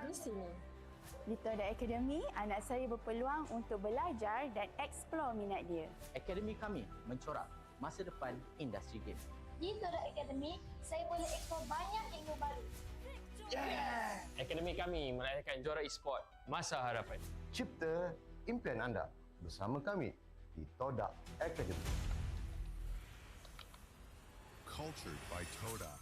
di sini. Di Toda Academy, anak saya berpeluang untuk belajar dan eksplor minat dia. Akademi kami mencorak masa depan industri game. Di Toda Academy, saya boleh eksplor banyak ilmu baru. Akademi kami merayakan juara e-sport masa harapan. Cipta impian anda bersama kami di Toda Academy. Cultured by Toda.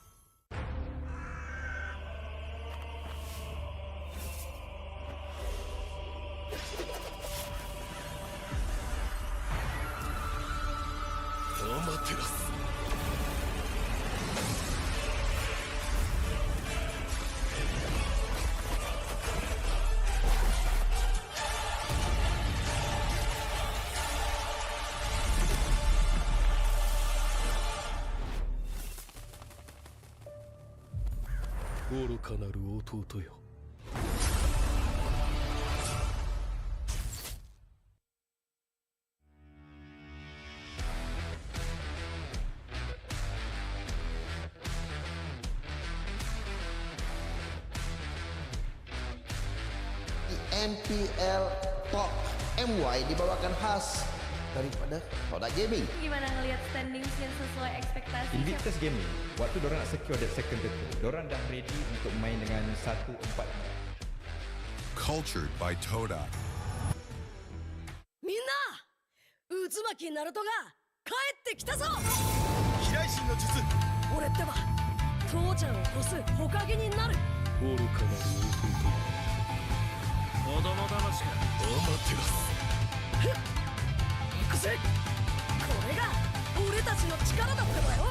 Amaterasu. MPL Talk MY dibawakan khas daripada Toda Gaming. Gimana ngelihat standings yang sesuai ekspektasi? Invictus Gaming, waktu diorang nak secure that second title, diorang dah ready untuk main dengan 1-4. Cultured by Toda. Minna! Uzumaki Naruto ga kaette kita zo! Kiraishin no jutsu. Ore tte wa Touchanを越す火影になる。愚かなる弟。子供騙しか。アマテラス。行くぜ！これが俺たちの力だってばよ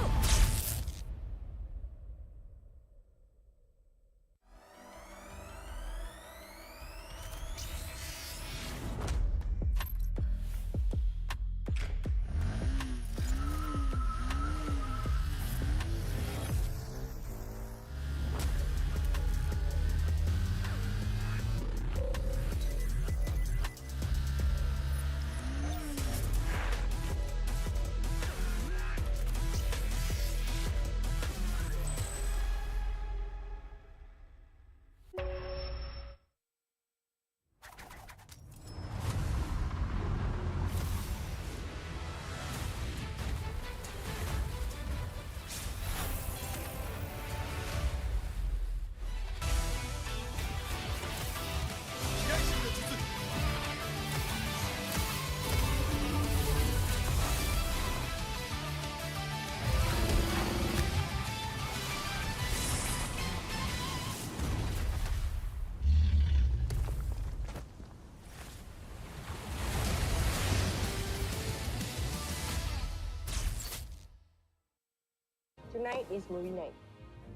！Tonight is movie night.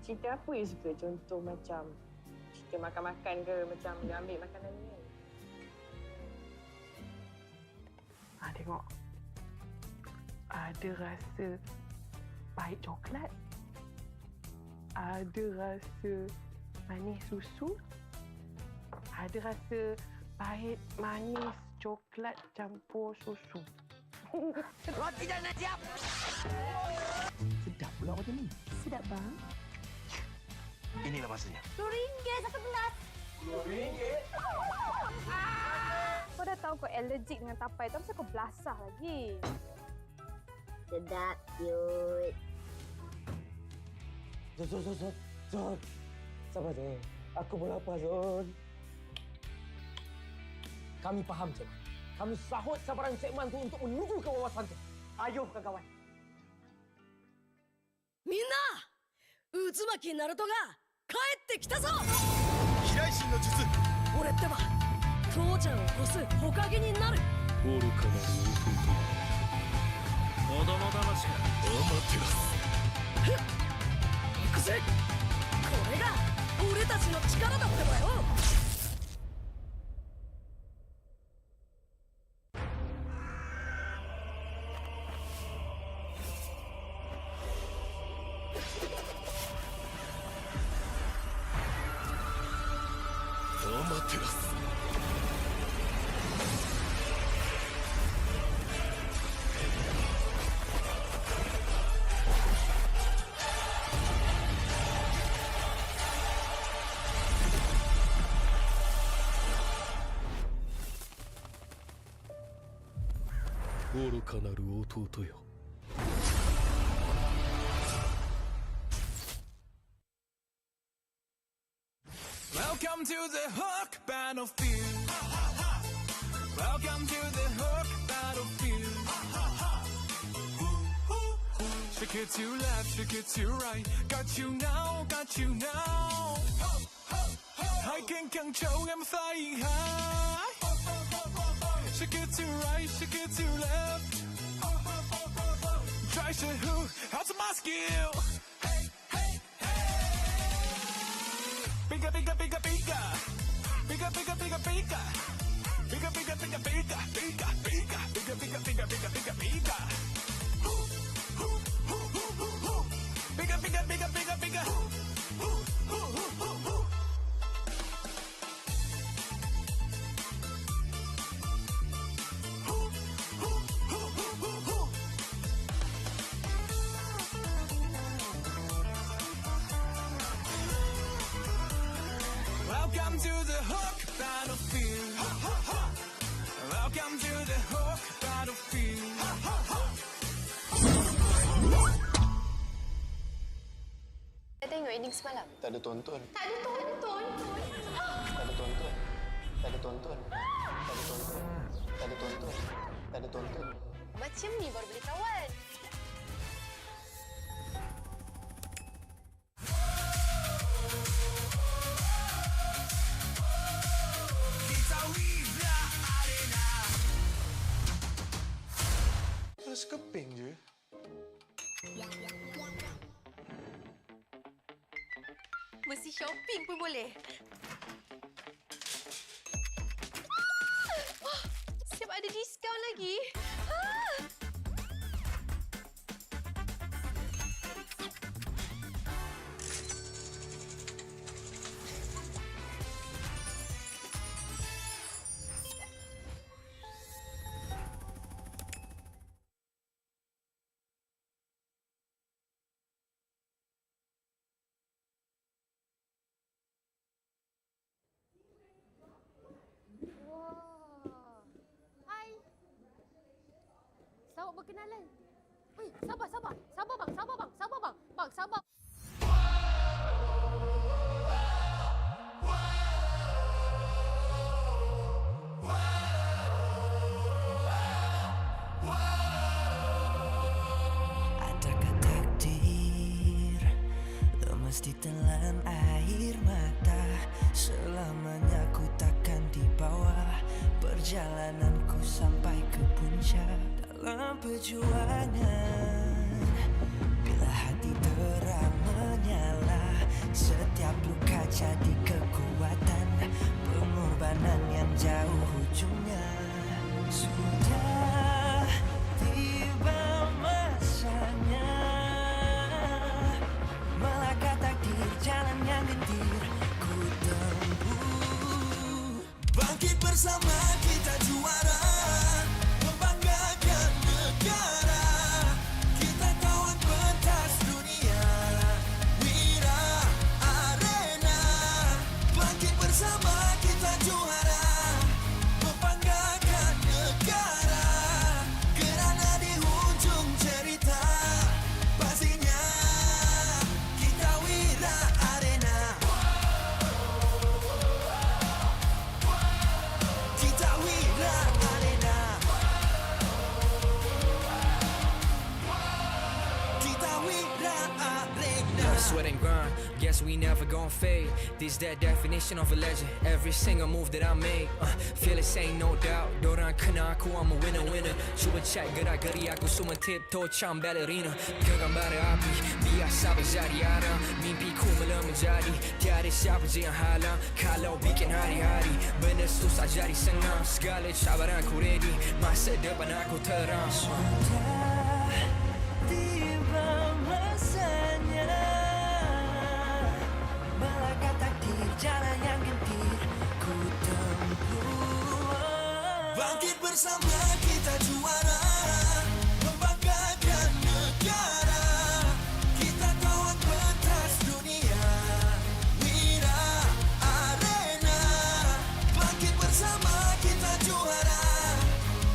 Cerita apa you suka? Contoh macam cerita makan-makan ke, macam dia ambil makanan ni kan? Tengok. Ada rasa pahit coklat. Ada rasa manis susu. Ada rasa pahit manis coklat campur susu. Roti dah nak siap! Sedap pula macam ni. Sedap bang? Inilah masanya. RM2 satu gelas. Kau dah tahu kau allergic dengan tapai tu, kenapa kau belasah lagi? Sedap, cute. Zon. Sabar je. Aku pun lapar, Zon. Kami faham, Cik. Kami sahut sabaran Cik Man tu untuk menuju ke wawasan tu. Ayuh, kawan-kawan. Minna! Uzumaki Naruto ga kaette kita zo! Kiraishin no jutsu. Ore tte wa Touchanを越す火影になる。愚かなる弟。子供騙しか。アマテラス。行くぜ！これが俺たちの力だってばよ！アマテラス。愚かなる弟よ。Welcome to the Hook Battlefield. Welcome to the Hook Battlefield. Shake it to left, shake it to right. Got you now, got you now. I can control, I'm flying high. Shake it to right, shake it to left. Try to hook, how's my skill? Bigger, bigger, bigger, bigger. Bigger, bigger, bigger, bigger. Bigger, bigger, bigger, bigger. Bigger, bigger, bigger, bigger, bigger, bigger, bigger, bigger. Bigger, bigger, bigger, bigger, bigger. Welcome to the Hook Battlefield. Welcome to the Hook Battlefield. Saya tengok ending semalam. Tak ada tonton. Tak ada tonton. Tak ada tonton. Tak ada tonton. Tak ada tonton. Tak ada tonton. Tak ada tonton. Macam ni baru boleh kawan. Rasa keping je. Mesti shopping pun boleh. Siap ada diskaun lagi. Selamat berkenalan. Weh, sabar. Sabar bang. Bang, sabar. Adakah takdir mesti telan air mata? Selamanya ku takkan di bawah perjalananku sampai ke puncak. Dalam perjuangan, bila hati terang menyala, setiap luka jadi kekuatan, pengorbanan yang jauh ujungnya. Sudah tiba masanya melangkah takdir, jalan yang gendir ku tempuh. Bangkit bersama kita juara, membanggakan negara. Kita kawan pentas dunia, Wira Arena. Bangkit bersama kita juara, membanggakan negara. Kerana di hujung cerita, pastinya kita Wira Arena. Kita Wira Arena. Kita Wira Arena. Sweat and grind, guess we never gon' fade. This that definition of a legend. Every single move that I make, feel it ain't no doubt. Dorang kena aku, I'm a winner. Cuba check gerak-geri aku semua tiptoe macam ballerina. Genggam bara api, biasa berjadi arah. Mimpiku mula menjadi, tiada siapa je yang halang. Kalau bikin hari-hari, benda susah jadi senang. Segala cabaran ku ready, masa depan aku terang. Sudah tiba masanya melangkah takdir, jalan yang gendir ku tempuh. Bangkit bersama kita juara, membanggakan negara. Kita kawan pentas dunia, Wira Arena. Bangkit bersama kita juara,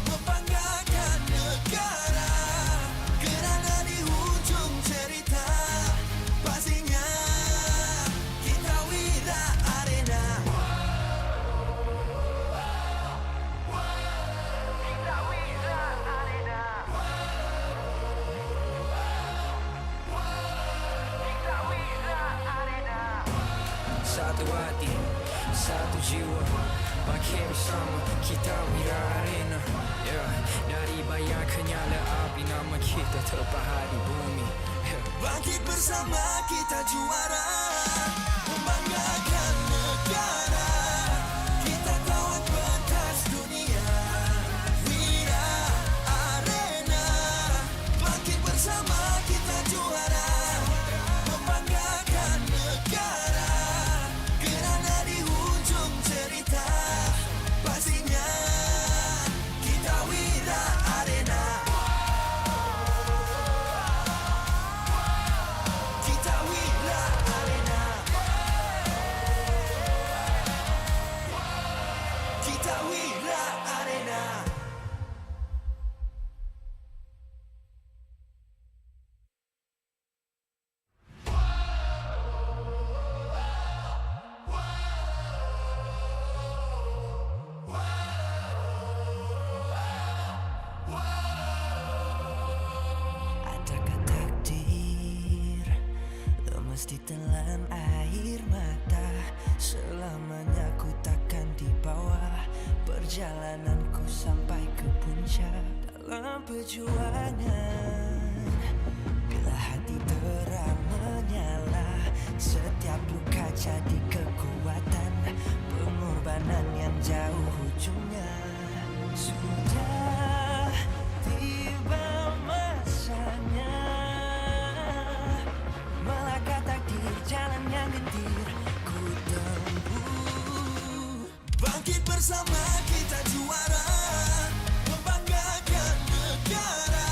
membanggakan negara. satu hati, satu jiwa. Bangkit bersama kita wira arena. Dari bayang kenyala api, nama kita terpahat di bumi. Bangkit bersama kita juara, membanggakan negara. Kita kawat pentas dunia, Wira Arena. Bangkit bersama kita juara, membanggakan negara. Kerana di hujung cerita, pastinya kita Wira Arena. Kita Wira Arena. Kita Wira Arena. Adakah takdir lemas di telan air mata? Selamanya ku takkan di bawah perjalananku sampai ke puncak. Dalam perjuangan, bila hati terang menyala, setiap luka jadi kekuatan. Pengorbanan yang jauh ujungnya, sudah tiba masanya. Melangkah takdir jalan yang gentir ku tempuh. Bangkit bersama kita juara, membanggakan negara.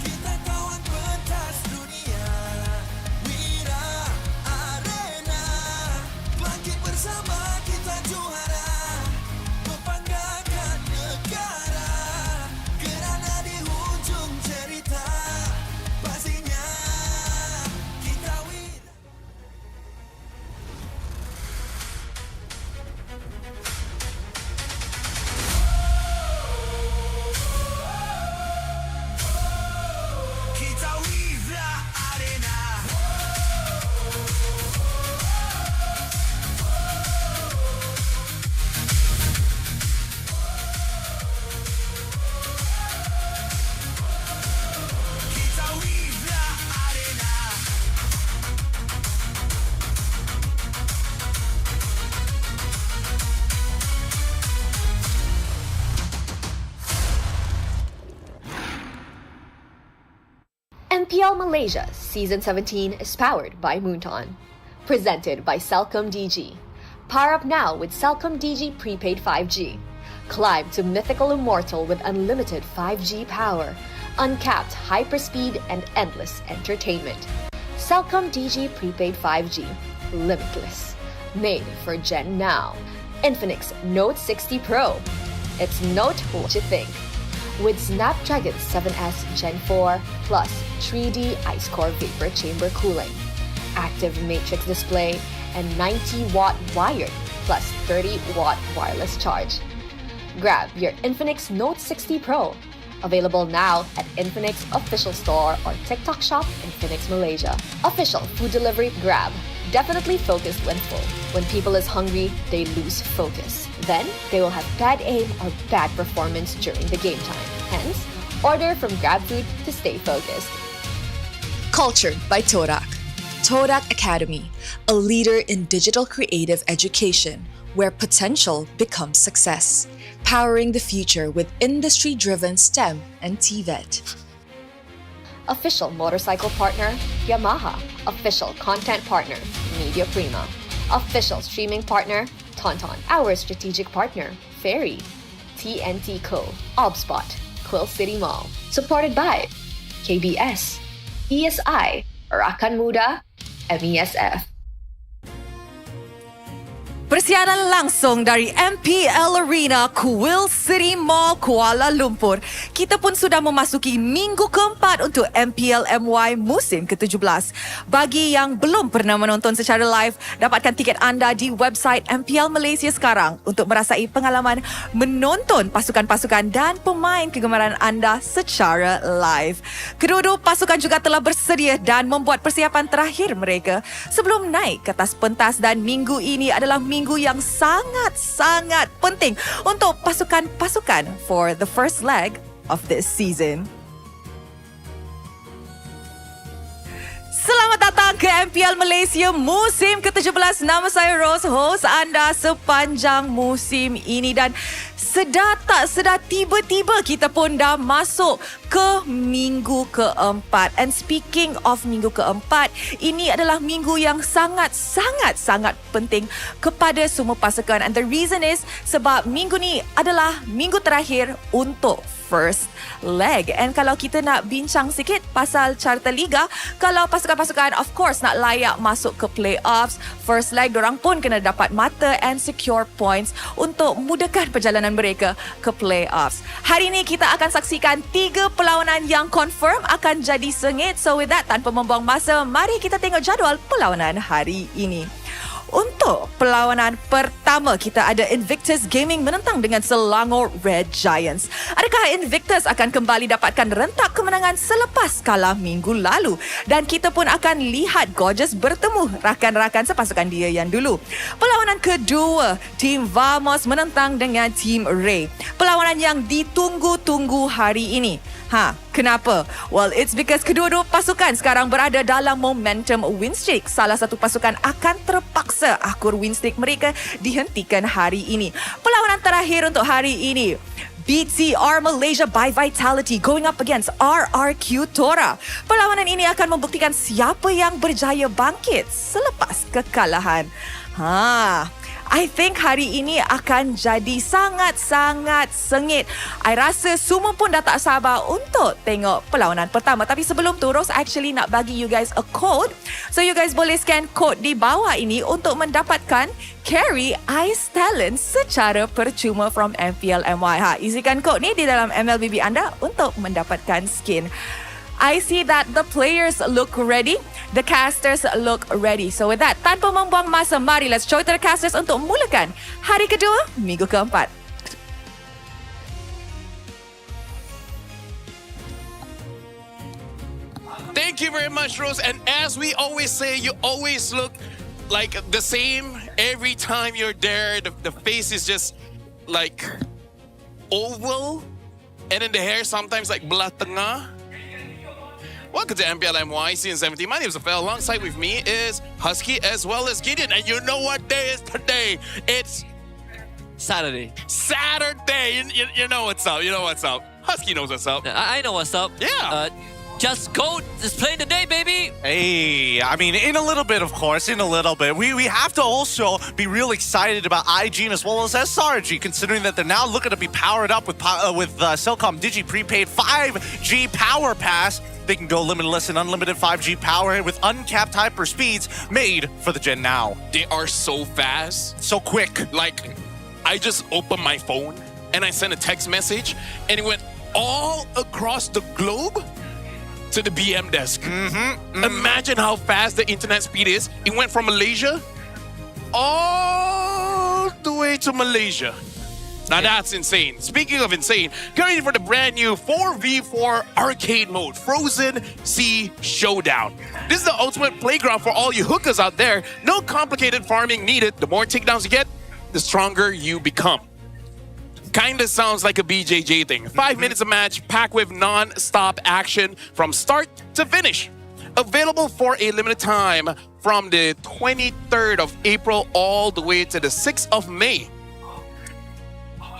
Kita kawan pentas dunia, Wira Arena. Bangkit bersama kita juara, membanggakan negara. Kerana di hujung cerita, pastinya kita Wira. Kita Wira Arena. Kita Wira Arena. MPL Malaysia Season 17 is powered by Pautan. Presented by Celcom DG. Power up now with Celcom DG Prepaid 5G. Climb to mythical immortal with unlimited 5G power, uncapped hyperspeed, and endless entertainment. Celcom DG Prepaid 5G. Limitless. Made for Gen Now. Infinix Note 60 Pro. It's Note what you think. With Snapdragon 7S Gen 4 plus 3D Ice Core Vapor Chamber cooling, active matrix display, and 90-watt wired plus 30-watt wireless charge. Grab your Infinix Note 60 Pro. Available now at Infinix Official Store or TikTok Shop Infinix Malaysia. Official food delivery Grab. Definitely focused when full. When people is hungry, they lose focus. Then, they will have bad aim or bad performance during the game time. Hence, order from GrabFood to stay focused. Cultured by Todak. Todak Academy, a leader in digital creative education where potential becomes success. Powering the future with industry-driven STEM and TVET. Official motorcycle partner, Yamaha. Official content partner, Media Prima. Official streaming partner, Tauntaun. Our strategic partner, Ferry. TNT Co. Obspot. Quill City Mall. Supported by KBS, ESI, Rakan Muda, MESF. Bersiaran langsung dari MPL Arena, Quill City Mall, Kuala Lumpur. Kita pun sudah memasuki minggu keempat untuk MPL MY musim ke-17. Bagi yang belum pernah menonton secara live, dapatkan tiket anda di website MPL Malaysia sekarang untuk merasai pengalaman menonton pasukan-pasukan dan pemain kegemaran anda secara live. Kedua-dua pasukan juga telah bersedia dan membuat persiapan terakhir mereka sebelum naik ke atas pentas, dan minggu ini adalah minggu yang sangat-sangat penting untuk pasukan-pasukan for the first leg of this season. Selamat datang ke MPL Malaysia musim ke-17. Nama saya Rose, host anda sepanjang musim ini, dan sedar tak sedar tiba-tiba kita pun dah masuk ke minggu keempat. And speaking of minggu keempat, ini adalah minggu yang sangat-sangat penting kepada semua pasukan. And the reason is sebab minggu ni adalah minggu terakhir untuk first leg. And kalau kita nak bincang sikit pasal carta liga, kalau pasukan-pasukan of course nak layak masuk ke playoffs, first leg dorang pun kena dapat mata and secure points untuk mudahkan perjalanan mereka ke playoffs. Hari ini kita akan saksikan 3 perlawanan yang confirm akan jadi sengit. So with that, tanpa membuang masa, mari kita tengok jadual perlawanan hari ini. Untuk perlawanan pertama, kita ada Invictus Gaming menentang dengan Selangor Red Giants. Adakah Invictus akan kembali dapatkan rentak kemenangan selepas kalah minggu lalu? Dan kita pun akan lihat Gorgeous bertemu rakan-rakan sepasukan dia yang dulu. Perlawanan kedua, Team VMS menentang dengan Team Rey. Perlawanan yang ditunggu-tunggu hari ini. Kenapa? Well, it's because kedua-dua pasukan sekarang berada dalam momentum win streak. Salah satu pasukan akan terpaksa akur win streak mereka dihentikan hari ini. Perlawanan terakhir untuk hari ini, BTR Malaysia by Vitality going up against RRQ Tora. Perlawanan ini akan membuktikan siapa yang berjaya bangkit selepas kekalahan. I think hari ini akan jadi sangat-sangat sengit. I rasa semua pun dah tak sabar untuk tengok perlawanan pertama. Tapi sebelum tu, Rose actually nak bagi you guys a code. So you guys boleh scan code di bawah ini untuk mendapatkan carry Ice Talent secara percuma from MPL MY. Isikan kod ni di dalam MLBB anda untuk mendapatkan skin. I see that the players look ready. The casters look ready. So with that, tanpa membuang masa, mari let's show to the casters untuk mulakan hari kedua, minggu keempat. Thank you very much, Rose. And as we always say, you always look like the same every time you're there. The face is just like oval, and then the hair sometimes like belah tengah. Welcome to MPL MY Season 17. My name is Rafael. Alongside with me is Husky as well as Gideon. And you know what day is today? It's Saturday. Saturday. You know what's up. You know what's up. Husky knows what's up. I know what's up. Yeah. Just go. Just play the day, baby. Hey, I mean, in a little bit, of course, in a little bit. We have to also be real excited about IG as well as SRG, considering that they're now looking to be powered up with Cellcom Digi prepaid 5G Power Pass. They can go limitless and unlimited 5G power with uncapped hyper speeds made for the Gen Now. They are so fast. So quick. Like, I just opened my phone and I sent a text message and it went all across the globe to the BM desk. Imagine how fast the internet speed is. It went from Malaysia all the way to Malaysia. Now that's insane. Speaking of insane, get ready for the brand new 4v4 arcade mode, Frozen Sea Showdown. This is the ultimate playground for all you hookers out there. No complicated farming needed. The more takedowns you get, the stronger you become. Kinda sounds like a BJJ thing. 5 minutes a match, packed with non-stop action from start to finish. Available for a limited time from the 23rd of April all the way to the 6th of May.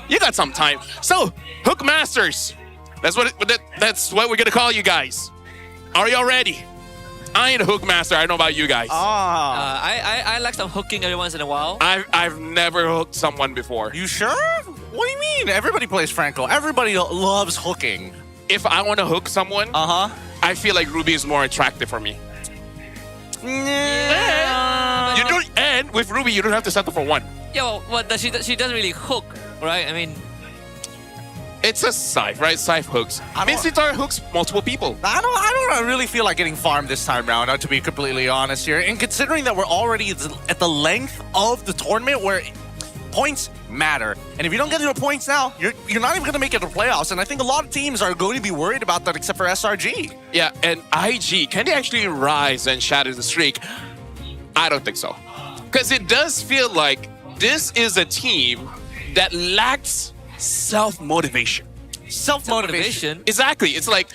You got some time. So, Hook Masters. That's what we're gonna call you guys. Are y'all ready? I ain't a Hook Master. I don't know about you guys. I like some hooking every once in a while. I've never hooked someone before. You sure? What do you mean? Everybody plays Franco. Everybody loves hooking. If I want to hook someone, I feel like Ruby is more attractive for me. Yeah. You don't. then with Ruby, you don't have to settle for one. Yeah, well, she doesn't really hook, right? I mean, it's a scythe, right? Scythe hooks. Mincetar hooks multiple people. I don't really feel like getting farmed this time round, to be completely honest here. And considering that we're already at the length of the tournament where points matter. And if you don't get your points now, you're not even going to make it to playoffs. And I think a lot of teams are going to be worried about that except for SRG. Yeah, and IG, can they actually rise and shatter the streak? I don't think so. Because it does feel like this is a team that lacks self-motivation. Self-motivation? Exactly. It's like,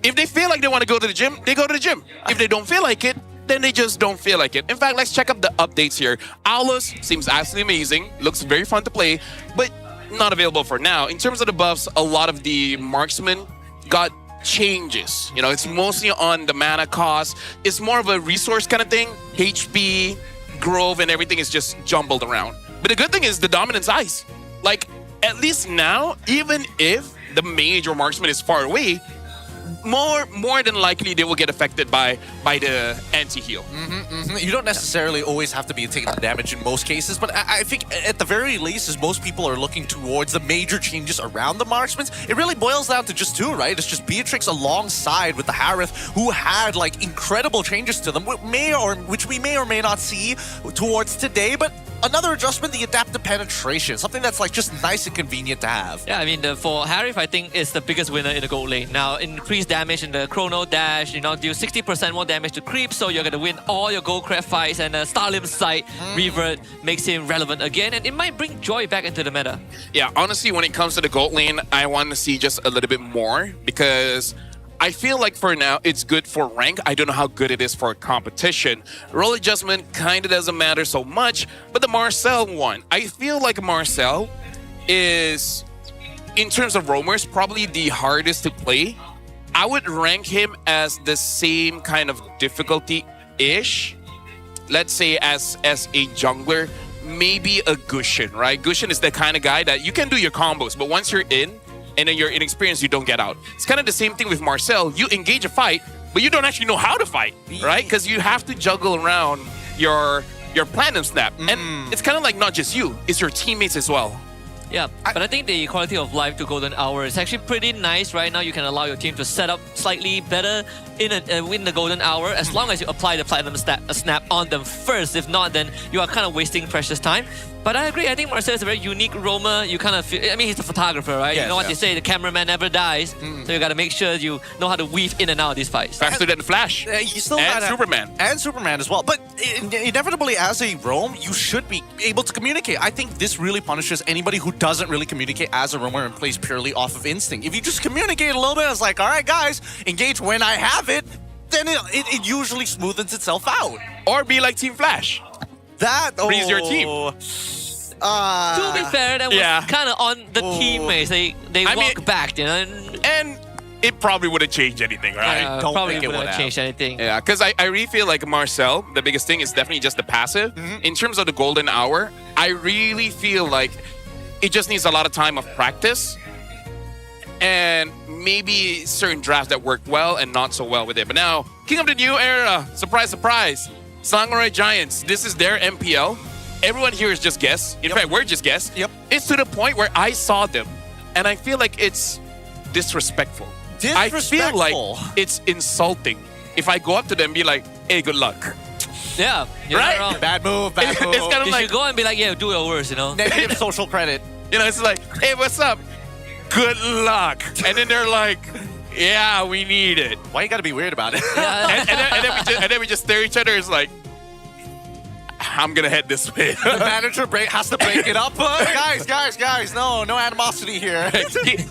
if they feel like they want to go to the gym, they go to the gym. If they don't feel like it, then they just don't feel like it. In fact, let's check up the updates here. Aulus seems absolutely amazing. Looks very fun to play, but not available for now. In terms of the buffs, a lot of the marksmen got changes. You know, it's mostly on the mana cost. It's more of a resource kind of thing. HP, Grove, and everything is just jumbled around. But the good thing is the dominance ice. Like, at least now, even if the mage or marksman is far away, more than likely they will get affected by the anti-heal. You don't necessarily always have to be taking the damage in most cases, but I think at the very least, as most people are looking towards the major changes around the marksmen, it really boils down to just two, right? It's just Beatrix alongside with the Harith, who had like incredible changes to them, which we may or may not see towards today, but another adjustment, the adaptive penetration, something that's like just nice and convenient to have. yeah, I mean, for Harith, I think it's the biggest winner in the gold lane. Now, increased damage in the chrono dash, deal 60% more damage to creep, so you're going to win all your gold crab fights, and Starlim's Sight revert makes him relevant again, and it might bring joy back into the meta. Yeah, honestly, when it comes to the gold lane, I want to see just a little bit more, because I feel like for now, it's good for rank. I don't know how good it is for competition. Role adjustment kind of doesn't matter so much, but the Marcel one, I feel like Marcel is, in terms of roamers, probably the hardest to play. I would rank him as the same kind of difficulty-ish, let's say as a jungler, maybe a Gushin, right? Gushin is the kind of guy that you can do your combos, but once you're in, and then you're inexperienced, you don't get out. It's kind of the same thing with Marcel. You engage a fight, but you don't actually know how to fight, right? Because you have to juggle around your Platinum Snap. And it's kind of like not just you, it's your teammates as well. Yeah, but I think the quality of life to Golden Hour is actually pretty nice right now. You can allow your team to set up slightly better in the Golden Hour as long as you apply the Platinum Snap on them first. If not, then you are kind of wasting precious time. But I agree, I think Marcel is a very unique roamer. You kind of feel, I mean, he's a photographer, right? Yes, you know what they say, the cameraman never dies. So you got to make sure you know how to weave in and out of these fights. Faster than Flash. You still and Superman. And Superman as well. But inevitably, as a roam, you should be able to communicate. I think this really punishes anybody who doesn't really communicate as a roamer and plays purely off of instinct. If you just communicate a little bit, it's like, all right, guys, engage when I have it, then it usually smoothens itself out. Or be like Team Flash. That frees your team. To be fair, that was kind of on the teammates. They walk back, And it probably wouldn't change anything, right? Yeah, probably wouldn't change anything. Yeah, because I really feel like Marcel, the biggest thing is definitely just the passive. In terms of the Golden Hour, I really feel like it just needs a lot of time of practice. And maybe certain drafts that work well and not so well with it. But now, King of the New Era, surprise, surprise, Samurai Giants. This is their MPL. Everyone here is just guess. In fact, we're just guess. It's to the point where I saw them, and I feel like it's disrespectful. I feel like it's insulting if I go up to them and be like, hey, good luck. Yeah, you're right? not wrong. Bad move, bad move. It's kind of you like, should go and be like, yeah, do your worst, Negative social credit. It's like, hey, what's up? Good luck. And then they're like, yeah, we need it. Why you gotta be weird about it? and then we just stare at each other. It's like, I'm gonna head this way. The manager has to break it up. Guys, no animosity here.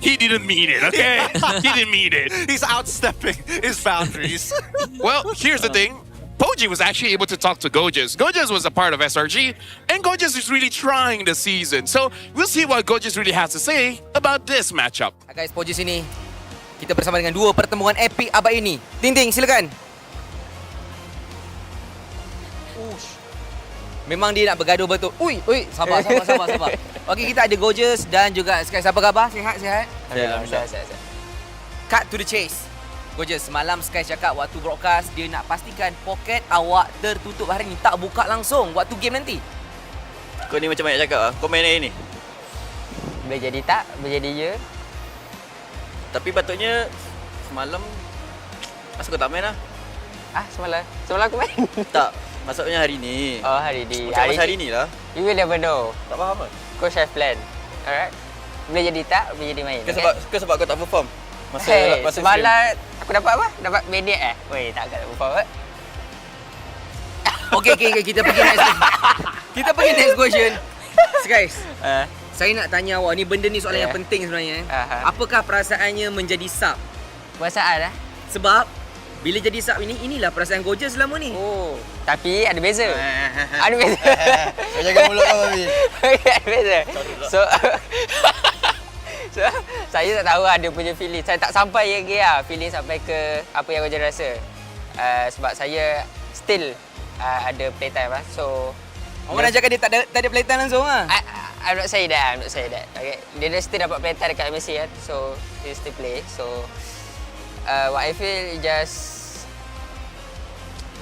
he didn't mean it, okay? He didn't mean it. He's outstepping his boundaries. Well, here's the thing. Poji was actually able to talk to Gojas. Gojas was a part of SRG, and Gojas is really trying this season. So we'll see what Gojas really has to say about this matchup. Guys, Poji sini. Kita bersama dengan dua pertemuan epic abad ini. Ting, silakan. Memang dia nak bergaduh betul. Ui, sabar. Okey, kita ada Gorgeous dan juga Sky. Apa khabar? Sihat? Ya, Cut to the chase. Gorgeous, semalam Sky cakap waktu broadcast dia nak pastikan poket awak tertutup hari ni, tak buka langsung waktu game nanti. Kau ni macam banyak cakap lah. Kau main hari ni? Boleh jadi tak, boleh jadi ya. Tapi patutnya semalam masa kau tak main lah. Semalam aku main. Tak, maksudnya hari ni. Oh, hari ni. Macam hari ni lah. You will never know. Tak faham lah. Coach have plan. Alright. Boleh jadi tak, boleh jadi main. Ke sebab kau tak perform? Masa semalam aku dapat apa? Dapat minit Weh, takkan tak perform apa? Okay, kita pergi next. Kita pergi next question. Guys, saya nak tanya awak, ni benda ni soalan yang penting sebenarnya. Apakah perasaannya menjadi sub? Perasaan Sebab bila jadi sub inilah perasaan Gorgeous selama ni. Oh, tapi ada beza. Ada beza. Kau jaga mulut kau, Babi. Ada beza. So saya tak tahu ada punya feeling. Saya tak sampai lagi feeling sampai ke apa yang Gorgeous rasa. Sebab saya still ada playtime So orang nak cakap dia tak ada playtime langsung I'm not saying that. Okay. Dia still dapat playtime dekat MSC So he still play. So what I feel is just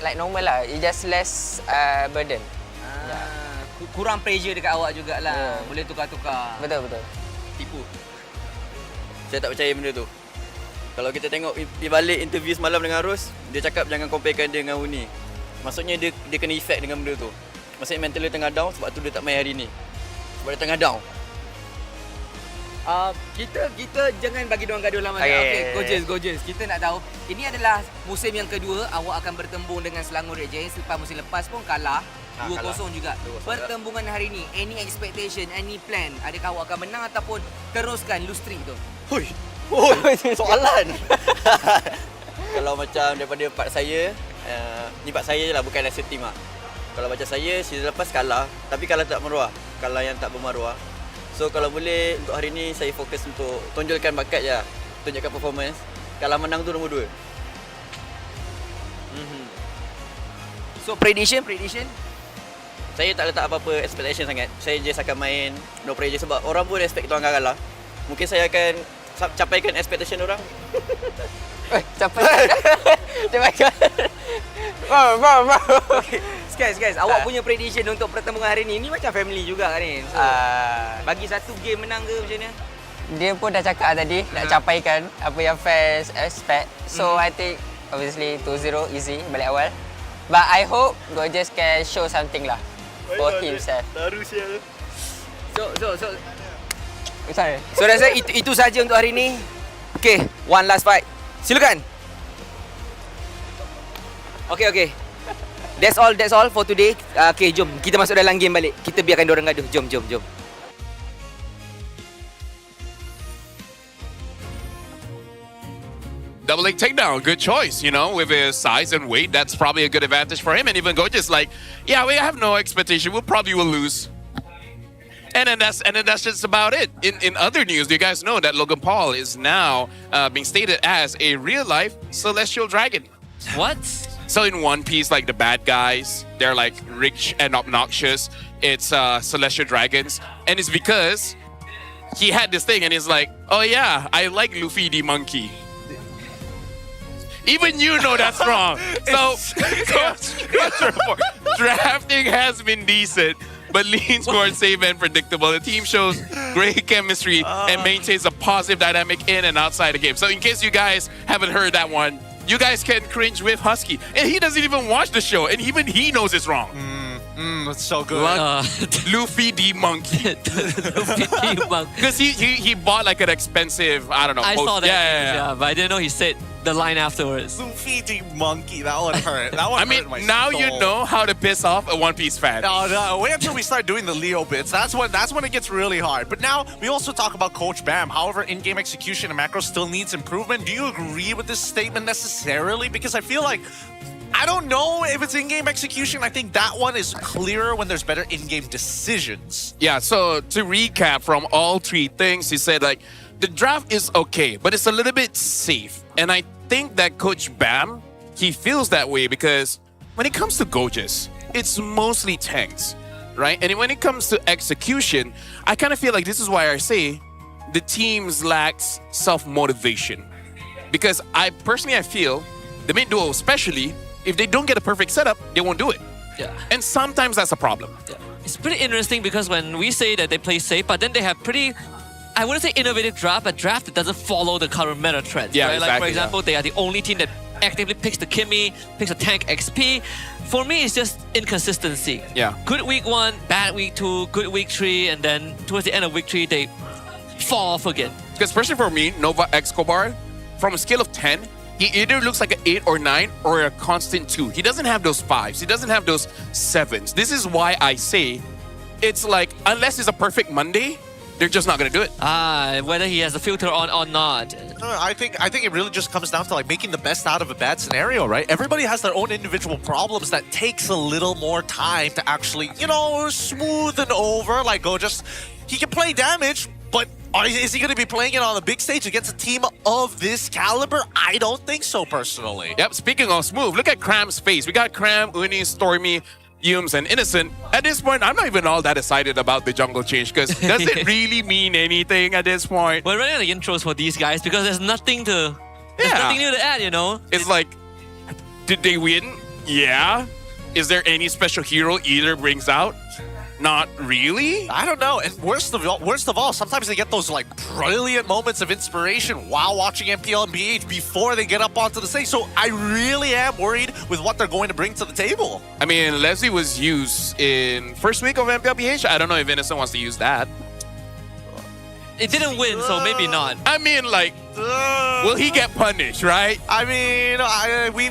like normal lah. It's just less burden. Kurang pressure dekat awak jugalah. Boleh tukar-tukar. Betul. Tipu. Saya tak percaya benda tu. Kalau kita tengok di balik interview semalam dengan Ros, dia cakap jangan comparekan dia dengan Uni. Maksudnya dia kena effect dengan benda tu. Maksudnya mental dia tengah down sebab tu dia tak main hari ni. Sebab dia tengah down. Kita jangan bagi diorang gaduh lama. Okay, Gorgeous. Kita nak tahu, ini adalah musim yang kedua awak akan bertembung dengan Selangor Red Giants. Selepas musim lepas pun kalah 2-0 juga. Pertembungan hari ni, any expectation, any plan? Adakah awak akan menang ataupun teruskan lose streak tu? Hoi, soalan. Kalau macam daripada part saya, ni part saya je lah, bukan as a team lah. Kalau macam saya, season lepas kalah, tapi kalah tak meruah. Kalah yang tak bermaruah. So kalau boleh, untuk hari ni saya fokus untuk tonjolkan bakat je, tunjukkan performance. Kalah menang tu nombor 2. So prediction? Saya tak letak apa-apa expectation sangat. Saya just akan main no pressure sebab orang pun expect kita orang akan kalah. Mungkin saya akan capaikan expectation orang. Capaikan. Okay. Guys, awak punya prediction untuk pertembungan hari ni macam family juga kan ni. So, bagi satu game menang ke macam ni? Dia pun dah cakap tadi nak capaikan apa yang fans expect. So I think obviously 2-0 easy balik awal. But I hope Gorgeous can show something lah for himself. Harusnya. So rasa itu saja untuk hari ni. Okay, one last fight. Silakan. Okay. That's all for today. Okay, jom kita masuk dalam game balik. Kita biarkan diorang gaduh. Jom. Double leg takedown, good choice, with his size and weight, that's probably a good advantage for him. And even Gorgeous we have no expectation, we'll probably lose. And then that's just about it. In other news, do you guys know that Logan Paul is now being stated as a real-life celestial dragon? What? So in One Piece, like the bad guys, they're like rich and obnoxious. It's celestial dragons. And it's because he had this thing and he's like, oh yeah, I like Luffy the monkey. Even you know that's wrong. So, drafting has been decent, but leans towards safe and predictable. The team shows great chemistry and maintains a positive dynamic in and outside the game. So in case you guys haven't heard that one, you guys can cringe with Husky. And he doesn't even watch the show, and even he knows it's wrong. That's so good. Luffy the monkey. Luffy the monkey. Because he bought like an expensive, I don't know. I saw that. Yeah, but I didn't know he said the line afterwards. Luffy the monkey. That one hurt. That one hurt my now soul. you know how to piss off a One Piece fan. No, wait until we start doing the Leo bits. That's when it gets really hard. But now we also talk about Coach Bam. However, in-game execution and macro still needs improvement. Do you agree with this statement necessarily? Because I feel like I don't know if it's in-game execution. I think that one is clearer when there's better in-game decisions. Yeah, so to recap from all three things, he said the draft is okay, but it's a little bit safe. And I think that Coach Bam, he feels that way because when it comes to Gorgeous, it's mostly tanks, right? And when it comes to execution, I kind of feel like this is why I say the teams lacks self-motivation. Because I feel the mid duo especially, if they don't get a perfect setup, they won't do it. Yeah. And sometimes that's a problem. Yeah. It's pretty interesting because when we say that they play safe, but then they have pretty, I wouldn't say innovative draft, but draft that doesn't follow the current meta trends. Yeah, right? exactly, Like for example, they are the only team that actively picks the Kimmy, picks a tank XP. For me, it's just inconsistency. Yeah. Good week 1, bad week 2, good week 3, and then towards the end of week 3, they fall off again. Because especially for me, Nova Escobar, from a scale of 10, he either looks like an 8 or 9 or a constant 2. He doesn't have those 5s. He doesn't have those 7s. This is why I say it's like, unless it's a perfect Monday, they're just not going to do it. Whether he has a filter on or not. I think it really just comes down to like making the best out of a bad scenario, right? Everybody has their own individual problems that takes a little more time to actually, smoothen over. Like, he can play damage, but is he going to be playing it on the big stage against a team of this caliber? I don't think so, personally. Yep, speaking of smooth, look at Cram's face. We got Cram, Uni, Stormy, Yums, and Innocent. At this point, I'm not even all that excited about the jungle change because does it really mean anything at this point? We're running out of intros for these guys because there's nothing to... There's nothing new to add, It's like, did they win? Yeah. Is there any special hero either brings out? Not really. I don't know. And worst of all, sometimes they get those like brilliant moments of inspiration while watching MPL and BH before they get up onto the stage. So I really am worried with what they're going to bring to the table. I mean, Leslie was used in first week of MPL BH. I don't know if Innocent wants to use that. It didn't win, so maybe not. I mean, like, will he get punished, right? I mean,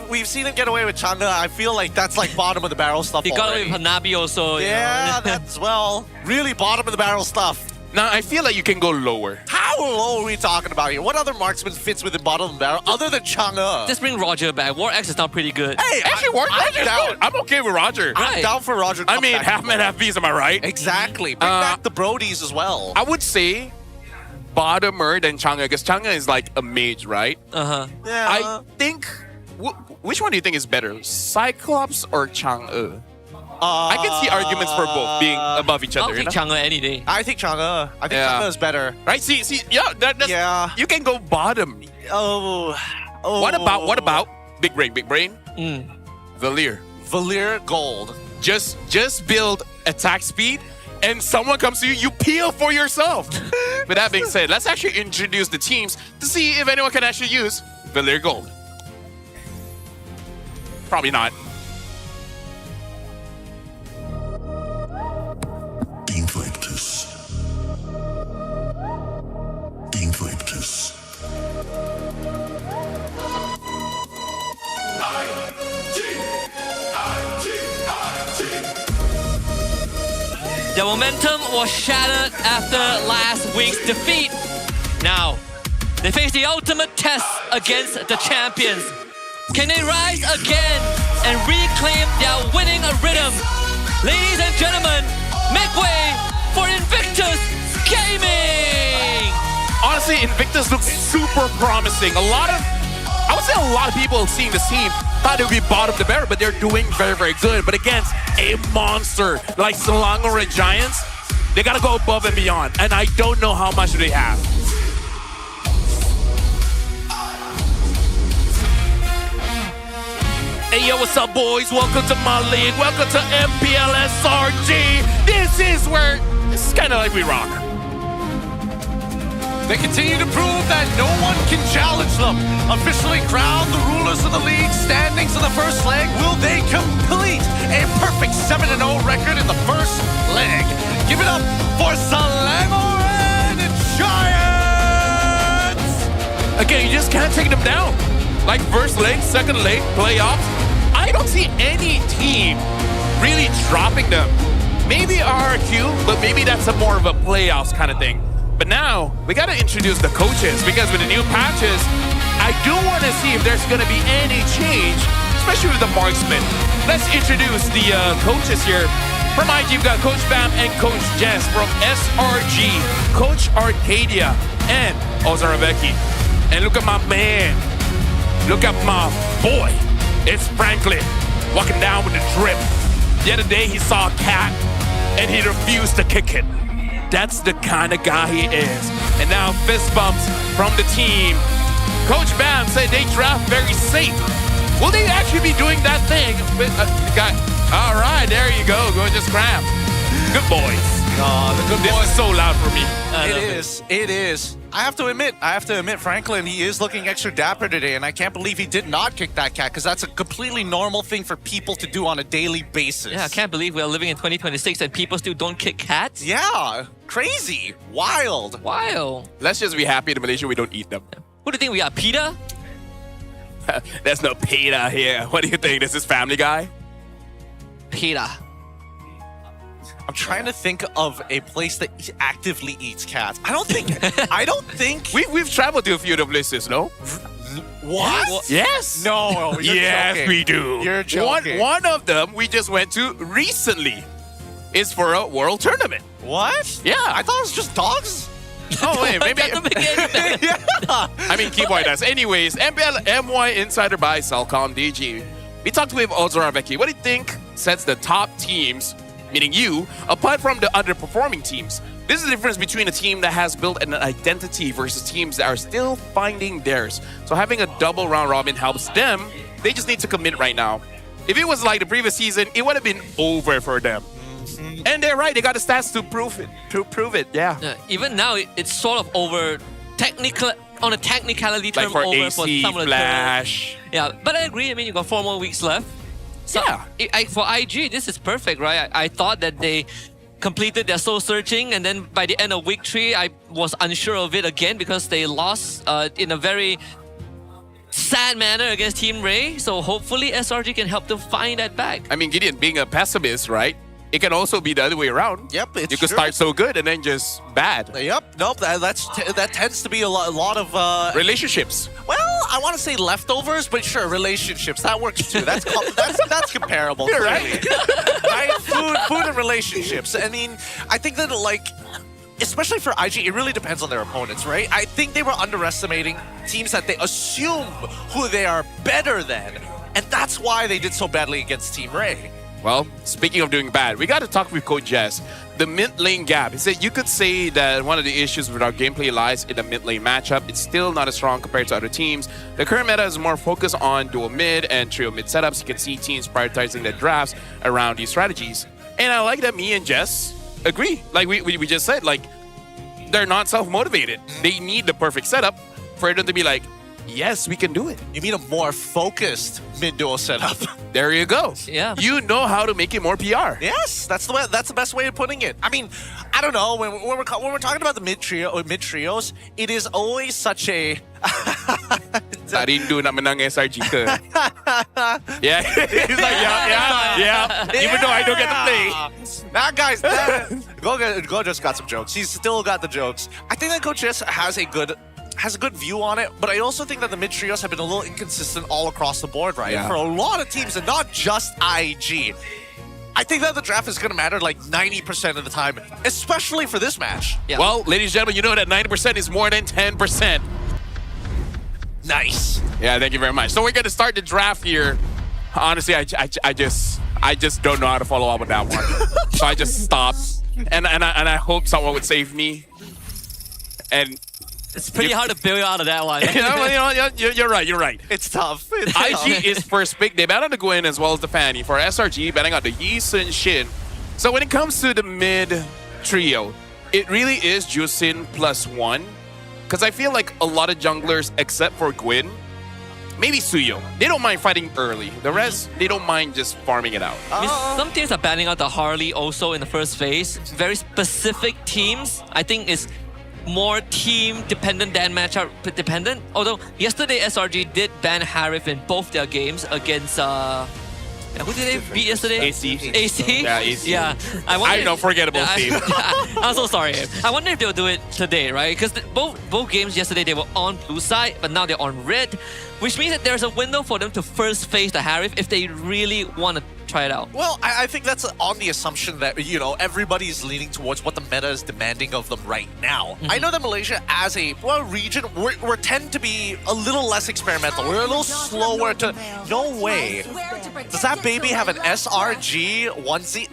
we've seen him get away with Changa. I feel like that's like bottom of the barrel stuff. He got away with Hanabi also. Yeah, that as well. Really bottom of the barrel stuff. Now, I feel like you can go lower. How low are we talking about here? What other marksman fits within bottom of the barrel other than Changa? Just bring Roger back. War X is not pretty good. Hey, actually, Roger's good. I'm okay with Roger. I'm down for Roger. I mean, half men, half bees, am I right? Exactly. Bring back the Brodies as well. I would say bottomer than Changa, because Changa is like a mage, right? Uh-huh. Yeah. I think, which one do you think is better, Cyclops or Chang'e? I can see arguments for both being above each other. I'll take Chang'e any day. I think Chang'e. I think Chang'e is better. Right? See, yeah, you can go bottom. Oh. What about big brain? Valir Gold. Just build attack speed, and someone comes to you, you peel for yourself. With that being said, let's actually introduce the teams to see if anyone can actually use Valir Gold. Probably not. Invictus. The momentum was shattered after last week's defeat. Now, they face the ultimate test against the champions. Can they rise again and reclaim their winning rhythm? Ladies and gentlemen, make way for Invictus Gaming! Honestly, Invictus looks super promising. I would say a lot of people seeing this team thought it would be bottom of the barrel, but they're doing very, very good. But against a monster like Selangor and Giants, they gotta go above and beyond. And I don't know how much they have. Hey yo, what's up, boys? Welcome to my league. Welcome to MPL SRG. This is kind of like we rock. They continue to prove that no one can challenge them. Officially crowned the rulers of the league standings in the first leg. Will they complete a perfect 7-0 record in the first leg? Give it up for Selangor and Giants! Again, you just can't take them down. Like first leg, second leg, playoffs. I don't see any team really dropping them. Maybe RRQ, but maybe that's more of a playoffs kind of thing. But now, we gotta introduce the coaches, because with the new patches, I do wanna see if there's gonna be any change, especially with the marksman. Let's introduce the coaches here. From IG, we've got Coach Bam and Coach Jess. From SRG, Coach Arcadia and Ozaravecki. And look at my man. Look at my boy. It's Franklin, walking down with the drip. The other day, he saw a cat, and he refused to kick it. That's the kind of guy he is. And now fist bumps from the team Coach Bam said they draft very safe. Will they actually be doing that thing? All right, there you go. Go just grab. Good boys. Oh, the good boys. This is so loud for me. It is. I have to admit, Franklin, he is looking extra dapper today, and I can't believe he did not kick that cat, because that's a completely normal thing for people to do on a daily basis. Yeah, I can't believe we're living in 2026 and people still don't kick cats. Yeah, crazy. Wild. Let's just be happy in Malaysia we don't eat them. Who do you think we are, PETA? There's no PETA here. What do you think? This is Family Guy? PETA. I'm trying to think of a place that actively eats cats. I don't think. We've traveled to a few of the places, no? What? Yes. No. Yes, joking. we do. You're joking. One of them we just went to recently is for a world tournament. What? Yeah. I thought it was just dogs. Oh, wait, maybe. Yeah. I mean, Keyboy does. Anyways, MPL MY Insider by Salcom DG. We talked with Ozora Becky. What do you think sets the top teams, meaning you, apart from the underperforming teams? This is the difference between a team that has built an identity versus teams that are still finding theirs. So having a double round robin helps them. They just need to commit right now. If it was like the previous season, it would have been over for them. And they're right. They got the stats to prove it. Yeah. Even now, it's sort of over on a technicality term, like for over AC, for some of the Flash. Yeah, but I agree. I mean, you got 4 more weeks left. So yeah. For IG, this is perfect, right? I thought that they completed their soul searching, and then by the end of week 3, I was unsure of it again because they lost in a very sad manner against Team Rey. So hopefully SRG can help them find that back. I mean, Gideon, being a pessimist, right? It can also be the other way around. Yep, it's you could true. start so good and then just bad. Yep, nope. That tends to be a lot of relationships. Well, I want to say leftovers, but sure, relationships that works too. That's that's comparable. You're right. Right? Food and relationships. I mean, I think that especially for IG, it really depends on their opponents, right? I think they were underestimating teams that they assume who they are better than, and that's why they did so badly against Team Rey. Well, speaking of doing bad, we got to talk with Coach Jess. The mid lane gap. He said you could say that one of the issues with our gameplay lies in the mid lane matchup. It's still not as strong compared to other teams. The current meta is more focused on dual mid and trio mid setups. You can see teams prioritizing their drafts around these strategies. And I like that me and Jess agree. Like we just said, like, they're not self-motivated. They need the perfect setup for them to be like, yes, we can do it. You mean a more focused mid-duo setup. There you go. Yeah. You know how to make it more PR. Yes, that's the best way of putting it. I mean, I don't know, when we're talking about the mid-trios, it is always such a... Tak rindu nak menang SRG ke? Yeah. He's like, yeah. Even though I don't get to play. Nah, guys, Go just got some jokes. He's still got the jokes. I think that Coach Jess has a good view on it, but I also think that the mid-trios have been a little inconsistent all across the board, right? Yeah. For a lot of teams, and not just IG. I think that the draft is going to matter like 90% of the time, especially for this match. Yeah. Well, ladies and gentlemen, you know that 90% is more than 10%. Nice. Yeah, thank you very much. So we're going to start the draft here. Honestly, I just don't know how to follow up with that one. So I just stopped. And I hope someone would save me. And it's pretty hard to bail you out of that one. You're right. It's tough. IG is first pick. They bet on the Gwen as well as the Fanny. For SRG, betting on the Yi Sun Shin. So when it comes to the mid trio, it really is Jusin +1. Because I feel like a lot of junglers, except for Gwen, maybe Suyo, they don't mind fighting early. The rest, they don't mind just farming it out. I mean, some teams are banning out the Harley also in the first phase. Very specific teams. I think it's more team dependent than matchup dependent. Although yesterday SRG did ban Harif in both their games against who did they beat yesterday? AC. Yeah, AC. Yeah. I know, forgettable team. I'm so sorry. I wonder if they'll do it today, right? Because both games yesterday, they were on blue side, but now they're on red, which means that there's a window for them to first face the Harif if they really want to try it out. Well, I think that's on the assumption that, everybody's leaning towards what the meta is demanding of them right now. I know that Malaysia as a region, we tend to be a little less experimental. We're a little slower to... No way. Does that baby have an SRG onesie?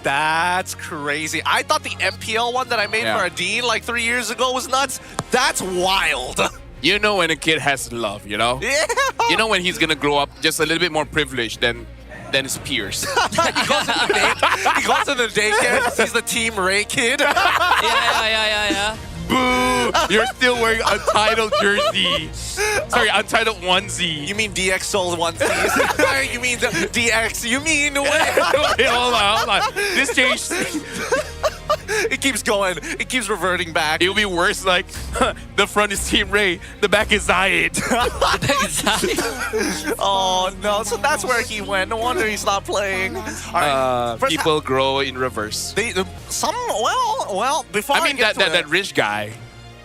That's crazy. I thought the MPL one that I made for Adine like 3 years ago was nuts. That's wild. You know when a kid has love, you know? Yeah. You know when he's gonna grow up just a little bit more privileged than his peers. He goes to the daycare, he's the Team Rey kid. Yeah. Boo! You're still wearing Untitled jersey. Sorry, Untitled onesie. You mean DX sold onesies? You mean DX? You mean wait, hold on. This changed. It keeps going. It keeps reverting back. It'll be worse. Like the front is Team Rey, the back is Zayed. Oh no! So that's where he went. No wonder he's not playing. All right. People grow in reverse. Well. Before I mean that rich guy,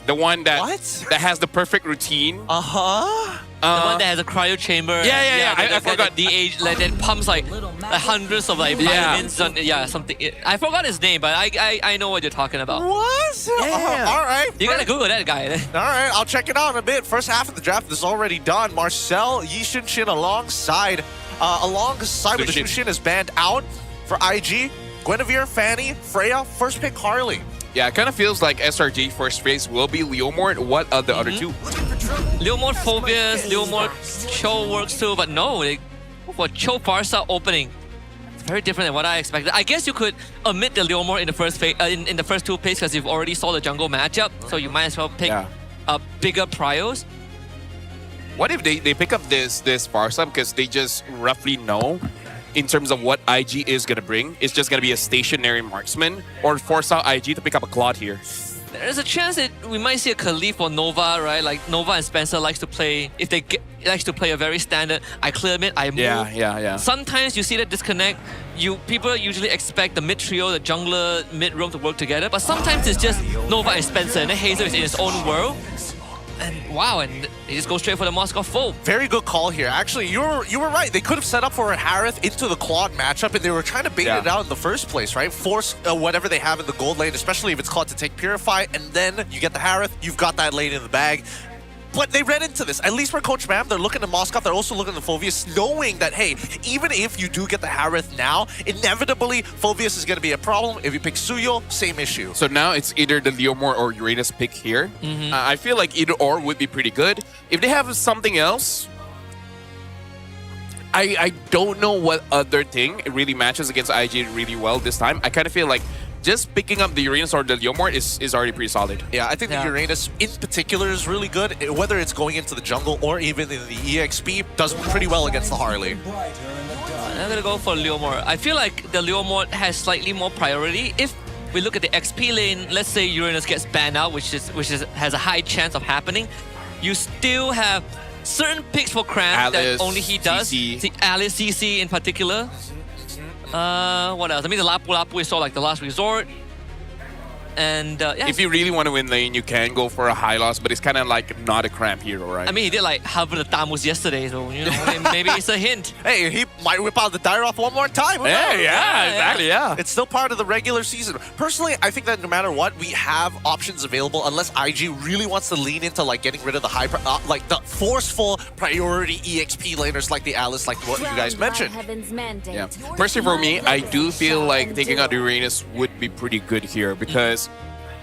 the one that has the perfect routine. The one that has a cryo chamber. Yeah. I forgot the age that pumps like hundreds of vitamins. Something. I forgot his name, but I know what you're talking about. What? Yeah. All right. You gotta Google that guy. All right, I'll check it out in a bit. First half of the draft is already done. Marcel Yishin alongside with the Shushin is banned out for IG. Guinevere, Fanny, Freya, first pick Harley. Yeah, it kind of feels like SRG first phase will be Leomord. What are the other two? Leomord Phobias, Leomord Cho works too, but no, for Cho Farsa opening, it's very different than what I expected. I guess you could omit the Leomord in the first phase, in the first two picks because you've already saw the jungle matchup, so you might as well pick bigger prios. What if they pick up this Farsa because they just roughly know in terms of what IG is going to bring, it's just going to be a stationary marksman, or force out IG to pick up a Claude here? There's a chance that we might see a Khalif or Nova, right? Like Nova and Spencer likes to play, likes to play a very standard, I clear mid, I move. Yeah. Sometimes you see that disconnect. People usually expect the mid trio, the jungler, mid roam to work together, but sometimes it's just Nova and Spencer, and then Hazel is in his own world. And wow, and they just go straight for the Moscow foe. Very good call here. Actually, you were right. They could have set up for a Harith into the Claude matchup, and they were trying to bait it out in the first place, right? Force whatever they have in the gold lane, especially if it's Claude to take Purify, and then you get the Harith, you've got that lane in the bag. But they ran into this. At least for Coach Mam, they're looking at Moscow, they're also looking at Phoveus, knowing that, hey, even if you do get the Harith now, inevitably, Phoveus is going to be a problem. If you pick Suyo, same issue. So now it's either the Leomord or Uranus pick here. I feel like either or would be pretty good. If they have something else, I don't know what other thing really matches against IG really well this time. I kind of feel like just picking up the Uranus or the Leomord is already pretty solid. Yeah, I think the Uranus in particular is really good. Whether it's going into the jungle or even in the EXP, does pretty well against the Harley. I'm gonna go for Leomord. I feel like the Leomord has slightly more priority. If we look at the XP lane, let's say Uranus gets banned out, which has a high chance of happening, you still have certain picks for Cram that only he does. CC. Alice, CC in particular. What else? I mean, the Lapu Lapu is sort of like the last resort. And if you really want to win lane, you can go for a high loss, but it's kind of like not a cramp hero, right? I mean, he did like Harvard the Tamus yesterday, so you know, maybe it's a hint. Hey, he might whip out the Dyroth one more time. Hey, exactly. It's still part of the regular season. Personally, I think that no matter what, we have options available unless IG really wants to lean into like getting rid of the like the forceful priority EXP laners like the Alice, like what you guys mentioned. Yeah. Personally, for me, I do feel like taking out Uranus would be pretty good here because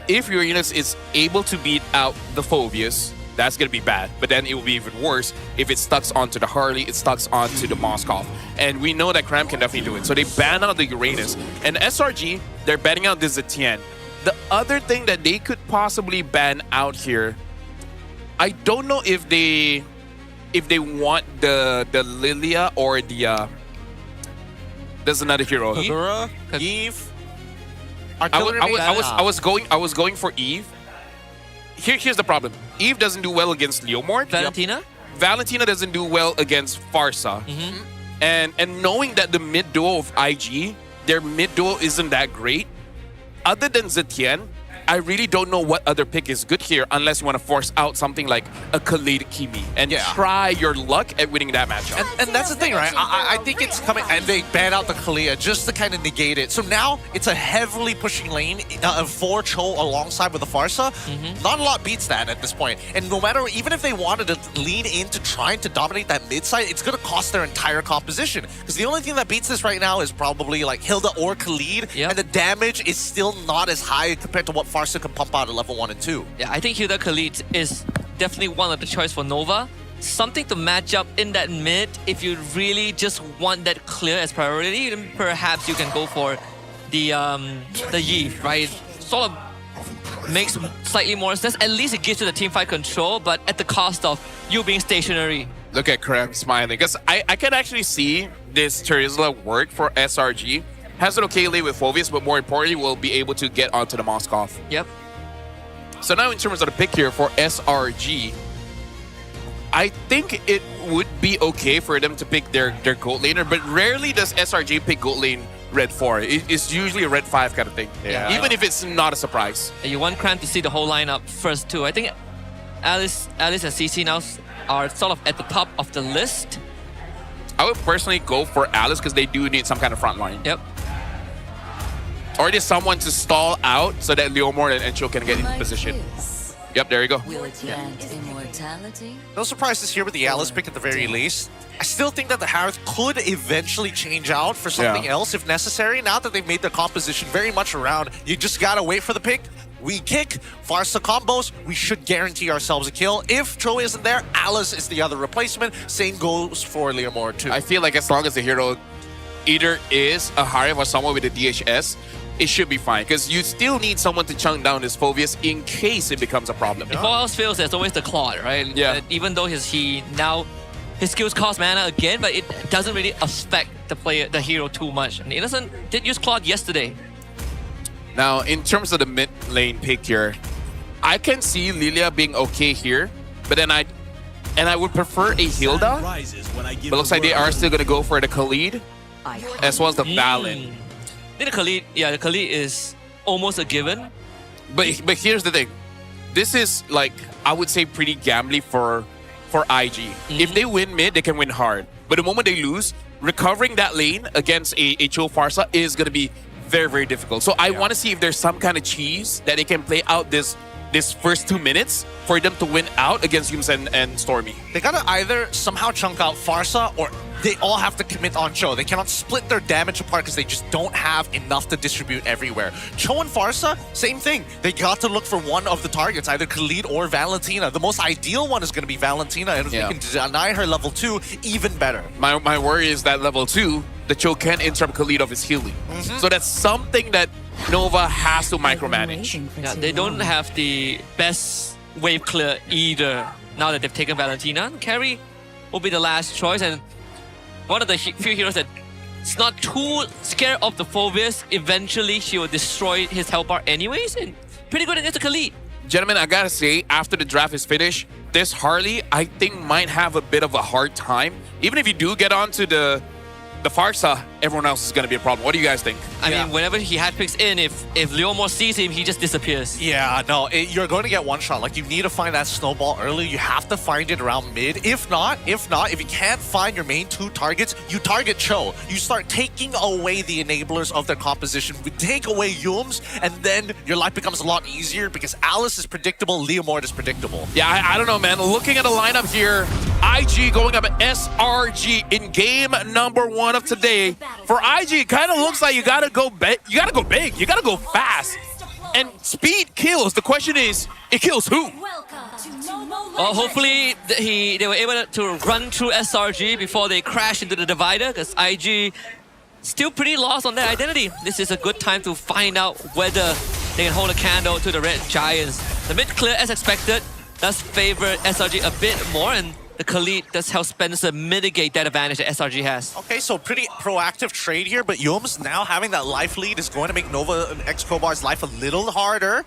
if Uranus is able to beat out the Phoveus, that's going to be bad. But then it will be even worse if it stucks onto the Harley, it stucks onto the Moskov. And we know that Cram can definitely do it. So they ban out the Uranus. And SRG, they're banning out the Zetian. The other thing that they could possibly ban out here, I don't know if they want the Lilia or the... there's another hero. Kagura, Eve. I was going for Eve. Here's the problem. Eve doesn't do well against Leomord. Valentina? Valentina doesn't do well against Farsa. And knowing that the mid duo of IG, their mid duo isn't that great, other than Zetian, I really don't know what other pick is good here unless you want to force out something like a Khalid Kimi and try your luck at winning that matchup. And that's the thing, right? I think it's coming, and they ban out the Kalia just to kind of negate it. So now it's a heavily pushing lane for Cho alongside with the Farsa. Not a lot beats that at this point. And no matter, even if they wanted to lean into trying to dominate that mid side, it's going to cost their entire composition. Because the only thing that beats this right now is probably like Hilda or Khalid, and the damage is still not as high compared to what Farsa can pump out at level 1 and 2. Yeah, I think Hilda Khalid is definitely one of the choice for Nova. Something to match up in that mid. If you really just want that clear as priority, then perhaps you can go for the Yi, right? Sort of makes slightly more sense. At least it gives you the teamfight control, but at the cost of you being stationary. Look at Krem smiling, because I can actually see this Terizla work for SRG. Has an okay lane with Phoveus, but more importantly, will be able to get onto the Moskov. Yep. So now in terms of the pick here for SRG, I think it would be okay for them to pick their gold laner, but rarely does SRG pick gold lane red 4. It's usually a red 5 kind of thing. Yeah. Even if it's not a surprise. And you want Cram to see the whole lineup first too. I think Alice and CC now are sort of at the top of the list. I would personally go for Alice because they do need some kind of front line. Yep. Or just someone to stall out so that Leomord and Encho can get in position. Yep, there you go. Will it grant immortality? No surprises here with the Alice pick at the very least. I still think that the Harith could eventually change out for something else if necessary. Now that they've made their composition very much around, you just gotta wait for the pick. We kick, Farsa combos, we should guarantee ourselves a kill. If Cho isn't there, Alice is the other replacement. Same goes for Leomord too. I feel like as long as the hero either is a Harith or someone with a DHS, it should be fine, because you still need someone to chunk down this Phoveus in case it becomes a problem. If all else fails, there's always the Claude, right? Yeah. Even though his skills cost mana again, but it doesn't really affect the hero too much. And Innocent did use Claude yesterday. Now, in terms of the mid lane pick here, I can see Lilia being okay here, but then I would prefer a Hilda. But looks like they are still gonna go for the Khalid, as well as the Valen. I think the Khalid is almost a given. But here's the thing. This is like, I would say, pretty gambly for IG. If they win mid, they can win hard. But the moment they lose, recovering that lane against a Cho Farsa is going to be very, very difficult. So I want to see if there's some kind of cheese that they can play out this first 2 minutes for them to win out against Yums and Stormy. They gotta either somehow chunk out Farsa, or they all have to commit on Cho. They cannot split their damage apart because they just don't have enough to distribute everywhere. Cho and Farsa, same thing. They got to look for one of the targets, either Khalid or Valentina. The most ideal one is going to be Valentina, and if they can deny her level 2, even better. My worry is that level 2, the Cho can interrupt Khalid of his healing. So that's something that Nova has to micromanage. Yeah, they don't have the best wave clear either. Now that they've taken Valentina, Carry will be the last choice, and one of the few heroes that is not too scared of the Phoveus. Eventually, she will destroy his health bar anyways, and pretty good against the Khalid. Gentlemen, I gotta say, after the draft is finished, this Harley, I think, might have a bit of a hard time. Even if you do get onto the Farsa, everyone else is going to be a problem. What do you guys think? I mean, whenever he hat picks in, if Leomord sees him, he just disappears. Yeah, no, you're going to get one shot. Like, you need to find that snowball early. You have to find it around mid. If not, if you can't find your main 2 targets, you target Cho. You start taking away the enablers of their composition. We take away Yums, and then your life becomes a lot easier because Alice is predictable, Leomord is predictable. Yeah, I don't know, man. Looking at the lineup here, IG going up at SRG in game number 1 of today. For IG, it kind of looks like you gotta go big. You gotta go big. You gotta go fast. And speed kills. The question is, it kills who? Well, hopefully they were able to run through SRG before they crash into the divider, because IG still pretty lost on their identity. This is a good time to find out whether they can hold a candle to the Red Giants. The mid clear, as expected, does favor SRG a bit more, and the Khalid does help Spencer mitigate that advantage that SRG has. Okay, so pretty proactive trade here, but Yums now having that life lead is going to make Nova X Crowbar's life a little harder.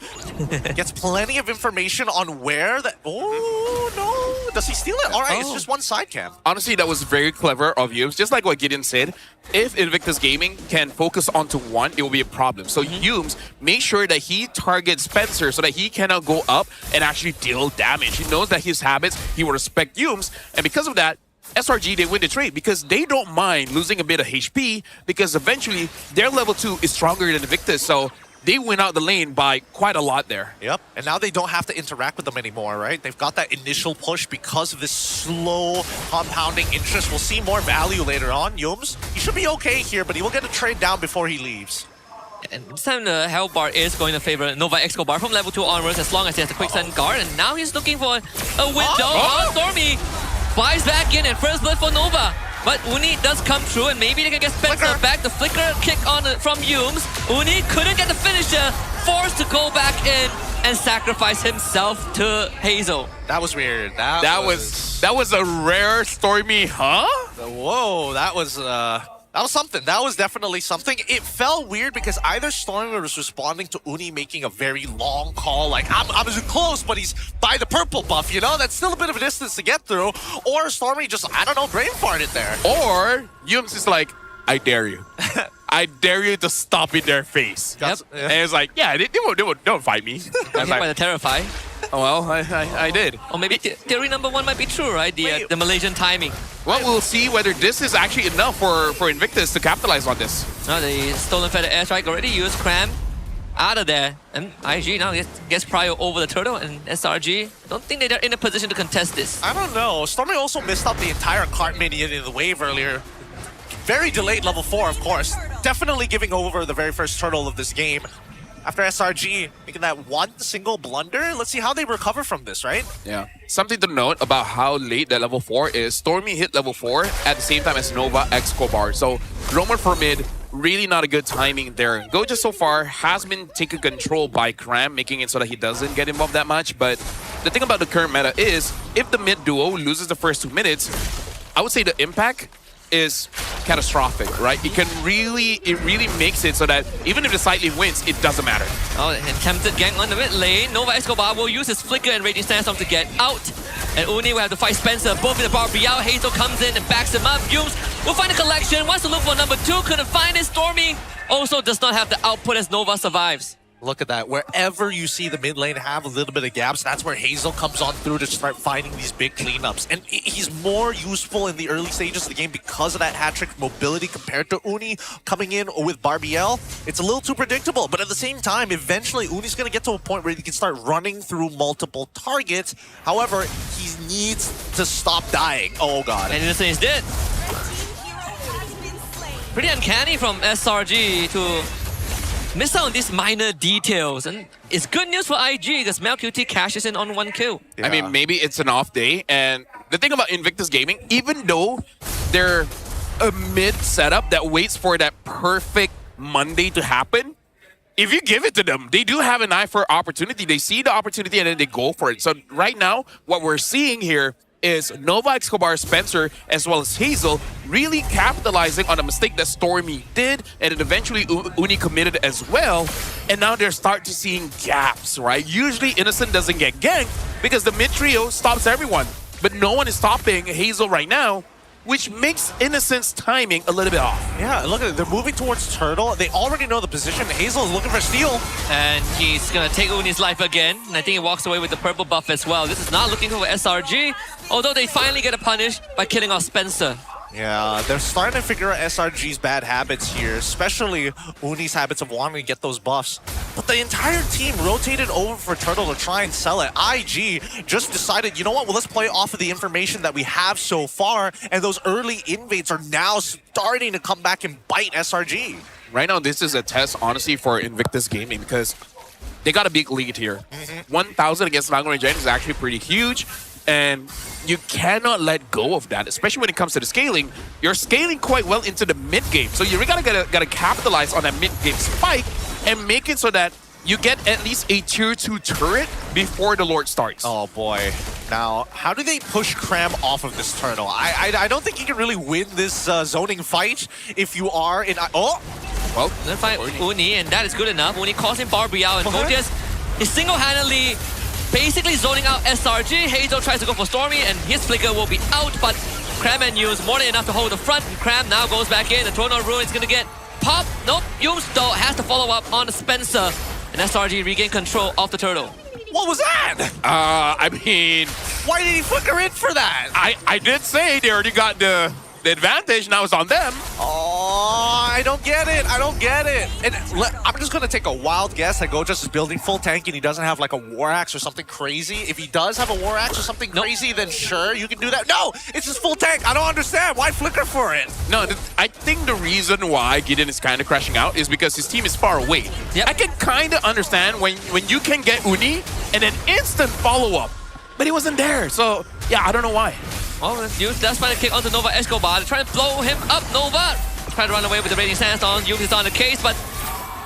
Gets plenty of information on where that... Oh, no. Does he steal it? All right, it's just one side cam. Honestly, that was very clever of Yums. Just like what Gideon said, if Invictus Gaming can focus onto one, it will be a problem. So Yums made sure that he targets Spencer so that he cannot go up and actually deal damage. He knows that his habits, he will respect Yums, and because of that, SRG, they win the trade because they don't mind losing a bit of HP because eventually their level 2 is stronger than Invictus. So they win out the lane by quite a lot there. Yep, and now they don't have to interact with them anymore, right? They've got that initial push because of this slow compounding interest. We'll see more value later on. Yums, he should be okay here, but he will get a trade down before he leaves. And this time the Hell Bar is going to favor Nova Escobar from level 2 onwards as long as he has the Quicksand Guard. And now he's looking for a window. Stormy buys back in and first blood for Nova. But Uni does come through and maybe they can get Spencer back. The flicker kick on from Humes. Uni couldn't get the finisher. Forced to go back in and sacrifice himself to Hazel. That was weird. That was a rare Stormy, huh? Whoa, that was something. That was definitely something. It felt weird because either Stormy was responding to Uni making a very long call, like, I'm close, but he's by the purple buff, you know? That's still a bit of a distance to get through. Or Stormy just, I don't know, brain farted there. Or Yums is like, I dare you. I dare you to stop in their face. Yep. And it's like, yeah, they won't fight me. Hit by the Terrify. Oh, well, I did. Or maybe theory number 1 might be true, right? The Malaysian timing. Well, we'll see whether this is actually enough for Invictus to capitalize on this. No, the Stolen Feather Airstrike already used. Cram out of there. And IG now gets Prio over the turtle, and SRG, don't think they're in a position to contest this. I don't know. Stormy also missed out the entire cart minion in the wave earlier. Very delayed level 4, of course. Definitely giving over the very first turtle of this game. After SRG making that one single blunder, let's see how they recover from this, right? Yeah. Something to note about how late that level 4 is, Stormy hit level 4 at the same time as Nova Escobar. So Roamer for mid, really not a good timing there. Goja so far has been taken control by Cram, making it so that he doesn't get involved that much. But the thing about the current meta is, if the mid duo loses the first 2 minutes, I would say the impact is catastrophic, right? It really makes it so that even if the side lane wins, it doesn't matter. Oh, and tempted gang on the mid lane. Nova Escobar will use his flicker and Raging Sandstorm to get out. And Uni will have to fight Spencer. Both in the bar out. Hazel comes in and backs him up. Humes will find a collection. Wants to look for number 2. Couldn't find it. Stormy also does not have the output as Nova survives. Look at that. Wherever you see the mid lane have a little bit of gaps, that's where Hazel comes on through to start finding these big cleanups. And he's more useful in the early stages of the game because of that hat-trick mobility compared to Uni coming in with Barbiel. It's a little too predictable, but at the same time, eventually Uni's going to get to a point where he can start running through multiple targets. However, he needs to stop dying. Oh god. And Innocent is dead. Pretty uncanny from SRG to miss out on these minor details, and it's good news for IG because MelQT cashes in on 1 kill. Yeah. I mean, maybe it's an off day, and the thing about Invictus Gaming, even though they're a mid setup that waits for that perfect Monday to happen, if you give it to them, they do have an eye for opportunity. They see the opportunity and then they go for it. So right now, what we're seeing here is Nova Escobar, Spencer, as well as Hazel really capitalizing on a mistake that Stormy did, and then eventually Uni committed as well. And now they're starting to seeing gaps, right? Usually Innocent doesn't get ganked because the mid trio stops everyone, but no one is stopping Hazel right now, which makes Innocent's timing a little bit off. Yeah, look at it. They're moving towards Turtle. They already know the position. Hazel is looking for steal. And he's going to take Uni's life again. And I think he walks away with the purple buff as well. This is not looking for SRG, although they finally get a punish by killing off Spencer. Yeah, they're starting to figure out SRG's bad habits here, especially Uni's habits of wanting to get those buffs. But the entire team rotated over for Turtle to try and sell it. IG just decided, you know what, well, let's play off of the information that we have so far, and those early invades are now starting to come back and bite SRG. Right now, this is a test, honestly, for Invictus Gaming because they got a big lead here. 1,000 against Magno Gen is actually pretty huge. And you cannot let go of that, especially when it comes to the scaling. You're scaling quite well into the mid game, so you really gotta capitalize on that mid game spike and make it so that you get at least a tier 2 turret before the Lord starts. Oh boy. Now, how do they push Cram off of this turtle? I don't think you can really win this zoning fight if you are in... Oh! Well, then find Uni, and that is good enough. Uni calls him Barbiel, and Gotias is single-handedly basically zoning out SRG. Hazel tries to go for Stormy, and his flicker will be out, but Cram and Use more than enough to hold the front. And Cram now goes back in. The Throne of Ruin is going to get popped. Nope, Use though has to follow up on Spencer, and SRG regain control of the turtle. What was that? I mean... Why did he flicker in for that? I did say they already got the advantage, now it's on them. Oh, I don't get it. I don't get it. And I'm just going to take a wild guess that Gojas is building full tank and he doesn't have like a War Axe or something crazy. If he does have a War Axe or something crazy, then sure, you can do that. No, it's just full tank. I don't understand. Why flicker for it? No, I think the reason why Gideon is kind of crashing out is because his team is far away. I can kind of understand when you can get Uni and an instant follow-up, but he wasn't there. So, yeah, I don't know why. Well, Youth does find a kick onto Nova Escobar. They're trying to blow him up. Nova trying to run away with the Raging Sandstorm. Youth is on the case, but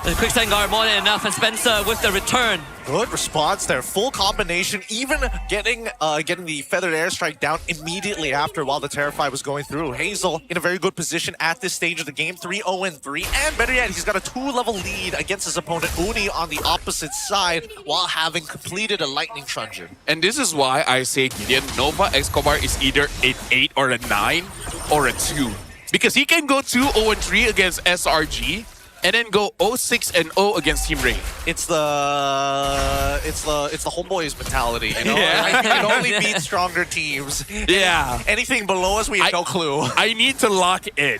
the quick stand guard more than enough. And Spencer with the return. Good response there. Full combination. Even getting the Feathered Airstrike down immediately after while the Terrify was going through. Hazel in a very good position at this stage of the game. 3-0-3. And better yet, he's got a 2-level lead against his opponent, Uni, on the opposite side while having completed a Lightning Truncheon. And this is why I say Gideon, Nova Escobar is either an 8 or a 9 or a 2. Because he can go 2-0-3 against SRG, and then go 0-6-0 against Team Rey. It's the homeboys mentality, you know? Yeah. Like, we can only beat stronger teams. Yeah. Anything below us, we have no clue. I need to lock in.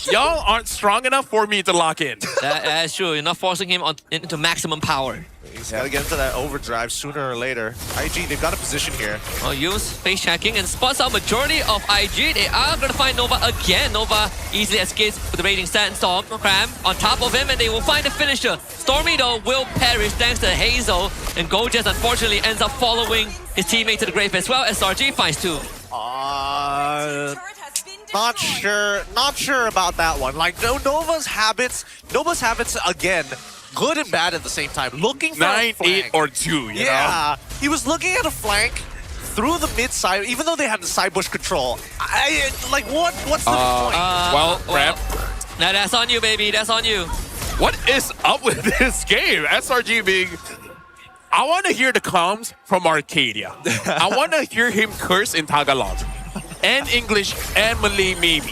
Y'all aren't strong enough for me to lock in. That's true. You're not forcing him into maximum power. He's got to get into that overdrive sooner or later. IG, they've got a position here. Well, use face checking and spots out majority of IG. They are going to find Nova again. Nova easily escapes with the Raging Sandstorm. Cram on top of him, and they will find the finisher. Stormy, though, will perish thanks to Hazel. And Gojas, unfortunately, ends up following his teammate to the grave as well. SRG finds 2. Not sure about that one. Like, Nova's habits again, good and bad at the same time. Looking for 9, a flank. 8, or 2, you know? He was looking at a flank through the mid side, even though they had the side bush control. What's the point? Well, Crab. Now that's on you, baby. That's on you. What is up with this game? SRG being... I want to hear the comms from Arcadia. I want to hear him curse in Tagalog. And English and Malay, maybe.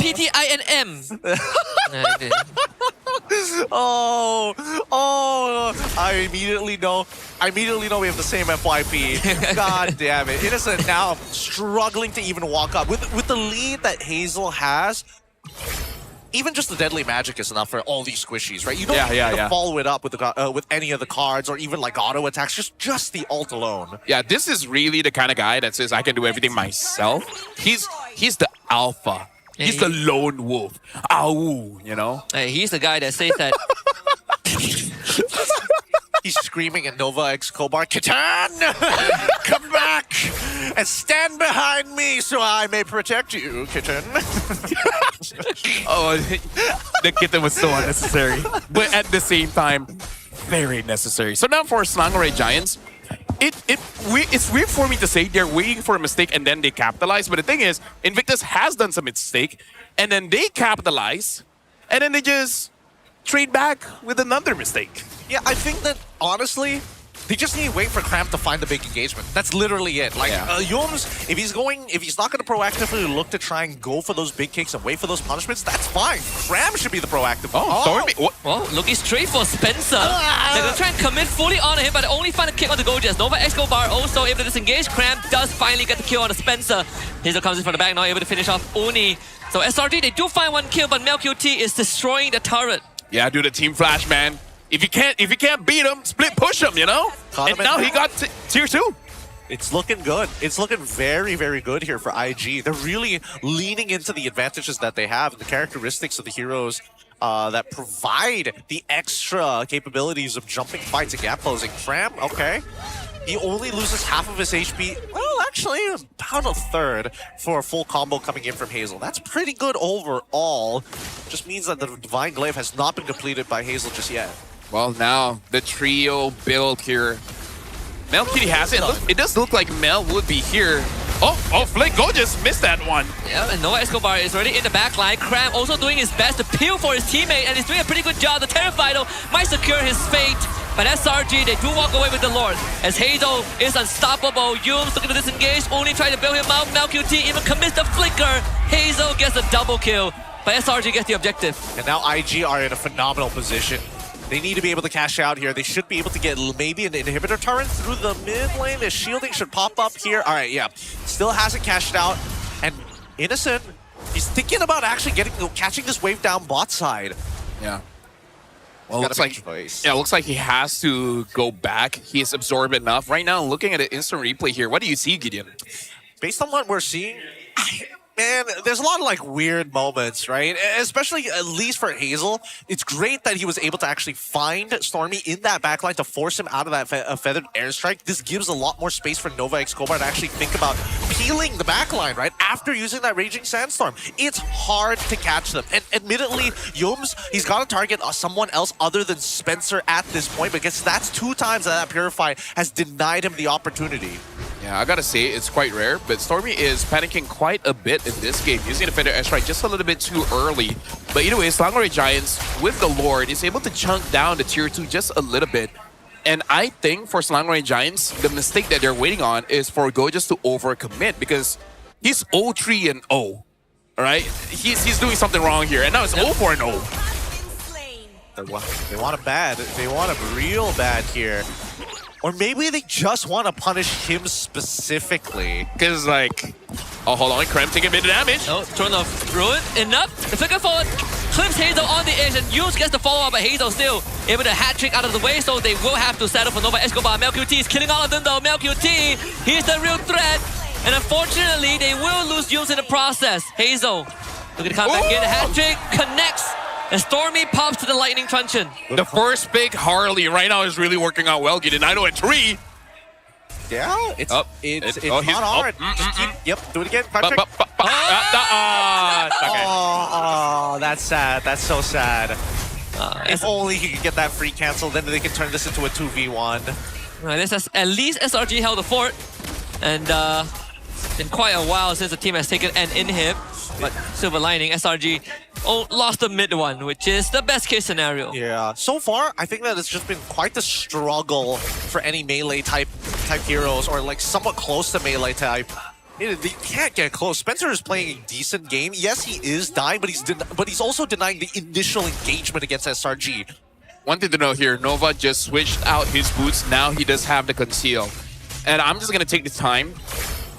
PTINM. I immediately know we have the same FYP. God damn it. Innocent now struggling to even walk up. With the lead that Hazel has, even just the Deadly Magic is enough for all these squishies, right? You don't need to follow it up with any of the cards or even like auto attacks, just the ult alone. Yeah, this is really the kind of guy that says I can do everything myself. He's the alpha. He's the lone wolf. Ow, you know? Hey, he's the guy that says that. He's screaming at Nova Escobar, Kitan! Come back and stand behind me so I may protect you, Kitten. Oh, the kitten was so unnecessary. But at the same time, very necessary. So now for Slangoray Giants, it's weird for me to say they're waiting for a mistake and then they capitalize. But the thing is, Invictus has done some mistake and then they capitalize and then they just trade back with another mistake. Yeah, I think that, honestly, they just need to wait for Cramp to find the big engagement. That's literally it. Like, Yums, if he's not going to proactively look to try and go for those big kicks and wait for those punishments, that's fine. Cram should be the proactive. Stormy. Well, looking straight for Spencer. They're going to try and commit fully on him, but they only find a kick on the Gojas. Nova Escobar also able to disengage. Cramp does finally get the kill on the Spencer. Hazel comes in from the back, now able to finish off Uni. So SRG, they do find one kill, but MelQT is destroying the turret. Yeah, do the team flash, man. If you can't beat him, split push him, you know? And now he got tier 2. It's looking good. It's looking very, very good here for IG. They're really leaning into the advantages that they have and the characteristics of the heroes that provide the extra capabilities of jumping fights and gap closing. Fram, okay. He only loses half of his HP. Well, actually, about a third for a full combo coming in from Hazel. That's pretty good overall. Just means that the Divine Glaive has not been completed by Hazel just yet. Well, now the trio build here. MelQT has it. It does look like Mel would be here. Oh, Flake Gojas missed that one. Yeah, and Nova Escobar is already in the back line. Cram also doing his best to peel for his teammate, and he's doing a pretty good job. The Terrified might secure his fate. But SRG, they do walk away with the Lord. As Hazel is unstoppable. Yums looking to disengage, only trying to bail him out. MelQT even commits the flicker. Hazel gets a double kill. But SRG gets the objective. And now IG are in a phenomenal position. They need to be able to cash out here. They should be able to get maybe an inhibitor turret through the mid lane. The shielding should pop up here. All right, yeah. Still hasn't cashed out. And Innocent, He's thinking about actually catching this wave down bot side. Yeah. Well, looks like he has to go back. He's absorbed enough. Right now, looking at the instant replay here, what do you see, Gideon? Based on what we're seeing, man, there's a lot of like weird moments, right? Especially at least for Hazel. It's great that he was able to actually find Stormy in that backline to force him out of that feathered airstrike. This gives a lot more space for Nova Escobar to actually think about peeling the backline, right? After using that Raging Sandstorm. It's hard to catch them. And admittedly, Yums, he's got to target someone else other than Spencer at this point, because that's 2 times that Purify has denied him the opportunity. Yeah, I gotta say, it's quite rare, but Stormy is panicking quite a bit in this game, using the Feather Airstrike just a little bit too early. But either way, Slangoray Giants, with the Lord, is able to chunk down the Tier 2 just a little bit. And I think for Slangoray Giants, the mistake that they're waiting on is for Gojas to overcommit, because he's 0-3 and 0, alright? He's doing something wrong here, and now it's 0-4 and 0. They want it bad. They want it real bad here. Or maybe they just want to punish him specifically. Because, like, oh, hold on, Krem taking a bit of damage. Oh, Throne of Ruin, enough. The flicker forward clips Hazel on the edge, and Yus gets the follow-up, but Hazel still able to hat-trick out of the way, so they will have to settle for Nova Escobar. MelQT is killing all of them, though. MelQT, he's the real threat. And unfortunately, they will lose Yus in the process. Hazel, looking to come back in. Hat-trick connects. And Stormy pops to the lightning truncheon. The first pick, Harley, right now is really working out well. Getting 9-3. Yeah, it's not hard. Just keep, do it again. Oh, that's sad. That's so sad. If only he could get that free cancel, then they can turn this into a 2v1. At least SRG held the fort. And been quite a while since the team has taken an inhib. But silver lining, SRG lost the mid one, which is the best case scenario. Yeah, so far, I think that it's just been quite the struggle for any melee type heroes, or like somewhat close to melee type. They can't get close. Spencer is playing a decent game. Yes, he is dying, but he's also denying the initial engagement against SRG. One thing to note here, Nova just switched out his boots. Now he does have the conceal. And I'm just going to take the time.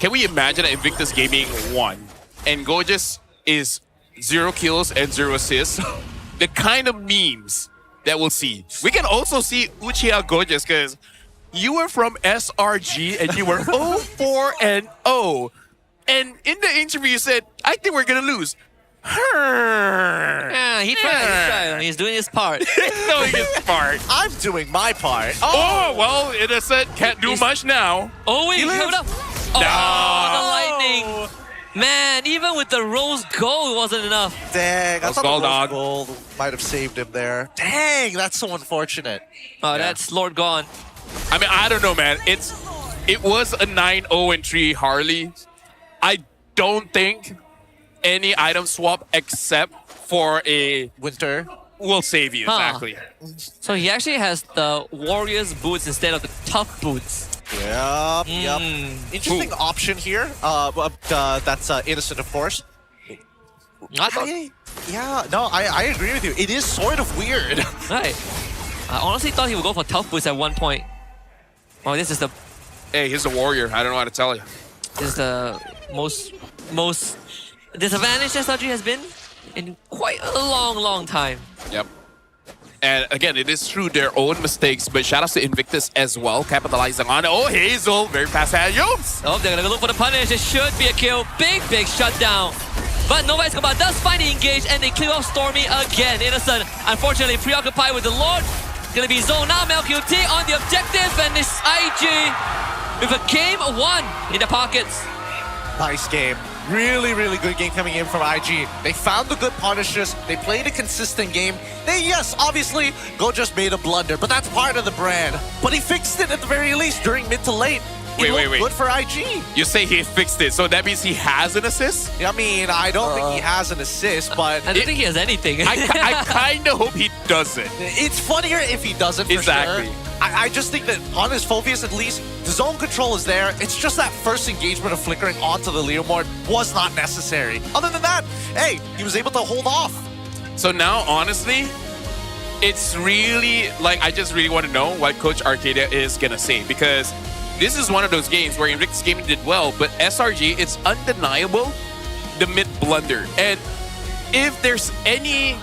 Can we imagine that Invictus Gaming won? And Gojas is 0 kills and 0 assists. The kind of memes that we'll see. We can also see Uchiha Gojas, because you were from SRG and you were 0-4 and 0. And in the interview you said, I think we're gonna lose. Yeah, he tried. He's doing his part. He's doing his part. I'm doing my part. Oh, well, it is said can't do much now. Oh, wait, hold up. No. Oh, the lightning. Man, even with the rose gold, it wasn't enough. Dang, I thought the rose gold might have saved him there. Dang, that's so unfortunate. Oh, that's Lord gone. I mean, I don't know, man. It was a 9-0-3 Harley. I don't think any item swap except for a Winter will save you, exactly. So he actually has the Warriors boots instead of the tough boots. Yep. Interesting option here. That's Innocent, of course. I agree with you. It is sort of weird. Right. I honestly thought he would go for tough boots at one point. Oh, this is the... Hey, he's a warrior. I don't know how to tell you. This is the most disadvantaged SRG has been in quite a long time. Yep. And again, it is through their own mistakes, but shout out to Invictus as well, capitalizing on it. Oh, Hazel, very fast hand jumps. Oh, they're gonna look for the punish. It should be a kill. Big shutdown. But Nova Escobar does finally engage, and they clear off Stormy again. Innocent, unfortunately, preoccupied with the Lord. Gonna be zoned now. MelQT on the objective, and this IG with a game 1 in the pockets. Nice game. Really, really good game coming in from IG. They found the good punishes. They played a consistent game. Yes, obviously, Gojas made a blunder, but that's part of the brand. But he fixed it at the very least during mid to late. Wait. Good for IG. You say he fixed it, so that means he has an assist? I mean, I don't think he has an assist, but... I don't think he has anything. I kind of hope he doesn't. It's funnier if he doesn't, for exactly. Sure. I just think that on his Phobius, at least, the zone control is there. It's just that first engagement of flickering onto the Leomord was not necessary. Other than that, hey, he was able to hold off. So now, honestly, it's really, like, I just really want to know what Coach Arcadia is going to say, because this is one of those games where Invictus Gaming did well, but SRG, it's undeniable the mid blunder. And if there's any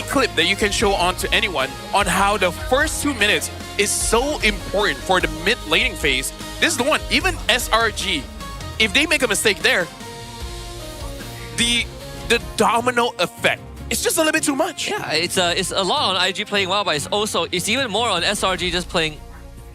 clip that you can show on to anyone on how the first 2 minutes is so important for the mid laning phase, this is the one. Even SRG, if they make a mistake there, the domino effect, it's just a little bit too much. Yeah, it's a lot on IG playing well, but it's even more on SRG just playing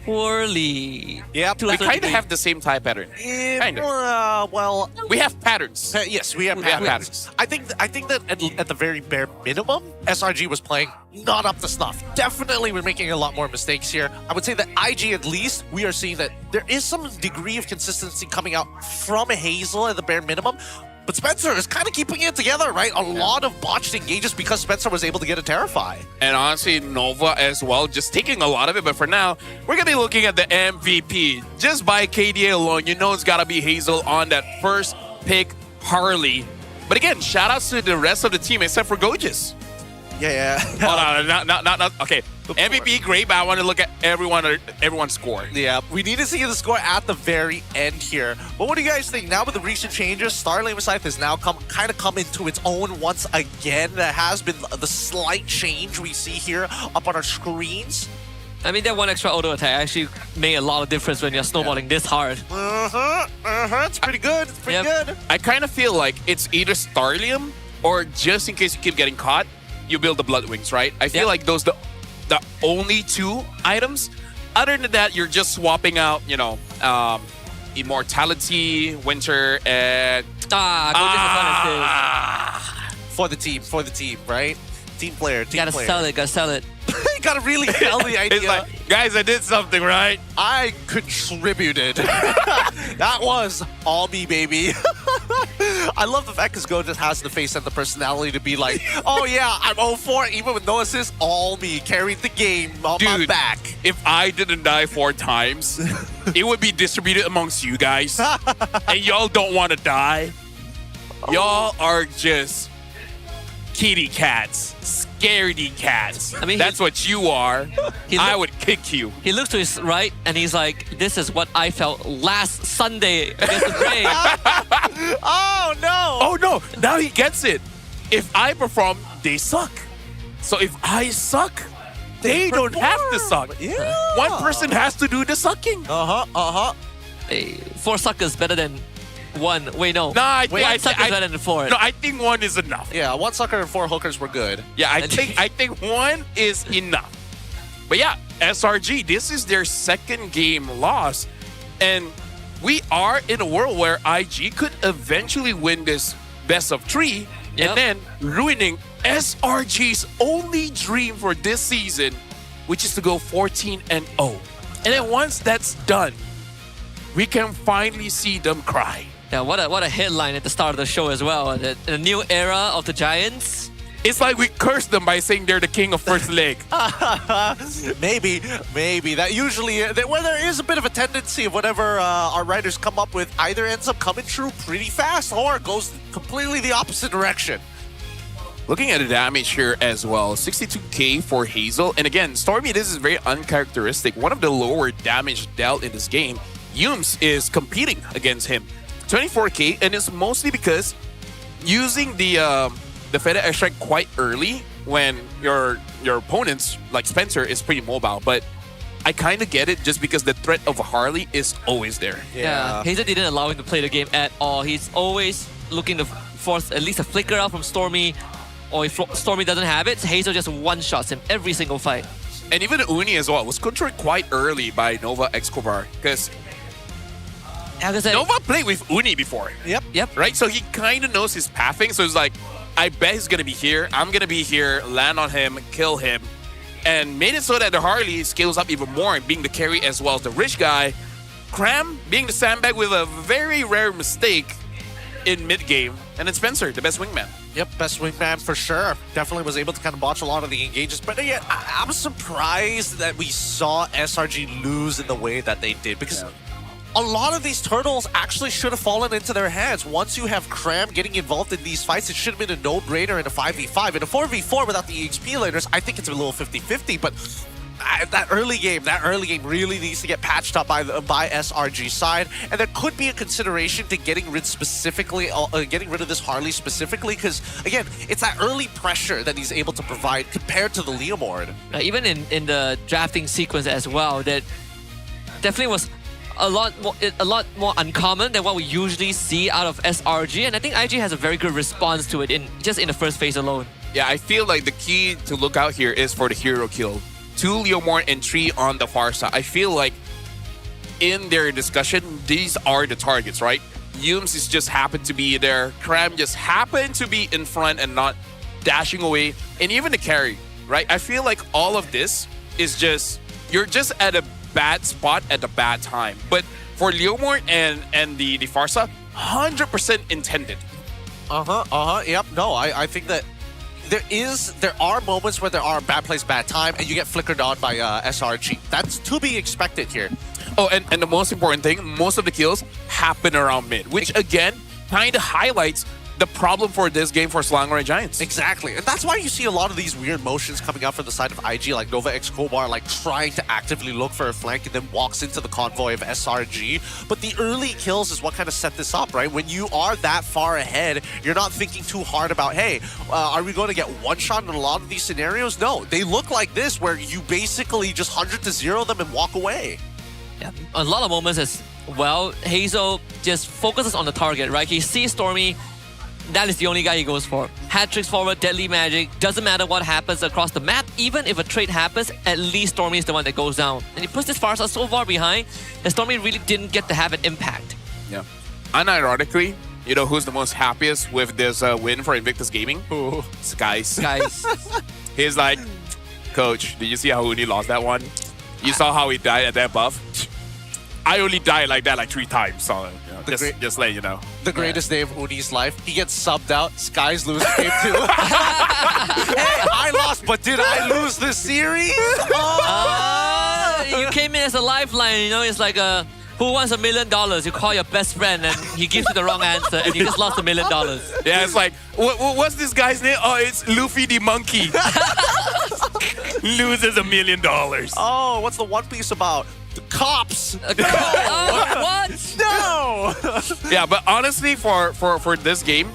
poorly. Yeah, we kind of have the same type pattern. Kind of. Well, we have patterns. Yes, we have patterns. I think that at the very bare minimum, SRG was playing not up to snuff. Definitely, we're making a lot more mistakes here. I would say that IG, at least, we are seeing that there is some degree of consistency coming out from Hazel at the bare minimum. But Spencer is kind of keeping it together, right? A lot of botched engages because Spencer was able to get a Terrify. And honestly, Nova as well, just taking a lot of it. But for now, we're going to be looking at the MVP. Just by KDA alone, you know it's got to be Hazel on that first pick, Harley. But again, shout outs to the rest of the team except for Gojis. Yeah. Hold on, not okay. MVP, great, but I want to look at everyone's score. Yeah, we need to see the score at the very end here. But what do you guys think? Now with the recent changes, Starlane Scythe has now come into its own once again. There has been the slight change we see here up on our screens. I mean, that one extra auto attack actually made a lot of difference when you're snowballing this hard. It's pretty good. It's pretty good. I kind of feel like it's either Starlium or just in case you keep getting caught, you build the Blood Wings, right? I feel like those the only two items. Other than that, you're just swapping out, Immortality, Winter, and for the team, right? Team player, gotta sell it. You gotta really sell the idea. It's like, guys, I did something, right? I contributed. That was all me, baby. I love the fact because Go just has the face and the personality to be like, oh yeah, I'm 0-4, even with no assist, all me, carried the game on my back. If I didn't die 4 times, it would be distributed amongst you guys. And y'all don't want to die. Y'all are just kitty cats, scaredy cats. I mean, that's what you are. I would kick you. He looks to his right and he's like, this is what I felt last Sunday against the Rey. Oh no! Oh no! Now he gets it. If I perform, they suck. So if I suck, they don't have to suck. Yeah. One person has to do the sucking. Hey, 4 suckers better than 1. Wait, no. No, I think suckers better than 4. No, I think 1 is enough. Yeah, 1 sucker and 4 hookers were good. Yeah, I think 1 is enough. But yeah, SRG, this is their second game loss. And we are in a world where IG could eventually win this best of 3 and then ruining SRG's only dream for this season, which is to go 14-0. And then once that's done, we can finally see them cry. Yeah, what a headline at the start of the show as well. The new era of the Giants. It's like we cursed them by saying they're the king of first leg. Maybe. That usually, where there is a bit of a tendency of whatever our writers come up with either ends up coming true pretty fast or goes completely the opposite direction. Looking at the damage here as well, 62k for Hazel. And again, Stormy, this is very uncharacteristic. One of the lower damage dealt in this game. Yums is competing against him. 24k, and it's mostly because using the Feta Extract quite early when your opponents, like Spencer, is pretty mobile. But I kind of get it just because the threat of Harley is always there. Yeah. Hazel didn't allow him to play the game at all. He's always looking to force at least a flicker out from Stormy, or if Stormy doesn't have it, Hazel just one-shots him every single fight. And even Uni as well was controlled quite early by Nova Escobar because Nova played with Uni before. Yep. Right? So he kind of knows his pathing. So it's like, I bet he's going to be here. I'm going to be here, land on him, kill him. And made it so that the Harley scales up even more, being the carry as well as the rich guy. Cram being the sandbag with a very rare mistake in mid-game. And then Spencer, the best wingman. Yep, best wingman for sure. Definitely was able to kind of botch a lot of the engages. But yeah, I'm surprised that we saw SRG lose in the way that they did. Because a lot of these turtles actually should have fallen into their hands. Once you have Cram getting involved in these fights, it should have been a no-brainer in a 5v5. In a 4v4 without the EXP laners, I think it's a little 50-50, but that early game really needs to get patched up by SRG side, and there could be a consideration to getting rid of this Harley specifically, because again, it's that early pressure that he's able to provide compared to the Leomord. Even in the drafting sequence as well, that definitely was a lot more uncommon than what we usually see out of SRG, and I think IG has a very good response to it in the first phase alone. Yeah, I feel like the key to look out here is for the hero kill. 2 Leomord and 3 on the far side. I feel like in their discussion, these are the targets, right? Yums is just happened to be there. Kram just happened to be in front and not dashing away. And even the carry, right? I feel like all of this is just, you're just at a bad spot at a bad time. But for Leomord and the Farsa, 100% intended. Yep. No, I think that there are moments where there are bad place, bad time, and you get flickered on by SRG. That's to be expected here. Oh, and the most important thing, most of the kills happen around mid, which again kind of highlights the problem for this game for Selangor Giants. Exactly, and that's why you see a lot of these weird motions coming out from the side of IG, like Nova X Kobar, like trying to actively look for a flank and then walks into the convoy of SRG. But the early kills is what kind of set this up, right? When you are that far ahead, you're not thinking too hard about, hey, are we going to get one shot in a lot of these scenarios? No, they look like this, where you basically just 100-0 them and walk away. Yeah, a lot of moments as well. Hazel just focuses on the target, right? He sees Stormy. That is the only guy he goes for. Hat tricks forward, deadly magic. Doesn't matter what happens across the map. Even if a trade happens, at least Stormy is the one that goes down. And he puts this Farsa so far behind that Stormy really didn't get to have an impact. Yeah. Unironically, you know who's the most happiest with this win for Invictus Gaming? Who? Skies. He's like, Coach, did you see how Uni lost that one? You saw how he died at that buff? I only died like that like 3 times, so just let you know. The greatest day of Uni's life. He gets subbed out. Skies lose game 2. Hey, I lost, but did I lose the series? You came in as a lifeline, you know, it's like who wants $1 million? You call your best friend and he gives you the wrong answer and you just lost $1 million. Yeah, it's like, what's this guy's name? Oh, it's Luffy the Monkey. Loses $1 million. Oh, what's the One Piece about? The cops. What? No. Yeah, but honestly, for this game,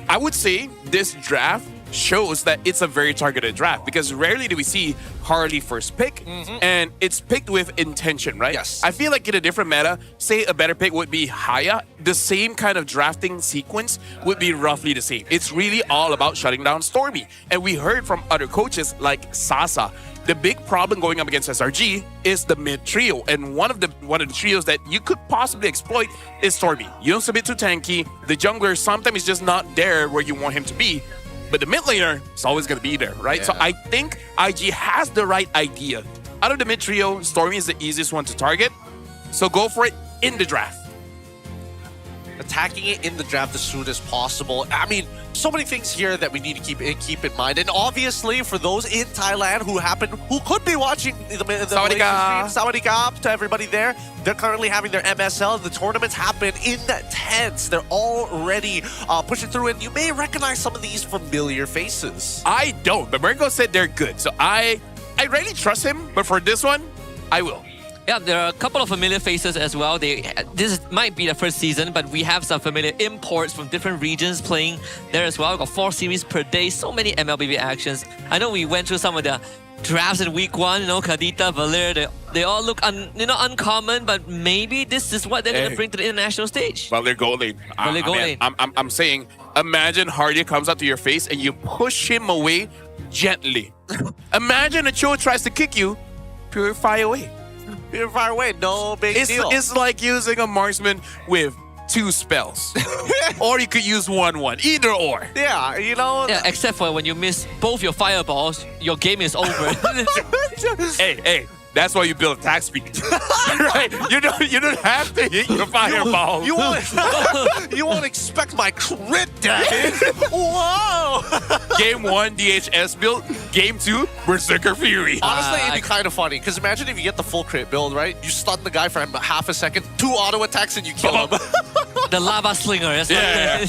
I would say this draft shows that it's a very targeted draft, because rarely do we see Harley first pick, and it's picked with intention, right? Yes. I feel like in a different meta, say a better pick would be Haya, the same kind of drafting sequence would be roughly the same. It's really all about shutting down Stormy. And we heard from other coaches like Sasa, the big problem going up against SRG is the mid trio, and one of the trios that you could possibly exploit is Stormy. Yung's a bit too tanky. The jungler sometimes is just not there where you want him to be, but the mid laner is always going to be there, right? Yeah. So I think IG has the right idea. Out of the mid trio, Stormy is the easiest one to target, so go for it in the draft. Attacking it in the draft as soon as possible. I mean, so many things here that we need to keep in mind. And obviously, for those in Thailand who could be watching the Sawadee to everybody there. They're currently having their MSL. The tournaments happen in tents. They're already pushing through, and you may recognize some of these familiar faces. I don't, but Mergo said they're good, so I really trust him. But for this one, I will. Yeah, there are a couple of familiar faces as well. This might be the first season, but we have some familiar imports from different regions playing there as well. We've got 4 series per day, so many MLBB actions. I know we went through some of the drafts in week 1, you know, Kadita, Valer, they all look uncommon, but maybe this is what they're going to bring to the international stage. Well, they're golden. I'm saying, imagine Hardy comes up to your face and you push him away gently. Imagine a Cho tries to kick you, purify away. Purify away, no big deal. It's like using a marksman with 2 spells. Or you could use 1/1, either or. Yeah, you know. Yeah, except for when you miss both your fireballs, your game is over. Hey, that's why you build attack speed. Right? You don't have to hit your fireball. You won't expect my crit damage. Whoa! Game 1, DHS build. Game 2, Berserker Fury. Honestly, it'd be kind of funny, because imagine if you get the full crit build, right? You stun the guy for half a second, 2 auto attacks, and you kill him. the lava slinger. That's Yeah.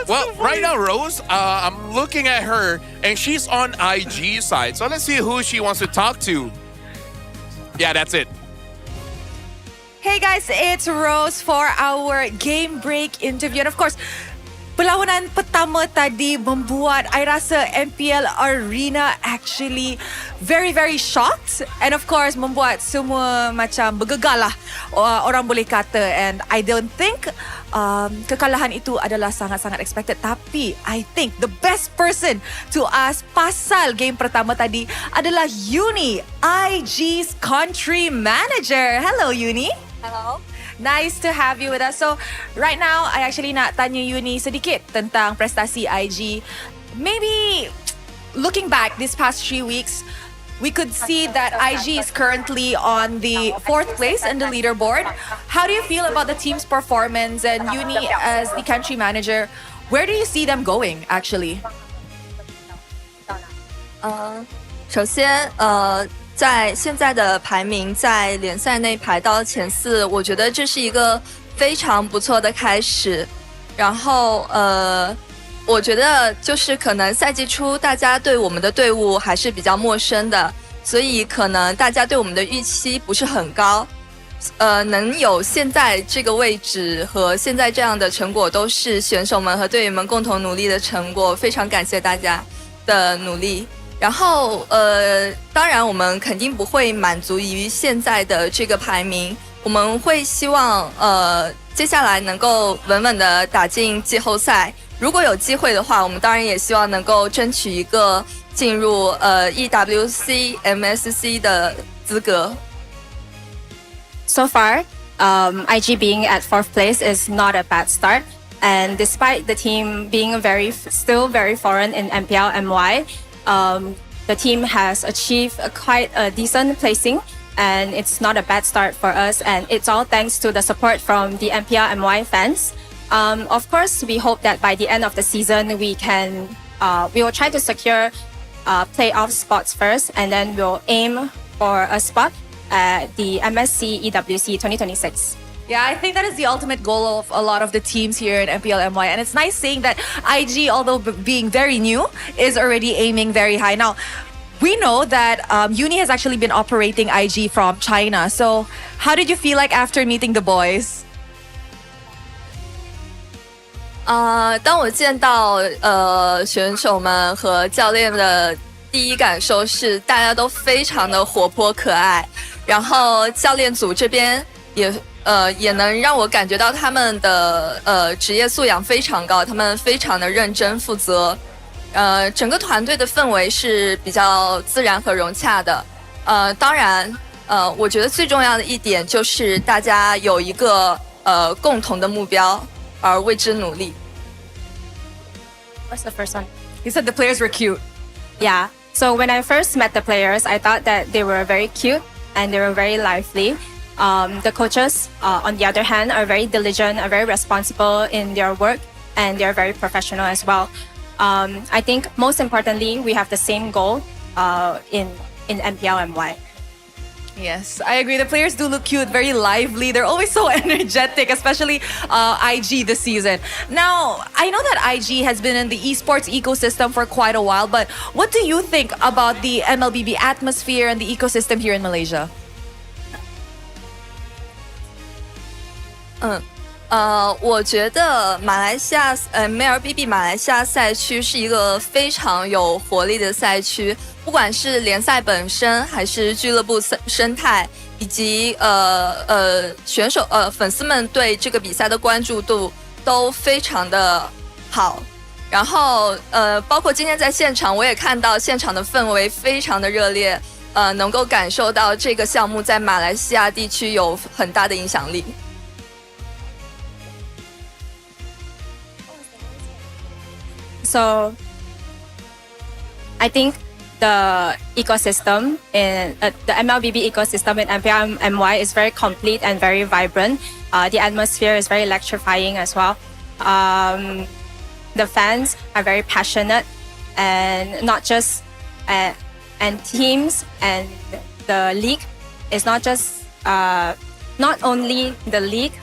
Well, right now, Rose, I'm looking at her, and she's on IG side. So let's see who she wants to talk to. Yeah, that's it. Hey guys, it's Rose for our game break interview. And of course, perlawanan pertama tadi membuat I rasa MPL Arena actually very, very shocked. And of course, membuat semua macam bergegar lah, orang boleh kata. And I don't think kekalahan itu adalah sangat-sangat expected. Tapi I think the best person to ask pasal game pertama tadi adalah Uni, IG's country manager. Hello, Uni. Hello. Nice to have you with us. So, right now, I actually nak tanya Uni sedikit tentang prestasi IG. Maybe looking back this past 3 weeks, we could see that IG is currently on the 4th place in the leaderboard. How do you feel about the team's performance? And Uni, as the country manager, where do you see them going, actually? 首先在现在的排名在联赛内排到前4，我觉得这是一个非常不错的开始。然后我觉得就是可能赛季初大家对我们的队伍还是比较陌生的，所以可能大家对我们的预期不是很高。能有现在这个位置和现在这样的成果，都是选手们和队员们共同努力的成果，非常感谢大家的努力。然后当然我们肯定不会满足于现在的这个排名，我们会希望接下来能够稳稳的打进季后赛。如果有机会的话，我们当然也希望能够争取一个进入EWC MSC 的资格。So far, IG being at 4th place is not a bad start, and despite the team being still very foreign in MPL MY. The team has achieved quite a decent placing, and it's not a bad start for us, and it's all thanks to the support from the MPL MY fans. Of course, we hope that by the end of the season we will try to secure playoff spots first, and then we'll aim for a spot at the MSC EWC 2026. Yeah, I think that is the ultimate goal of a lot of the teams here in MPL MY. And it's nice seeing that IG, although being very new, is already aiming very high. Now, we know that Uni has actually been operating IG from China. So, how did you feel like after meeting the boys? 当我见到选手们和教练的第一感受是，大家都非常的活泼可爱，然后教练组这边也能让我感觉到他们的职业素养非常高，他们非常的认真负责。整个团队的氛围是比较自然和融洽的。当然，我觉得最重要的一点就是大家有一个共同的目标而为之努力。What's the first one? You said the players were cute. Yeah. So when I first met the players, I thought that they were very cute and they were very lively. The coaches, on the other hand, are very diligent, are very responsible in their work, and they're very professional as well. I think most importantly, we have the same goal in MPL MY. Yes, I agree. The players do look cute, very lively. They're always so energetic, especially IG this season. Now, I know that IG has been in the esports ecosystem for quite a while, but what do you think about the MLBB atmosphere and the ecosystem here in Malaysia? 我觉得马来西亚MLBB 马来西亚赛区是一个非常有活力的赛区，不管是联赛本身，还是俱乐部生态，以及选手粉丝们对这个比赛的关注度都非常的好。然后包括今天在现场，我也看到现场的氛围非常的热烈，能够感受到这个项目在马来西亚地区有很大的影响力。So, I think the ecosystem in the MLBB ecosystem in MPL MY is very complete and very vibrant. The atmosphere is very electrifying as well. The fans are very passionate, and not just and teams and the league is not just not only the league,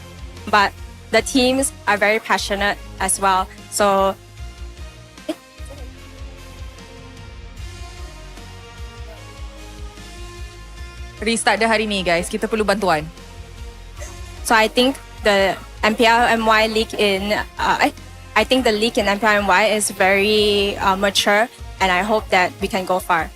but the teams are very passionate as well. So Restart dah hari ni guys. Kita perlu bantuan. So I think the MPL MY league I think the league in MPL MY is very mature, and I hope that we can go far.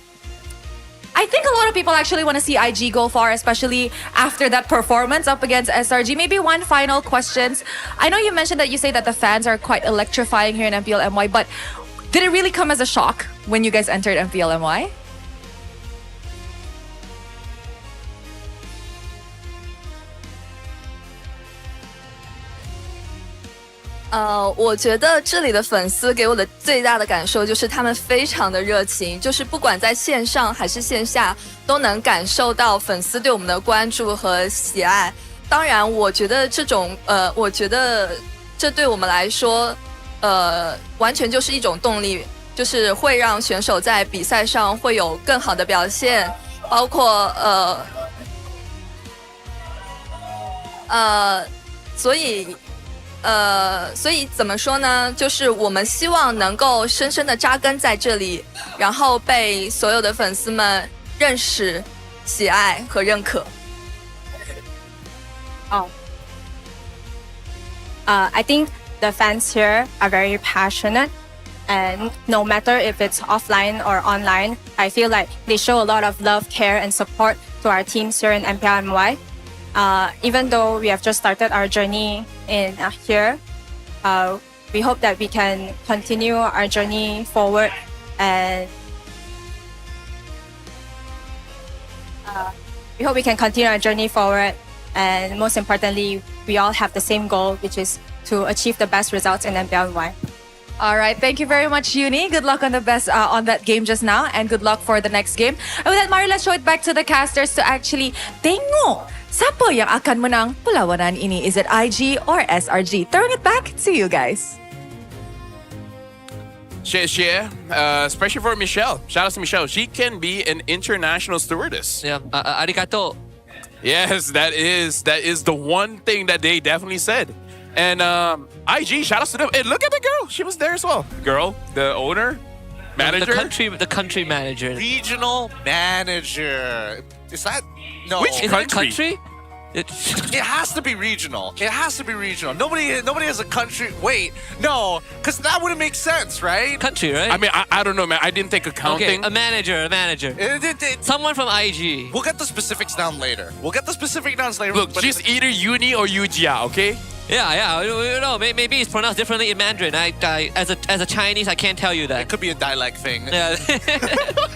I think a lot of people actually want to see IG go far, especially after that performance up against SRG. Maybe one final question. I know you mentioned that you say that the fans are quite electrifying here in MPL MY, but did it really come as a shock when you guys entered MPL MY? 我觉得这里的粉丝给我的最大的感受就是他们非常的热情，就是不管在线上还是线下，都能感受到粉丝对我们的关注和喜爱。当然，我觉得我觉得这对我们来说，完全就是一种动力，就是会让选手在比赛上会有更好的表现，包括所以怎么说呢？就是我们希望能够深深的扎根在这里，然后被所有的粉丝们认识、喜爱和认可。I think the fans here are very passionate, and no matter if it's offline or online, I feel like they show a lot of love, care, and support to our teams here in MPL MY. Even though we have just started our journey in here, we hope that we can continue our journey forward, and we hope we can continue our journey forward. And most importantly, we all have the same goal, which is to achieve the best results in MPL MY. All right, thank you very much, Uni. Good luck on the best on that game just now, and good luck for the next game. And with that, Mari, let's show it back to the casters to actually tengok siapa yang akan menang perlawanan ini. Is it IG or SRG? Throwing it back to you guys. Especially for Michelle. Shout out to Michelle. She can be an international stewardess. Yeah, arigato. Yes, that is the one thing that they definitely said. And IG, shout out to them. And look at the girl. She was there as well. Girl, the owner, manager. The country manager. Regional manager. Is that... No. Which country? It has to be regional. It has to be regional. Nobody has a country. Wait, no, because that wouldn't make sense, right? Country, right? I mean, I don't know, man. I didn't think accounting. Okay, a manager. Someone from IG. We'll get the specifics down later. Look, she's either Uni or Yujia, okay? Yeah. You know, maybe it's pronounced differently in Mandarin. As a Chinese, I can't tell you that. It could be a dialect thing. Yeah.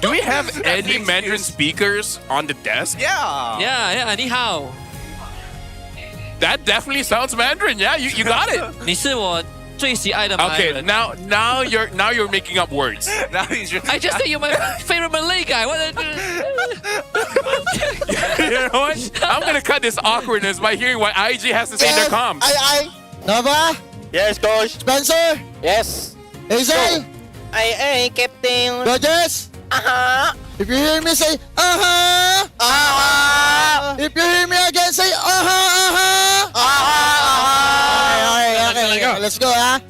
Do we have any Mandarin speakers on the desk? Yeah. Ni hao. That definitely sounds Mandarin. Yeah, you got it. 你是我最喜爱的马来人。 Okay, now you're making up words. I just said you're my favorite Malay guy. You know what? I'm gonna cut this awkwardness by hearing what IG has to say in their comms. Nova? Yes, coach. Spencer? Yes. Hazel? Aye, Captain. Rogers? Uh-huh. If you hear me, say uh-huh. Uh-huh. If you hear me again, say uh-huh. Uh-huh. Okay, let's go, huh?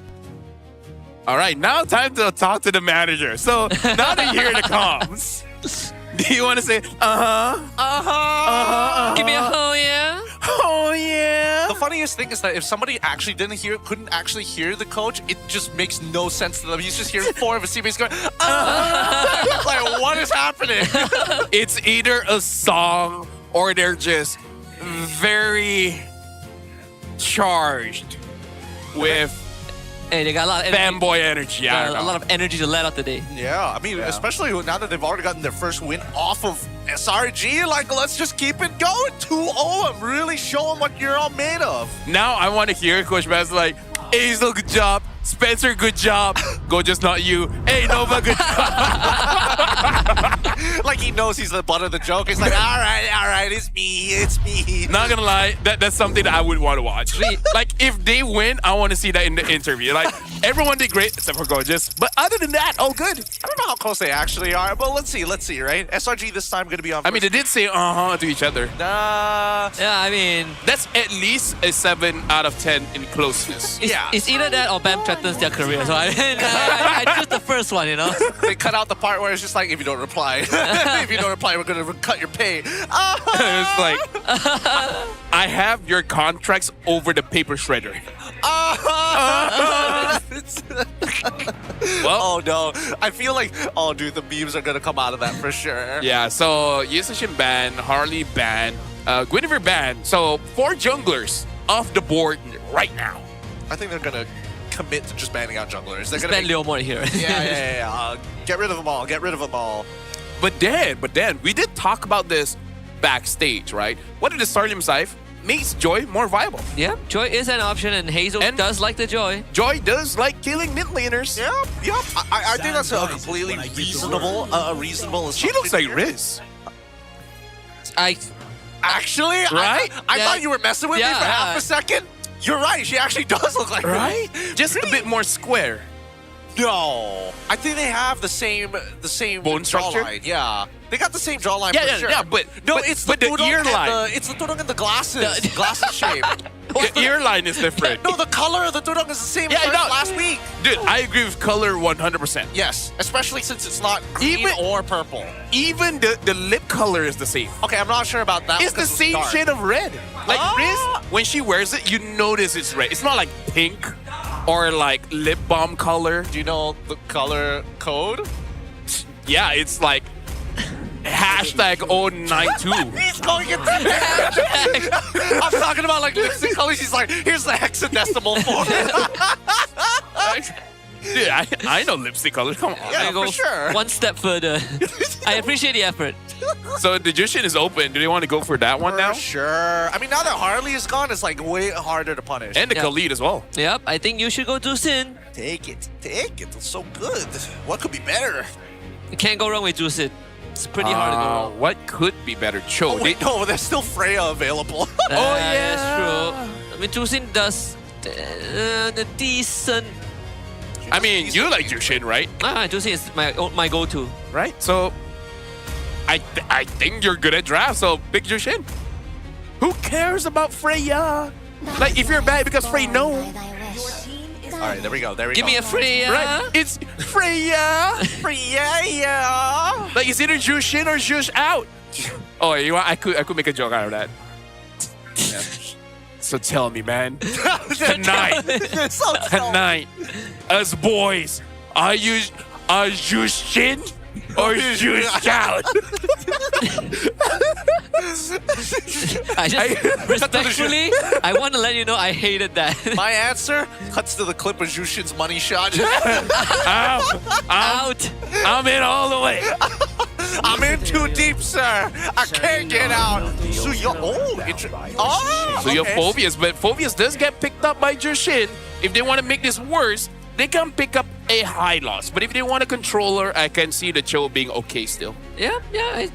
All right, now time to talk to the manager. So now that you hear the comms, do you want to say Give me a oh yeah? Oh yeah. The funniest thing is that if somebody actually couldn't actually hear the coach, it just makes no sense to them. He's just hearing four of his teammates going, like, what is happening? It's either a song or they're just very charged with Hey, they got a lot of fanboy energy. A lot of energy to let out today. Yeah, I mean, especially now that they've already gotten their first win off of SRG, like, let's just keep it going. 2-0 and really show them what you're all made of. Now I want to hear Coach Bass like, Hazel, good job. Spencer, good job. Go, just not you. Hey, Nova, good job. Like he knows he's the butt of the joke. He's like, all right, it's me. Not gonna lie, that's something that I would want to watch. Like if they win, I want to see that in the interview. Like everyone did great except for Gorgeous, but other than that, all good. I don't know how close they actually are, but let's see, right? SRG this time gonna be on. I mean, they did say to each other. Yeah, I mean, that's at least a 7 out of 10 in closeness. It's either that or Bam threatens their career. So I choose the first one, you know. They cut out the part where it's just like, if you don't reply, we're gonna cut your pay. It's like, I have your contracts over the paper shredder. Well, oh no, I feel like, oh dude, the memes are gonna come out of that for sure. Yeah, so Yusashin ban, Harley ban, Guinevere ban. So 4 junglers off the board right now. I think they're gonna commit to just banning out junglers. They're just gonna ban Leomord here. Yeah. Get rid of them all. But then, we did talk about this backstage, right? What did the Starlium Scythe makes Joy more viable? Yeah, Joy is an option, and Hazel does like the Joy. Joy does like killing mid laners. Yeah. I think that's a completely reasonable assumption. She looks like Riz. Actually, right? I thought you were messing with me for half a second. You're right. She actually does look like right. Riz. Just a bit more square. No, I think they have the same bone structure. Jawline. Yeah, they got the same jawline for sure. Yeah, but it's the ear line. It's the tudong and the glasses shape. The ear line is different. No, the color of the tudong is the same as last week. Dude, I agree with color 100%. Yes, especially since it's not green or purple. Even the lip color is the same. Okay, I'm not sure about that. It's the same shade of red. Like Riz, when she wears it, you notice it's red. It's not like pink or like lip balm color. Do you know the color code? Yeah, it's like #092. He's going into hashtag. I'm talking about like lipstick colors. He's like, here's the hexadecimal for it. Dude, I know lipstick colors. Come on. Yeah, I go for sure. one step further. I appreciate the effort. So the Jushin is open. Do they want to go for that one now? Sure. I mean, now that Harley is gone, it's like way harder to punish. And the Khalid as well. Yep, I think you should go Jusin. Take it. It's so good. What could be better? You can't go wrong with Jusin. It's pretty hard to go wrong. What could be better? Cho. Oh, wait, no, there's still Freya available. That's true. I mean, Jusin does the decent. I mean, you like Jushin, right? Jusin is my go-to. Right? So, I think you're good at draft, so pick Jushin. Who cares about Freya? Like, if you're bad because Frey, no. All right, there we go. Give me a Freya. Right? It's Freya. Freya. Like, it's either Jushin or Jush out. Oh, you want? I could make a joke out of that. Yeah. So tell me, man. Tonight, as boys, are you Jushin or Jush out? Respectfully, I want to let you know I hated that. My answer cuts to the clip of Jushin's money shot. Out. I'm in all the way. I'm in too deep, sir. I can't get out. So you're So you're Phobius, but Phobius does get picked up by Jushin. If they want to make this worse, they can pick up a high loss. But if they want a controller, I can see the Cho being okay still. Yeah,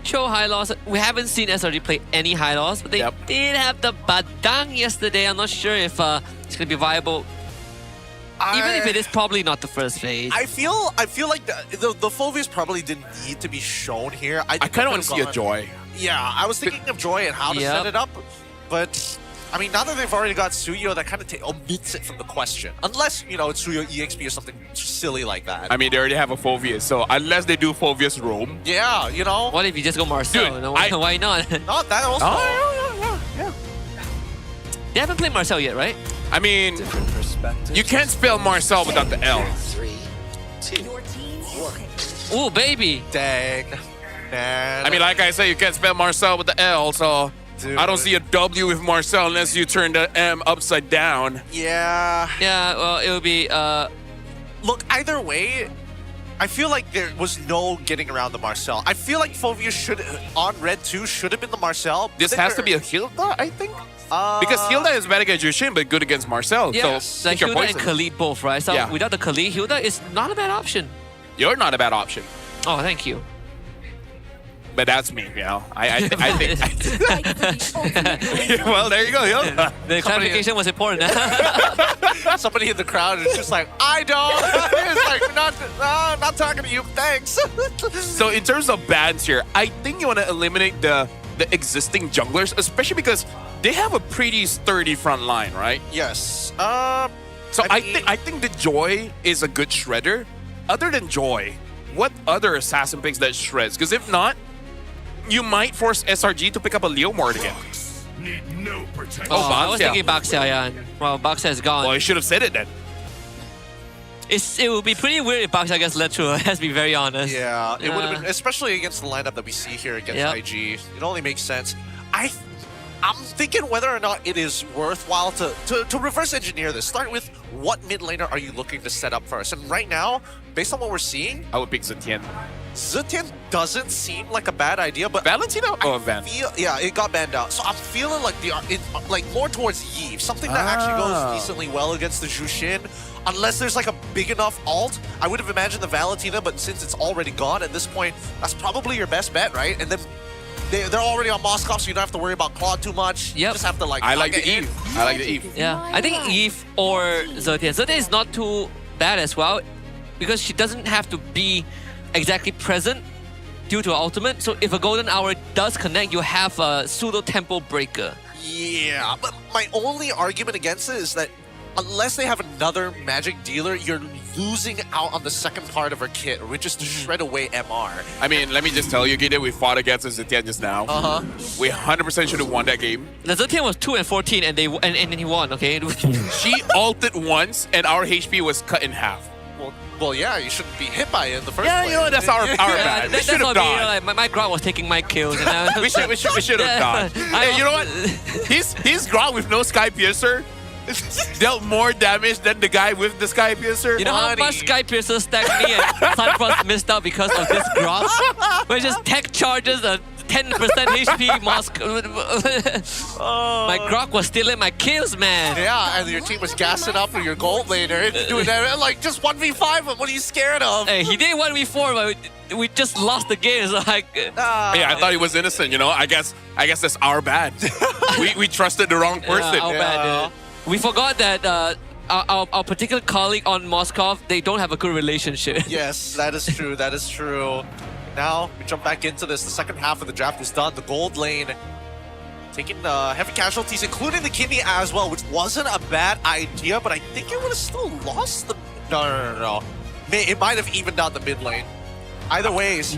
Cho high loss. We haven't seen SRG play any high loss, but they did have the Badang yesterday. I'm not sure if it's going to be viable. Even if it is probably not the first phase. I feel like the Phobius probably didn't need to be shown here. I kind of want to see a Joy. Yeah, I was thinking of Joy and how to set it up, but I mean, now that they've already got Suyo, that kind of omits it from the question. Unless, you know, it's Suyo EXP or something silly like that. I mean, they already have a Phobius, so unless they do Phobius Roam. Yeah, you know. What if you just go Marcel? Dude, no, why not? Not that also. Yeah. They haven't played Marcel yet, right? I mean, you can't spell Marcel without the L. 3, 2, 1. Ooh, baby. Dang. Man. I mean, like I said, you can't spell Marcel with the L, so Dude. I don't see a W with Marcel unless you turn the M upside down. Yeah. Yeah, well, it would be... Look, either way, I feel like there was no getting around the Marcel. I feel like Phobius should, on Red 2, should have been the Marcel. This has to be a Hilda, I think. Because Hilda is bad against Jushin, but good against Marcel. Yeah, so like Hilda and Khalid both, right? So without the Khalid, Hilda is not a bad option. You're not a bad option. Oh, thank you. but that's me, you know. I think. Well, there you go. Yo. The clarification was important. Somebody in the crowd is just like, I don't. It's like, not talking to you. Thanks. So in terms of bans here, I think you want to eliminate the existing junglers, especially because they have a pretty sturdy front line, right? Yes. So I think the Joy is a good shredder. Other than Joy, what other assassin picks that shreds? Because if not, you might force SRG to pick up a Leomord again. I was thinking Baxia, yeah. Well, Baxia is gone. Well, you should have said it then. It would be pretty weird if Baxia gets led through, let's be very honest. Yeah, it would have been, especially against the lineup that we see here against IG. It only makes sense. I'm thinking whether or not it is worthwhile to reverse engineer this. Start with what mid laner are you looking to set up first? And right now, based on what we're seeing, I would pick Zetian. Zetian doesn't seem like a bad idea, but Valentino? Oh, Van. Yeah, it got banned out. So I'm feeling like more towards Yves, something that actually goes decently well against the Jushin. Unless there's like a big enough ult, I would have imagined the Valentina, but since it's already gone at this point, that's probably your best bet, right? And then they're already on Moskov, so you don't have to worry about Claude too much. You just have to I like the Eve. I like the Eve. Yeah, I think Eve or Zetian. Zetian is not too bad as well because she doesn't have to be exactly present due to her ultimate. So if a golden hour does connect, you have a pseudo tempo breaker. Yeah, but my only argument against it is that unless they have another magic dealer, you're losing out on the second part of her kit, which is to shred away MR. I mean, let me just tell you, Gide, we fought against Zetian just now. We 100% should have won that game. The Zetian was 2-14 and he won, okay? She ulted once and our HP was cut in half. Well, yeah, you shouldn't be hit by it in the first place. Yeah, you know, that's our bad. We should have done. My Grok was taking my kills. we should have done. Hey, you know what? His Grok with no Sky Piercer dealt more damage than the guy with the Sky Piercer. You know how much Sky Piercer stacked me and Sunfrost missed out because of this Grok? Where just tech charges a 10% HP Mosk. My Grok was stealing my kills, man. Yeah, and your team was gassing up for your gold laner. Doing that, like, just 1v5 him. What are you scared of? Hey, he did 1v4, but we just lost the game. So like, yeah, I thought he was innocent, you know? I guess that's our bad. we trusted the wrong person. Yeah, our bad, we forgot that our particular colleague on Moskov, they don't have a good relationship. Yes, that is true. That is true. Now, we jump back into this. The second half of the draft is done. The gold lane taking heavy casualties, including the Kimmy as well, which wasn't a bad idea, but I think it would have still lost the... No. It might have evened out the mid lane. Either ways.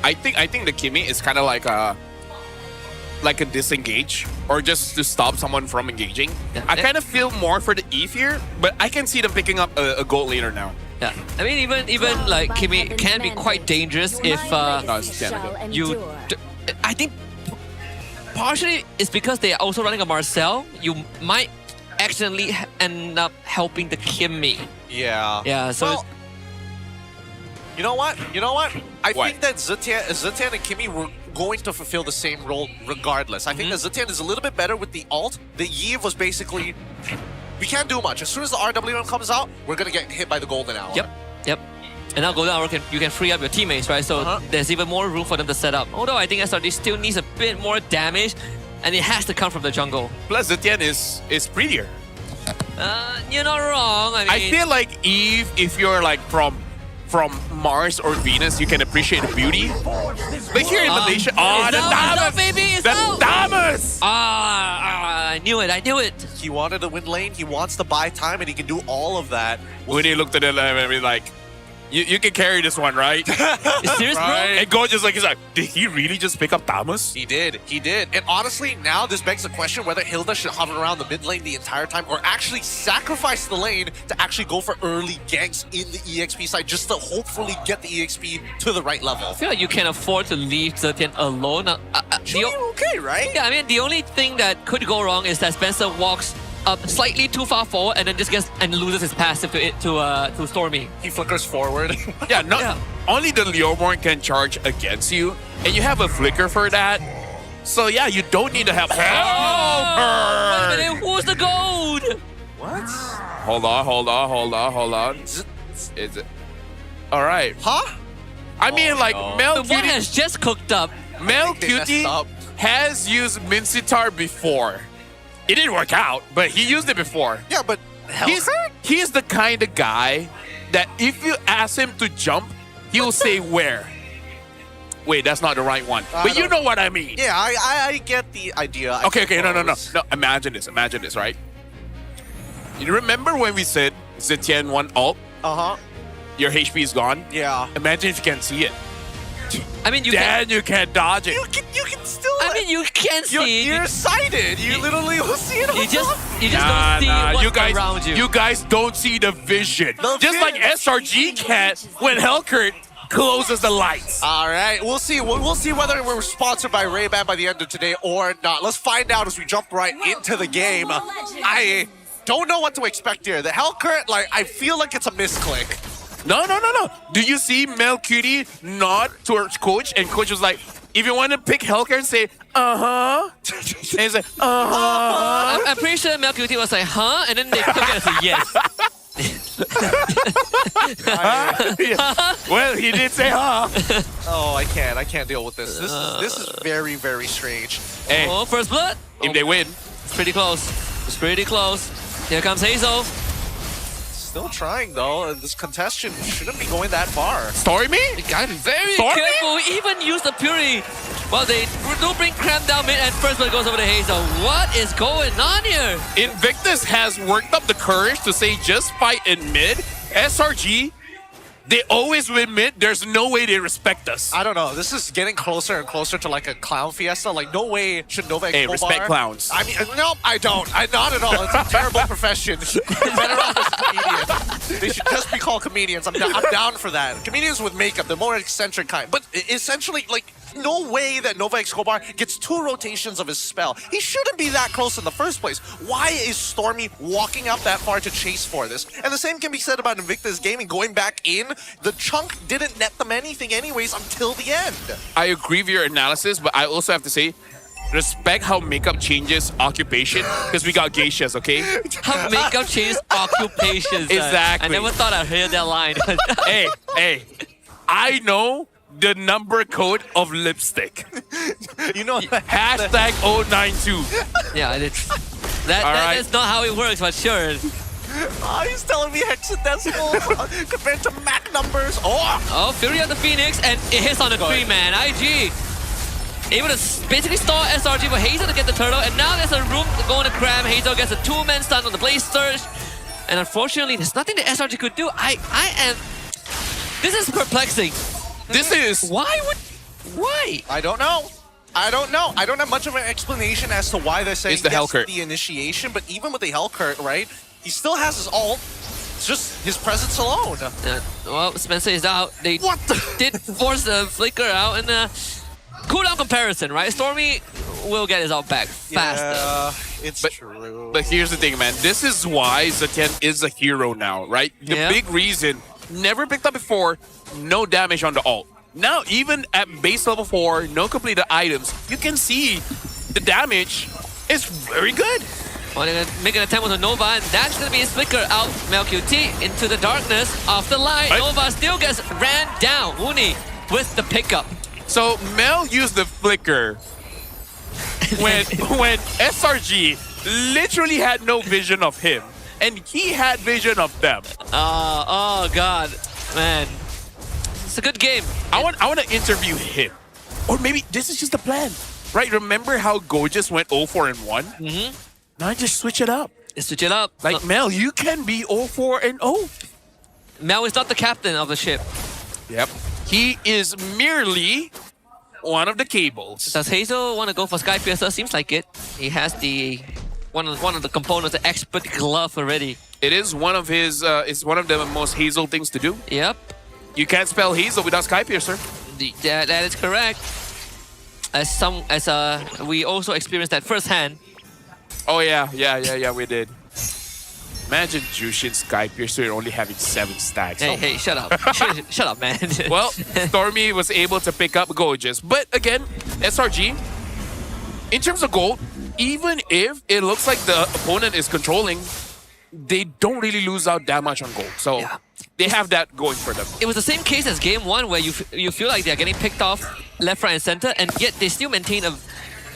I think the Kimmy is kind of like a disengage or just to stop someone from engaging. Yeah. I kind of feel more for the Eve here, but I can see them picking up a gold laner now. Yeah, I mean even like Kimmy can be quite dangerous if you. I think partially it's because they are also running a Marcel. You might accidentally end up helping the Kimmy. Yeah. Yeah. So. Well, you know what? I think that Zetian and Kimmy were going to fulfill the same role regardless. I think that Zetian is a little bit better with the ult. The Yves was basically, we can't do much. As soon as the RWM comes out, we're going to get hit by the golden hour. Yep. And now golden hour you can free up your teammates, right? So there's even more room for them to set up. Although I think SRD still needs a bit more damage, and it has to come from the jungle. Plus Zetian is prettier. You're not wrong. I feel like Eve, if you're like from Mars or Venus, you can appreciate the beauty. But here in Malaysia, the Damas! Baby, the Damas! I knew it. He wanted to win lane, he wants to buy time, and he can do all of that. When he looked at it, I mean, like, you can carry this one, right? Serious, bro? And Go just like, he's like, did he really just pick up Damas? He did. And honestly, now this begs the question whether Hilda should hover around the mid lane the entire time or actually sacrifice the lane to actually go for early ganks in the EXP side just to hopefully get the EXP to the right level. I feel like you can afford to leave Zetian alone. Okay, right? Yeah, I mean, the only thing that could go wrong is that Spencer walks up slightly too far forward and then just gets and loses his passive to Stormy. He flickers forward. Only the Leomorn can charge against you, and you have a flicker for that. So yeah, you don't need to have help. Wait a minute, who's the gold? What? Hold on. Is it? All right. Huh? I mean, like Mel the one has just cooked up. Mel they messed Cutie up. has used Mincitar before. It didn't work out, but he used it before. Yeah, but he's the kind of guy that if you ask him to jump, he'll say where. Wait, that's not the right one. But you know what I mean. Yeah, I get the idea. Okay, no. Imagine this, right? You remember when we said Zetian 1 ult? Uh-huh. Your HP is gone? Yeah. Imagine if you can see it. I mean, you can't dodge it. You can still. I mean, you can see. You're sighted. You literally will see it. You just don't see what's around you. You guys don't see the vision. Just like SRG can't when Hellcurt closes the lights. All right, we'll see. We'll see whether we're sponsored by Ray-Ban by the end of today or not. Let's find out as we jump right into the game. I don't know what to expect here. The Hellcurt, I feel like it's a misclick. No. Do you see Mel Cutie nod towards Coach, and Coach was like, if you want to pick Hellcurt, say, and he's like, I'm pretty sure Mel Cutie was like, huh? And then they took it as a yes. Well, he did say, huh? Oh, I can't deal with this. This is very, very strange. Hey, Oh, first blood. If they win. It's pretty close. It's pretty close. Here comes Hazel. Still trying though. This contestant shouldn't be going that far. Stormy? You gotta be very Stormy? careful. Even use the Fury. Well, they do bring Cram down mid, and first blood goes over to Hazel. What is going on here? Invictus has worked up the courage to say just fight in mid. SRG, they always win mid. There's no way they respect us. I don't know. This is getting closer and closer to like a clown fiesta. Like, no way should Nova Hey, Escobar... respect clowns. I mean, no, I don't. Not at all. It's a terrible profession. They're better off as comedians. They should just be called comedians. I'm down for that. Comedians with makeup, the more eccentric kind. But essentially, like, no way that Nova Escobar gets 2 rotations of his spell. He shouldn't be that close in the first place. Why is Stormy walking up that far to chase for this? And the same can be said about Invictus Gaming going back in. The chunk didn't net them anything anyways until the end. I agree with your analysis, but I also have to say, respect how makeup changes occupation, because we got geishas, okay? How makeup changes occupations. Exactly. I never thought I'd hear that line. Hey, I know the number code of lipstick. You know, hashtag 092. Yeah, that is not how it works, but sure. Oh, he's telling me hexadecimals compared to Mac numbers. Oh, Fury of the Phoenix, and it hits on the 3-man. IG able to basically stall SRG for Hazel to get the turtle, and now there's a room to go on to Cram. Hazel gets a 2-man stun on the Blaze Surge, and unfortunately, there's nothing that SRG could do. This is perplexing. Why? I don't know. I don't have much of an explanation as to why they're saying It's the Hellcurt. the initiation, but even with the Hellcurt, right? He still has his ult. It's just his presence alone. Well, Spencer is out. They did force the Flicker out, and cooldown comparison, right? Stormy will get his ult back faster. Yeah, it's true. But here's the thing, man. This is why Zetian is a hero now, right? The big reason, never picked up before, no damage on the ult. Now, even at base level 4, no completed items, you can see the damage is very good. Well, they're going to make an attempt with a Nova, and that's going to be his Flicker out. MelQT into the darkness of the light. Right. Nova still gets ran down. Uni with the pickup. So Mel used the Flicker when SRG literally had no vision of him, and he had vision of them. Oh God, man. It's a good game. I want to interview him. Or maybe this is just the plan. Right? Remember how Gorgeous went 0-4-1? Mm-hmm. Now just switch it up. Switch it up. Like, Mel, you can be 0-4-0. Mel is not the captain of the ship. Yep. He is merely one of the cables. Does Hazel want to go for Sky Piercer? Seems like it. He has the one of the components, the expert glove already. It is one of his. It's one of the most Hazel things to do. Yep. You can't spell Hazel without Sky Piercer. That is correct. We also experienced that firsthand. Oh yeah, we did. Imagine Jushin Sky Piercer only having 7 stacks. Hey, shut up. Shut up, man. Well, Stormy was able to pick up Gorgeous. But again, SRG, in terms of gold, even if it looks like the opponent is controlling, they don't really lose out that much on gold. So they have that going for them. It was the same case as game 1 where you feel like they're getting picked off left, right, and center, and yet they still maintain a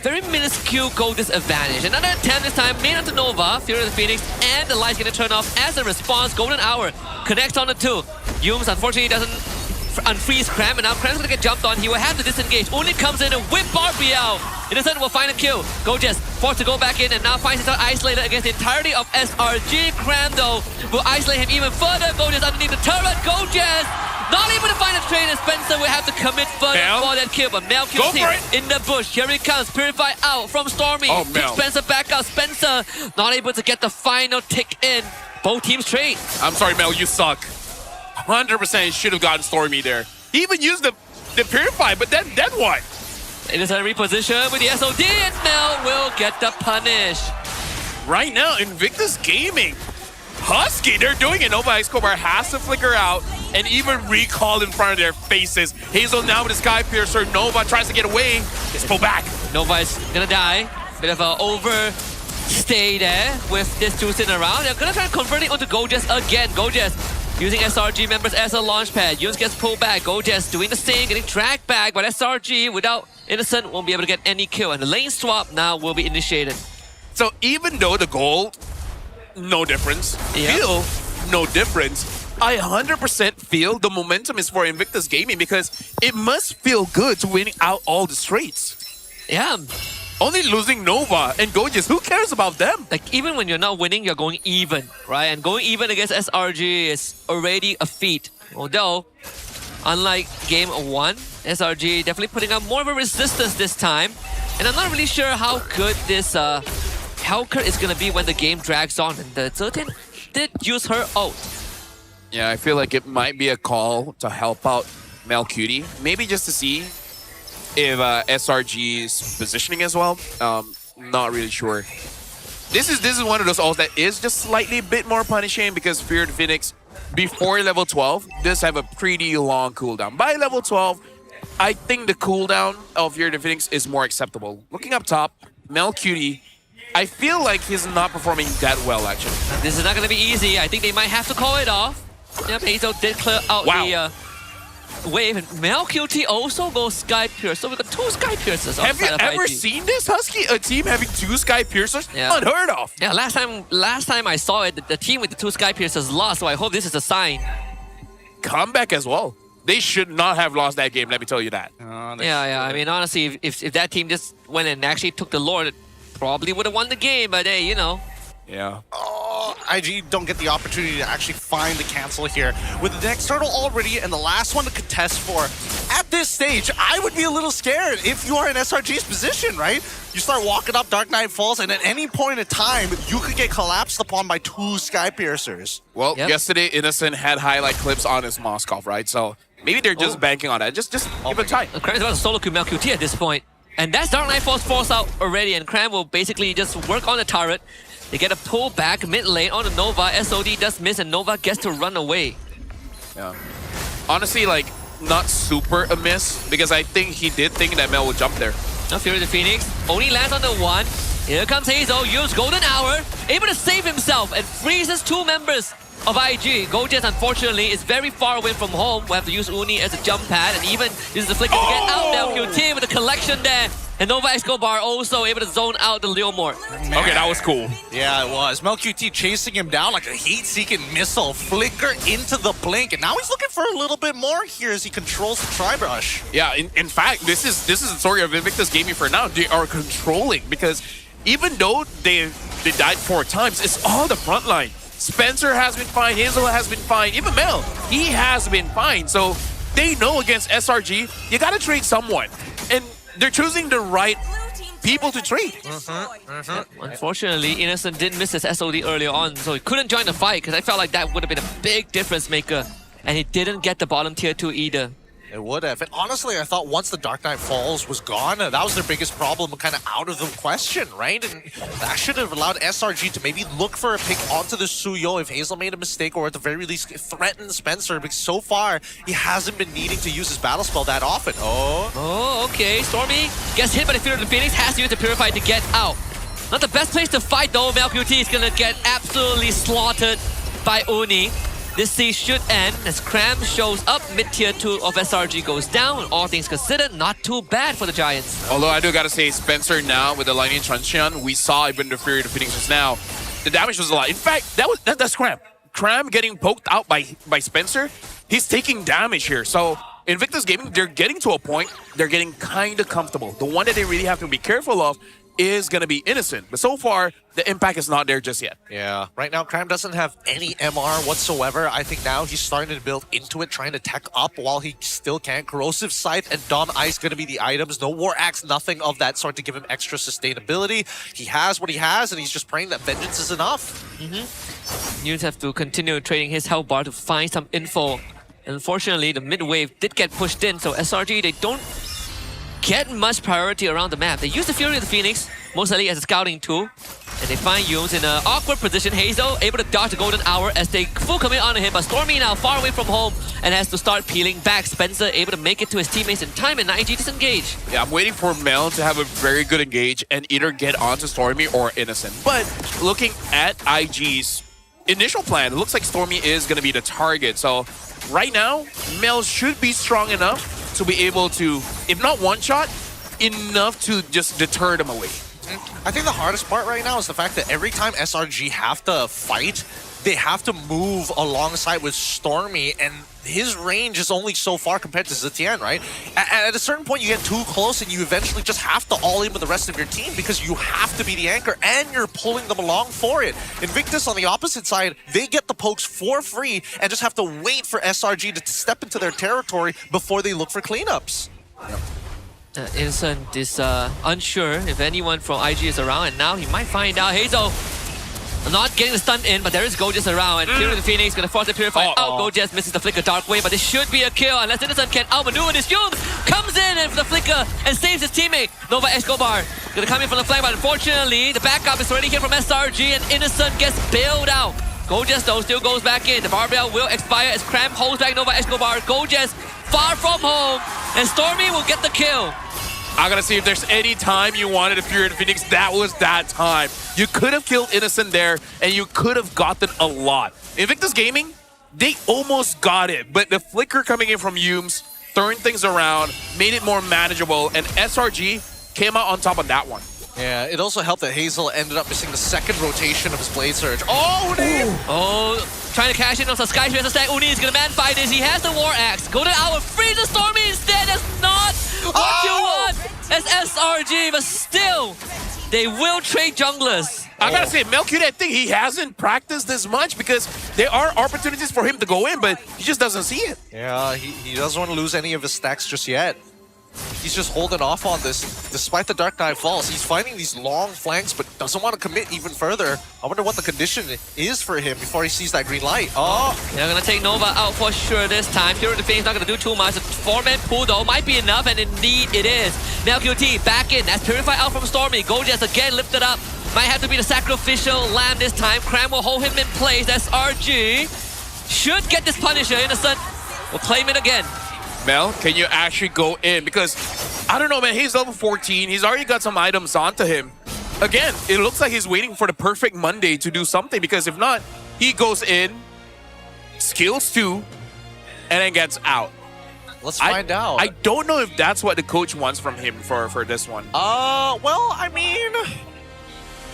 very minuscule goal disadvantage. Another attempt this time made onto Nova, Fury of the Phoenix, and the lights getting turned off as a response. Golden Hour connects on the two. Yums unfortunately doesn't unfreeze Cram, and now Cram's gonna get jumped on. He will have to disengage. Uni comes in and whip Barbie out. Innocent will find a kill. Gojes forced to go back in and now finds himself isolated against the entirety of SRG. Cram though will isolate him even further. Gojes underneath the turret. Gojes not able to find a trade, and Spencer will have to commit further for that kill. But Mel kills him in the bush. Here he comes. Purify out from Stormy. Kicks Spencer back out. Spencer not able to get the final tick in. Both teams trade. I'm sorry, Mel, you suck. 100% should have gotten Stormy there. He even used the Purify, but then what? It is a reposition with the SOD, and Mel will get the punish. Right now, Invictus Gaming. Husky, they're doing it. Nova Escobar has to flicker out and even recall in front of their faces. Hazel now with the Sky Piercer. Nova tries to get away. Gets pulled back. Nova is gonna die. Bit of an overstay there with this two sitting around. They're gonna try to convert it onto Gojes again. Gojes using SRG members as a launch pad. Yunus gets pulled back. Gojes doing the same, getting dragged back, but SRG without Innocent won't be able to get any kill. And the lane swap now will be initiated. So even though the goal, no difference. Feel no difference. I 100% feel the momentum is for Invictus Gaming because it must feel good to win out all the straights. Yeah. Only losing Nova and Gojes, who cares about them? Like, even when you're not winning, you're going even, right? And going even against SRG is already a feat. Although, unlike game 1, SRG definitely putting up more of a resistance this time. And I'm not really sure how good this Helker is going to be when the game drags on. And the Zertin did use her ult. Yeah, I feel like it might be a call to help out Melcutie. Maybe just to see if SRG's positioning as well. Not really sure. This is one of those ults that is just slightly a bit more punishing because Fear the Phoenix, before level 12, does have a pretty long cooldown. By level 12, I think the cooldown of Fear the Phoenix is more acceptable. Looking up top, Melcutie, I feel like he's not performing that well, actually. This is not going to be easy. I think they might have to call it off. Yep, Hazel did clear out the wave. And Melcutie also goes Sky Pierce. So we've got 2 Sky Piercers. Have you ever seen this, Husky? A team having 2 Sky Piercers? Yeah. Unheard of. Yeah, last time I saw it, the team with the 2 Sky Piercers lost. So I hope this is a sign. Comeback as well. They should not have lost that game, let me tell you that. Yeah. I mean, honestly, if that team just went and actually took the Lord, it probably would have won the game. But hey, you know. Yeah. Oh, IG don't get the opportunity to actually find the cancel here. With the next turtle already and the last one to contest for. At this stage, I would be a little scared if you are in SRG's position, right? You start walking up Dark Knight Falls, and at any point in time, you could get collapsed upon by 2 Sky Piercers. Well, yesterday, Innocent had highlight clips on his Moskov, right? So maybe they're just banking on that. Just give it a try. Cram's about to solo kill Melcutie at this point. And that's Dark Knight Falls forced out already, and Cram will basically just work on the turret. They get a pull back mid lane on the Nova. SOD does miss, and Nova gets to run away. Yeah. Honestly, like, not super a miss, because I think he did think that Mel would jump there. Now Fury the Phoenix only lands on the 1. Here comes Hazel, use Golden Hour, able to save himself and freezes 2 members of IG. Gojes, unfortunately, is very far away from home. We'll have to use Uni as a jump pad, and even uses the flicker to get out Melcutie with a collection there. And Nova Escobar also able to zone out the Leomort. Okay, that was cool. Yeah, it was. Melcutie chasing him down like a heat-seeking missile. Flicker into the blink, and now he's looking for a little bit more here as he controls the Tri-Brush. Yeah, in fact, this is the story of Invictus Gaming for now. They are controlling because even though they died 4 times, it's all the front line. Spencer has been fine, Hazel has been fine, even Mel, he has been fine. So they know against SRG, you gotta trade someone. And they're choosing the right people to trade. Unfortunately, Innocent did miss his SOD earlier on, so he couldn't join the fight because I felt like that would have been a big difference maker. And he didn't get the bottom tier 2 either. It would have. And honestly, I thought once the Dark Knight Falls was gone, that was their biggest problem, kind of out of the question, right? And that should have allowed SRG to maybe look for a pick onto the Suyo if Hazel made a mistake, or at the very least threaten Spencer, because so far, he hasn't been needing to use his battle spell that often. Oh, okay. Stormy gets hit by the Fear of the Phoenix, has to use the Purify to get out. Not the best place to fight though. Melcutie is going to get absolutely slaughtered by Uni. This siege should end as Cram shows up. Mid-tier 2 of SRG goes down. All things considered, not too bad for the Giants. Although I do gotta say, Spencer now with the Lightning Truncheon, we saw even the Fury of Phoenix just now. The damage was a lot. In fact, that's Cram. Cram getting poked out by Spencer. He's taking damage here. So Invictus Gaming, they're getting to a point, they're getting kind of comfortable. The one that they really have to be careful of is going to be Innocent. But so far, the impact is not there just yet. Yeah, right now, Cram doesn't have any MR whatsoever. I think now he's starting to build into it, trying to tech up while he still can. Corrosive Scythe and Dom Ice going to be the items. No War Axe, nothing of that sort to give him extra sustainability. He has what he has, and he's just praying that Vengeance is enough. Nunes have to continue trading his health bar to find some info. Unfortunately, the mid wave did get pushed in, so SRG, they don't get much priority around the map. They use the Fury of the Phoenix, most likely as a scouting tool, and they find Yumes in an awkward position. Hazel able to dodge the golden hour as they full commit onto him, but Stormy now far away from home and has to start peeling back. Spencer able to make it to his teammates in time, and IG disengage. Yeah, I'm waiting for Mel to have a very good engage and either get onto Stormy or Innocent. But looking at IG's initial plan, it looks like Stormy is going to be the target. So right now, Mel should be strong enough to be able to, if not one-shot, enough to just deter them away. I think the hardest part right now is the fact that every time SRG have to fight, they have to move alongside with Stormy, and his range is only so far compared to Zetian, right? At a certain point, you get too close and you eventually just have to all in with the rest of your team because you have to be the anchor and you're pulling them along for it. Invictus on the opposite side, they get the pokes for free and just have to wait for SRG to step into their territory before they look for cleanups. Innocent is unsure if anyone from IG is around, and now he might find out. Hazel not getting the stun in, but there is Gorgeous around, and Fury of the Phoenix gonna force the Purify out. Gorgeous misses the Flicker Dark Wave, but this should be a kill unless Innocent can outmaneuver this. Yumes comes in and for the Flicker and saves his teammate. Nova Escobar gonna come in from the flank, but unfortunately the backup is already here from SRG, and Innocent gets bailed out. Gorgeous though still goes back in. The Barbell will expire as Cram holds back Nova Escobar. Gorgeous far from home, and Stormy will get the kill. I'm gonna see if there's any time you wanted a Fury of the Phoenix. That was that time. You could have killed Innocent there, and you could have gotten a lot. Invictus Gaming, they almost got it, but the flicker coming in from Yumes, throwing things around, made it more manageable, and SRG came out on top on that one. Yeah, it also helped that Hazel ended up missing the second rotation of his Blade Surge. Oh, Trying to cash in on some Sky Tracer stack. Uni is gonna man fight this. He has the War Axe. Golden Hour freezes Stormy instead. That's not what you want as SRG, but still, they will trade junglers. I gotta say, Melcute, I think he hasn't practiced this much because there are opportunities for him to go in, but he just doesn't see it. Yeah, he doesn't want to lose any of his stacks just yet. He's just holding off on this, despite the Dark Knight Falls. He's finding these long flanks, but doesn't want to commit even further. I wonder what the condition is for him before he sees that green light. Oh! They're gonna take Nova out for sure this time. Fury of the Phoenix not gonna do too much. A 4-man pool though might be enough, and indeed it is. Now QT back in. That's Purify out from Stormy. Gorgeous again lifted up. Might have to be the sacrificial lamb this time. Cram will hold him in place. That's RG. Should get this Punisher. Innocent will claim it again. Mel, can you actually go in? Because, I don't know, man, he's level 14. He's already got some items onto him. Again, it looks like he's waiting for the perfect Monday to do something, because if not, he goes in, skills 2, and then gets out. Let's find out. I don't know if that's what the coach wants from him for this one. Well, I mean,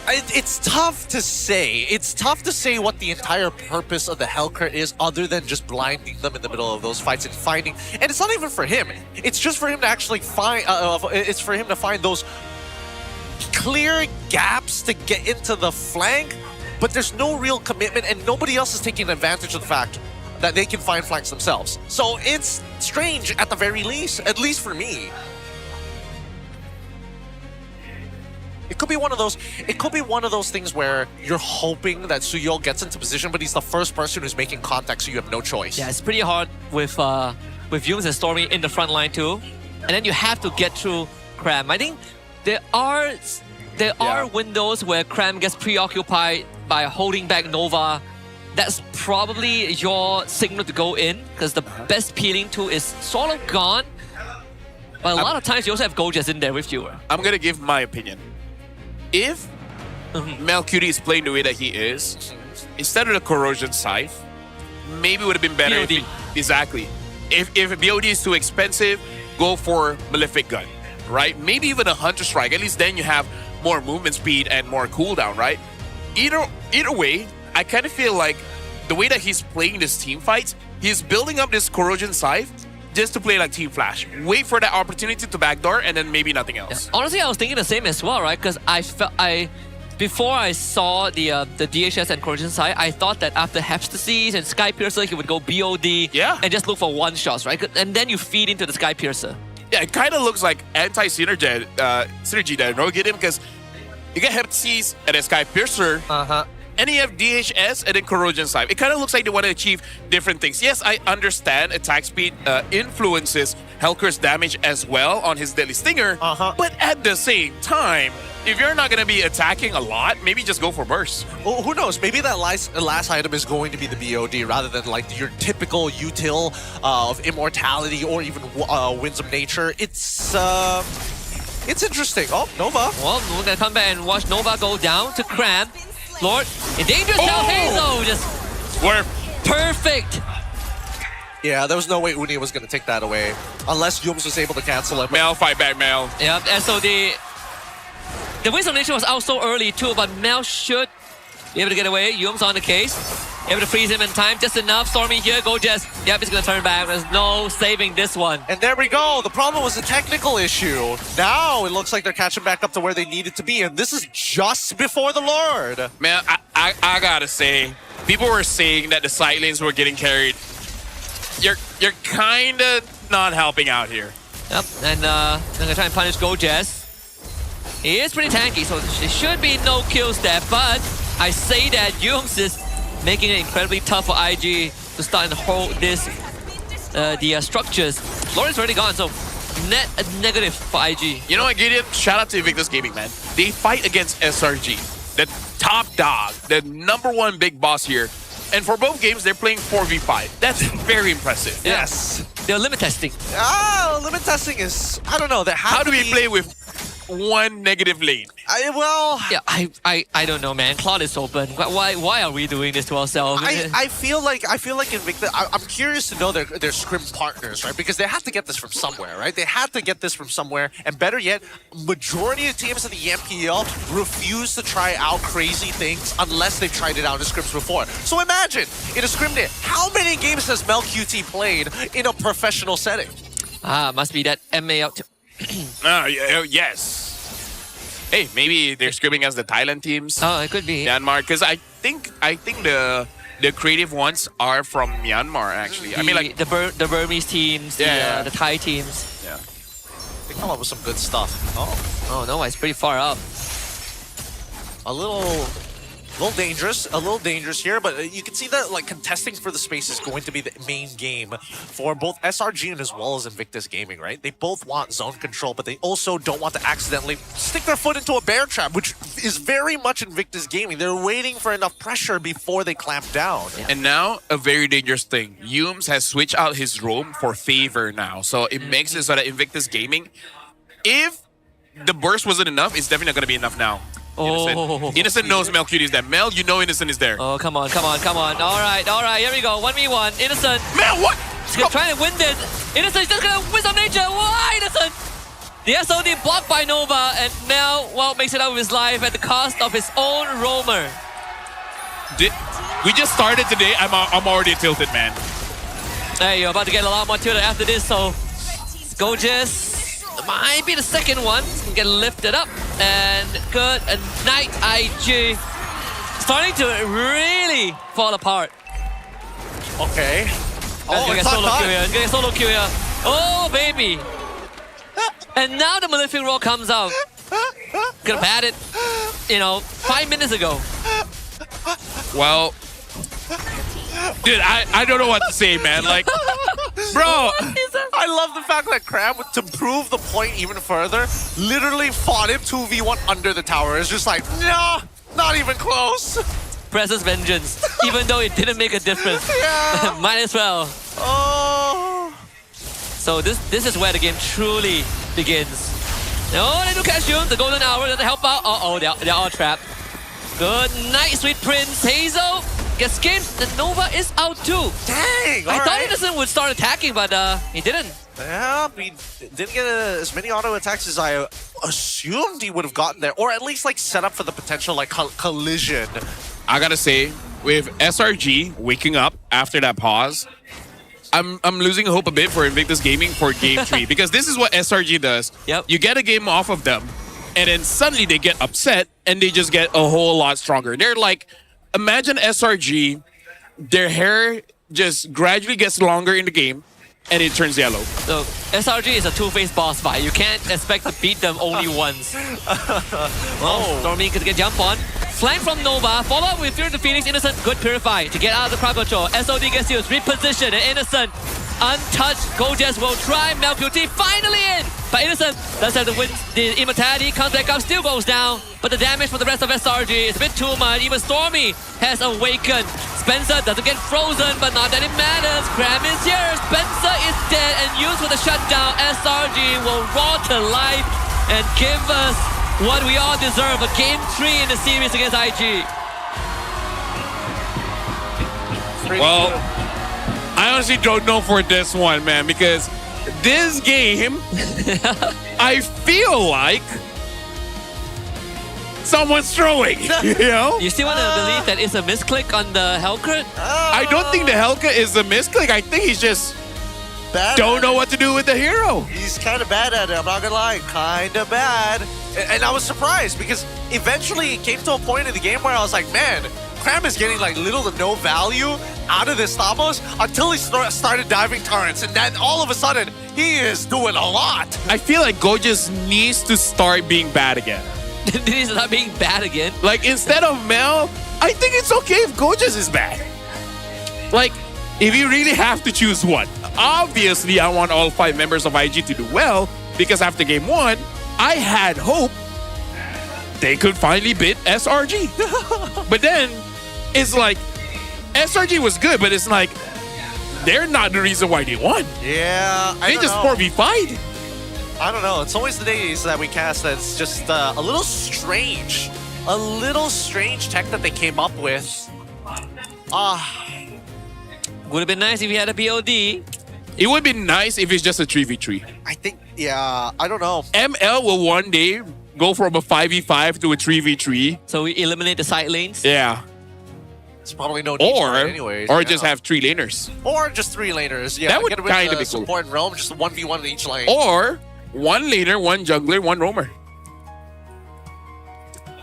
it's tough to say. It's tough to say what the entire purpose of the Hellcurt is, other than just blinding them in the middle of those fights and fighting. And it's not even for him. It's just for him to actually find. It's for him to find those clear gaps to get into the flank. But there's no real commitment, and nobody else is taking advantage of the fact that they can find flanks themselves. So it's strange at the very least, at least for me. It could be one of those. It could be one of those things where you're hoping that Suyol gets into position, but he's the first person who's making contact, so you have no choice. Yeah, it's pretty hard with Yumes and Stormy in the front line too, and then you have to get through Cram. I think there are windows where Cram gets preoccupied by holding back Nova. That's probably your signal to go in, because the best peeling tool is sort of gone. But a lot of times you also have Gorgeous in there with you. I'm gonna give my opinion. If Melcute is playing the way that he is, instead of the Corrosion Scythe, maybe would have been better. BOD. Exactly. If BOD is too expensive, go for Malefic Gun, right? Maybe even a Hunter Strike. At least then you have more movement speed and more cooldown, right? Either way, I kind of feel like the way that he's playing this team fights, he's building up this Corrosion Scythe just to play like Team Flash. Wait for that opportunity to backdoor and then maybe nothing else. Yeah. Honestly, I was thinking the same as well, right? Because before I saw the DHS and Corrosion Scythe, I thought that after Hepstasies and Sky Piercer, he would go BOD and just look for one-shots, right? And then you feed into the Sky Piercer. Yeah, it kind of looks like anti-synergy there, no? Get him because you get Hepstasies and then Sky Piercer. And you have DHS and then Corrosion Scythe. It kind of looks like they want to achieve different things. Yes, I understand attack speed influences Helker's damage as well on his Deadly Stinger. But at the same time, if you're not going to be attacking a lot, maybe just go for burst. Well, who knows? Maybe that last item is going to be the BOD rather than like your typical util of Immortality or even Winds of Nature. It's interesting. Oh, Nova. Well, we're going to come back and watch Nova go down to Cram. Lord, in dangerous now, Hazel just perfect. Yeah, there was no way Uni was going to take that away unless Yums was able to cancel it. Mel, fight back, Mel. Yep, and so the Winds of Nature was out so early too, but Mel should be able to get away. Yums on the case, able to freeze him in time, just enough. Stormy here, go Jess. Yep, he's going to turn back. There's no saving this one. And there we go. The problem was a technical issue. Now it looks like they're catching back up to where they needed to be, and this is just before the Lord. Man, I gotta say, people were saying that the side lanes were getting carried. You're kind of not helping out here. Yep, and they're going to try and punish Go Jess. He is pretty tanky, so there should be no kills there, but I say that Yums is making it incredibly tough for IG to start and hold this, the structures. Lawrence already gone, so net negative for IG. You know what, Gideon? Shout out to Invictus Gaming, man. They fight against SRG, the top dog, the #1 big boss here. And for both games, they're playing 4v5. That's very impressive. Yes. They're limit testing. Limit testing is, I don't know. How do we play with one negative lane? Yeah, I don't know, man. Cloud is open. Why are we doing this to ourselves? I feel like Invictus. I'm curious to know their scrim partners, right? Because they have to get this from somewhere, right? They have to get this from somewhere, and better yet, majority of teams in the MPL refuse to try out crazy things unless they've tried it out in scrims before. So imagine in a scrim day, how many games has Mel QT played in a professional setting? Must be that MA out. Yes. Hey, maybe they're scrimming as the Thailand teams. Oh, it could be. Myanmar, because I think the creative ones are from Myanmar, actually. I mean, like the Burmese teams, the Thai teams. Yeah. They come up with some good stuff. Oh no, it's pretty far up. A little dangerous here, but you can see that like contesting for the space is going to be the main game for both SRG and as well as Invictus Gaming, right? They both want zone control, but they also don't want to accidentally stick their foot into a bear trap, which is very much Invictus Gaming. They're waiting for enough pressure before they clamp down. Yeah. And now, a very dangerous thing. Yums has switched out his roam for Favor now, so it makes it so that Invictus Gaming, if the burst wasn't enough, it's definitely not going to be enough now. Innocent knows Mel QT is there. Mel, you know Innocent is there. Oh, come on. All right, here we go. 1v1. Innocent. Mel, what? He's trying to win this. Innocent's just going to win some nature. Why, Innocent? The SOD blocked by Nova, and Mel, well, makes it out of his life at the cost of his own roamer. We just started today. I'm already tilted, man. Hey, you're about to get a lot more tilted after this, so Gorgeous might be the second one. Get lifted up, and good night, IG. Starting to really fall apart. Okay. Gonna get solo kill here. Oh, baby. And now the Malefic roll comes out. Could have had it, 5 minutes ago. Well, dude, I don't know what to say, man. Like, bro, I love the fact that Crab, to prove the point even further, literally fought him 2v1 under the tower. It's just like, no, not even close. Presses vengeance, even though it didn't make a difference. Yeah. Might as well. Oh. So this is where the game truly begins. Oh, they do catch you. The golden hour doesn't help out. Uh-oh, they're all trapped. Good night, sweet prince. Hazel gets skipped. The Nova is out too. Dang! I thought Innocent would start attacking, but he didn't. Yeah, he didn't get as many auto attacks as I assumed he would have gotten there, or at least like set up for the potential like collision. I gotta say, with SRG waking up after that pause, I'm losing hope a bit for Invictus Gaming for Game 3 because this is what SRG does. Yep. You get a game off of them, and then suddenly they get upset and they just get a whole lot stronger. They're like, imagine SRG, their hair just gradually gets longer in the game, and it turns yellow. So SRG is a two-faced boss fight. You can't expect to beat them only once. Stormy could get jump on. Flank from Nova, follow up with Fear the Phoenix, Innocent, good Purify to get out of the crowd control. SOD gets used, reposition, and Innocent, untouched. Gojes will try, Melqt finally in! But Innocent does have to win the immortality, comes back up, still goes down. But the damage for the rest of SRG is a bit too much. Even Stormy has awakened. Spencer doesn't get frozen, but not that it matters. Cram is here, Spencer is dead, and used for the shutdown. SRG will roar to life and give us what we all deserve, a Game 3 in the series against IG. Well, I honestly don't know for this one, man, because this game, I feel like someone's throwing, you know? You still want to believe that it's a misclick on the Hellcrit? I don't think the Hellcat is a misclick. I think he's just don't know what to do with the hero. He's kind of bad at it, I'm not gonna lie, kind of bad. And I was surprised because eventually it came to a point in the game where I was like, man, Cram is getting like little to no value out of this Thamos until he started diving turrets, and then all of a sudden he is doing a lot. I feel like Gojes needs to start being bad again. He's not being bad again. Like, instead of Mel, I think it's okay if Gojes is bad. Like, if you really have to choose one, obviously I want all 5 members of IG to do well, because after game 1, I had hope they could finally beat SRG. But then, it's like, SRG was good, but it's like, they're not the reason why they won. Yeah, They just 4v5'd. I don't know. It's always the days that we cast that's just a little strange. A little strange tech that they came up with. Would have been nice if we had a BOD. It would be nice if it's just a 3v3. I think, yeah, I don't know. ML will one day go from a 5v5 to a 3v3. So we eliminate the side lanes? Yeah. It's probably no need for it anyways. Or just have 3 laners. Or just 3 laners. Yeah, that would get rid kind of of the be cool. support and realm, just 1v1 in each lane. Or 1 laner, 1 jungler, 1 roamer.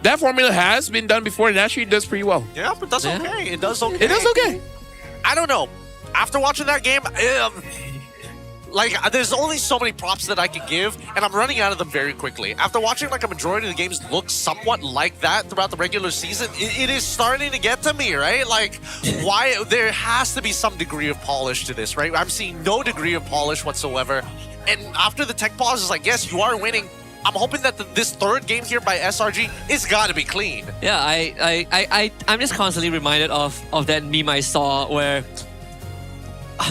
That formula has been done before and actually does pretty well. Yeah, but that's okay. It does okay. It does okay. I don't know. After watching that game, like, there's only so many props that I can give, and I'm running out of them very quickly. After watching like a majority of the games look somewhat like that throughout the regular season, it is starting to get to me, right? Like, why there has to be some degree of polish to this, right? I'm seeing no degree of polish whatsoever. And after the tech pause, it's like, yes, you are winning. I'm hoping that this 3rd game here by SRG is gotta be clean. Yeah, I'm just constantly reminded of that meme I saw where,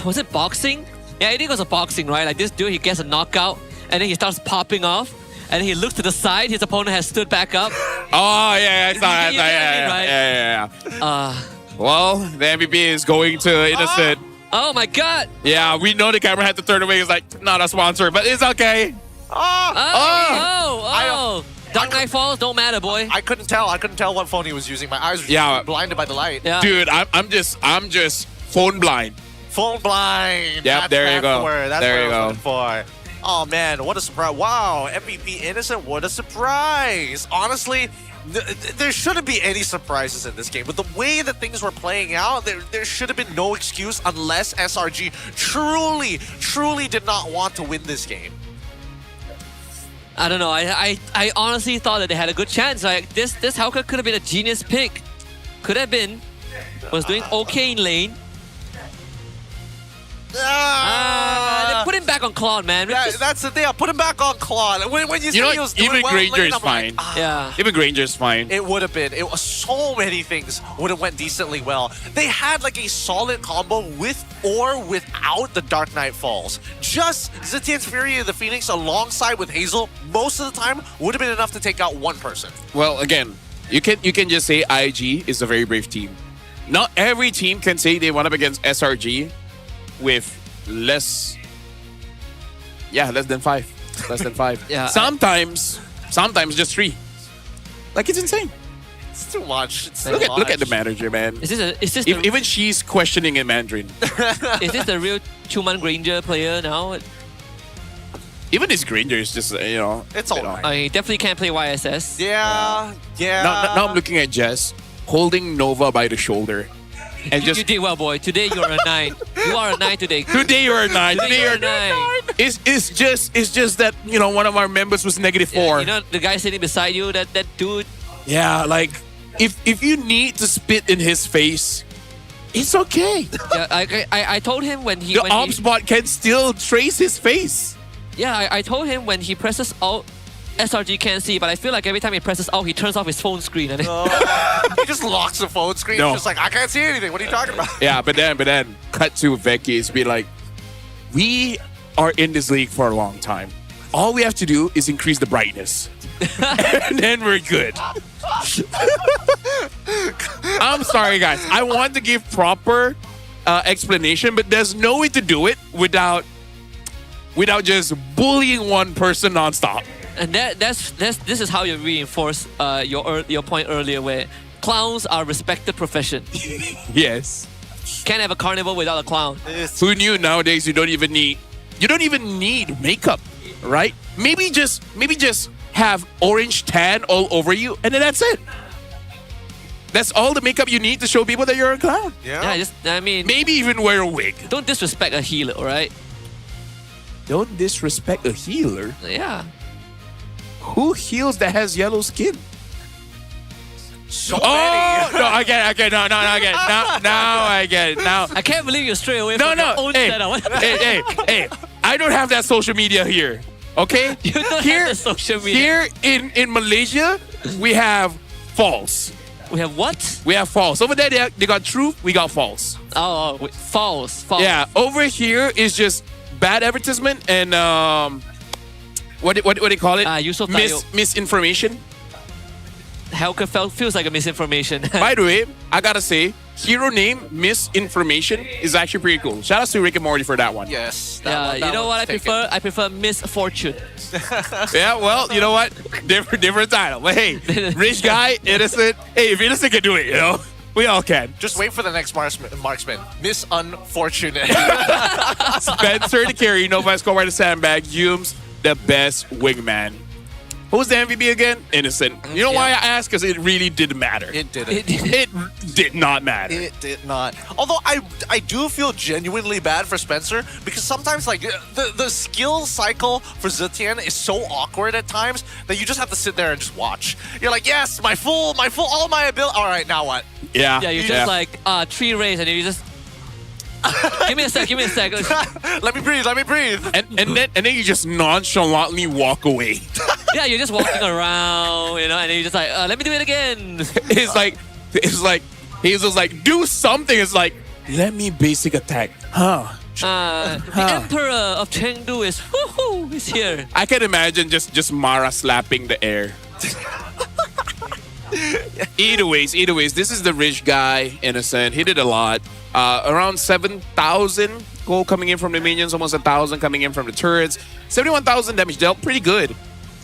was it boxing? Yeah, I think it was a boxing, right? Like this dude, he gets a knockout and then he starts popping off and then he looks to the side, his opponent has stood back up. Oh, yeah, I saw that. Yeah. Well, the MVP is going to Innocent. Oh my god! Yeah, we know the camera had to turn away. It's like, not a sponsor, but it's okay. Dark Knight Falls don't matter, boy. I couldn't tell what phone he was using. My eyes were blinded by the light. Yeah. Dude, I'm just phone blind. Phone blind. Yep, there you go. That's there you go. For. Oh man, what a surprise. Wow, MVP Innocent, what a surprise. Honestly, there shouldn't be any surprises in this game. With the way that things were playing out, there should have been no excuse unless SRG truly did not want to win this game. I don't know. I honestly thought that they had a good chance. Like this Hellcat could have been a genius pick. Could have been. Was doing okay in lane. They put him back on Claude, man. That's the thing. I put him back on Claude. When you say he was doing even well Granger lane, is fine. Like, yeah. Even Granger is fine. It would have been. It was so many things would have went decently well. They had like a solid combo with or without the Dark Knight Falls. Just Zetian's Fury of the Phoenix alongside with Hazel most of the time would have been enough to take out one person. Well, again, you can just say IG is a very brave team. Not every team can say they went up against SRG with less than 5. Less than 5. Yeah, Sometimes just 3. Like, it's insane. It's too much. It's Look at the manager, man. Is this Even she's questioning in Mandarin. Is this the real Chuman Granger player now? Even his Granger is just, It's all right. He definitely can't play YSS. Yeah. Now I'm looking at Jess holding Nova by the shoulder. And You did well, boy. Today you're a 9. You are a 9 today. Today you're a 9. Today you're a 9. It's just that, one of our members was -4. You know the guy sitting beside you, that dude. Yeah, like if you need to spit in his face, it's okay. Yeah, I told him when he the ops bot can still trace his face. Yeah, I told him when he presses Alt, SRG can't see, but I feel like every time he presses Alt, he turns off his phone screen. And He just locks the phone screen. No. He's just like, I can't see anything. What are you talking about? Yeah, but then cut to Becky is be like, we are in this league for a long time. All we have to do is increase the brightness. And then we're good. I'm sorry, guys. I want to give proper explanation, but there's no way to do it without just bullying one person nonstop. And this is how you reinforce your point earlier, where clowns are respected profession. Yes. Can't have a carnival without a clown. Who knew nowadays you don't even need makeup, right? Maybe just have orange tan all over you, and then that's it. That's all the makeup you need to show people that you're a clown. Yeah. Maybe even wear a wig. Don't disrespect a healer, alright? Don't disrespect a healer. Yeah. Who heals that has yellow skin? So many. No, I get it. No, I get it. Now I get it. Now I can't believe you stray away from your own setup. Hey. I don't have that social media here. Okay? You don't have the social media. Here in Malaysia, we have false. We have what? We have false. Over there, they got truth. We got false. Wait, false. Yeah. Over here is just bad advertisement and what do they call it? Misinformation. Hellcat feels like a misinformation. By the way, I gotta say, hero name Misinformation is actually pretty cool. Shout out to Rick and Morty for that one. Yes. You know what I prefer? I prefer Misfortune. Yeah, well, you know what? Different title. But hey, rich guy, innocent. Hey, if innocent can do it, we all can. Just wait for the next marksman. Miss Unfortunate. Spencer the carry, Nova score by the sandbag. Humes, the best wingman. Who's the MVP again? Innocent. You know why I asked? Because it really didn't matter. It didn't. It did not matter. It did not. Although I do feel genuinely bad for Spencer because sometimes like the skill cycle for Zetian is so awkward at times that you just have to sit there and just watch. You're like, yes, my full, all my ability. All right, now what? Yeah. Yeah, you're just like 3 rays and you just. Give me a sec. Let me breathe. And then you just nonchalantly walk away. Yeah, you're just walking around, and then you're just like, let me do it again. It's like Hazel's like, do something. It's like, let me basic attack. The Emperor of Chengdu is here. I can imagine just Mara slapping the air. Either ways, this is the rich guy, Innocent. He did a lot. Around 7,000 gold coming in from the minions, almost 1,000 coming in from the turrets. 71,000 damage dealt, pretty good.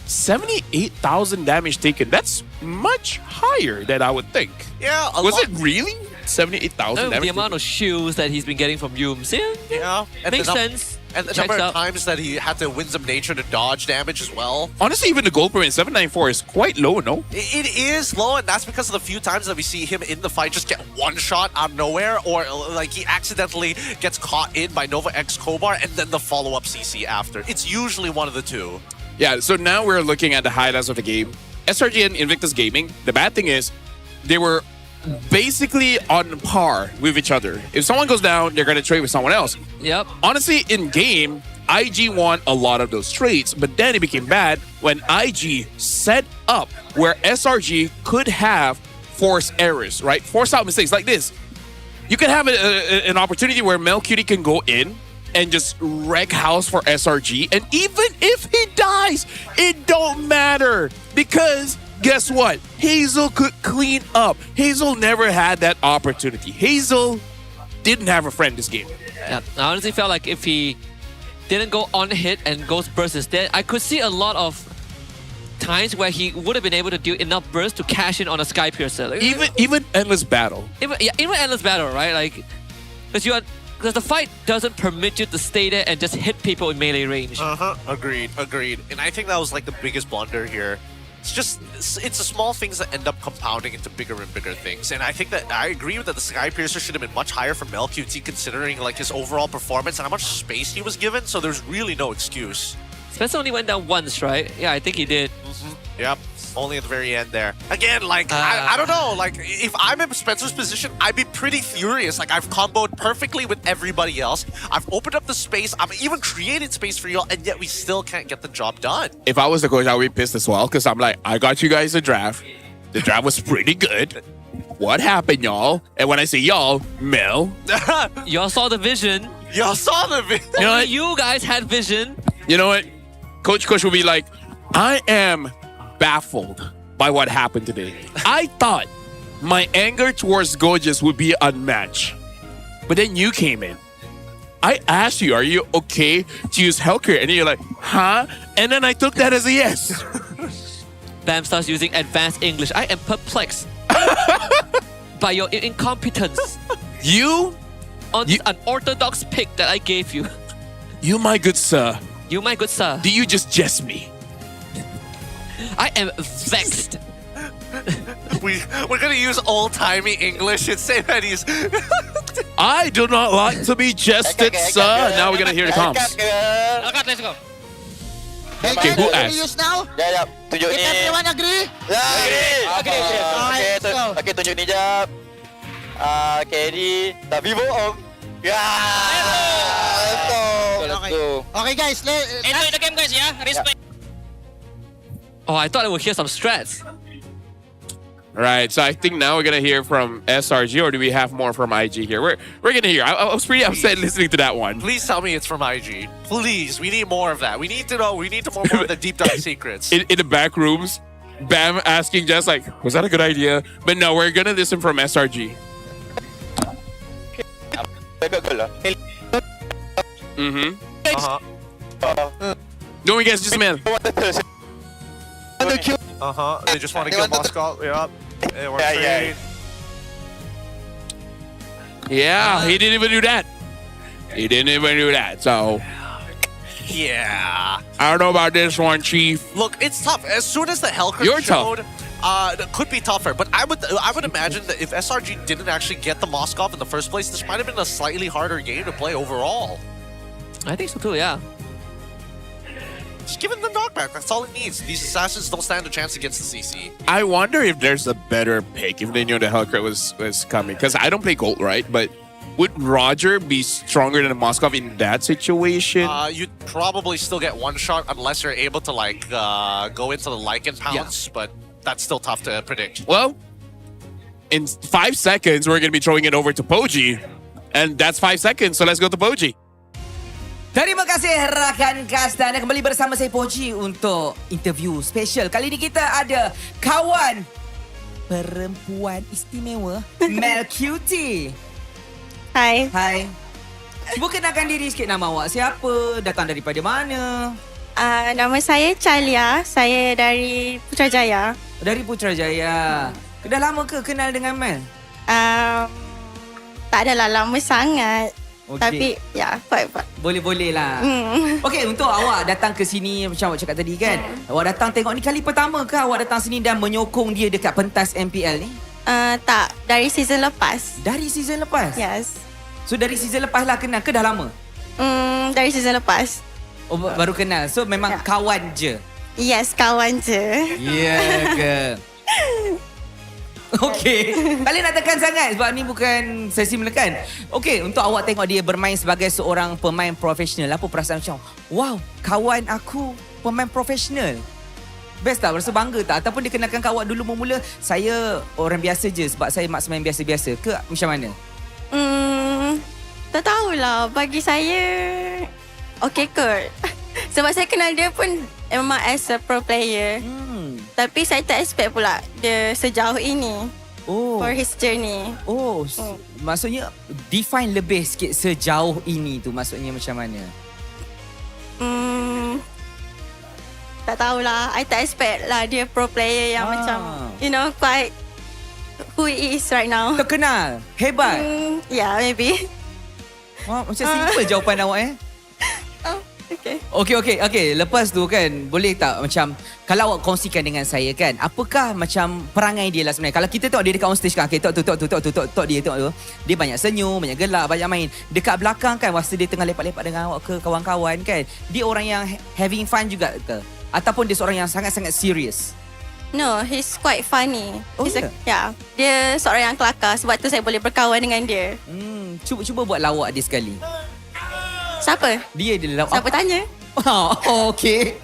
78,000 damage taken. That's much higher than I would think. Yeah, was it really 78,000 damage? The amount of shields that he's been getting from Yums. Yeah, makes sense. And the number of times that he had to win some nature to dodge damage as well. Honestly, even the gold per in 794 is quite low, no? It is low, and that's because of the few times that we see him in the fight just get one shot out of nowhere, or like he accidentally gets caught in by Nova X Kobar and then the follow-up CC after. It's usually one of the two. Yeah, so now we're looking at the highlights of the game. SRG and Invictus Gaming, the bad thing is they were basically on par with each other. If someone goes down, they're going to trade with someone else. Yep. Honestly, in game, IG won a lot of those trades, but then it became bad when IG set up where SRG could have force errors, right? Force out mistakes like this. You can have an opportunity where Melcutie can go in and just wreck house for SRG, and even if he dies, it don't matter because guess what? Hazel could clean up. Hazel never had that opportunity. Hazel didn't have a friend this game. Yeah, I honestly felt like if he didn't go on hit and goes burst instead, I could see a lot of times where he would have been able to do enough burst to cash in on a Sky Piercer. Like, Even Endless Battle. even Endless Battle, right? Like, because the fight doesn't permit you to stay there and just hit people in melee range. Agreed. And I think that was like the biggest blunder here. It's the small things that end up compounding into bigger and bigger things. And I think that I agree with that the Sky Piercer should have been much higher from LQT considering like his overall performance and how much space he was given. So there's really no excuse. Spencer only went down once, right? Yeah, I think he did. Yep. Only at the very end there. Again, like, I don't know. Like, if I'm in Spencer's position, I'd be pretty furious. Like, I've comboed perfectly with everybody else. I've opened up the space. I've even created space for y'all, and yet we still can't get the job done. If I was the coach, I would be pissed as well because I'm like, I got you guys a draft. The draft was pretty good. What happened, y'all? And when I say y'all, Mel. Y'all saw the vision. Y'all saw the vision. You know what? You guys had vision. You know what? Coach will be like, I am baffled by what happened today. I thought my anger towards Gorgeous would be unmatched. But then you came in. I asked you, are you okay to use Helker? And you're like, huh? And then I took that as a yes. Bam starts using advanced English. I am perplexed by your incompetence. You? On this unorthodox pick that I gave you. You, my good sir. You, my good sir. Do you just jest me? I am vexed. We're gonna use old-timey English and say that he's... I do not like to be jested, sir. Now we're gonna hear the comms. Okay, let's go. Okay, who asked? Use now? Jap, tunjuk If ni. everyone agree? Agree. Okay, tunjuk ni jap. Carry. Tak Vivo Om. Ya. Let's go. Okay guys, Enjoy the game guys ya. Respect. Oh, I thought I would hear some strats. Right, so I think now we're gonna hear from SRG, or do we have more from IG here? We're gonna hear. I was pretty upset listening to that one. Please tell me it's from IG. Please, we need more of that. We need to know. We need to know more of the deep dark secrets. In the back rooms, Bam asking just like, was that a good idea? But no, we're gonna listen from SRG. Don't we guys just man? They just want to kill Moscow. Yep. Yeah, he didn't even do that. He didn't even do that. So yeah, I don't know about this one, Chief. Look, it's tough. As soon as the Hellcurse showed, it could be tougher. But I would imagine that if SRG didn't actually get the Moskov in the first place, this might have been a slightly harder game to play overall. I think so too. Yeah. Just give him the knockback. That's all it needs. These assassins don't stand a chance against the CC. I wonder if there's a better pick if they knew the Hellcurt was coming. Because I don't play Gold, right? But would Roger be stronger than Moskov in that situation? You'd probably still get one shot unless you're able to like go into the Lycan pounce, but that's still tough to predict. Well, in 5 seconds, we're going to be throwing it over to Poji. And that's 5 seconds, so let's go to Poji. Terima kasih rakan kasta. Anda kembali bersama saya Poji untuk interview special. Kali ini kita ada kawan perempuan istimewa Mel Cutie. Hai. Hai. Cuba kenalkan diri sikit, nama awak siapa, datang daripada mana? Nama saya Chalia. Saya dari Putrajaya. Dari Putrajaya. Dah lama ke kenal dengan Mel? Tak adalah lama sangat. Okay. Tapi ya, Boleh-boleh lah. Okey, untuk awak datang ke sini macam awak cakap tadi kan. Awak datang tengok ni kali pertama ke awak datang sini dan menyokong dia dekat pentas MPL ni? Tak, dari season lepas. Dari season lepas? Yes. So dari season lepas lah kenal ke dah lama? Dari season lepas. Oh, baru kenal. So memang kawan je? Yes, kawan je. Ya ke? Okey. Kalian nak tekan sangat sebab ni bukan sesi menekan. Okey, untuk awak tengok dia bermain sebagai seorang pemain profesional, apa perasaan macam, wow, kawan aku pemain profesional? Best tak? Rasa bangga tak? Ataupun dia kenalkan awak dulu mula, saya orang biasa je sebab saya marksman biasa-biasa ke macam mana? Tak tahulah. Bagi saya, okey kot. Sebab saya kenal dia pun memang as a pro player. Tapi saya tak expect pula dia sejauh ini for his journey. Maksudnya define lebih sikit sejauh ini tu maksudnya macam mana? Tak tahulah. I tak expect lah dia pro player yang macam quite who he is right now. Terkenal, hebat. Yeah, maybe. Wah, macam simple jawapan awak Okay. Lepas tu kan, boleh tak macam kalau awak kongsikan dengan saya kan, apakah macam perangai dia lah sebenarnya? Kalau kita tengok dia dekat on stage kan, okay, tok dia tengok tu. Dia banyak senyum, banyak gelak, banyak main. Dekat belakang kan, masa dia tengah lepak-lepak dengan awak ke kawan-kawan kan, dia orang yang having fun juga ke? Ataupun dia seorang yang sangat-sangat serius? No, he's quite funny. Dia seorang yang kelakar, sebab tu saya boleh berkawan dengan dia. Cuba buat lawak dia sekali. Siapa? Dia lawak. Siapa tanya? Okay.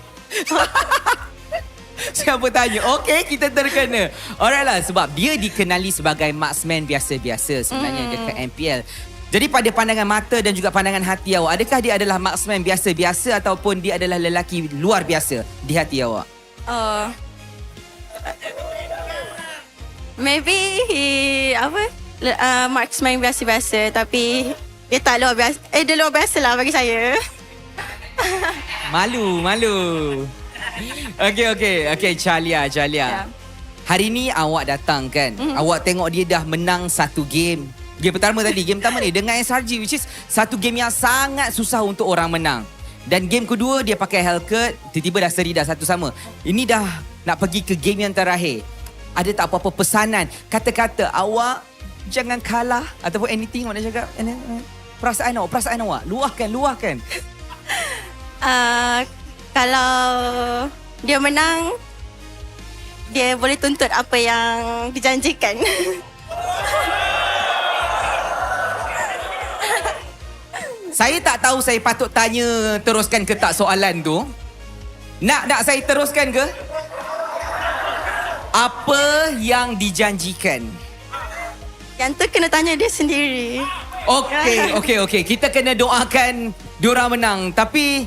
Siapa tanya? Okay, kita terkena. Alright lah, sebab dia dikenali sebagai marksman biasa-biasa sebenarnya dekat MPL. Jadi pada pandangan mata dan juga pandangan hati awak, adakah dia adalah marksman biasa-biasa ataupun dia adalah lelaki luar biasa di hati awak? Maybe he marksman biasa-biasa, tapi dia tak luar biasa. Dia luar biasa lah bagi saya. Malu. Okay, Chalia. Hari ni awak datang kan? Awak tengok dia dah menang satu game. Game pertama ni dengan SRG, which is satu game yang sangat susah untuk orang menang. Dan game kedua dia pakai Hellcat, tiba-tiba dah seri dah 1-1. Ini dah nak pergi ke game yang terakhir. Ada tak apa-apa pesanan, kata-kata awak jangan kalah ataupun anything awak nak cakap? Perasaan awak, luahkan. Kalau dia menang, dia boleh tuntut apa yang dijanjikan. Saya tak tahu saya patut tanya teruskan ke tak soalan tu. Nak saya teruskan ke? Apa yang dijanjikan? Yang tu kena tanya dia sendiri. Okey. Kita kena doakan diorang menang. Tapi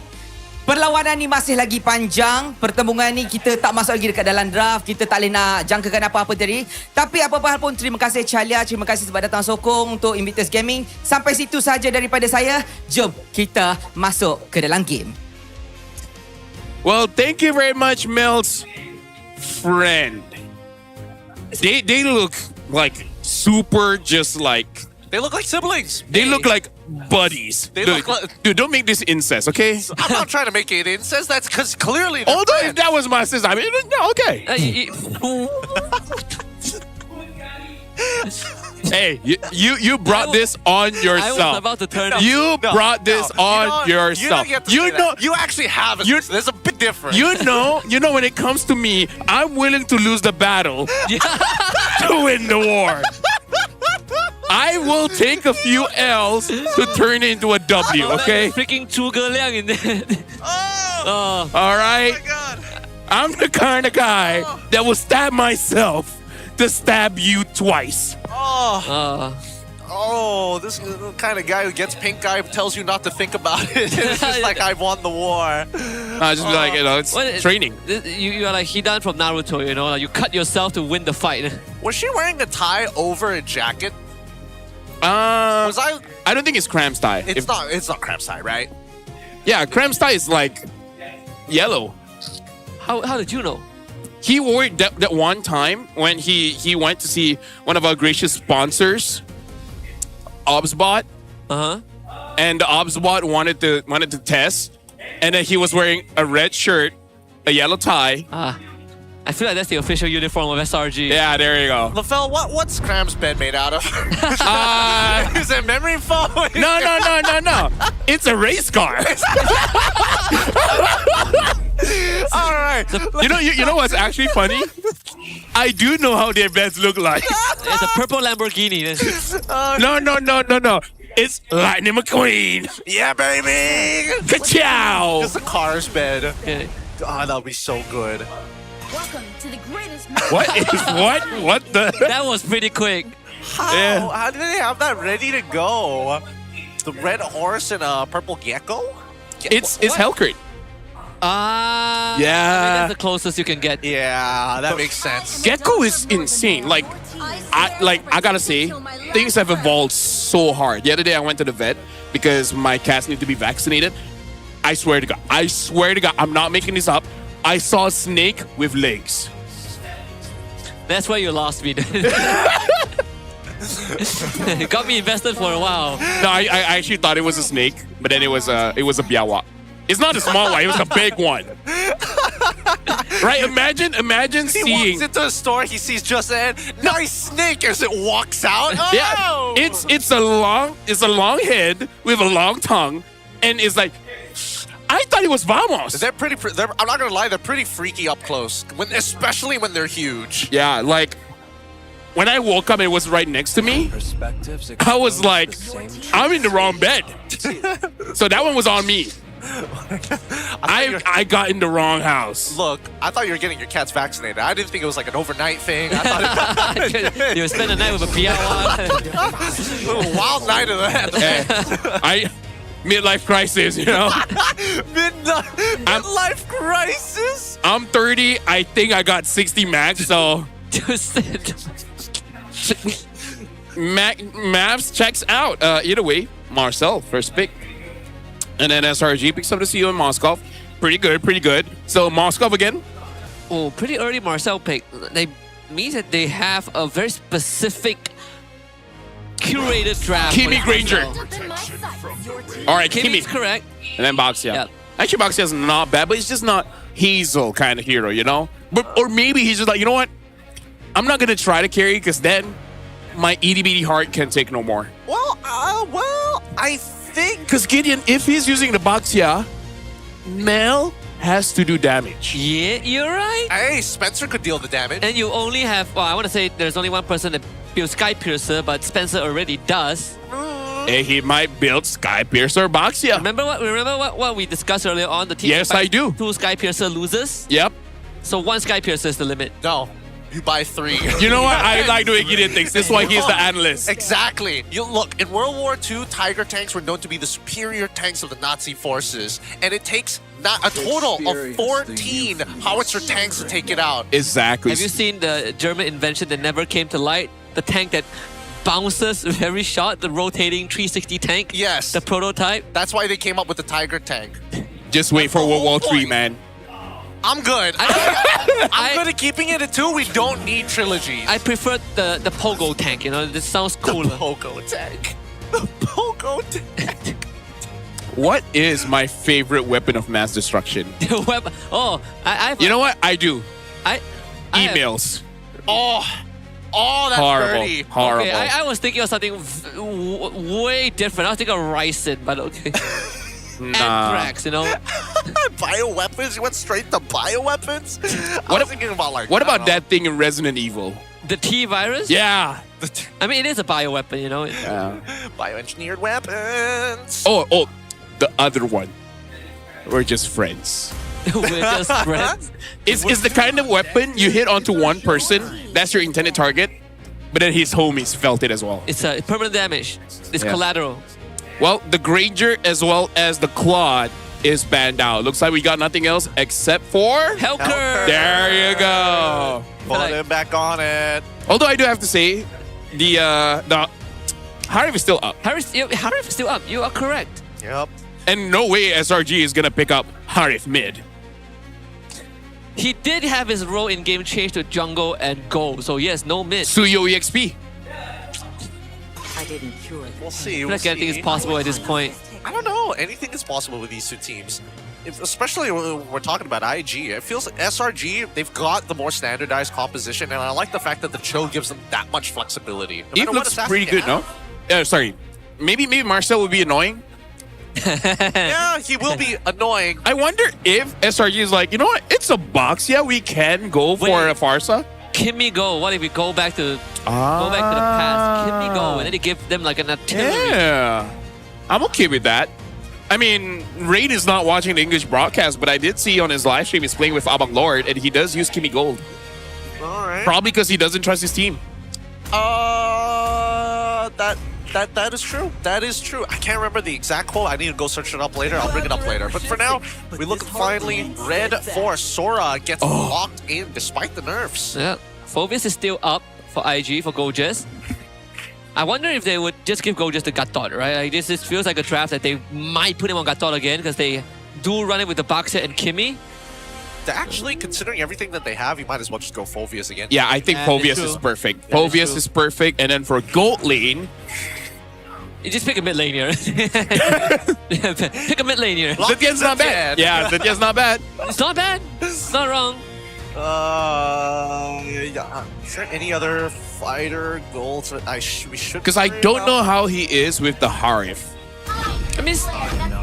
perlawanan ni masih lagi panjang. Pertembungan ni kita tak masuk lagi dekat dalam draft. Kita tak boleh nak jangkakan apa-apa tadi. Tapi apa-apa hal pun, terima kasih Chalia. Terima kasih sebab datang sokong untuk Invictus Gaming. Sampai situ saja daripada saya. Jom kita masuk ke dalam game. Well, thank you very much, Mel's friend. They look like super just like... They look like siblings. They look like buddies. Dude, don't make this incest, okay? I'm not trying to make it incest. That's because clearly... Although if that was my sister, I mean, no, okay. Hey, you brought this on yourself. I was about to turn You brought this on yourself. You know, you actually have it. There's a bit different. You know, when it comes to me, I'm willing to lose the battle to win the war. I will take a few L's to turn it into a W, okay? Freaking Zhuge Liang in there. All right? Oh my God. I'm the kind of guy that will stab myself to stab you twice. This is the kind of guy who gets pink eye, tells you not to think about it. It's just like, I've won the war. I just be like, it's training. You are like Hidan from Naruto, you know? Like you cut yourself to win the fight. Was she wearing a tie over a jacket? I don't think it's Cram's tie. It's not Cram's tie, right? Yeah, Cram's tie is like yellow. How did you know? He wore it that one time when he went to see one of our gracious sponsors, Obsbot. And the Obsbot wanted to test, and then he was wearing a red shirt, a yellow tie. I feel like that's the official uniform of SRG. Yeah, there you go. LaFell, what's Cram's bed made out of? Is it memory foam? No. It's a race car. All right. You know what's actually funny? I do know how their beds look like. It's a purple Lamborghini. No. It's Lightning McQueen. Yeah, baby. Ka-chow. Just a car's bed. Okay. God, that'll be so good. Welcome to the greatest... What is what? What the? That was pretty quick. How did they have that ready to go? The red horse and a purple gecko? It's Hellcrit. Ah. Yeah. I mean, that's the closest you can get. Yeah, that makes sense. Gecko is insane. Like I gotta say, things have evolved so hard. The other day I went to the vet because my cats need to be vaccinated. I swear to God, I'm not making this up. I saw a snake with legs. That's where you lost me. It got me invested for a while. No, I actually thought it was a snake, but then it was a biawak. It's not a small one, it was a big one. Right? Imagine He seeing. walks into a store, he sees just a nice snake as it walks out. Oh! Yeah, it's a long head with a long tongue, and it's like, I thought it was Vamos. They're pretty. I'm not gonna lie, they're pretty freaky up close, especially when they're huge. Yeah, like when I woke up, and it was right next to me. I was like, I'm in the wrong bed. So that one was on me. I got in the wrong house. Look, I thought you were getting your cats vaccinated. I didn't think it was like an overnight thing. I thought you were spending the night with a a wild night of that. Midlife crisis, you know. Midlife crisis. I'm 30. I think I got 60 max. So Maps checks out. Either way, Marcel first pick. And then SRG picks up the CEO in Moscow. Pretty good. So Moscow again. Oh, pretty early Marcel pick. They means that they have a very specific curated draft. Kimmy Granger. All right, Kimmy's correct. And then Baxia. Yep. Actually, Baxia's not bad, but he's just not Hazel kind of hero, you know? Or maybe he's just like, you know what? I'm not going to try to carry because then my itty-bitty heart can take no more. Well, I think... Because Gideon, if he's using the Baxia, Mel has to do damage. Yeah, you're right. Hey, Spencer could deal the damage. And you only have... Well, I want to say there's only one person that builds Sky Piercer, but Spencer already does. And he might build Sky Piercer Baxia. Remember what we discussed earlier on? The team. Yes, I do. 2 Sky Piercer losers. Yep. So 1 Sky Piercer is the limit. No. You buy 3. You know what? I like doing Gideon things. This is why he's the analyst. Exactly. You look, in World War II, Tiger tanks were known to be the superior tanks of the Nazi forces. And it takes a total of 14 howitzer tanks to take it out. Exactly. Have you seen the German invention that never came to light? The tank that bounces very short, the rotating 360 tank? Yes. The prototype? That's why they came up with the Tiger tank. Just wait for World War III, man. I'm good. I'm good at keeping it at 2. We don't need trilogies. I prefer the Pogo tank, you know, this sounds cooler. The Pogo tank. The Pogo tank. What is my favorite weapon of mass destruction? Oh, you know what? I do. Emails. That's dirty. Horrible. Okay, I was thinking of something way different. I was thinking of Ryzen, but okay. Anthrax, you know. Bioweapons? You went straight to bioweapons? I was thinking about like... What about that thing in Resident Evil? The T-virus? Yeah. I mean, it is a bioweapon, you know. Yeah. Bioengineered weapons. Oh, the other one. We're just friends. We're just friends? It's the kind of weapon you hit onto one person, that's your intended target, but then his homies felt it as well. It's permanent damage. It's collateral. Well, the Granger as well as the Claude is banned out. Looks like we got nothing else except for... Helker! There you go. Put it back on it. Although I do have to say, the Harif is still up. Harif is still up. You are correct. Yep. And no way SRG is going to pick up Harif mid. He did have his role in game change to jungle and gold. So yes, no mid. Suyo EXP. I didn't cure it. We'll see. I feel like anything is possible at this point. I don't know. Anything is possible with these two teams. Especially when we're talking about IG. It feels like SRG, they've got the more standardized composition, and I like the fact that the Cho gives them that much flexibility. It looks pretty good, no? Sorry. Maybe Marcel would be annoying. Yeah, he will be annoying. I wonder if SRG is like, you know what? It's a box. Yeah, we can go for a Farsa. Kimmy go. What if we go back to the past? Kimmy go, and then they give them like an artillery. Yeah, I'm okay with that. I mean, Raid is not watching the English broadcast, but I did see on his live stream he's playing with Abang Lord, and he does use Kimmy Gold. All right. Probably because he doesn't trust his team. That That is true. That is true. I can't remember the exact quote. I need to go search it up later. I'll bring it up later. But for now, we look finally red for Sora gets locked in despite the nerfs. Yeah, Phobius is still up for IG for Gorgeous. I wonder if they would just give Gorgeous the Gatot, right? Like this feels like a draft that they might put him on Gatot again because they do run it with the Baxter and Kimmy. Actually, considering everything that they have, you might as well just go Phobius again. Yeah, I think Phobius is perfect. Phobius is perfect. And then for gold lane, you just pick a mid lane here. Pick a mid lane here. Zetyan's not bad. Yeah, Zetyan's not bad. It's not bad. It's not wrong. Yeah. Is there any other fighter goals that we should? Because I don't know how he is with the Harif. I mean,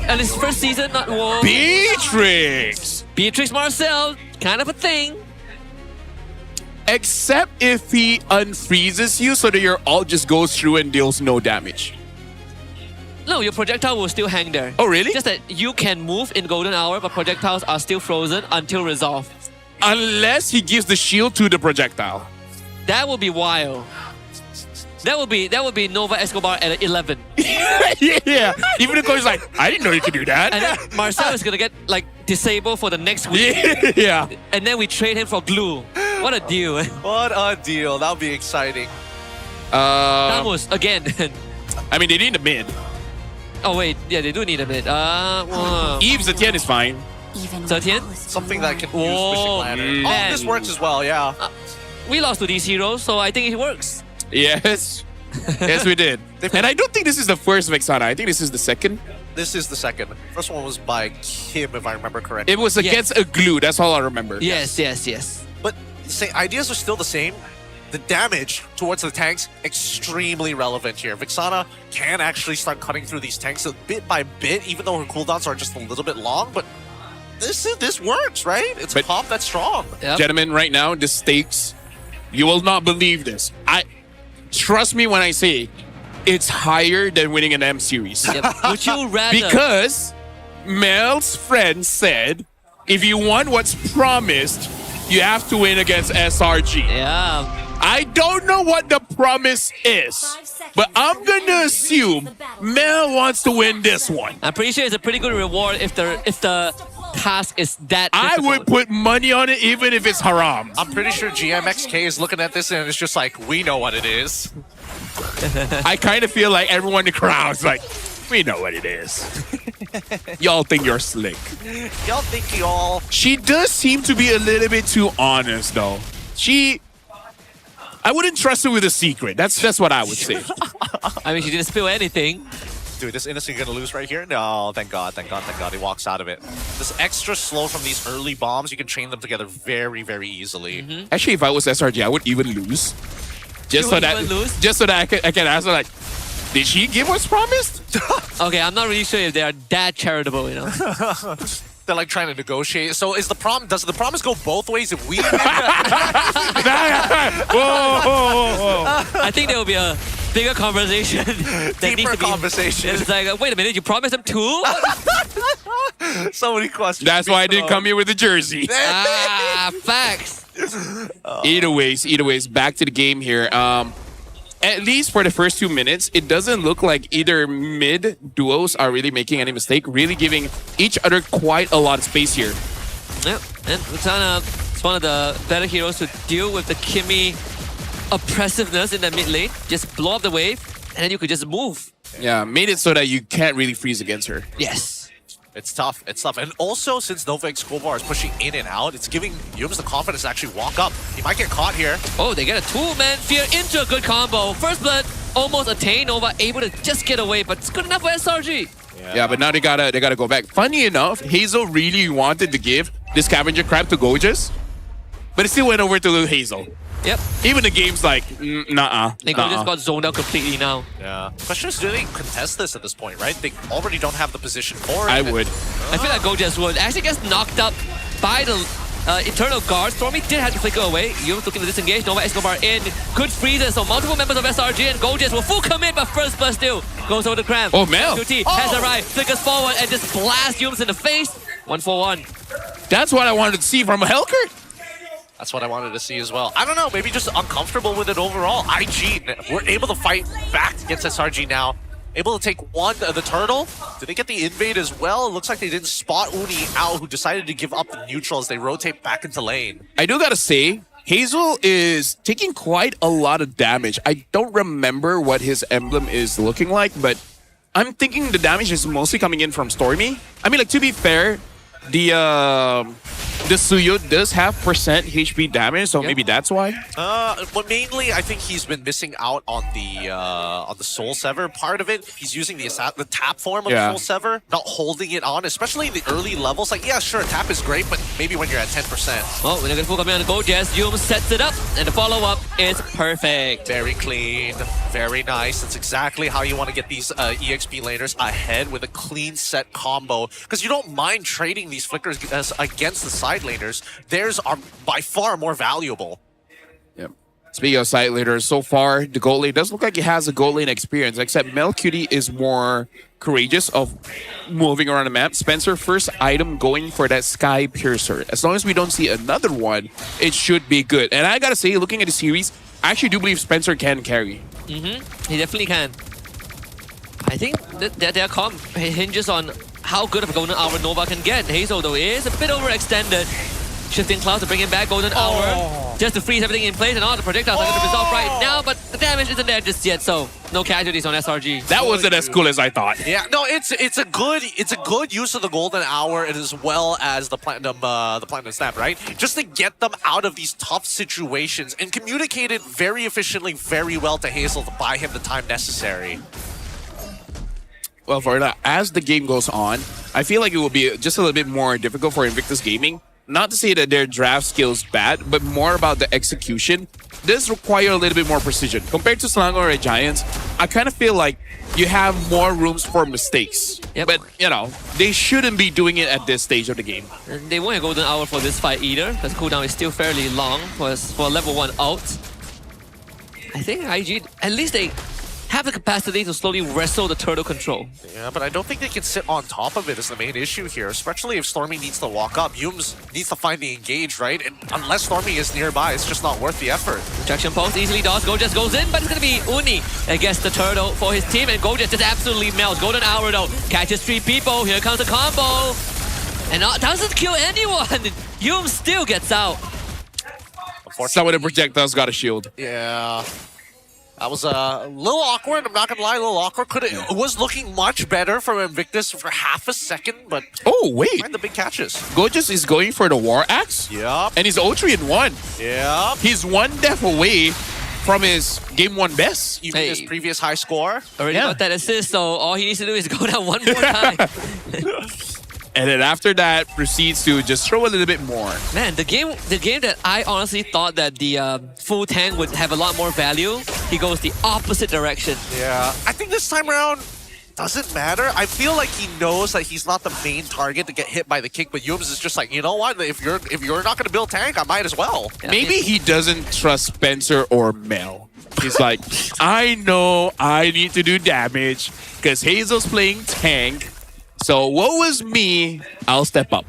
and his first season, not war. Beatrix Marcel, kind of a thing. Except if he unfreezes you so that your ult just goes through and deals no damage. No, your projectile will still hang there. Oh, really? Just that you can move in Golden Hour, but projectiles are still frozen until resolve. Unless he gives the shield to the projectile. That would be wild. That would be Nova Escobar at 11. Yeah. Even the coach is like, I didn't know you could do that. And then Marcel is gonna get like disabled for the next week. Yeah. And then we trade him for glue. What a deal. What a deal. That would be exciting. Ramos again. I mean, they need a mid. Oh wait, yeah, they do need a mid. Eve Zetyan is fine. Zetyan? Something that can use Wishing Ladder. Oh, this works as well, yeah. We lost to these heroes, so I think it works. Yes. Yes, we did. And I don't think this is the first Vexana. I think this is the second. This is the second. First one was by Kim, if I remember correctly. It was against a glue. That's all I remember. Yes. But ideas are still the same. The damage towards the tanks, extremely relevant here. Vexana can actually start cutting through these tanks bit by bit, even though her cooldowns are just a little bit long. But this works, right? It's a comp that's strong. Yep. Gentlemen, right now, the stakes, you will not believe this. Trust me when I say it's higher than winning an M series. Yep. Would you rather? Because Mel's friend said, if you want what's promised, you have to win against SRG. Yeah. I don't know what the promise is, but I'm gonna assume Mel wants to win this one. I'm pretty sure it's a pretty good reward if the task is that difficult. I would put money on it even if it's haram. I'm pretty sure GMXK is looking at this and it's just like, we know what it is. I kind of feel like everyone in the crowd's like, we know what it is. Y'all think you're slick. Y'all think y'all... She does seem to be a little bit too honest, though. I wouldn't trust her with a secret. That's what I would say. I mean, she didn't spill anything. Dude, this innocent gonna lose right here? No, thank God. He walks out of it. This extra slow from these early bombs, you can chain them together very, very easily. Actually, if I was SRG, I would even lose. Just so that I can ask her, like, did she give what's promised? Okay, I'm not really sure if they are that charitable, you know. They're like trying to negotiate. So does the promise go both ways if we win? Whoa. I think there will be a bigger conversation. Deeper conversation. It's like, wait a minute, you promised them two? So many questions. That's why I didn't come here with a jersey. Facts. Either ways, back to the game here. At least for the first 2 minutes, it doesn't look like either mid duos are really making any mistake, really giving each other quite a lot of space here. Yep, and Vexana is one of the better heroes to deal with the Kimmy oppressiveness in the mid lane. Just blow up the wave, and then you could just move. Yeah, made it so that you can't really freeze against her. Yes. It's tough. And also, since Nova Escobar is pushing in and out, it's giving Yums the confidence to actually walk up. He might get caught here. Oh, they get a two-man fear into a good combo. First blood almost attained. Nova able to just get away, but it's good enough for SRG. Yeah, but now they gotta go back. Funny enough, Hazel really wanted to give the scavenger crab to Gorgeous, but it still went over to Hazel. Yep. Even the game's like, nah. They just got zoned out completely now. Yeah. Question is, do they contest this at this point, right? They already don't have the position for it. I would. I feel like Gorgeous would. Actually gets knocked up by the Eternal Guard. Stormy did have to flicker away. Yums looking to disengage. Nova Escobar in. Good freezes. So multiple members of SRG and Gorgeous will full commit, but first blood still goes over the cramp. Oh, Mel. QT has arrived, flickers forward, and just blasts Yums in the face. 1-4-1. That's what I wanted to see from a Helker. That's what I wanted to see as well. I don't know, maybe just uncomfortable with it overall. IG, we're able to fight back against SRG now. Able to take one of the turtle. Did they get the invade as well? It looks like they didn't spot Uni out, who decided to give up the neutral as they rotate back into lane. I do gotta say, Hazel is taking quite a lot of damage. I don't remember what his emblem is looking like, but I'm thinking the damage is mostly coming in from Stormy. I mean, like, to be fair, the Suyo does have % HP damage, so maybe that's why. But mainly, I think he's been missing out on the Soul Sever part of it. He's using the tap form of the Soul Sever, not holding it on, especially in the early levels. Like, yeah, sure, tap is great, but maybe when you're at 10%. Oh, when they're going to full coming on the go, Jazz, Yum sets it up, and the follow-up is perfect. Very clean, very nice. That's exactly how you want to get these EXP laners ahead, with a clean set combo, because you don't mind trading these flickers against the side laners. Theirs are by far more valuable. Yep. Speaking of side laners, so far the gold lane does look like it has a gold lane experience, except Melcutie is more courageous of moving around the map. Spencer, first item going for that Sky Piercer. As long as we don't see another one, it should be good. And I gotta say, looking at the series, I actually do believe Spencer can carry. He definitely can. I think that their comp hinges on how good of a Golden Hour Nova can get. Hazel, though, is a bit overextended. Shifting Cloud to bring him back Golden Hour, just to freeze everything in place, and all the projectiles are going to resolve right now, but the damage isn't there just yet, so no casualties on SRG. That wasn't as cool as I thought. Yeah, no, it's a good use of the Golden Hour, and as well as the Platinum Snap, right? Just to get them out of these tough situations and communicate it very efficiently, very well to Hazel to buy him the time necessary. Well, for that, as the game goes on, I feel like it will be just a little bit more difficult for Invictus Gaming. Not to say that their draft skill's bad, but more about the execution. This require a little bit more precision. Compared to Selangor or Giants, I kind of feel like you have more rooms for mistakes. But, you know, they shouldn't be doing it at this stage of the game. And they won't have Golden Hour for this fight either, because cooldown is still fairly long for level 1 ult. I think IG, at least they have the capacity to slowly wrestle the turtle control. Yeah, but I don't think they can sit on top of it is the main issue here, especially if Stormy needs to walk up. Yums needs to find the engage, right? And unless Stormy is nearby, it's just not worth the effort. Rejection pulse easily dodged. Gorgeous goes in, but it's going to be Uni against the turtle for his team, and Gorgeous just absolutely melts. Golden Hour, though, catches 3 people. Here comes the combo. And doesn't kill anyone. Yum still gets out. Some of the projectiles got a shield. Yeah. That was a little awkward. I'm not going to lie, a little awkward. It was looking much better from Invictus for half a second, but... Oh, wait. The big catches. Gorgeous is going for the War Axe? Yep. And he's 0-3-1. Yep. He's 1 death away from his Game 1 best. Even his previous high score. Already got that assist, so all he needs to do is go down one more time. And then after that, proceeds to just throw a little bit more. Man, the game that I honestly thought that the full tank would have a lot more value, he goes the opposite direction. Yeah, I think this time around, doesn't matter. I feel like he knows that he's not the main target to get hit by the kick, but Yums is just like, you know what? If you're not going to build tank, I might as well. Yeah, maybe he doesn't trust Spencer or Mel. He's like, I know I need to do damage because Hazel's playing tank. So what was me? I'll step up.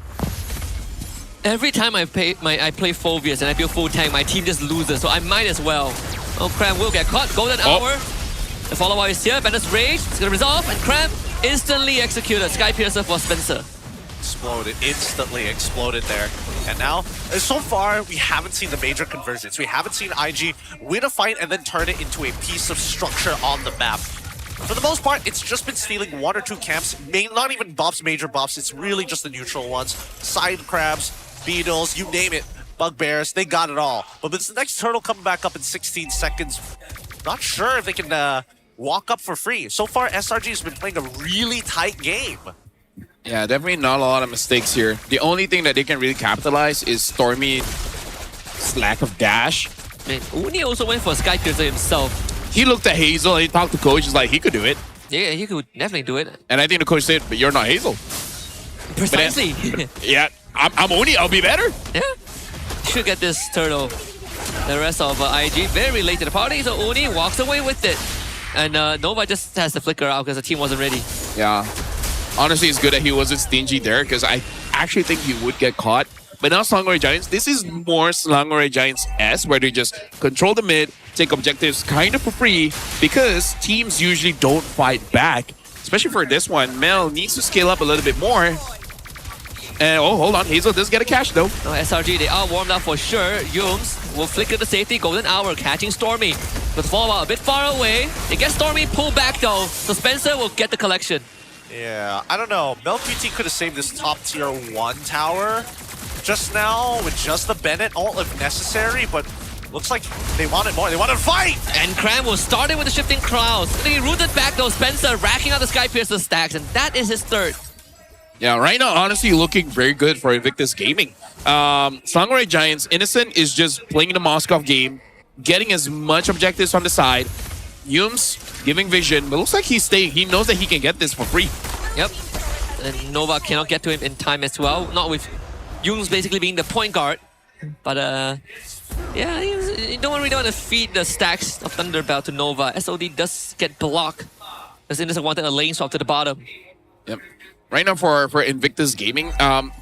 Every time I play Phobius and I build full tank, my team just loses, so I might as well. Oh, Cram will get caught. Golden Hour. The follow-up is here. Bandit's Rage. It's going to resolve, and Cram instantly executed. Sky Piercer for Spencer. Exploded. Instantly exploded there. And now, so far, we haven't seen the major conversions. We haven't seen IG win a fight and then turn it into a piece of structure on the map. For the most part, it's just been stealing 1 or 2 camps, not even buffs, major buffs, it's really just the neutral ones. Side crabs, beetles, you name it, bugbears, they got it all. But this next turtle coming back up in 16 seconds, not sure if they can walk up for free. So far, SRG has been playing a really tight game. Yeah, definitely not a lot of mistakes here. The only thing that they can really capitalize is Stormy's lack of dash. Man, Uni also went for Sky Piercer himself. He looked at Hazel and he talked to coach. He's like, he could do it. Yeah, he could definitely do it. And I think the coach said, but you're not Hazel. Precisely. Yeah, I'm Oni. I'll be better. Yeah. Should get this turtle. The rest of IG very late to the party, so Uni walks away with it. And Nova just has to flicker out because the team wasn't ready. Yeah. Honestly, it's good that he wasn't stingy there because I actually think he would get caught. But now Selangor Giants, this is more Selangor Giants S, where they just control the mid, take objectives kind of for free, because teams usually don't fight back. Especially for this one, Mel needs to scale up a little bit more. And oh, hold on, Hazel does get a catch though. No, SRG, they are warmed up for sure. Yums will flicker the safety, golden hour, catching Stormy. With Fallout a bit far away, they get Stormy pulled back though, so Spencer will get the collection. Yeah, I don't know. Mel QT could have saved this top tier 1 tower just now with just the Bennett ult if necessary, but looks like they wanted more. They wanted to fight! And Cram will start it with the shifting clouds. He rooted back though, Spencer racking out the Sky Piercer stacks, and that is his third. Yeah, right now, honestly, looking very good for Invictus Gaming. Selangor Giants, Innocent is just playing the Moskov game, getting as much objectives on the side. Yums giving vision, but looks like he's staying. He knows that he can get this for free. Yep. And Nova cannot get to him in time as well. Not with Yums basically being the point guard. But yeah, you don't really want to feed the stacks of Thunderbell to Nova. SOD does get blocked. As Innocent wanted a lane swap to the bottom. Yep. Right now for Invictus Gaming,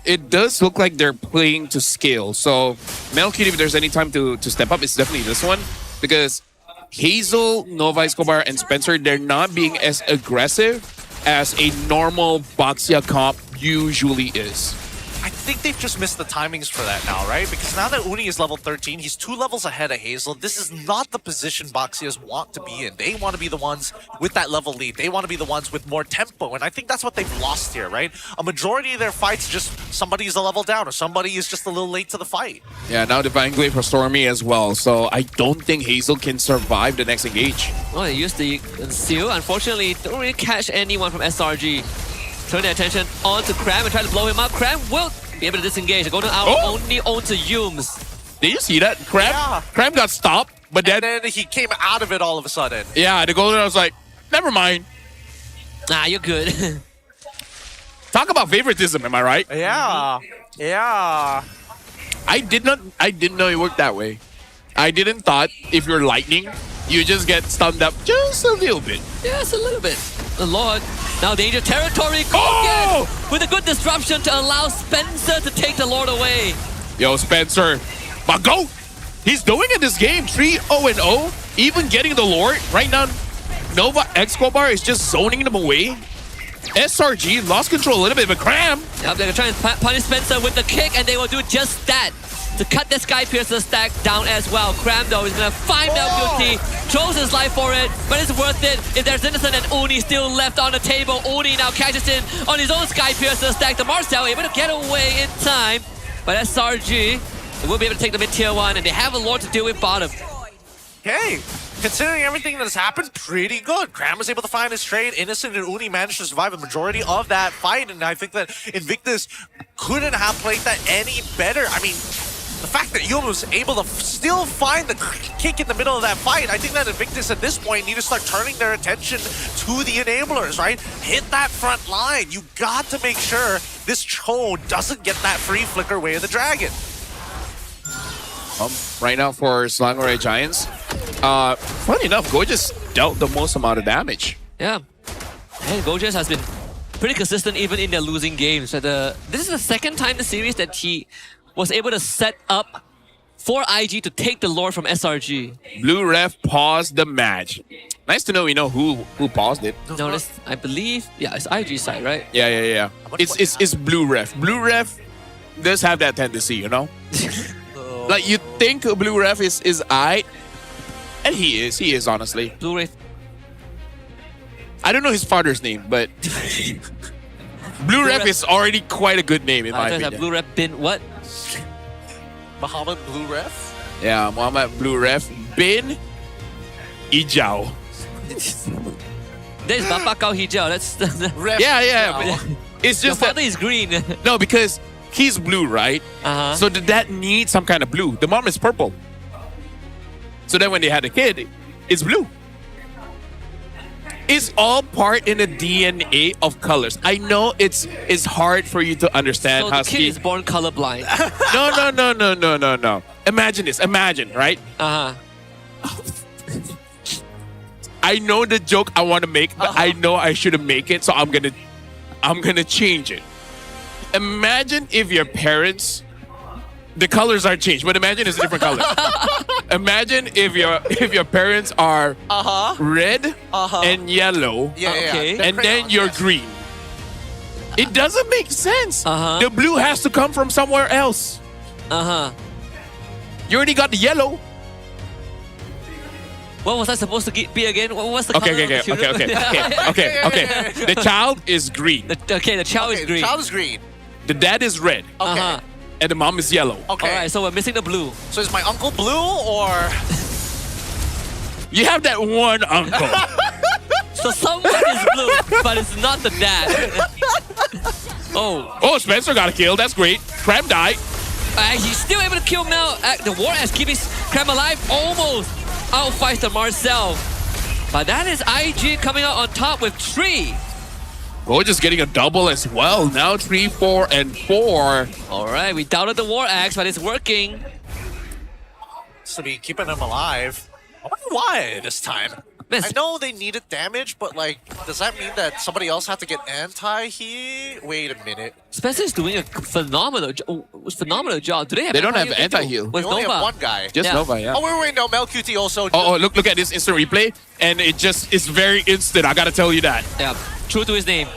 it does look like they're playing to scale. So Melkid, if there's any time to step up, it's definitely this one. Because Hazel, Nova Escobar, and Spencer, they're not being as aggressive as a normal Baxia comp usually is. I think they've just missed the timings for that now, right? Because now that Uni is level 13, he's 2 levels ahead of Hazel. This is not the position Baxias want to be in. They want to be the ones with that level lead. They want to be the ones with more tempo. And I think that's what they've lost here, right? A majority of their fights, just somebody is a level down or somebody is just a little late to the fight. Yeah, now Divine Glaive for Stormy as well. So I don't think Hazel can survive the next engage. Well, they used the seal. Unfortunately, don't really catch anyone from SRG. Turn their attention onto Cram and try to blow him up. Cram will be able to disengage. The golden hour only onto Yums. Did you see that? Cram got stopped, but then he came out of it all of a sudden. Yeah, the golden hour was like, never mind. Nah, you're good. Talk about favoritism, am I right? Yeah. Yeah. I didn't know it worked that way. I didn't thought if you're lightning, you just get stunned up just a little bit. Yes, a little bit. The Lord. Now danger territory. Kogan with a good disruption to allow Spencer to take the Lord away. Yo, Spencer. But go! He's doing it this game. 3-0-0. Even getting the Lord. Right now, Nova Escobar is just zoning them away. SRG lost control a little bit, but Cram. Yep, they're going to try and punish Spencer with the kick, and they will do just that. To cut the Sky Piercer stack down as well. Cram though is gonna find Melguti, throws his life for it, but it's worth it if there's Innocent and Uni still left on the table. Uni now catches in on his own Sky Piercer stack. The Marcel able to get away in time, but SRG will be able to take the mid tier 1, and they have a Lord to deal with bottom. Okay, considering everything that has happened, pretty good. Cram was able to find his trade. Innocent and Uni managed to survive a majority of that fight, and I think that Invictus couldn't have played that any better. I mean, the fact that Yum was able to still find the kick in the middle of that fight, I think that Invictus at this point need to start turning their attention to the enablers, right? Hit that front line. You got to make sure this Cho doesn't get that free flicker way of the dragon. Right now for Selangor Giants, funny enough, Gorgeous dealt the most amount of damage. Yeah, and Gorgeous has been pretty consistent even in their losing games. So this is the second time in the series that he was able to set up for IG to take the Lord from SRG. Blue Ref paused the match. Nice to know we know who paused it. No, I believe, yeah, it's IG side, right? Yeah. It's Blue Ref. Blue Ref does have that tendency, you know? Like, you think Blue Ref is aight, and he is honestly. Blue Ref. I don't know his father's name, but Blue Ref is already quite a good name in my opinion. Blue Ref bin what? Muhammad Blue Ref? Yeah, Muhammad Blue Ref bin Ijao. There's Bapak Kau Hijau. That's yeah. It's just your father is green. No, because he's blue, right? So the dad needs some kind of blue. The mom is purple. So then when they had a kid, it's blue. It's all part in the DNA of colors. I know it's hard for you to understand. So the kid is born colorblind. No. Imagine this. Imagine, right? I know the joke I want to make, but I know I shouldn't make it, so I'm gonna change it. Imagine if your parents the colors are changed, but imagine it's a different color. Imagine if your parents are red and yellow, and then you're green. It doesn't make sense. The blue has to come from somewhere else. You already got the yellow. What was I supposed to be again? What was the color Okay. The child is green. The child is green. The child is green. The dad is red. Okay. And the mom is yellow. Okay. All right, so we're missing the blue. So is my uncle blue or? You have that one uncle. So someone is blue, but it's not the dad. Oh, Spencer got a kill. That's great. Cram died. He's still able to kill Mel. The war as keeping Cram alive almost outfights the Marcel. But that is IG coming out on top with 3. We're just getting a double as well. Now 3, 4, and 4. All right, we doubted the war axe, but it's working. To be keeping him alive. I wonder why this time. I know they needed damage, but like, does that mean that somebody else had to get anti-heal? Wait a minute. Spencer is doing a phenomenal job. Do they have? They don't have anti-heal. With They only Nova. have one guy. Just Nova, yeah. Oh wait, no, MelQT also. Oh, look at this instant replay, and it's very instant. I gotta tell you that. Yeah, true to his name.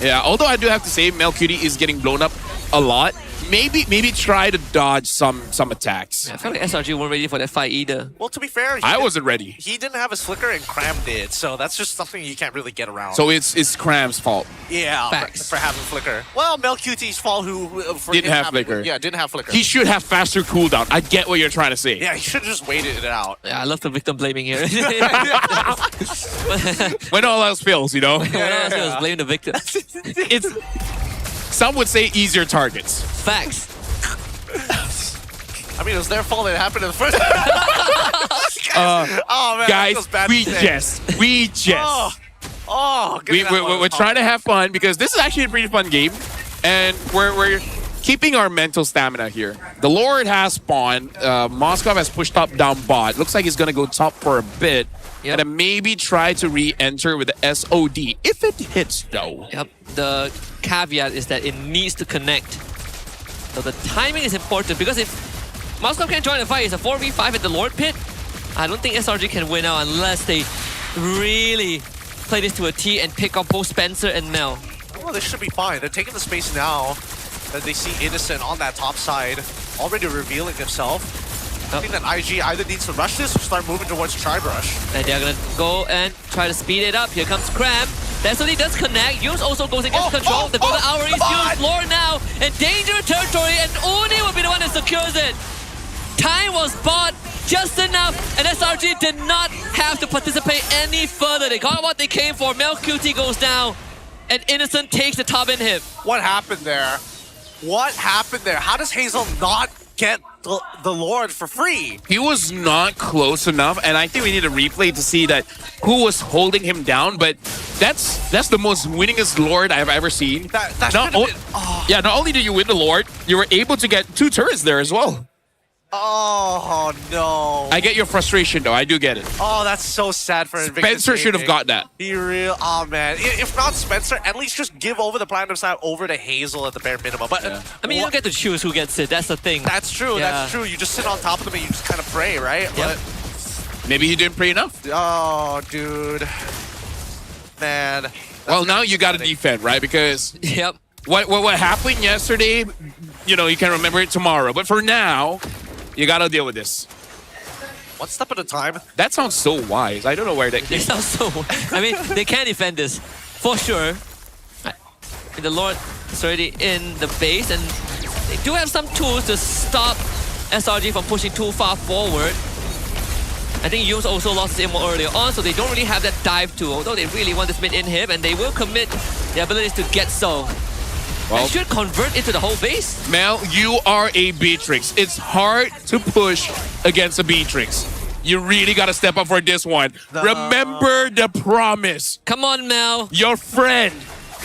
Yeah, although I do have to say, MelQT is getting blown up a lot. Maybe try to dodge some attacks. Yeah, I feel like SRG weren't ready for that fight either. Well, to be fair, I wasn't ready. He didn't have his flicker and Cram did, so that's just something you can't really get around. So it's Cram's fault. Yeah, for having flicker. Well, MelQT's fault Didn't have flicker. Yeah, didn't have flicker. He should have faster cooldown. I get what you're trying to say. Yeah, he should have just waited it out. Yeah, I love the victim blaming here. When all else fails, you know. When all else fails, blame the victim. It's some would say easier targets. Facts. I mean, it was their fault that it happened in the first. Oh man, guys, that feels bad we to say. jest. We're trying to have fun because this is actually a pretty fun game, and we're keeping our mental stamina here. The Lord has spawned. Moskov has pushed up down bot. Looks like he's gonna go top for a bit. And then maybe try to re-enter with the SOD if it hits though. Yep. The caveat is that it needs to connect. So the timing is important because if Moskov can join the fight, it's a 4v5 at the Lord Pit. I don't think SRG can win out unless they really play this to a T and pick up both Spencer and Mel. Well, they should be fine. They're taking the space now that they see Innocent on that top side, already revealing himself. I think that IG either needs to rush this or start moving towards Tri-Brush. And they're gonna go and try to speed it up. Here comes Cram. That SOD does connect. Yums also goes against control. The golden hour is Yums. Lord now in danger territory, and Uni will be the one that secures it. Time was bought just enough, and SRG did not have to participate any further. They got what they came for. MelQT goes down, and Innocent takes the top inhib. What happened there? What happened there? How does Hazel not get the Lord for free? He was not close enough, and I think we need a replay to see that who was holding him down. But that's the most winningest Lord I've ever seen. Not only did you win the Lord, you were able to get 2 turrets there as well. Oh no! I get your frustration though. I do get it. Oh, that's so sad for Spencer should have got that. Oh man! If not Spencer, at least just give over the platinum side over to Hazel at the bare minimum. But I mean, you don't get to choose who gets it. That's the thing. That's true. Yeah. That's true. You just sit on top of them and you just kind of pray, right? Yep. But maybe he didn't pray enough. Oh, dude, man. Well, now you got to defend, right? Because what happened yesterday, you know, you can remember it tomorrow. But for now, you got to deal with this. One step at a time. That sounds so wise. I don't know where that came from. It sounds so. I mean, they can defend this for sure. The Lord is already in the base, and they do have some tools to stop SRG from pushing too far forward. I think Yums also lost his ammo earlier on, so they don't really have that dive tool, although they really want this mid inhib, and they will commit their abilities to get so. Well, should convert into the whole base. Mel, you are a Beatrix. It's hard to push against a Beatrix. You really got to step up for this one. Remember the promise. Come on, Mel. Your friend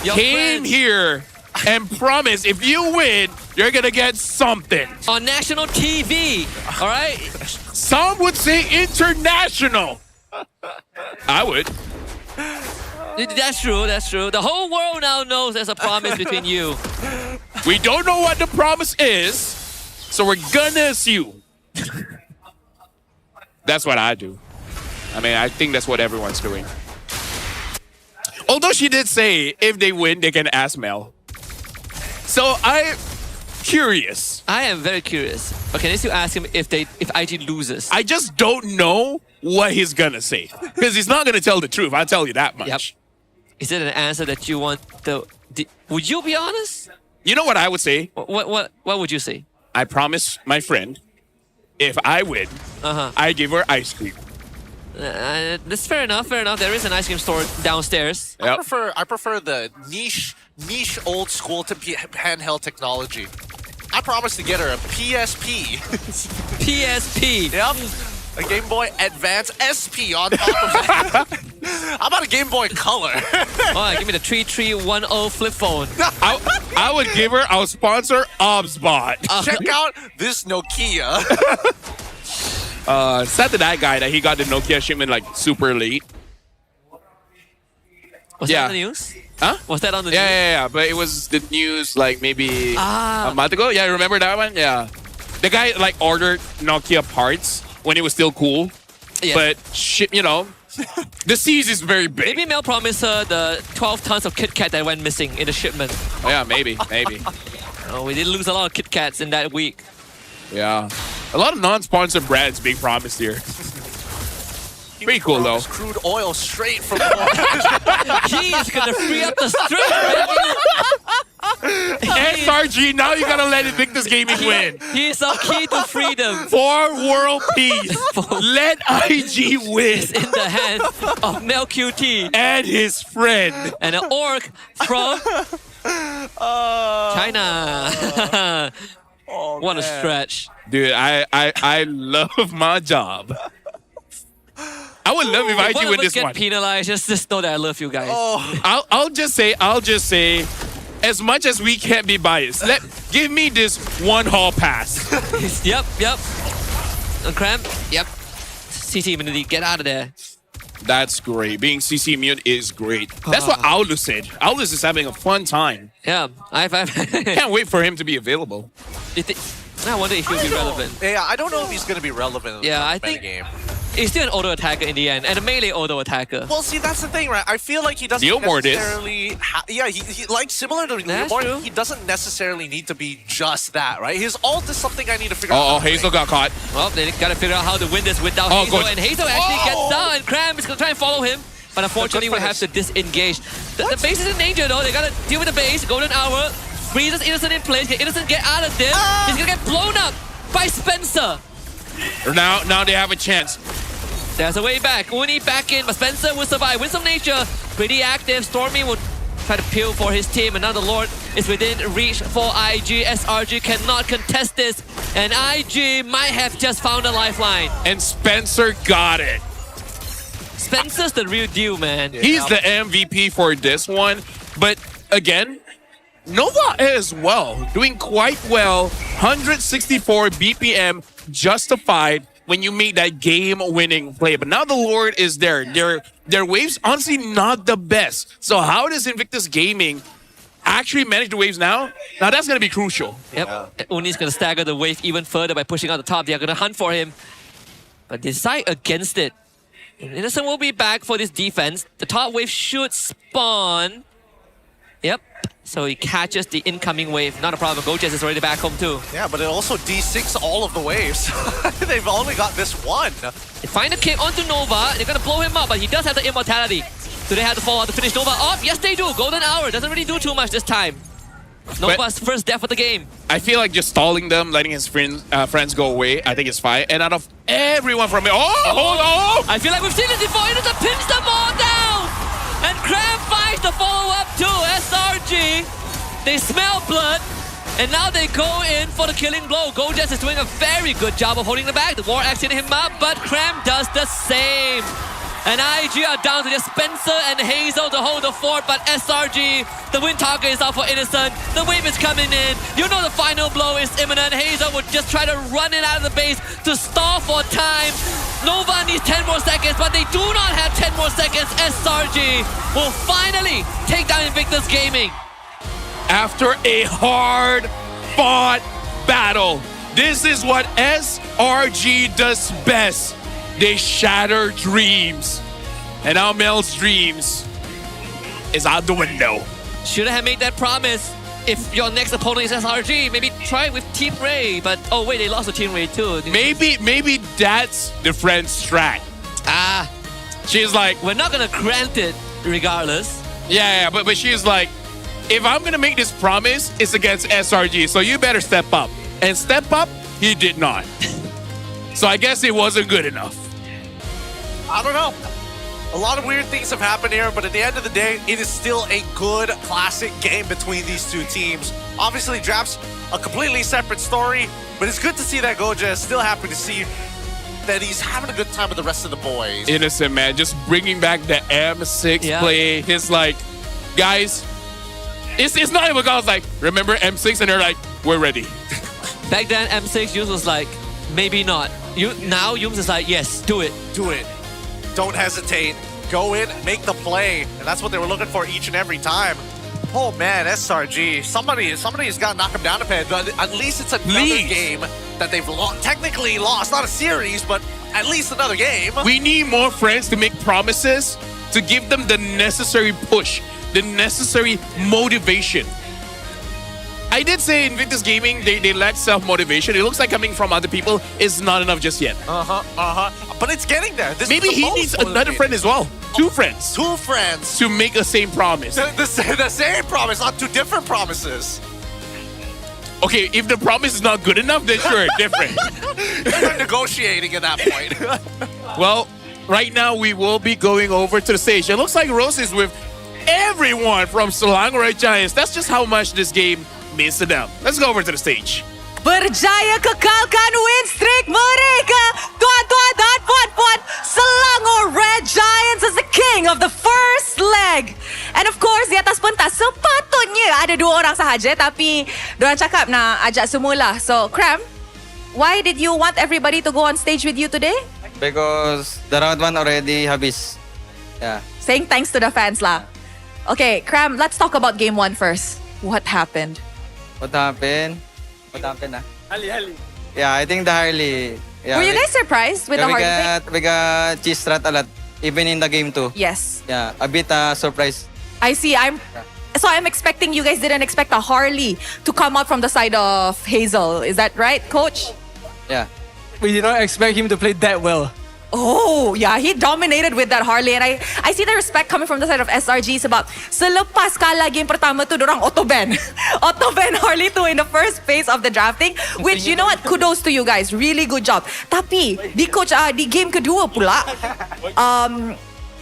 came here and promised if you win, you're going to get something. On national TV, all right? Some would say international. I would. That's true, that's true. The whole world now knows there's a promise between you. We don't know what the promise is, So we're gonna assume. That's what I do. I mean, I think that's what everyone's doing. Although she did say if they win, they can ask Mel. So I'm curious. I am very curious. Okay, let's you ask him if IG loses. I just don't know what he's gonna say. Because he's not gonna tell the truth, I'll tell you that much. Yep. Is it an answer that you want would you be honest? You know what I would say? What would you say? I promise my friend, if I win, I give her ice cream. That's fair enough. There is an ice cream store downstairs. Yep. I prefer the niche old school handheld technology. I promise to get her a PSP. PSP. Yep. A Game Boy Advance SP on top of that. How about a Game Boy Color? Give me the 3310 flip phone. I would give her our sponsor, ObsBot. Check out this Nokia. Sad to that guy that he got the Nokia shipment like super late. Was that on the news? Huh? Was that on the news? Yeah. But it was the news like maybe a month ago. Yeah, remember that one? Yeah. The guy like ordered Nokia parts when it was still cool. Yeah. But shit, the siege is very big. Maybe Mel promised her the 12 tons of Kit Kat that went missing in the shipment. Oh, yeah, maybe. We did lose a lot of Kit Kats in that week. Yeah. A lot of non-sponsored brands being promised here. Pretty cool, though. Crude oil straight from He's gonna free up the strength. SRG, now you gotta let Invictus Gaming win. He's our key to freedom. For world peace. Let IG win. It's in the hands of Mel QT. And his friend. And an orc from China. What a stretch. Dude, I love my job. I would love if IG win this get one. Penalized. Just know that I love you guys. I'll just say, as much as we can't be biased, give me this one hall pass. Yep. Cram. Yep. CC immunity. Get out of there. That's great. Being CC immune is great. That's what Aulus said. Aulus is having a fun time. Yeah. Can't wait for him to be available. I wonder if he'll be relevant. Yeah, I don't know if he's going to be relevant in I the think game. He's still an auto attacker in the end, and a melee auto attacker. Well, see, that's the thing, right? I feel like he doesn't necessarily... he like similar to Neomord, he doesn't necessarily need to be just that, right? His ult is something I need to figure out. Oh, Hazel got caught. Well, they gotta figure out how to win this without Hazel, and Hazel actually gets down, and Cram is gonna try and follow him. But unfortunately, we have to disengage. The base is in danger, though. They gotta deal with the base. Golden Hour freezes Innocent in place. Get Innocent get out of this. He's gonna get blown up by Spencer. Now they have a chance. There's a way back. Uni back in, but Spencer will survive. Winds of Nature, pretty active. Stormy will try to peel for his team. And now the Lord is within reach for IG. SRG cannot contest this. And IG might have just found a lifeline. And Spencer got it. Spencer's the real deal, man. He's the MVP for this one. But again, Nova as well. Doing quite well. 164 BPM justified when you make that game-winning play. But now the Lord is there. Their waves, honestly, not the best. So how does Invictus Gaming actually manage the waves now? Now that's going to be crucial. Yep. Uni's going to stagger the wave even further by pushing out the top. They're going to hunt for him. But decide against it. Innocent will be back for this defense. The top wave should spawn. Yep. So he catches the incoming wave. Not a problem. Gojez is already back home too. Yeah, but it also D6 all of the waves. They've only got this one. They find a kick onto Nova. They're going to blow him up, but he does have the immortality. Do they have to fall out to finish Nova off? Yes, they do. Golden Hour doesn't really do too much this time. Nova's first death of the game. I feel like just stalling them, letting his friends go away, I think it's fine. And out of everyone from here, hold on! I feel like we've seen it before. It just pins them all down! And Cram finds the follow-up too. SRG, they smell blood, and now they go in for the killing blow. Gojez is doing a very good job of holding the back. The War Axe hitting him up, but Cram does the same. And IG are down to just Spencer and Hazel to hold the fort, but SRG, the win target is out for Innocent. The wave is coming in. You know the final blow is imminent. Hazel would just try to run it out of the base to stall for time. Nova needs 10 more seconds, but they do not have 10 more seconds. SRG will finally take down Invictus Gaming. After a hard-fought battle, This is what SRG does best. They shatter dreams. And now Mel's dreams is out the window. Should have made that promise. If your next opponent is SRG, maybe try with Team Rey. But oh wait, they lost to Team Rey too. Maybe that's the friend strat. She's like, we're not gonna grant it regardless. Yeah, but she's like, if I'm gonna make this promise, it's against SRG, so you better step up. And step up, he did not. So I guess it wasn't good enough. I don't know. A lot of weird things have happened here, but at the end of the day, it is still a good classic game between these two teams. Obviously, Draft's a completely separate story, but it's good to see that Goja is still happy to see that he's having a good time with the rest of the boys. Innocent, man. Just bringing back the M6 play. He's like, guys, it's not even because like, remember M6? And they're like, we're ready. Back then, M6, Yums was like, maybe not. Now, Yums is like, yes, do it. Do it. Don't hesitate. Go in, make the play. And that's what they were looking for each and every time. Oh man, SRG. Somebody's got to knock him down a bit. But at least it's another game that they've technically lost. Not a series, but at least another game. We need more friends to make promises, to give them the necessary push, the necessary motivation. I did say Invictus Gaming, they lack self-motivation. It looks like coming from other people is not enough just yet. But it's getting there. Maybe he needs another friend as well. Two friends. Two friends. To make the same promise. The same promise, not two different promises. Okay, if the promise is not good enough, then sure, different. They're negotiating at that point. Well, right now we will be going over to the stage. It looks like Rose is with everyone from Selangor Giants. That's just how much this game means to them. Let's go over to the stage. Berjaya kekalkan win streak mereka. Tuan-tuan dan puan-puan, Selangor Red Giants is the king of the first leg. And of course, di atas pentas sepatutnya ada dua orang sahaja, tapi diorang cakap nak ajak semula. So, Cram, why did you want everybody to go on stage with you today? Because the round one already habis. Yeah. Saying thanks to the fans lah. Okay, Cram, let's talk about game one first. What happened? What happened? Harley. Yeah, I think the Harley. Yeah, Were you guys surprised with the Harley pick? We got cheese strat a lot, even in the game too. Yes. Yeah, a bit surprised. I see. I'm expecting you guys didn't expect a Harley to come out from the side of Hazel. Is that right, Coach? Yeah. We did not expect him to play that well. Oh, yeah, he dominated with that Harley. And I see the respect coming from the side of SRG sebab selepas kalah game pertama tu, dorang auto-ban. Auto-ban Harley tu in the first phase of the drafting. Which, you know what, kudos to you guys. Really good job. Tapi, di game kedua pula,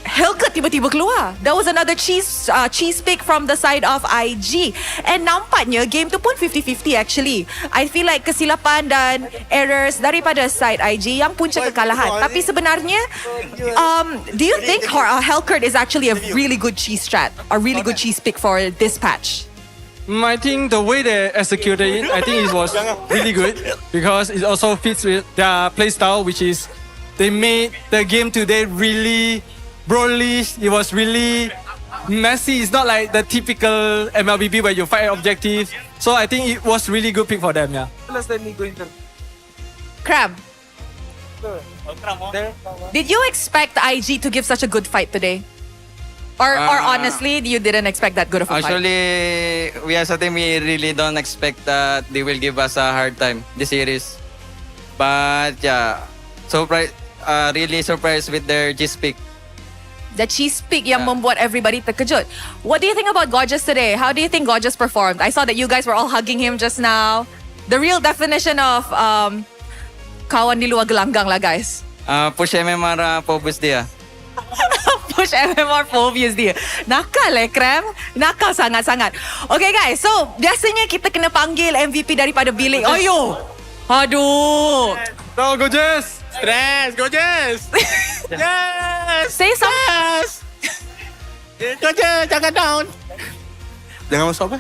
Hellcat tiba-tiba keluar. There was another cheese pick from the side of IG. And nampaknya game tu pun 50-50 actually. I feel like kesilapan dan errors daripada side IG yang punca kekalahan. Tapi sebenarnya, do you think Hellcat is actually a really good cheese strat? A really good cheese pick for this patch? I think the way they executed it, I think it was really good. Because it also fits with their playstyle, which is they made the game today really broadly. It was really messy. It's not like the typical MLBB where you fight objectives. So I think it was really good pick for them, yeah. Crab, did you expect IG to give such a good fight today? Or honestly, you didn't expect that good of a fight? Actually, we as a team, we really don't expect that they will give us a hard time this series. But yeah, really surprised with their cheese pick. The cheese pick yang membuat everybody terkejut. What do you think about Gorgeous today? How do you think Gorgeous performed? I saw that you guys were all hugging him just now. The real definition of kawan di luar gelanggang lah, guys. Push MMR phobias dia. Push MMR phobias dia. Nakal Cram. Nakal sangat-sangat. Okay guys, so biasanya kita kena panggil MVP daripada bilik. Ayo. Aduh. No, Gorgeous. Stress, Gorgeous. Yes. Say something. Yes. Gorgeous, jangan down. Jangan masuk apa?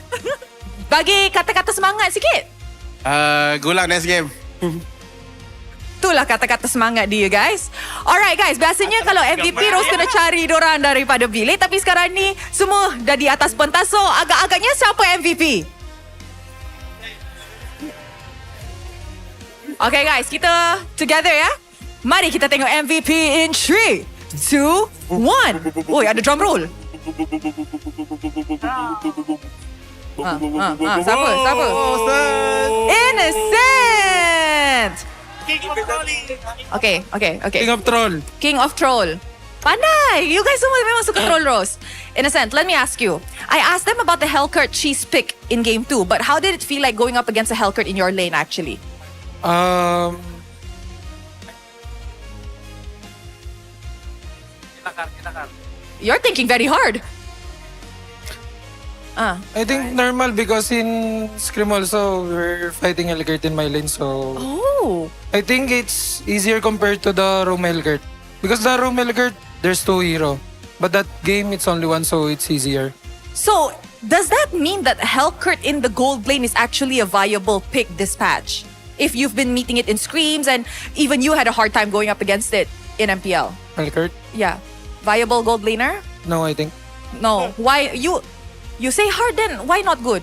Bagi kata-kata semangat sikit. Good luck next game. Itulah kata-kata semangat dia, guys. Alright guys, biasanya kalau MVP Rose kena cari dorang daripada bilik, tapi sekarang ni semua dah di atas pentas. So agak-agaknya siapa MVP? Okay guys, kita together ya. Mari kita tengok MVP in 3, 2, 1. Oi, ada drum roll. Siapa? Innocent. Okay. King of Troll. Pandai. You guys semua memang suka troll roast. Innocent, let me ask you. I asked them about the Hellcurt cheese pick in game 2, but how did it feel like going up against a Hellcurt in your lane actually? You're thinking very hard. I think normal because in Scrim also we're fighting Hellcurt in my lane, so I think it's easier compared to the Roam Hellcurt. Because the Roam Hellcurt, there's 2 hero. But that game, it's only 1, so it's easier. So, does that mean that Hellcurt in the gold lane is actually a viable pick this patch? If you've been meeting it in scrims and even you had a hard time going up against it in MPL? Hellcurt? Yeah. Viable gold laner? No, I think. No. Why? You say hard then, why not good?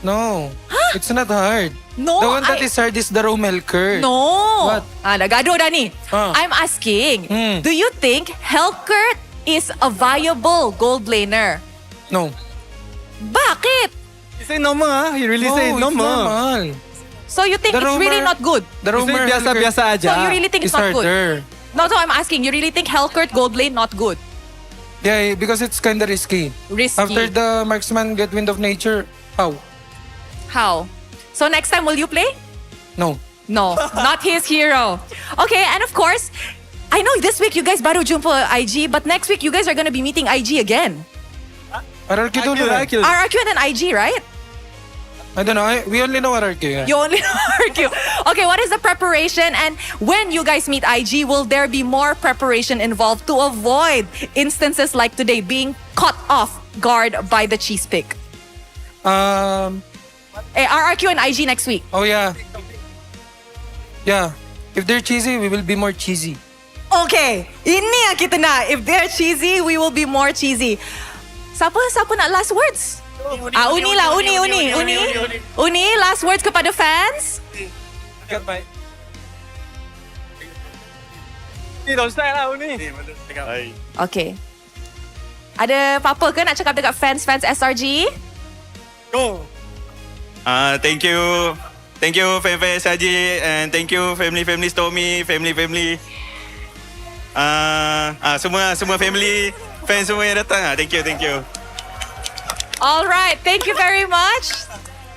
No. It's not hard. No, the one that is hard is the Roam Hellcurt. No. What? Nagado dah ni. I'm asking, do you think Hellcurt is a viable gold laner? No. Bakit? He say normal. He really say normal. So you think The it's really Roamer- not good? The Roamer biasa-biasa Hellcurt aja. So you really think it's is not good? harder. No, so I'm asking, you really think Hellcurt gold lane not good? Yeah, because it's kinda risky. Risky. After the marksman get wind of nature, how? How? So next time, will you play? No. No, not his hero. Okay, and of course, I know this week you guys baru jumpa IG, but next week you guys are gonna be meeting IG again. RRQ dulu. RRQ and then IG, right? I don't know. We only know RRQ. Yeah. You only know RRQ. Okay, what is the preparation? And when you guys meet IG, will there be more preparation involved to avoid instances like today being caught off guard by the cheese pick? RRQ and IG next week. Oh yeah. Yeah. If they're cheesy, we will be more cheesy. Okay, ini yang kita nak. If they're cheesy, we will be more cheesy. Siapa nak last words? Uni lah, Uni, last words kepada fans? Ni don't style lah, Uni. Okay. Ada apa-apa ke nak cakap dekat fans SRG? Go. Thank you. Thank you fan SRG and thank you family Stormy, family. Semua family fans semua yang datang. Thank you. All right, thank you very much.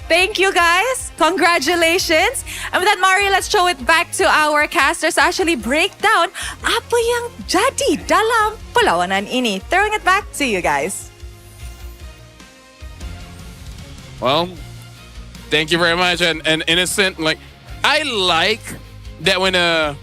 Thank you guys. Congratulations. And with that, Mari, let's show it back to our casters to actually break down apa yang jadi dalam perlawanan ini. Throwing it back to you guys. Well, thank you very much. And Innocent, like, I like that when a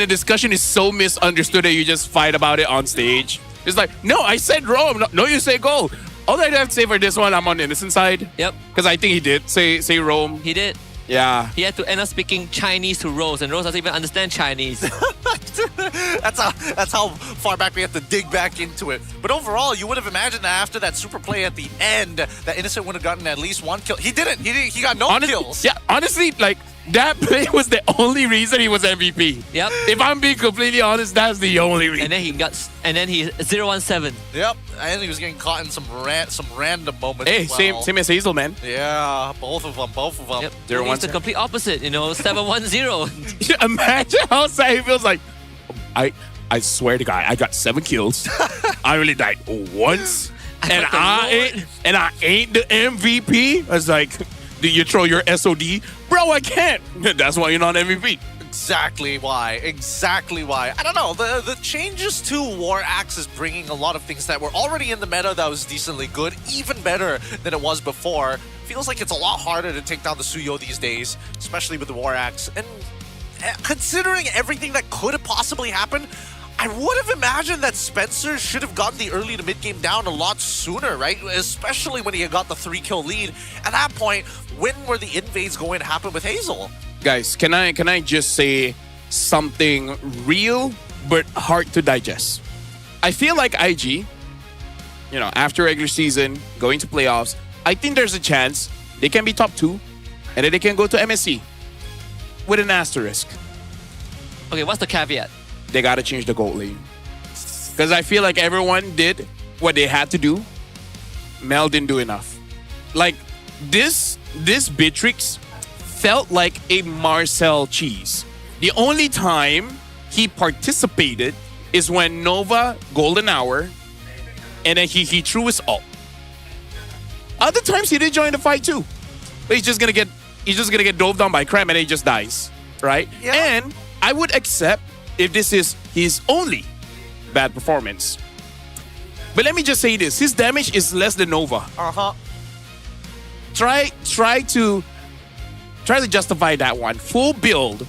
discussion is so misunderstood that you just fight about it on stage. It's like, no, I said Rome. No, you say go. All I have to say for this one, I'm on the Innocent side. Yep. Because I think he did say Rome. He did. Yeah. He had to end up speaking Chinese to Rose, and Rose doesn't even understand Chinese. That's how far back we have to dig back into it. But overall, you would have imagined that after that super play at the end, that Innocent would have gotten at least 1 kill. He didn't. He got no kills. Yeah, honestly, like, that play was the only reason he was MVP. Yep. If I'm being completely honest, that's the only reason. And then he 0-17. Yep. And he was getting caught in some random moments. Hey, as well. same as Hazel, man. Yeah, both of them. Yep. It's the complete opposite, 7-1-0. Imagine how sad he feels like, I swear to God, I got 7 kills. I only died once. And I ain't the MVP. I was like, do you throw your SOD? Bro, I can't. That's why you're not MVP. Exactly why. I don't know. The changes to War Axe is bringing a lot of things that were already in the meta that was decently good, even better than it was before. Feels like it's a lot harder to take down the Suyo these days, especially with the War Axe. And considering everything that could have possibly happened, I would have imagined that Spencer should have gotten the early to mid game down a lot sooner, right? Especially when he got the 3-kill lead. At that point, when were the invades going to happen with Hazel? Guys, can I just say something real but hard to digest? I feel like IG, after regular season, going to playoffs, I think there's a chance they can be top 2 and then they can go to MSC. with an asterisk. Okay, what's the caveat? They gotta change the gold lane. Because I feel like everyone did what they had to do. Mel didn't do enough. Like this Beatrix felt like a Marcel cheese. The only time he participated is when Nova golden hour, and then he threw his ult. Other times he did join the fight too, but he's just gonna get dove down by Krem and then he just dies, right? Yeah. And I would accept if this is his only bad performance. But let me just say this: his damage is less than Nova. Try to justify that one. Full build,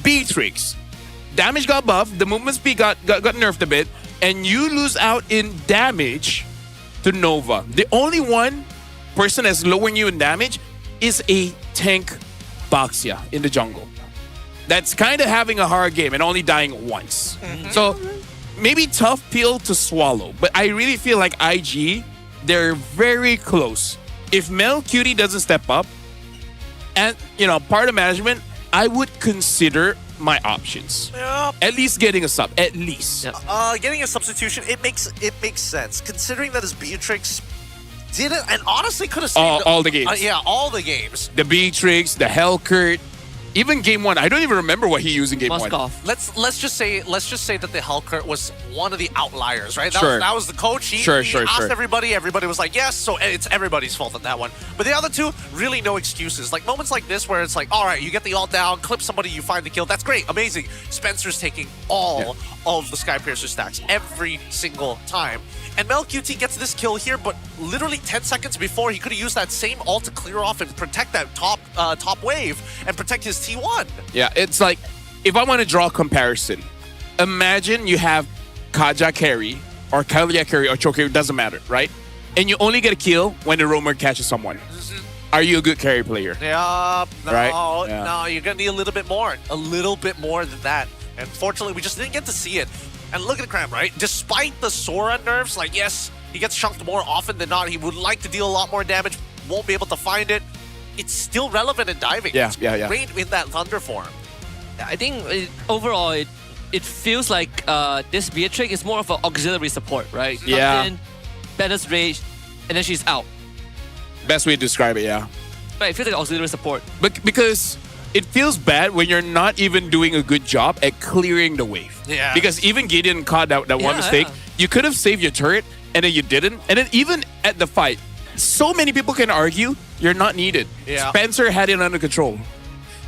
Beatrix, damage got buffed, the movement speed got nerfed a bit, and you lose out in damage to Nova. The only one person that's lowering you in damage is a tank Baxia in the jungle. That's kind of having a hard game and only dying once. So maybe tough pill to swallow, but I really feel like IG, they're very close. If Mel Cutie doesn't step up, and part of management, I would consider my options. Yeah. At least getting a sub. At least. Getting a substitution, it makes sense considering that his Beatrix didn't, and honestly could have saved all the games. Yeah, all the games. The Beatrix, the Hellcurt, even game one. I don't even remember what he used in game one. Let's just say that the Hellcurt was one of the outliers, right? Sure. That was the coach. He asked everybody. Everybody was like, yes. So it's everybody's fault on that one. But the other two, really no excuses. Like moments like this where it's like, all right, you get the ult down, clip somebody, you find the kill. That's great, amazing. Spencer's taking all of the Skypiercer stacks every single time. And Mel QT gets this kill here, but literally 10 seconds before, he could have used that same ult to clear off and protect that top wave and protect his T1. Yeah, it's like, if I want to draw a comparison, imagine you have Kaja carry, or Kalia carry, or Cho carry, doesn't matter, right? And you only get a kill when the roamer catches someone. Are you a good carry player? Yeah, no, right? No, you're going to need a little bit more than that. And fortunately, we just didn't get to see it. And look at Cram, right? Despite the Sora nerfs, like, yes, he gets chunked more often than not. He would like to deal a lot more damage, won't be able to find it. It's still relevant in diving. Yeah, it's yeah. great in that Thunder form. I think overall, it feels like this Beatrix is more of an auxiliary support, right? Yeah. Comes in, banners rage, and then she's out. Best way to describe it, yeah. Right, it feels like auxiliary support. But because it feels bad when you're not even doing a good job at clearing the wave. Yeah. Because even Gideon caught that one mistake. You could have saved your turret, and then you didn't. And then even at the fight, so many people can argue you're not needed. Yeah. Spencer had it under control.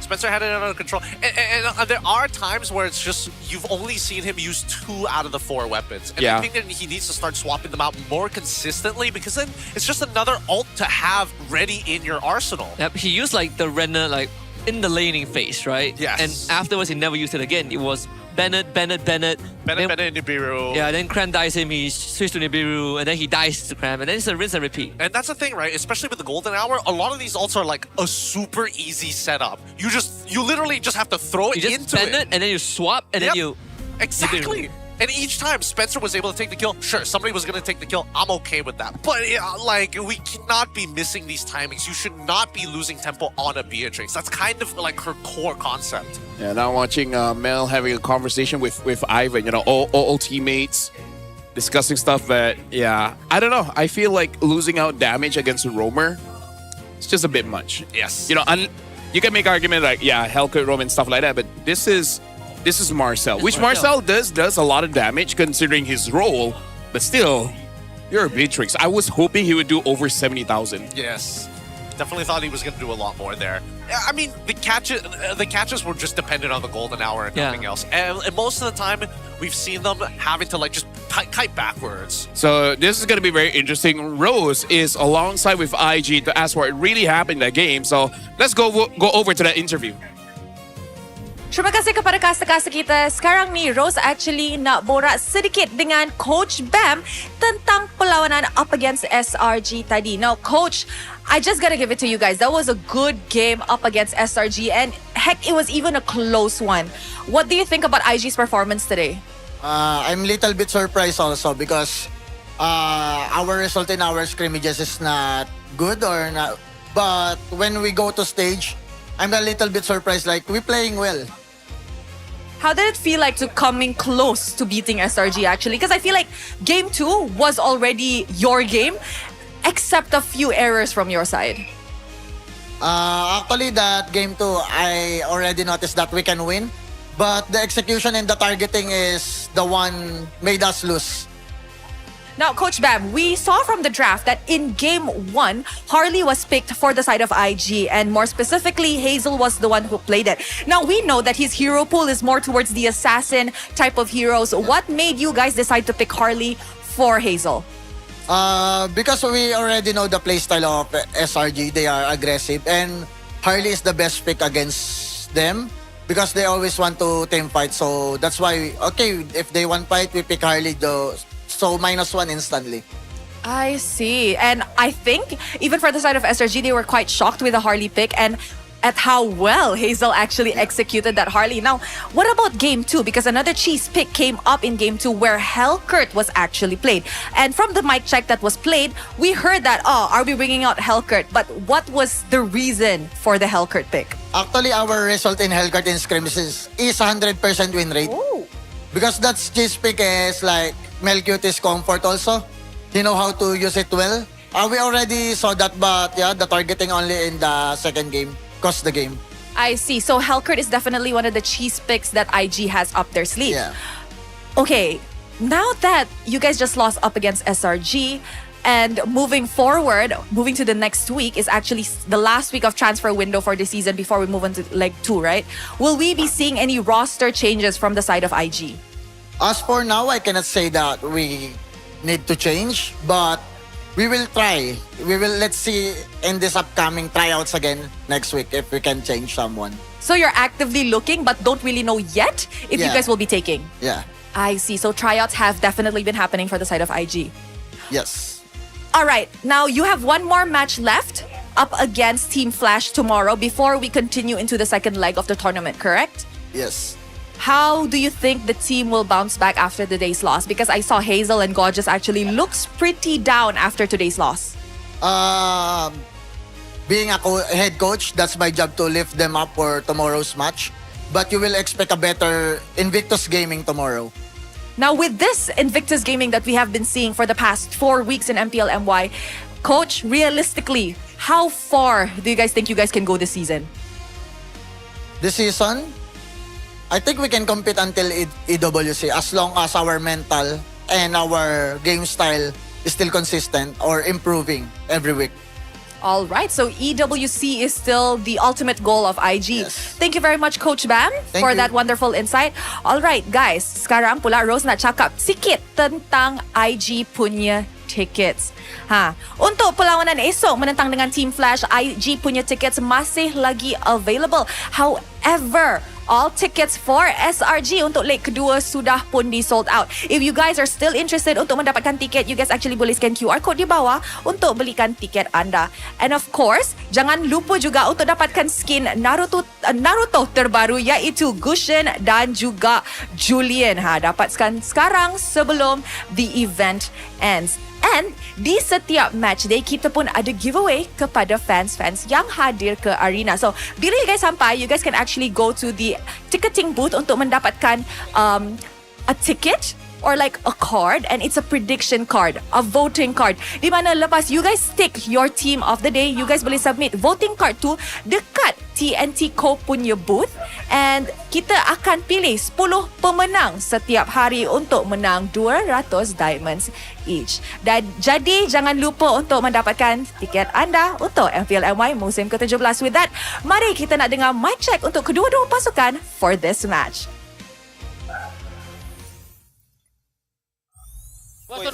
Spencer had it under control. And there are times where it's just, you've only seen him use 2 out of the 4 weapons. And I think that he needs to start swapping them out more consistently, because then it's just another ult to have ready in your arsenal. Yep, he used like the Renner in the laning phase, right? Yes. And afterwards, he never used it again. It was Bennett. Bennett, Nibiru. Yeah, then Cram dies him, he switched to Nibiru, and then he dies to Cram, and then it's a rinse and repeat. And that's the thing, right? Especially with the Golden Hour, a lot of these ults are like a super easy setup. You literally just have to throw it into Bennett, and then you swap, and then you... Exactly. And each time Spencer was able to take the kill, sure, somebody was going to take the kill. I'm okay with that. But we cannot be missing these timings. You should not be losing tempo on a Beatrix. That's kind of like her core concept. Yeah, now watching Mel having a conversation with Ivan, all teammates discussing stuff that, I don't know. I feel like losing out damage against a roamer, it's just a bit much. Yes. You can make argument like, Hellcurt, roam and stuff like that, but this is Marcel, which Marcel does a lot of damage considering his role, but still, you're a Beatrix. I was hoping he would do over 70,000. Yes. Definitely thought he was going to do a lot more there. I mean, the catches were just dependent on the Golden Hour and nothing else. And most of the time, we've seen them having to just kite backwards. So this is going to be very interesting. Rose is alongside with IG to ask what really happened in that game. So let's go over to that interview. Terima kasih kepada kasta-kasta kita. Sekarang ni Rose actually nak borak sedikit dengan Coach Bam tentang perlawanan up against SRG tadi. Now Coach, I just gotta give it to you guys. That was a good game up against SRG, and heck, it was even a close one. What do you think about IG's performance today? I'm little bit surprised also because our result in our scrimmages is not good or not. But when we go to stage, I'm a little bit surprised. Like, we're playing well. How did it feel like to coming close to beating SRG actually? Because I feel like game 2 was already your game, except a few errors from your side. Actually, that game 2, I already noticed that we can win. But the execution and the targeting is the one made us lose. Now, Coach Bam, we saw from the draft that in game 1, Harley was picked for the side of IG, and more specifically, Hazel was the one who played it. Now, we know that his hero pool is more towards the assassin type of heroes. What made you guys decide to pick Harley for Hazel? Because we already know the playstyle of SRG. They are aggressive, and Harley is the best pick against them because they always want to team fight. So that's why, okay, if they want fight, we pick Harley though. So -1 instantly. I see. And I think even for the side of SRG, they were quite shocked with the Harley pick and at how well Hazel actually executed that Harley. Now, what about game 2? Because another cheese pick came up in game 2 where Hellcurt was actually played. And from the mic check that was played, we heard that, are we bringing out Hellcurt? But what was the reason for the Hellcurt pick? Actually, our result in Hellcurt in scrims is 100% win rate. Ooh. Because that cheese pick is like Melcute's comfort also. He know how to use it well. We already saw that, but yeah, the targeting only in the second game cost the game. I see. So Hellcurt is definitely one of the cheese picks that IG has up their sleeve. Yeah. Okay, now that you guys just lost up against SRG, and moving forward, moving to the next week is actually the last week of transfer window for the season before we move on to leg 2, right? Will we be seeing any roster changes from the side of IG? As for now, I cannot say that we need to change, but we will try. Let's see in this upcoming tryouts again next week if we can change someone. So you're actively looking but don't really know yet if you guys will be taking? Yeah. I see. So tryouts have definitely been happening for the side of IG. Yes. All right, now you have one more match left up against Team Flash tomorrow before we continue into the second leg of the tournament, correct? Yes. How do you think the team will bounce back after today's loss? Because I saw Hazel and Gorgeous actually looks pretty down after today's loss. Being a head coach, that's my job to lift them up for tomorrow's match. But you will expect a better Invictus Gaming tomorrow. Now, with this Invictus Gaming that we have been seeing for the past 4 weeks in MPL MY, Coach, realistically, how far do you guys think you guys can go this season? This season, I think we can compete until EWC as long as our mental and our game style is still consistent or improving every week. All right, so EWC is still the ultimate goal of IG. Yes. Thank you very much, Coach Bam, Thank for you. that wonderful insight. All right, guys, sekarang pula Rose nak cakap sikit tentang IG punya tickets. Untuk perlawanan esok menentang dengan Team Flash, IG punya tickets masih lagi available. However, all tickets for SRG untuk leg kedua sudah pun di sold out. If you guys are still interested untuk mendapatkan tiket, you guys actually boleh scan QR code di bawah untuk belikan tiket anda. And of course, jangan lupa juga untuk dapatkan skin Naruto terbaru iaitu Gushin dan juga Julian. Dapatkan sekarang sebelum the event ends. And di setiap match day, kita pun ada giveaway kepada fans-fans yang hadir ke arena. So, bila you guys sampai, you guys can actually go to the ticketing booth untuk mendapatkan a ticket or like a card, and it's a prediction card, a voting card. Di mana lepas you guys tick your team of the day, you guys boleh submit voting card tu dekat TNT Co punya booth, and kita akan pilih 10 pemenang setiap hari untuk menang 200 diamonds each. Dan jadi jangan lupa untuk mendapatkan tiket anda untuk MPL MY musim ke-17. With that, mari kita nak dengar mic check untuk kedua-dua pasukan for this match. Mati.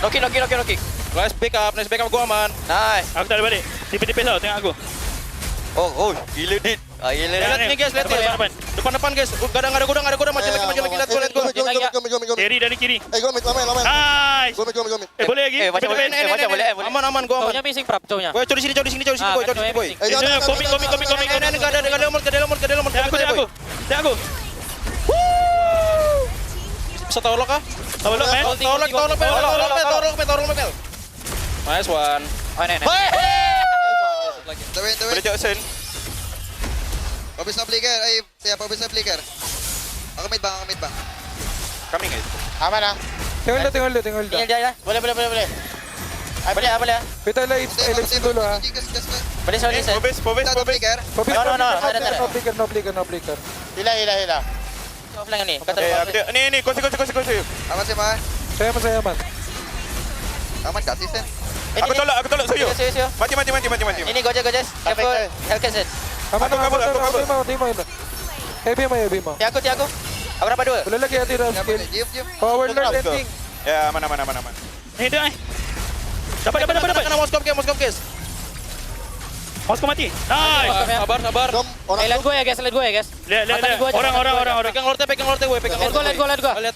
Knock. Nice pick up gua aman. Nice. Aku tak ada balik. Tipis tau, tengok aku. Oh, gila dit. Lihat ni guys, lihat ni. Depan guys. Ada gudang, maju lagi, let's go. Kiri dari kiri. Go mid. Nice. Go mid. Boleh lagi? Macam boleh. Aman, gua aman. missing prop, cowoknya. Boy, curi sini boy. Komik. Ke dalam. Tengok aku. Bisa tolok kah? Tolok, men. Tolok. Nice one. Oh, nenek. Boleh Jackson. Pabis na flicker. Ay, siya, pabis na flicker. Ako mid bang, Coming guys. Aman ah. Tingol na. Tinggal dia. Boleh. Ay, boleh. Kita live dulu ah. Boleh sorry sir. Pabis. No. No flicker. Hila. Offline ni. Kata Ni, kursi. Aman sih, Pak. Saya aman. Aman kasih sen. Aku tolak Soyo. Sio. Mati. Ini gojes. Careful. Helkan set. Aman. Kabur. Heavy mo. Tiago. Berapa dua? Boleh lagi hati dalam skill. Diam. Power learn ending. Ya, aman. Dah. Dapat. Kena Moskov case. Moskov mati. Nice. Sabar. Let go ya guys. Lihat. Orang. Pegang lorte gue. Let go. Lihat.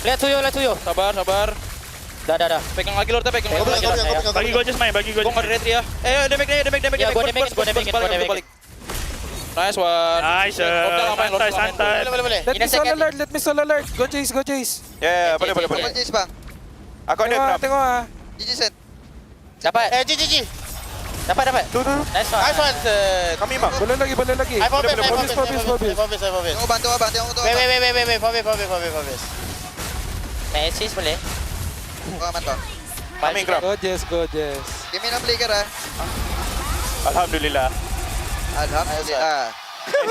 Lihat tuyo. Sabar. Dah. Pegang lagi lorte. Bagi gojes main. Gue nggak retri ya. Damage. Ya, gue damage. Balik. Nice one. Nice. Santai. Boleh. Let me solo alert. Go chase. Ya, boleh. Aman Jis, Bang. Aku ada Tengok ah. GG set. Dapat. GG. Dapat. Nice one. Kami bang. Boleh lagi. Fobis. Tunggu bantu abang, tunggu. Wait. Fobis. Assist boleh. Tunggu aman toh. Coming grab. Go Jess. Give me na flicker ah. Alhamdulillah. Nice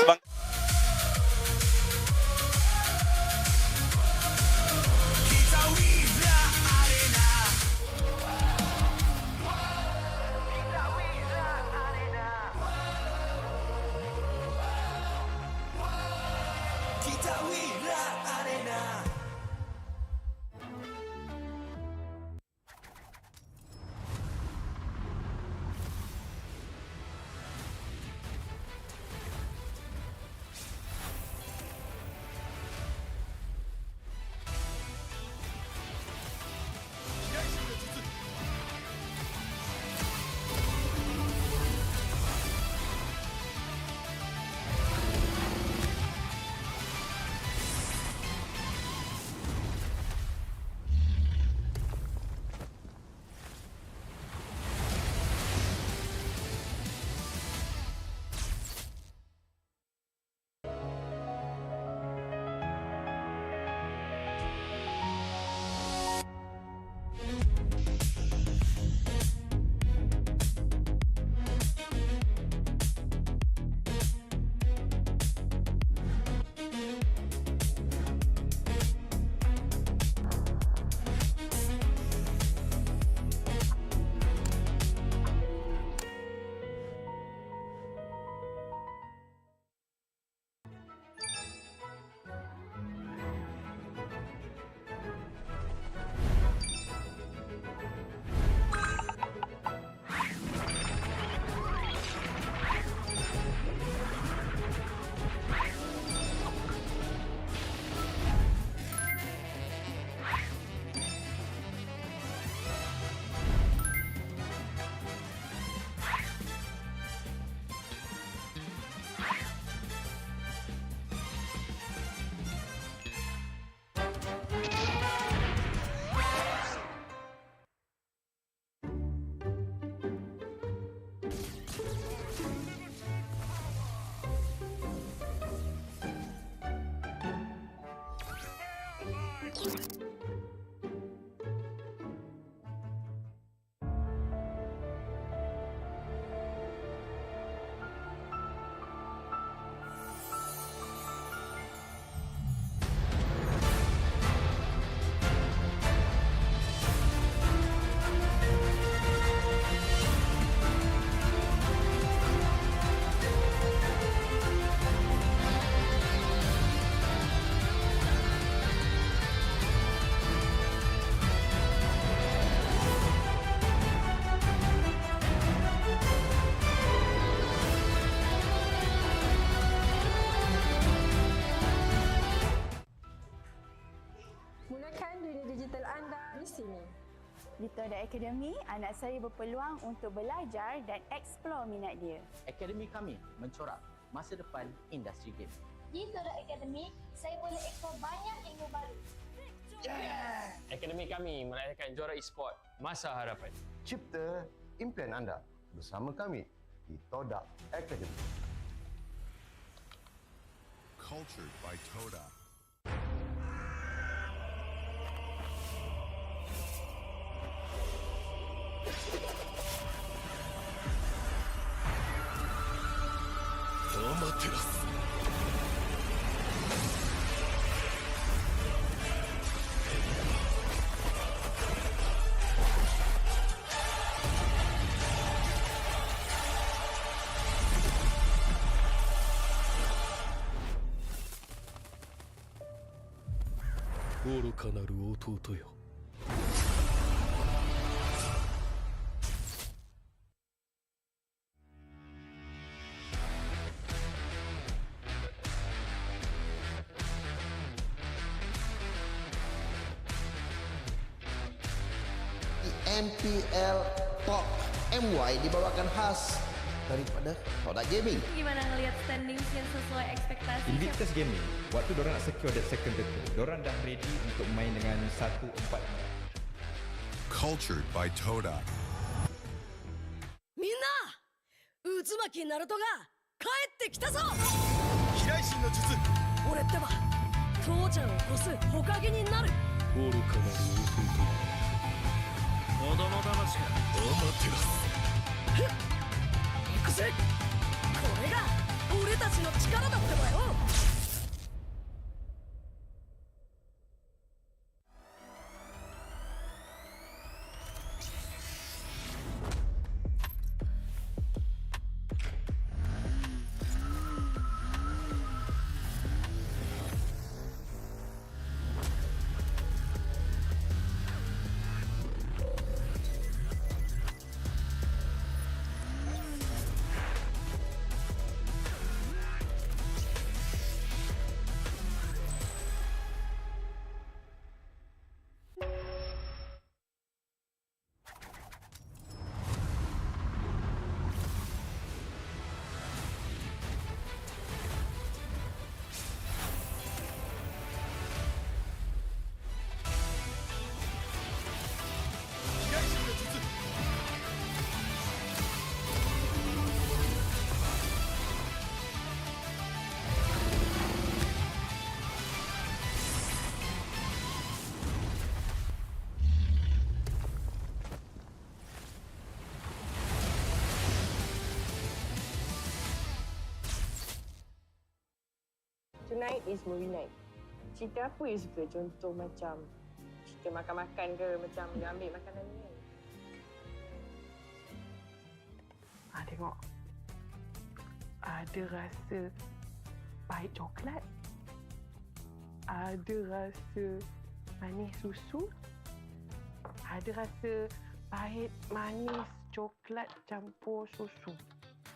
bang. Di Todak Academy, anak saya berpeluang untuk belajar dan eksplor minat dia. Akademi kami mencorak masa depan industri game. Di Todak Academy, saya boleh eksplor banyak ilmu baru. Akademi kami merayakan juara e-sport masa harapan. Cipta impian anda bersama kami di Todak Academy. Cultured by Toda. Amaterasu. MPL Talk MY dibawakan khas daripada Toda Gaming. Gimana ngelihat standings yang sesuai ekspektasi? Invictus Gaming, waktu diorang nak secure that second title, diorang dah ready untuk main dengan 1-4. Cultured by Toda. みんな、渦巻きナルトが帰ってきたぞ。飛来神の術。俺ってば父ちゃんを越す火影になる。愚かなる弟。子供騙しか。アマテラス。行くぜ。これが俺たちの力だってばよ。Tonight is movie night. Cerita apa yang suka? Contoh macam cerita makan-makan ke, macam dia ambil makanan ni kan? Tengok. Ada rasa pahit coklat. Ada rasa manis susu. Ada rasa pahit manis coklat campur susu.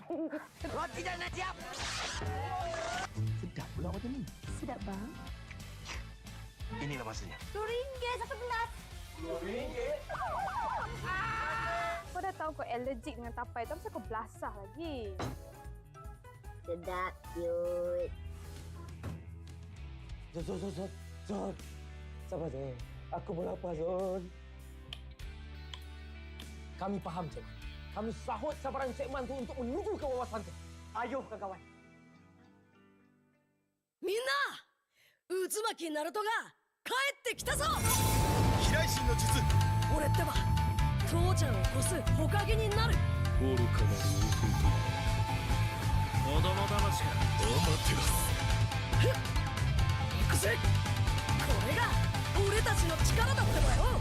Roti dah nak siap. Sedap pula macam ni. Sedap bang. Inilah masanya. RM2 satu gelas. RM2? Kau dah tahu kau allergic dengan tapai tu, kenapa kau belasah lagi? Sedap, cute. Zon. Sabar je. Aku pun lapar, Zon. Kami faham, Cik. Kami sahut sabaran Cik Man tu untuk menuju ke wawasan tu. Ayo, kawan-kawan. みんな、渦巻きナルトが帰ってきたぞ。飛来神の術。俺ってば父ちゃんを越す火影になる。愚かなる弟。子供騙しか。アマテラス。行くぜ。これが俺たちの力だってばよ。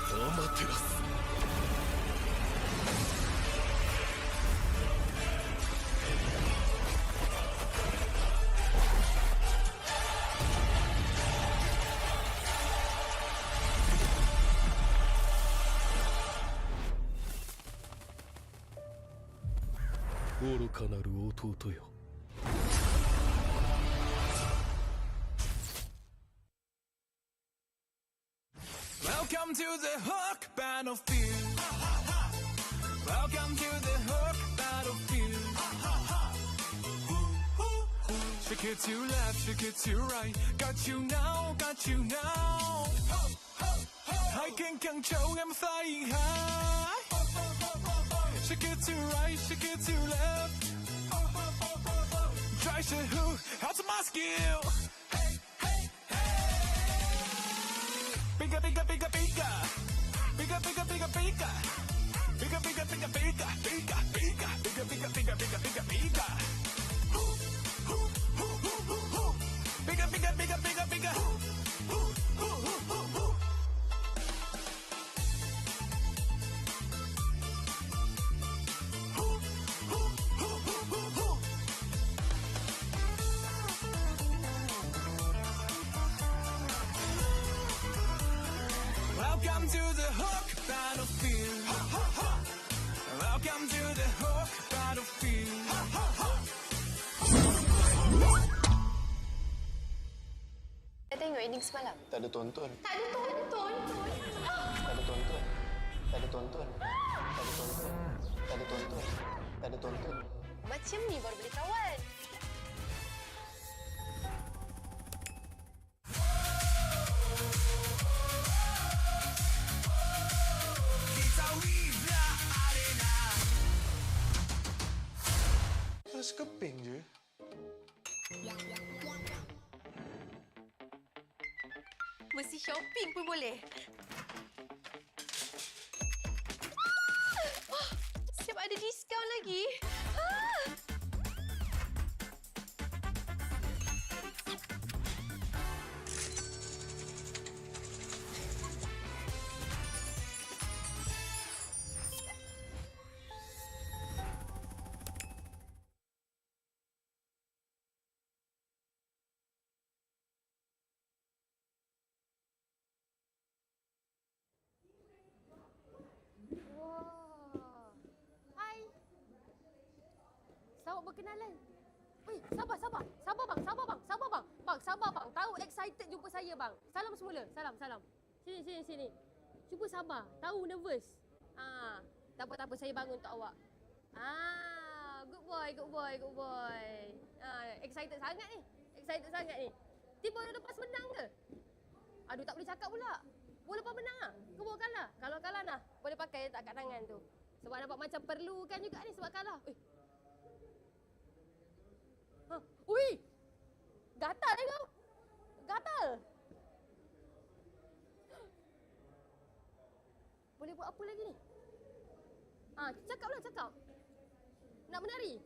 アマテラス。愚かなる弟よ。Welcome to the Hook Battlefield. Welcome to the Hook Battlefield. Shake it to left, shake it to right. Got you now, got you now. I can control, I'm flying high. Shake it to right, shake it to left. Try to who, how's my skill? Bigger, bigger, bigger, bigger. Bigger, bigger, bigger, bigger. Bigger, bigger, bigger, bigger, bigger, bigger, bigger, bigger, bigger, bigger, bigger, bigger. Bigger, bigger, bigger, bigger, bigger. Welcome to the hook battlefield. Welcome to the hook battlefield. Saya tengok ending semalam. Tak ada tonton. Tak ada tonton. Tak ada tonton. Tak ada tonton. Tak ada tonton. Tak ada tonton. Tak ada tonton. Macam ni baru boleh kawan. Sekeping je. Mesti shopping pun boleh. Siap ada diskaun lagi. Selamat berkenalan. Weh, sabar bang. Bang, sabar bang. Tahu excited jumpa saya bang. Salam semula. Salam. Sini. Cuba sabar. Tahu nervous. Tak apa saya bangun untuk awak. Good boy. Excited sangat ni. Tiba lepas menang ke? Aduh, tak boleh cakap pula. Boleh lepas menang ah. Ke bawa kalah. Kalau kalah nah, boleh pakai tak kat tangan tu. Sebab nampak macam perlukan juga ni sebab kalah. Ui! Gatal ni kau! Gatal! Boleh buat apa lagi ni? Cakap. Nak menari?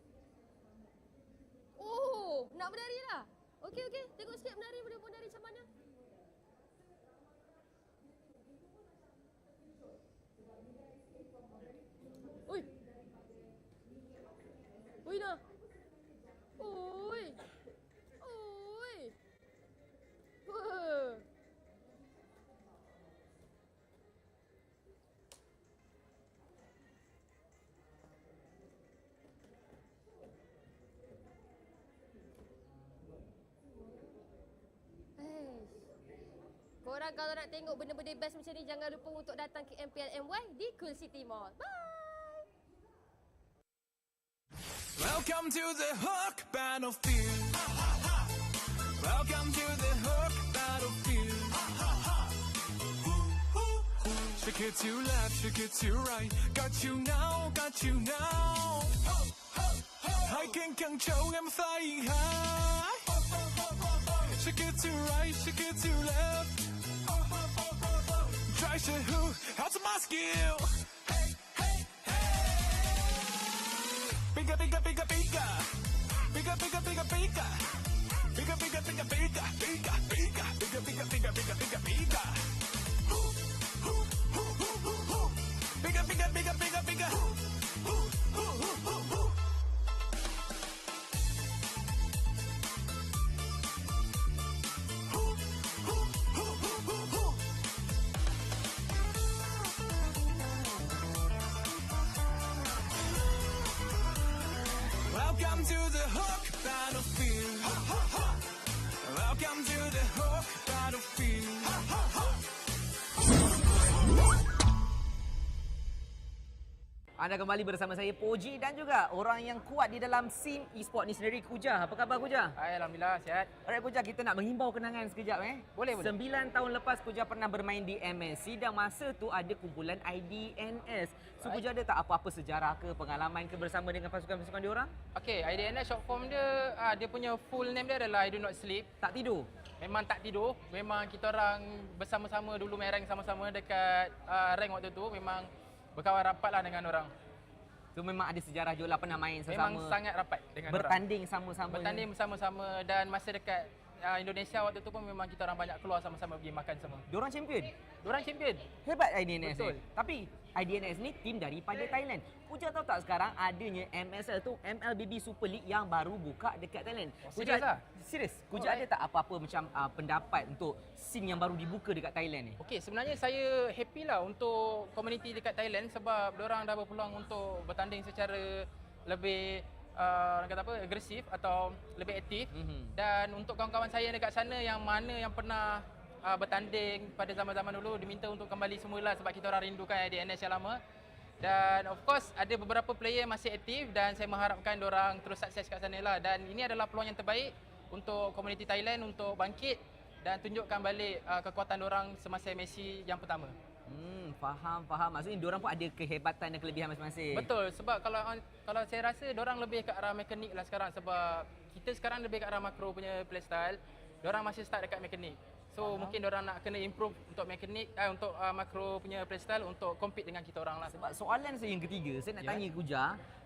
Oh, nak menari lah. Okey. Tengok sikit menari. Boleh menari macam mana? Ui nah. Ui. Korang kalau nak tengok benda-benda best macam ni, jangan lupa untuk datang ke MPL MY di Quill City Mall. Bye! Welcome to the hook battlefield. Welcome to the hook battlefield. Shake it to left, shake it to right. Got you now, got you now. I can control, I'm flying high. Shake it to right, shake it to left. Try to who, how's my skill? Bigger, bigger, bigger, bigger. Bigger, bigger, bigger, bigger. Bigger, bigger, bigger, bigger, bigger, bigger. Bigger, bigger, bigger, bigger, bigger, bigger. Bigger, bigger, bigger, bigger, bigger. Welcome to the hook battlefield. Welcome to the hook battlefield. Anda kembali bersama saya Poji dan juga orang yang kuat di dalam scene e-sport ni sendiri, Kuja. Apa khabar Kuja? Alhamdulillah sihat. Alright Kuja, kita nak menghimbau kenangan sekejap Boleh. 9 tahun lepas Kuja pernah bermain di MSC dan masa tu ada kumpulan IDNS. So Kuja ada tak apa-apa sejarah ke, pengalaman ke bersama dengan pasukan-pasukan diorang? Okey, IDNS short form dia, dia punya full name dia adalah I Do Not Sleep. Tak tidur? Memang tak tidur. Memang kita orang bersama-sama dulu main rank sama-sama dekat rank waktu tu. Memang berkawan rapat lah dengan orang. So memang ada sejarah juga lah, pernah main sama-sama. Memang sangat rapat dengan bertanding sama-sama. Bertanding bersama-sama dan masa dekat Indonesia waktu tu pun memang kita orang banyak keluar sama-sama pergi makan semua. Diorang champion? Diorang champion. Hebat IDNS. Betul. Tapi IDNS ni tim daripada Thailand. Kuja tahu tak sekarang adanya MSL tu, MLBB Super League yang baru buka dekat Thailand. Serius lah? Serius. Kuja ada tak apa-apa macam pendapat untuk scene yang baru dibuka dekat Thailand ni? Okey, sebenarnya saya happy lah untuk komuniti dekat Thailand sebab diorang dah berpeluang untuk bertanding secara lebih orang kata apa, agresif atau lebih aktif. Dan untuk kawan-kawan saya dekat sana yang mana yang pernah bertanding pada zaman-zaman dulu diminta untuk kembali semula sebab kita orang rindukan IDNS yang lama. Dan of course ada beberapa player masih aktif dan saya mengharapkan diorang terus sukses kat sana lah. Dan ini adalah peluang yang terbaik untuk komuniti Thailand untuk bangkit dan tunjukkan balik kekuatan diorang semasa Messi yang pertama. Faham. Maksudnya diorang pun ada kehebatan dan kelebihan masing-masing. Betul, sebab kalau saya rasa diorang lebih ke arah mekanik lah sekarang sebab kita sekarang lebih ke arah makro punya playstyle. Diorang masih start dekat mekanik. So mungkin diorang nak kena improve untuk mekanik untuk makro punya playstyle untuk compete dengan kita orang lah. Sebab soalan saya yang ketiga, saya nak tanya Kuja,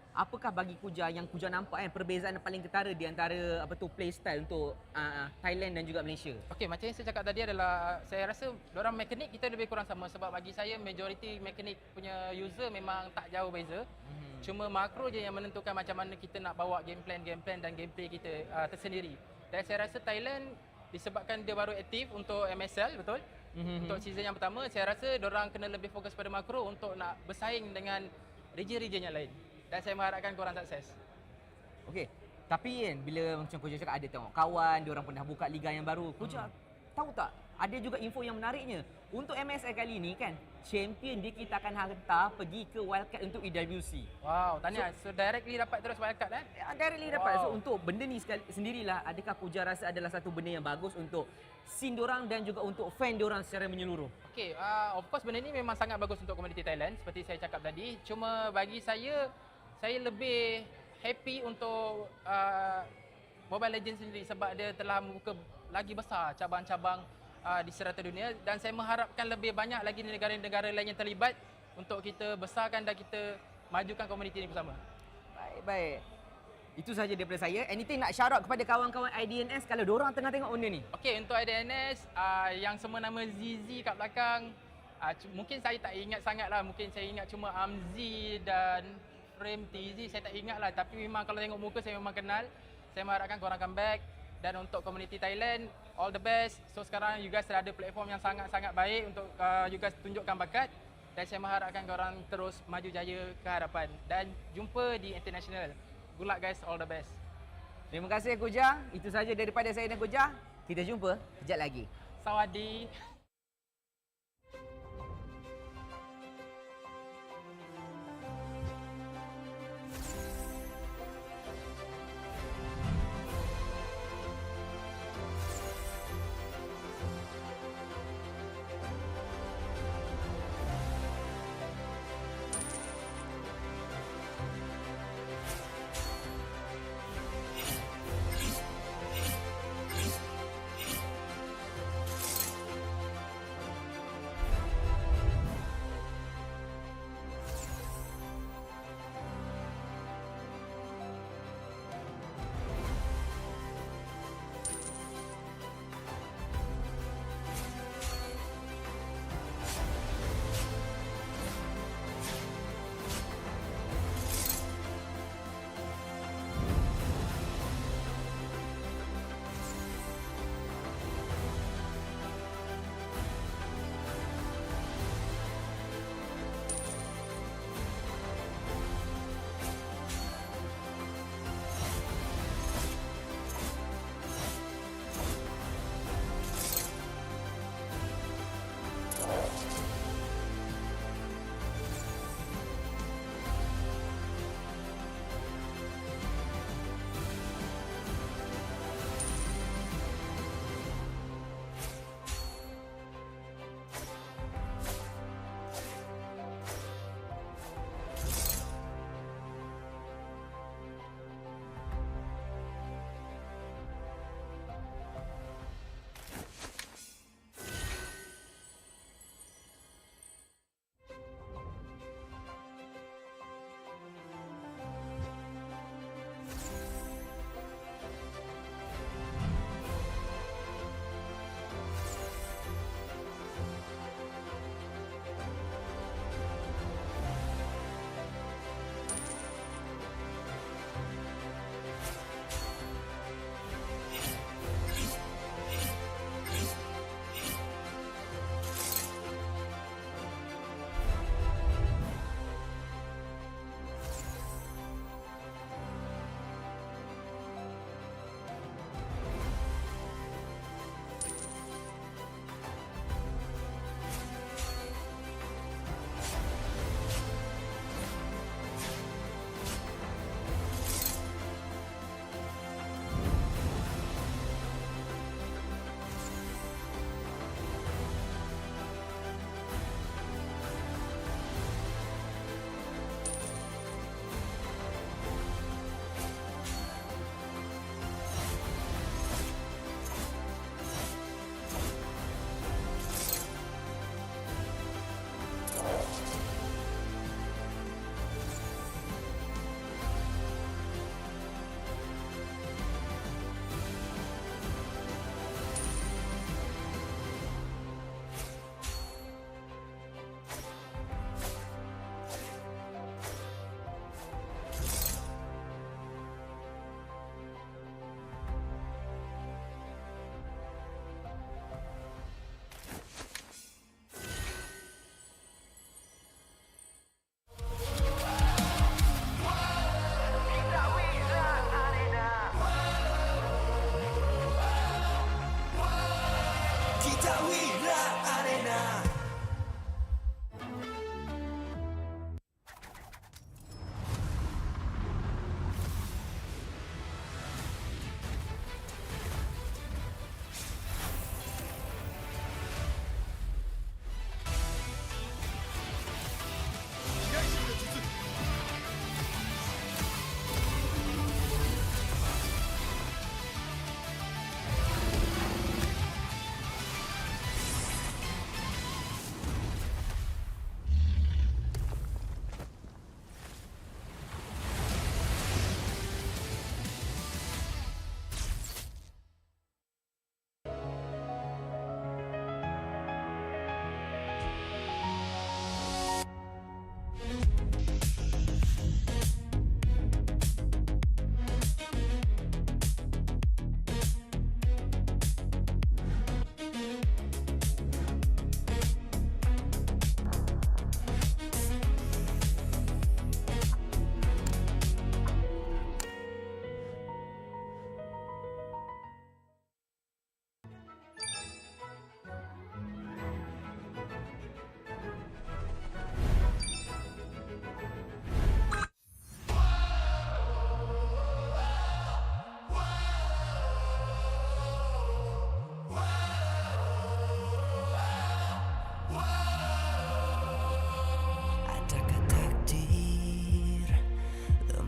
apakah bagi Kuja yang Kuja nampak perbezaan paling ketara di antara playstyle untuk Thailand dan juga Malaysia? Okey, macam yang saya cakap tadi adalah saya rasa diorang mekanik kita lebih kurang sama sebab bagi saya majoriti mekanik punya user memang tak jauh beza. Cuma makro je yang menentukan macam mana kita nak bawa game plan dan gameplay kita tersendiri. Dan saya rasa Thailand disebabkan dia baru aktif untuk MSL, betul? Untuk season yang pertama, saya rasa diorang kena lebih fokus pada makro untuk nak bersaing dengan region-region yang lain. Dan saya mengharapkan korang sukses. Okey, tapi kan bila macam Kuja cakap ada tengok kawan, diorang pernah buka liga yang baru. Kuja tahu tak, ada juga info yang menariknya. Untuk MSL kali ni kan, champion dia kita akan hantar pergi ke wildcard untuk EWC. Wow, tanya. So directly dapat terus wildcard Directly dapat. So untuk benda ni sendirilah, adakah Kuja rasa adalah satu benda yang bagus untuk scene diorang dan juga untuk fan diorang secara menyeluruh? Okey, of course benda ni memang sangat bagus untuk komuniti Thailand seperti saya cakap tadi. Cuma bagi saya lebih happy untuk Mobile Legends sendiri sebab dia telah membuka lagi besar cabang-cabang di serata dunia dan saya mengharapkan lebih banyak lagi negara-negara lain yang terlibat untuk kita besarkan dan kita majukan komuniti ini bersama. Baik. Itu saja daripada saya. Anything nak shout out kepada kawan-kawan IDNS kalau diorang tengah tengok benda ni? Okey, untuk IDNS yang semua nama ZZ kat belakang, mungkin saya tak ingat sangat lah. Mungkin saya ingat cuma Amzi dan Frame TZ, saya tak ingat lah. Tapi memang kalau tengok muka saya memang kenal. Saya mengharapkan korang comeback. Dan untuk komuniti Thailand, all the best. So sekarang you guys ada platform yang sangat-sangat baik untuk you guys tunjukkan bakat. Dan saya mengharapkan korang terus maju jaya ke hadapan. Dan jumpa di international. Good luck guys, all the best. Terima kasih Kuja. Itu saja daripada saya dan Kuja. Kita jumpa kejap lagi. Sawadee.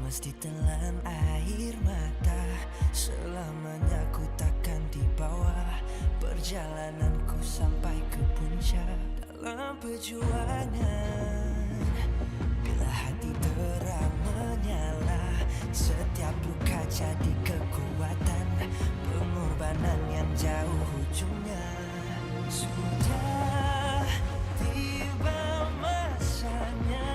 lemas ditelan air mata. Selamanya ku takkan di bawah perjalananku sampai ke puncak. Dalam perjuangan, bila hati terang menyala, setiap luka jadi kekuatan. Pengorbanan yang jauh ujungnya. Sudah tiba masanya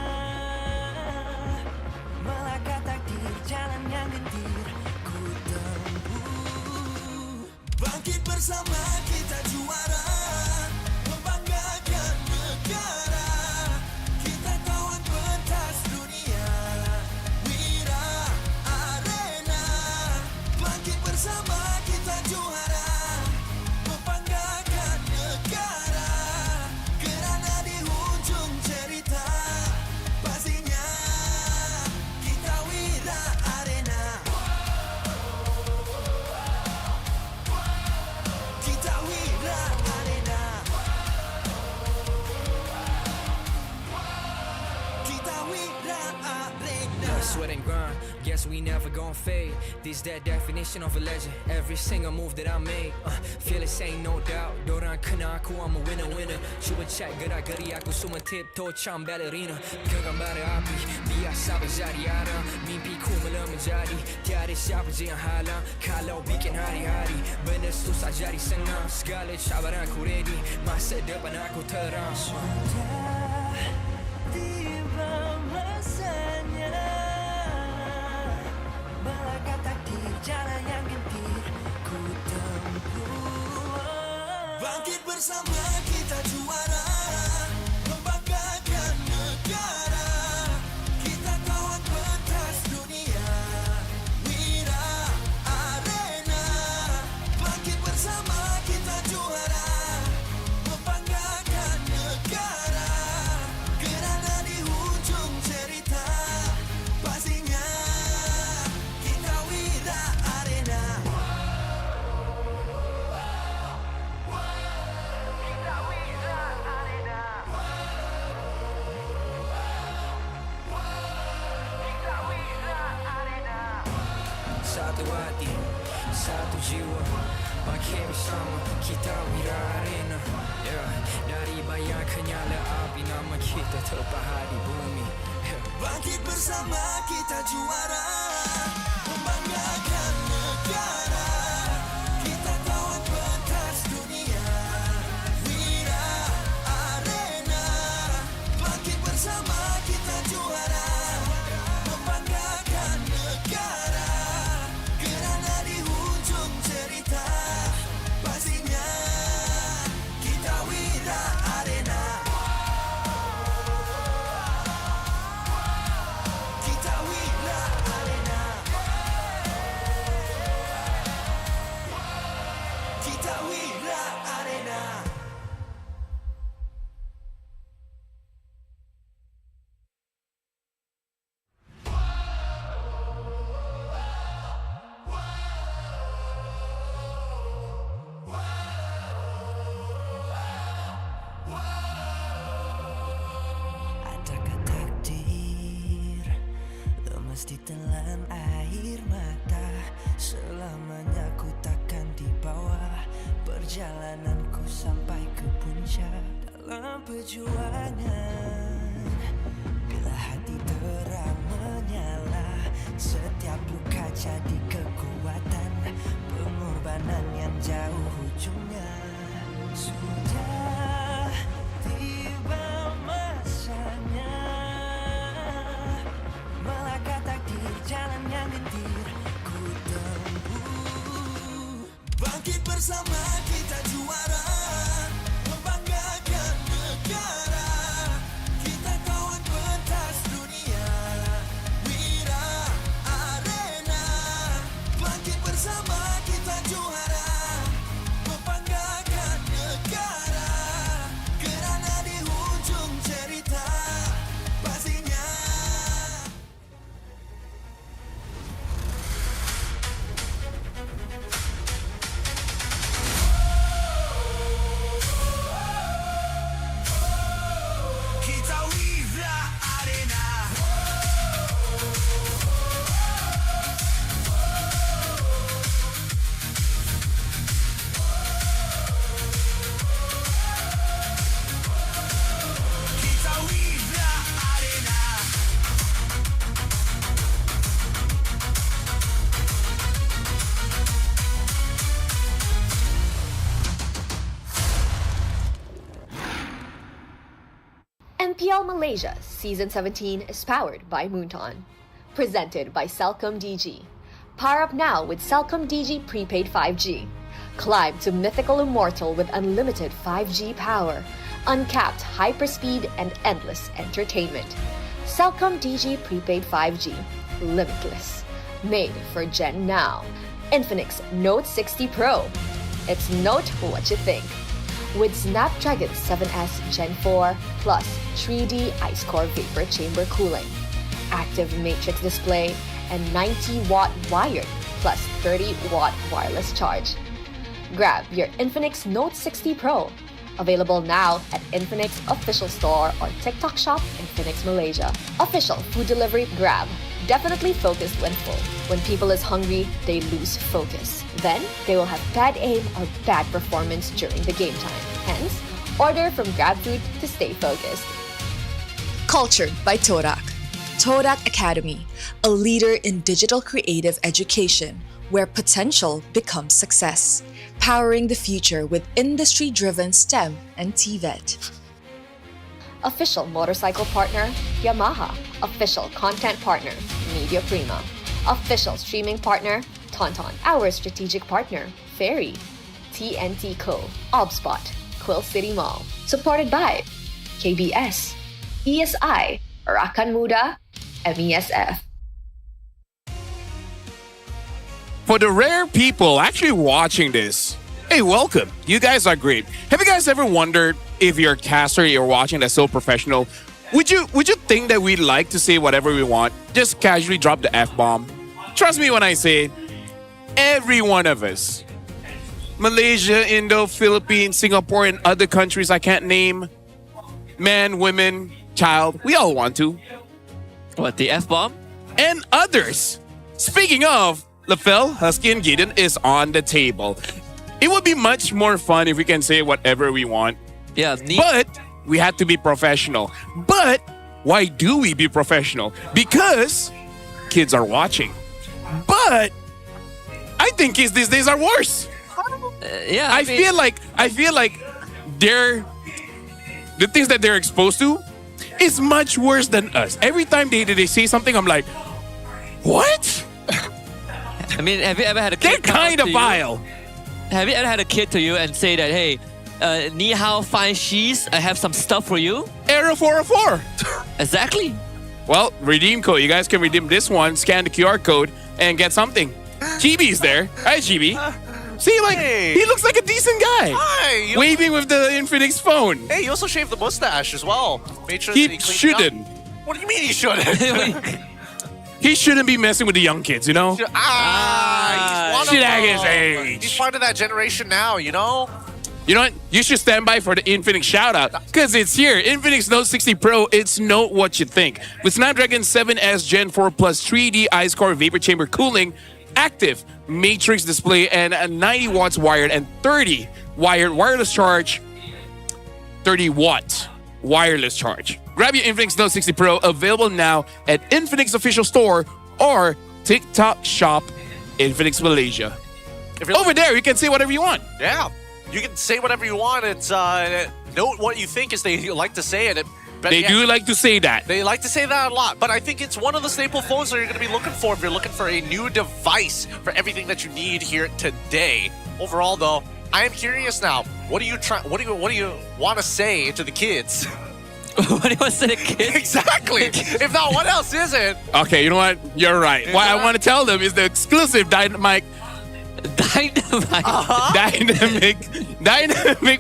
melangkah takdir, jalan yang gentir ku tempuh. Bangkit bersama kita juara, membanggakan negara. Kita kawan pentas dunia, Wira Arena. Bangkit bersama kita juara, membanggakan negara. Kerana di hujung cerita pastinya kita Wira Arena. Kita Wira Arena. Kita Wira Arena. Sweat and grind, guess we never gon' fade. This that definition of a legend. Every single move that I make, feel it ain't no doubt. Dorang kena aku, I'm a winner. Cuba check gerak-geri aku semua tiptoe macam ballerina. Genggam bara api, biasa berjadi ada. Mimpiku mula menjadi, tiada siapa je yang halang. Kalau bikin hari-hari, benda susah jadi senang. Segala cabaran aku ready, masa depan aku terang. Sudah tiba masanya melangkah takdir, jalan yang gentir ku tempuh. Bangkit bersama kita juara, membanggakan negara. Kita kawan pentas dunia, Wira Arena. Bangkit bersama kita juara, membanggakan negara. Kerana di hujung cerita pastinya kita Wira Arena. Kita Wira Arena. Kita Wira Arena. Satu hati, satu jiwa, bangkit bersama kita Wira Arena. Dari bayangkan nyala api, nama kita terpahat di bumi. Bangkit bersama kita juara, membanggakan negara. Kita kawan pentas dunia, Wira Arena. Bangkit bersama kita juara, membanggakan negara. Kerana di hujung cerita pastinya kita Wira Arena. Kita Wira Arena. Kita Wira Arena. Adakah takdir lemas ditelan air mata? Selamanya ku takkan di bawah perjalananku sampai ke puncak. Dalam perjuangan, bila hati terang menyala, setiap luka jadi kekuatan. Pengorbanan yang jauh ujungnya. Sudah tiba masanya melangkah takdir, jalan yang gentir ku tempuh. Bangkit bersama kita juara, membanggakan negara. Kita MPL Malaysia Season 17 is powered by Pautan. Presented by Celcom DG. Power up now with Celcom DG Prepaid 5G. Climb to mythical immortal with unlimited 5G power, uncapped hyperspeed, and endless entertainment. Celcom DG Prepaid 5G. Limitless. Made for Gen Now. Infinix Note 60 Pro. It's note what you think. With Snapdragon 7S Gen 4 plus 3D Ice Core Vapor Chamber cooling, active matrix display, and 90-watt wired plus 30-watt wireless charge. Grab your Infinix Note 60 Pro. Available now at Infinix Official Store or TikTok Shop Infinix Malaysia. Official food delivery Grab. Definitely focused when full. When people is hungry, they lose focus. Then, they will have bad aim or bad performance during the game time. Hence, order from GrabFood to stay focused. Cultured by Torak. Torak Academy, a leader in digital creative education where potential becomes success. Powering the future with industry-driven STEM and TVET. Official motorcycle partner, Yamaha. Official content partner, Media Prima. Official streaming partner, Tauntaun. Our strategic partner, Ferry. TNT Co. Obspot. Quill City Mall. Supported by KBS, ESI, Rakan Muda, MESF. For the rare people actually watching this, hey, welcome. You guys are great. Have you guys ever wondered if you're a caster, you're watching that's so professional, would you think that we'd like to say whatever we want? Just casually drop the F-bomb? Trust me when I say, every one of us, Malaysia, Indo, Philippines, Singapore, and other countries I can't name, man, women, child, we all want to. What, the F-bomb? And others. Speaking of, Lafel, Husky, and Gideon is on the table. It would be much more fun if we can say whatever we want. Yeah, but we have to be professional. But why do we be professional? Because kids are watching. But I think kids these days are worse. Yeah, I feel like the things that they're exposed to is much worse than us. Every time they say something, I'm like, what? I mean, have you ever had a kid? They're kind of vile. Have you ever had a kid to you and say that, hey, ni hao fine she's, I have some stuff for you? Error 404. Exactly. Well, redeem code. You guys can redeem this one, scan the QR code, and get something. Chibi's there. Hi, Chibi. See, like, he looks like a decent guy. Hi. Waving with the Infinix phone. Hey, you also shaved the mustache as well. Made sure He that he shouldn't. What do you mean he shouldn't? He shouldn't be messing with the young kids, you know? He's one Shit of at his them. age. He's part of that generation now, you know? You know what? You should stand by for the Infinix shoutout because it's here. Infinix Note 60 Pro, it's note what you think. With Snapdragon 7S Gen 4 plus 3D Ice Core Vapor Chamber cooling, active matrix display, and a 90 watts wired and 30 wired wireless charge. 30 watt wireless charge. Grab your Infinix Note 60 Pro, available now at Infinix Official Store or TikTok Shop Infinix Malaysia. Over there, you can say whatever you want. Yeah. You can say whatever you want. It's note what you think, as they like to say it. They do like to say that. They like to say that a lot. But I think it's one of the staple phones that you're going to be looking for if you're looking for a new device for everything that you need here today. Overall, though, I am curious now. What do you want to say to the kids? What do you want to say to kids? Exactly. If not, what else is it? Okay, you know what? You're right. What I want to tell them is the exclusive dynamic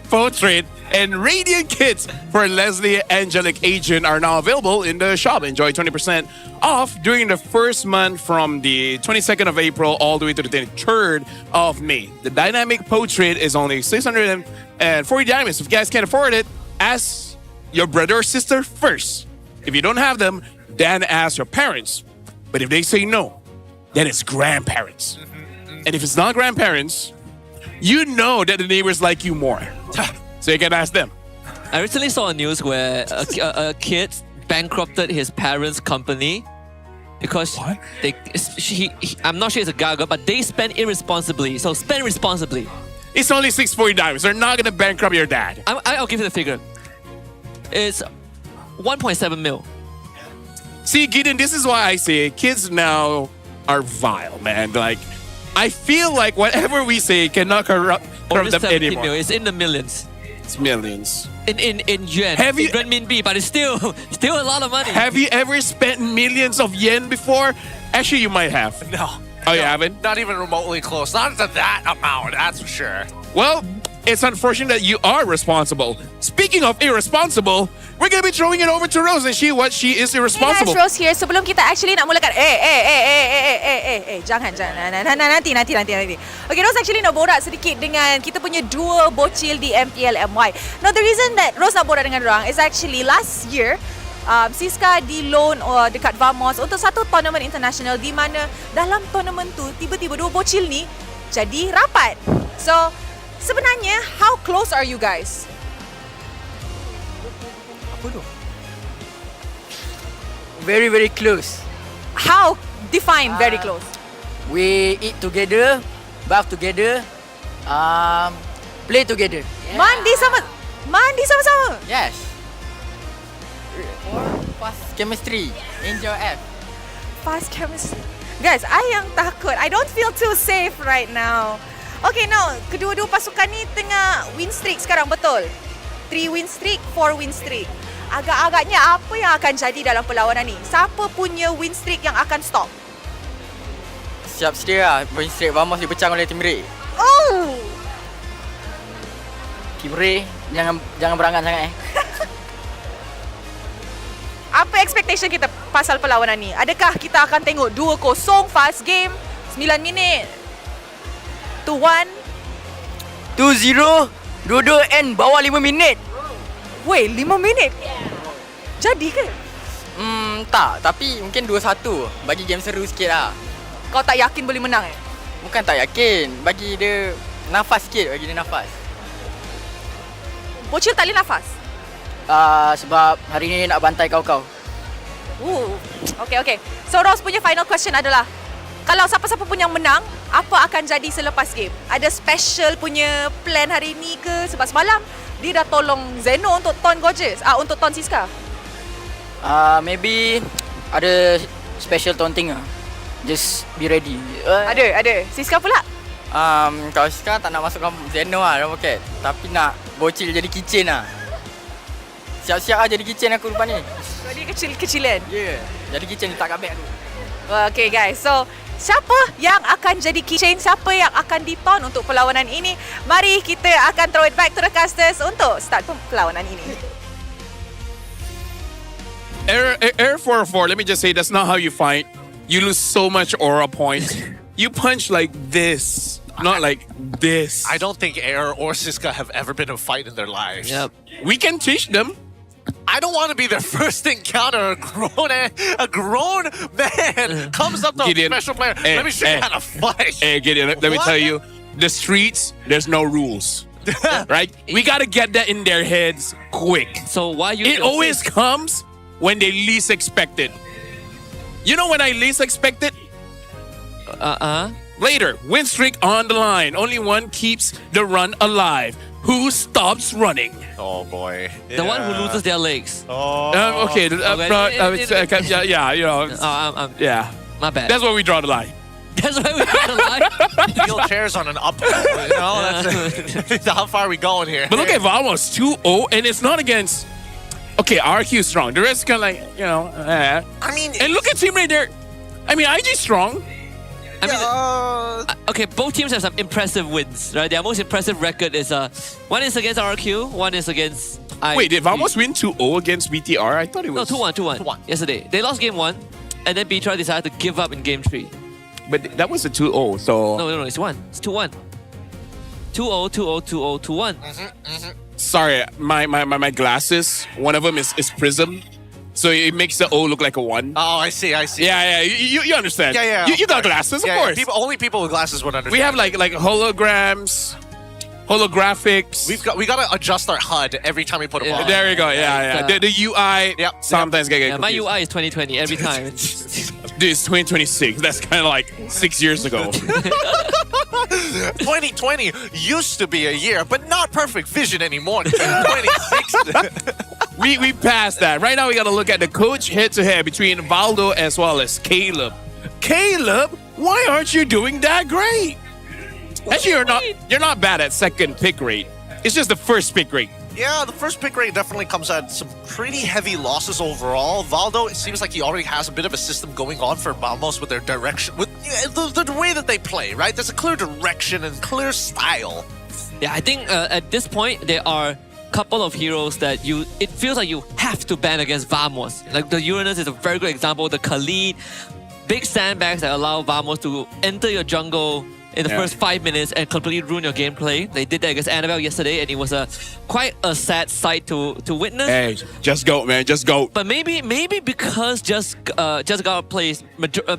portrait and radiant kits for Leslie Angelic Agent are now available in the shop. Enjoy 20% off during the first month from the 22nd of April all the way to the 23rd of May. The dynamic portrait is only 640 diamonds. If you guys can't afford it, ask your brother or sister first. If you don't have them, then ask your parents. But if they say no, then it's grandparents. And if it's not grandparents, you know that the neighbors like you more. So you can ask them. I recently saw a news where a kid bankrupted his parents' company because I'm not sure it's a gaga, but they spend irresponsibly. So spend responsibly. It's only 640 diamonds. They're not going to bankrupt your dad. I'll give you the figure. It's 1.7 mil. See, Gideon, this is why I say kids now are vile, man. Like, I feel like whatever we say cannot corrupt Only them 17 anymore. mil. It's in the millions. It's millions. In yuan. Have you- in renminbi, but it's still a lot of money. Have you ever spent millions of yen before? Actually, you might have. No. Oh, you haven't? Not even remotely close. Not to that amount, that's for sure. Well, it's unfortunate that you are responsible. Speaking of irresponsible, we're gonna be throwing it over to Rose and see what she is irresponsible. Hey guys, Rose here. Sebelum kita actually nak mulakan, jangan. Nanti. Okay, Rose actually nak borak sedikit dengan kita punya dua bocil di MPL MY. Now, the reason that Rose nak borak dengan dorang is actually last year, Siska di loan dekat VMS untuk satu tournament international di mana dalam tournament tu tiba-tiba dua bocil ni jadi rapat. So, sebenarnya how close are you guys? Very, very close. How? Define very close. We eat together, bath together, play together. Mandi sama-sama. Yes. Fast chemistry. Enjoy F. Fast chemistry. Guys, I yang takut. I don't feel too safe right now. Okay, now, kedua-dua pasukan ni tengah win streak sekarang, betul? 3 win streak, 4 win streak. Agak-agaknya apa yang akan jadi dalam perlawanan ni? Siapa punya win streak yang akan stop? Siap sedia lah. Win streak Vamos dipecah oleh Team Rey. Oh! Team Rey, jangan berangan sangat Apa expectation kita pasal perlawanan ni? Adakah kita akan tengok 2-0 fast game, 9 minit, 2-1? 2-0, dua-dua end bawah 5 minit. Weh, 5 minit? Jadi ke? Tak, tapi mungkin 2-1. Bagi game seru sikit lah. Kau tak yakin boleh menang Bukan tak yakin. Bagi dia nafas sikit, Bocil tak boleh nafas? Sebab hari ni nak bantai kau-kau. Okay. So, Rose punya final question adalah, kalau siapa-siapa pun yang menang, apa akan jadi selepas game? Ada special punya plan hari ni ke? Sebab semalam, dia dah tolong Zeno untuk ton Gorgeous. Untuk ton Siska. Maybe ada special taunting lah. Just be ready. Ada. Siska pula? Kalau Siska tak nak masukkan Zeno lah dalam poket. Tapi nak bocil jadi kitchen lah. Siap-siap lah jadi kitchen aku depan ni. Jadi kecil-kecilan? Ya. Jadi kitchen letak kat beg tu. Okay guys, so siapa yang akan jadi keychain, siapa yang akan diton untuk perlawanan ini? Mari kita akan throw it back to the casters untuk start perlawanan ini. Air 4-4, let me just say, that's not how you fight. You lose so much aura points. You punch like this, not like this. I don't think Air or Siska have ever been in a fight in their lives. Yep. We can teach them. I don't want to be their first encounter. A grown man comes up to Gideon, a special player. Let me show you how to fight. Hey, Gideon, let me tell you, the streets, there's no rules. Right? We got to get that in their heads quick. So why you... It always comes when they least expect it. You know when I least expect it? Later, win streak on the line. Only one keeps the run alive. Who stops running? Oh boy. The one who loses their legs. Okay. Yeah, you know. Yeah. My bad. That's where we draw the line. That's why we draw the line. Steel chairs on an uphill. You know, that's how far are we going here? But look at Vamos, 2-0, and it's not against... Okay, RQ is strong. The rest is kind of like, you know... I mean... And look at Team Rey there. I mean, IG strong. I mean, okay, both teams have some impressive wins, right? Their most impressive record is one is against RQ, one is against Wait, did Vamos win 2-0 against BTR? I thought it was... No, 2-1 yesterday. They lost game 1, and then BTR decided to give up in game 3. But that was a 2-0, so... No, it's 1. It's 2-1. 2-0, 2-0, 2-0, 2-1. Sorry, my glasses, one of them is Prism. So it makes the O look like a 1. Oh, I see. Yeah, you understand. Yeah. You got glasses, of course. Only people with glasses would understand. We have like holograms, holographics. We got to adjust our HUD every time we put a ball. There you go. Yeah. The UI sometimes get confused. My UI is 2020 every time. Dude, it's 2026. That's kind of like 6 years ago. 2020 used to be a year, but not perfect vision anymore. 2026. we passed that. Right now we got to look at the coach head-to-head between Valdo as well as Caleb. Caleb, why aren't you doing that great? Actually, you're not bad at second pick rate. It's just the first pick rate. Yeah, the first pick rate definitely comes at some pretty heavy losses overall. Valdo, it seems like he already has a bit of a system going on for Vamos with their direction, with the way that they play, right? There's a clear direction and clear style. Yeah, I think at this point, there are a couple of heroes that it feels like you have to ban against Vamos. Like the Uranus is a very good example. The Khalid, big sandbags that allow Vamos to enter your jungle in the first 5 minutes and completely ruin your gameplay. They did that against Annabelle yesterday, and it was quite a sad sight to witness. Hey, just go, man, just go. But maybe because Just God plays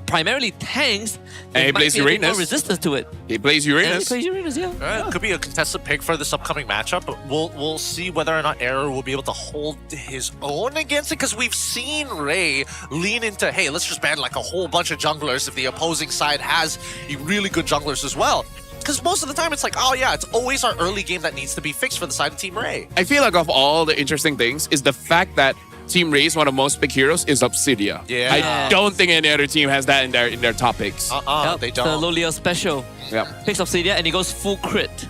primarily tanks, and he plays Uranus. More resistance to it. He plays Uranus. And he plays Uranus, yeah. It could be a contested pick for this upcoming matchup, but we'll see whether or not Error will be able to hold his own against it, because we've seen Rey lean into, hey, let's just ban like a whole bunch of junglers if the opposing side has really good junglers as well. Because most of the time it's like, oh yeah, it's always our early game that needs to be fixed for the side of Team Rey. I feel like of all the interesting things is the fact that Team Rey's one of the most picked heroes is Obsidia. Yeah. I don't think any other team has that in their top picks. They don't. The Lolio special. Yeah. Picks Obsidia and he goes full crit.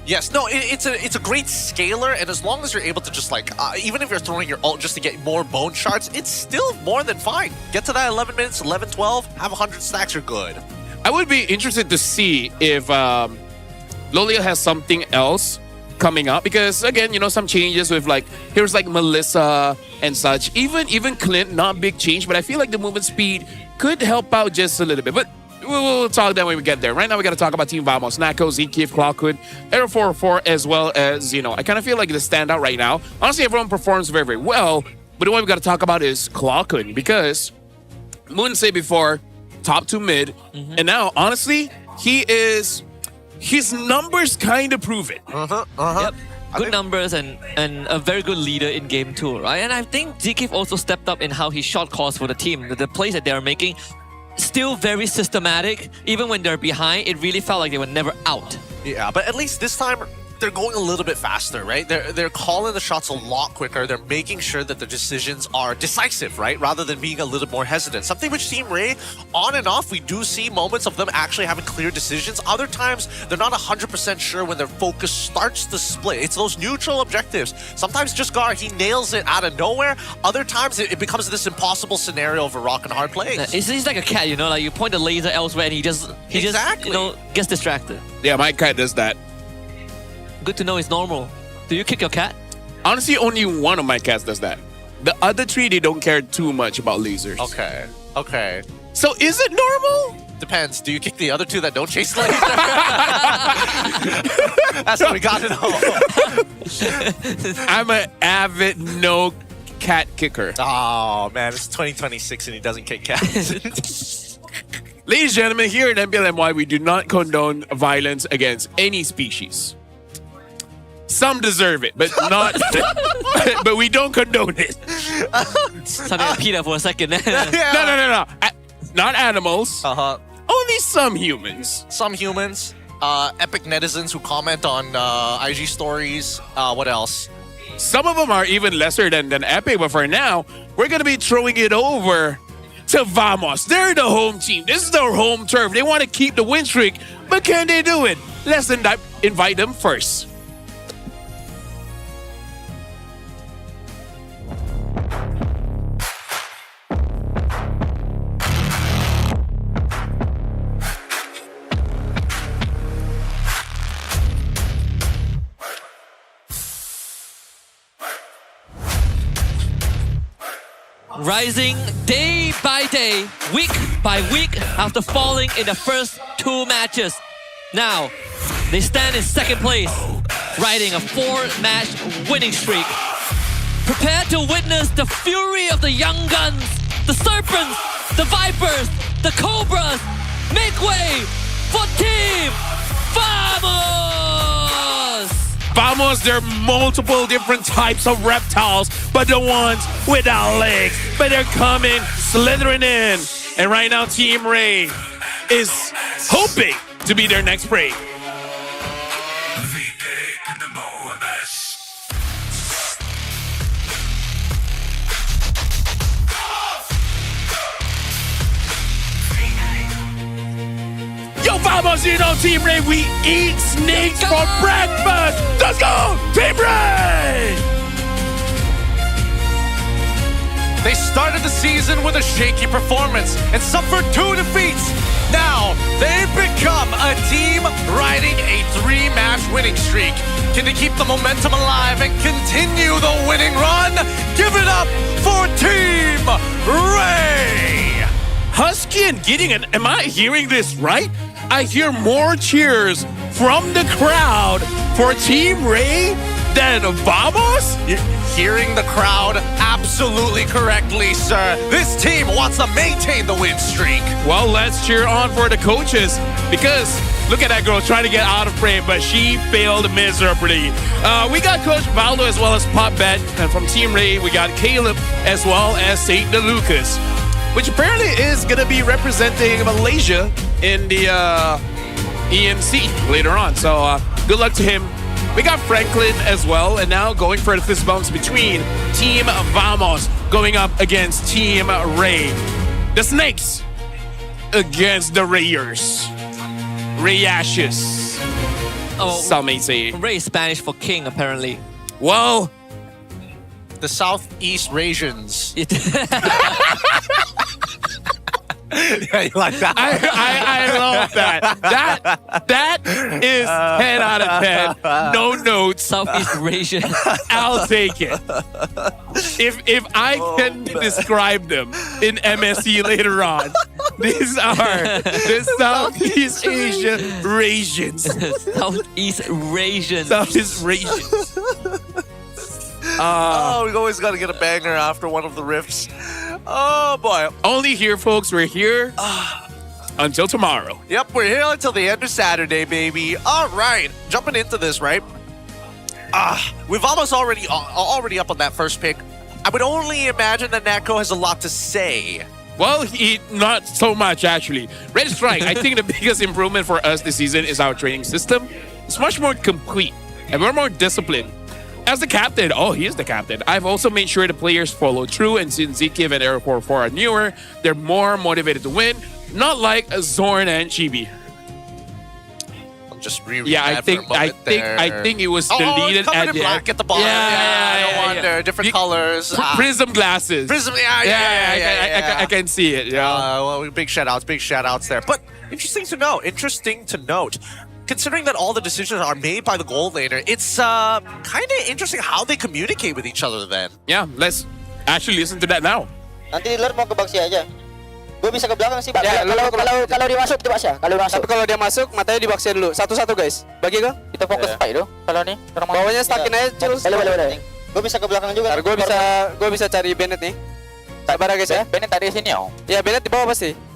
Yes, no, it's a great scaler, and as long as you're able to just like, even if you're throwing your ult just to get more bone shards, it's still more than fine. Get to that 11 minutes, 11, 12, have 100 stacks, you're good. I would be interested to see if Lolio has something else coming up, because again, some changes with like heroes like Melissa and such. Even Clint, not big change, but I feel like the movement speed could help out just a little bit. But we'll talk that when we get there. Right now, we got to talk about Team Vamos. Nako, Zekif, Clockwood, Aero 404, as well as, I kind of feel like the standout right now. Honestly, everyone performs very, very well. But the one we got to talk about is Clockwood, because Moon said before, top 2 mid. And now, honestly, his numbers kind of prove it. Yep. Good numbers and a very good leader in game too, right? And I think Zekif also stepped up in how he shot calls for the team. The plays that they are making, still very systematic. Even when they're behind, it really felt like they were never out. Yeah, but at least this time, they're going a little bit faster, right? They're calling the shots a lot quicker. They're making sure that the decisions are decisive, right? Rather than being a little more hesitant. Something which Team Rey, on and off, we do see moments of them actually having clear decisions. Other times, they're not 100% sure when their focus starts to split. It's those neutral objectives. Sometimes just Gar, he nails it out of nowhere. Other times, it becomes this impossible scenario of a rock and hard plays. He's like a cat, like you point the laser elsewhere and he just gets distracted. Yeah, my cat does that. Good to know it's normal. Do you kick your cat? Honestly, only one of my cats does that. The other 3, they don't care too much about lasers. Okay. So is it normal? Depends. Do you kick the other 2 that don't chase laser? That's what we got to know. I'm an avid no cat kicker. Oh, man. It's 2026 and he doesn't kick cats. Ladies and gentlemen, here at MPL, we do not condone violence against any species. Some deserve it, but not. But we don't condone it. Something repeat that for a second. No. Not animals. Only some humans. Some humans. Epic netizens who comment on IG stories. What else? Some of them are even lesser than epic, but for now, we're gonna be throwing it over to Vamos. They're the home team. This is their home turf. They want to keep the win streak, but can they do it? Let's invite them first. Rising day by day, week by week after falling in the first 2 matches. Now, they stand in second place, riding a 4-match winning streak. Prepare to witness the fury of the young guns, the serpents, the vipers, the cobras. Make way for Team Vamos! Vamos, there are multiple different types of reptiles, but the ones without legs. But they're coming, slithering in. And right now, Team Rey is hoping to be their next prey. Yo, vamos, you know, Team Rey, we eat snakes for breakfast. Let's go, Team Rey! They started the season with a shaky performance and suffered 2 defeats. Now, they've become a team riding a 3-match winning streak. Can they keep the momentum alive and continue the winning run? Give it up for Team Rey! Husky and Gideon, am I hearing this right? I hear more cheers from the crowd for Team Rey than Vamos? You're hearing the crowd absolutely correctly, sir. This team wants to maintain the win streak. Well, let's cheer on for the coaches because look at that girl trying to get out of frame, but she failed miserably. We got Coach Valdo as well as Pop Bet, and from Team Rey, we got Caleb as well as Saint DeLucas, which apparently is going to be representing Malaysia in the ENC later on. So good luck to him. We got Franklin as well, and now going for the fist bumps between Team Vamos going up against Team Rey. The Snakes against the Reyers. Reyashes. Oh, some may say. Rey is Spanish for king, apparently. Well, the Southeast Rasians. Yeah, you like that? I love that. That is 10 out of 10. No notes. Southeast Asian. I'll take it. If I can describe them in MSC later on, these are the Southeast Asian Rasians. Southeast Rasians. Southeast Rasians. We always got to get a banger after one of the riffs. Oh boy. Only here, folks. We're here until tomorrow. Yep, we're here until the end of Saturday, baby. All right, jumping into this, right? We've almost already up on that first pick. I would only imagine that Natko has a lot to say. Well, not so much, actually. Red Strike, I think the biggest improvement for us this season is our training system. It's much more complete, and we're more disciplined. As the captain, he is the captain. I've also made sure the players follow through, and since Zikiv and Aeroport 4 are newer, they're more motivated to win, not like Zorn and Chibi. I'll just reread I that think for a moment I think it was deleted it's covered in the black at the bottom. No wonder. Different colors. Prism glasses. Prism, I can see it. Yeah. Well, big shout outs there. But interesting to note. Considering that all the decisions are made by the goal laner, it's kind of interesting how they communicate with each other then. Yeah, let's actually listen to that now. Nanti dealer mau ke box aja. Gue bisa ke belakang sih, Pak. Ya, kalau dia masuk coba sih. Kalau masuk. Tapi kalau dia masuk, matanya di boxnya dulu. Satu-satu, guys. Bagi ke? Kita fokus fight itu. Kalau nih, bawahnya stackin aja, Cil. Boleh. Gue bisa ke belakang juga. Gue bisa cari Bennett nih. Sabar guys ya. Bennett tadi sini ya. Ya, Bennett di bawah pasti.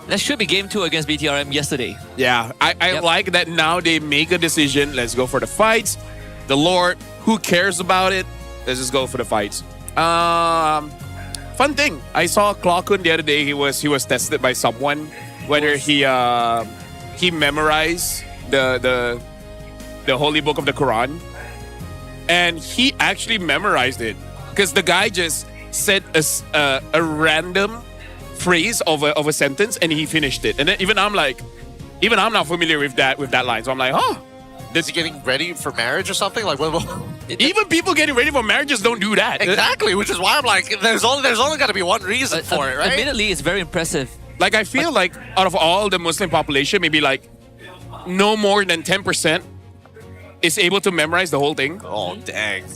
That should be game 2 against BTRM yesterday. Yeah, I like that now they make a decision. Let's go for the fights. The Lord, who cares about it? Let's just go for the fights. Fun thing, I saw Klokun the other day. He was tested by someone whether he memorized the holy book of the Quran, and he actually memorized it because the guy just said a random phrase of a sentence and he finished it. And then even I'm not familiar with that line. So I'm like, is he getting ready for marriage or something? Like, even people getting ready for marriages don't do that. Exactly, which is why I'm like, there's only got to be one reason for it, right? Admittedly, it's very impressive. Like, I feel like out of all the Muslim population, maybe like no more than 10% is able to memorize the whole thing. Oh, dang.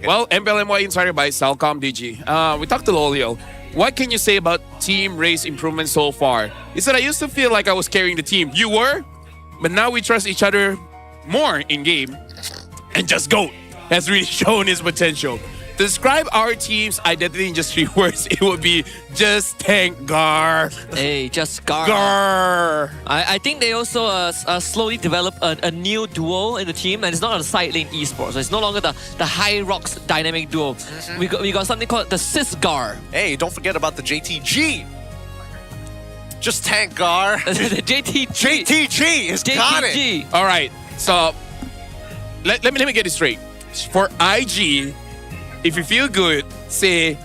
Well, MPL inspired by Salcom DG. We talked to Lolio. What can you say about Team Rey's improvement so far? He said, I used to feel like I was carrying the team. You were? But now we trust each other more in game. And Just Goat has really shown his potential. To describe our team's identity in just 3 words, it would be just tank Gar. Hey, just Gar. Gar. I think they also slowly develop a new duo in the team, and it's not a side lane esports. So it's no longer the High Rocks dynamic duo. We got something called the Cis Gar. Hey, don't forget about the JTG. Just tank Gar. The JTG has got it. All right, so let me get it straight. For IG, if you feel good, say,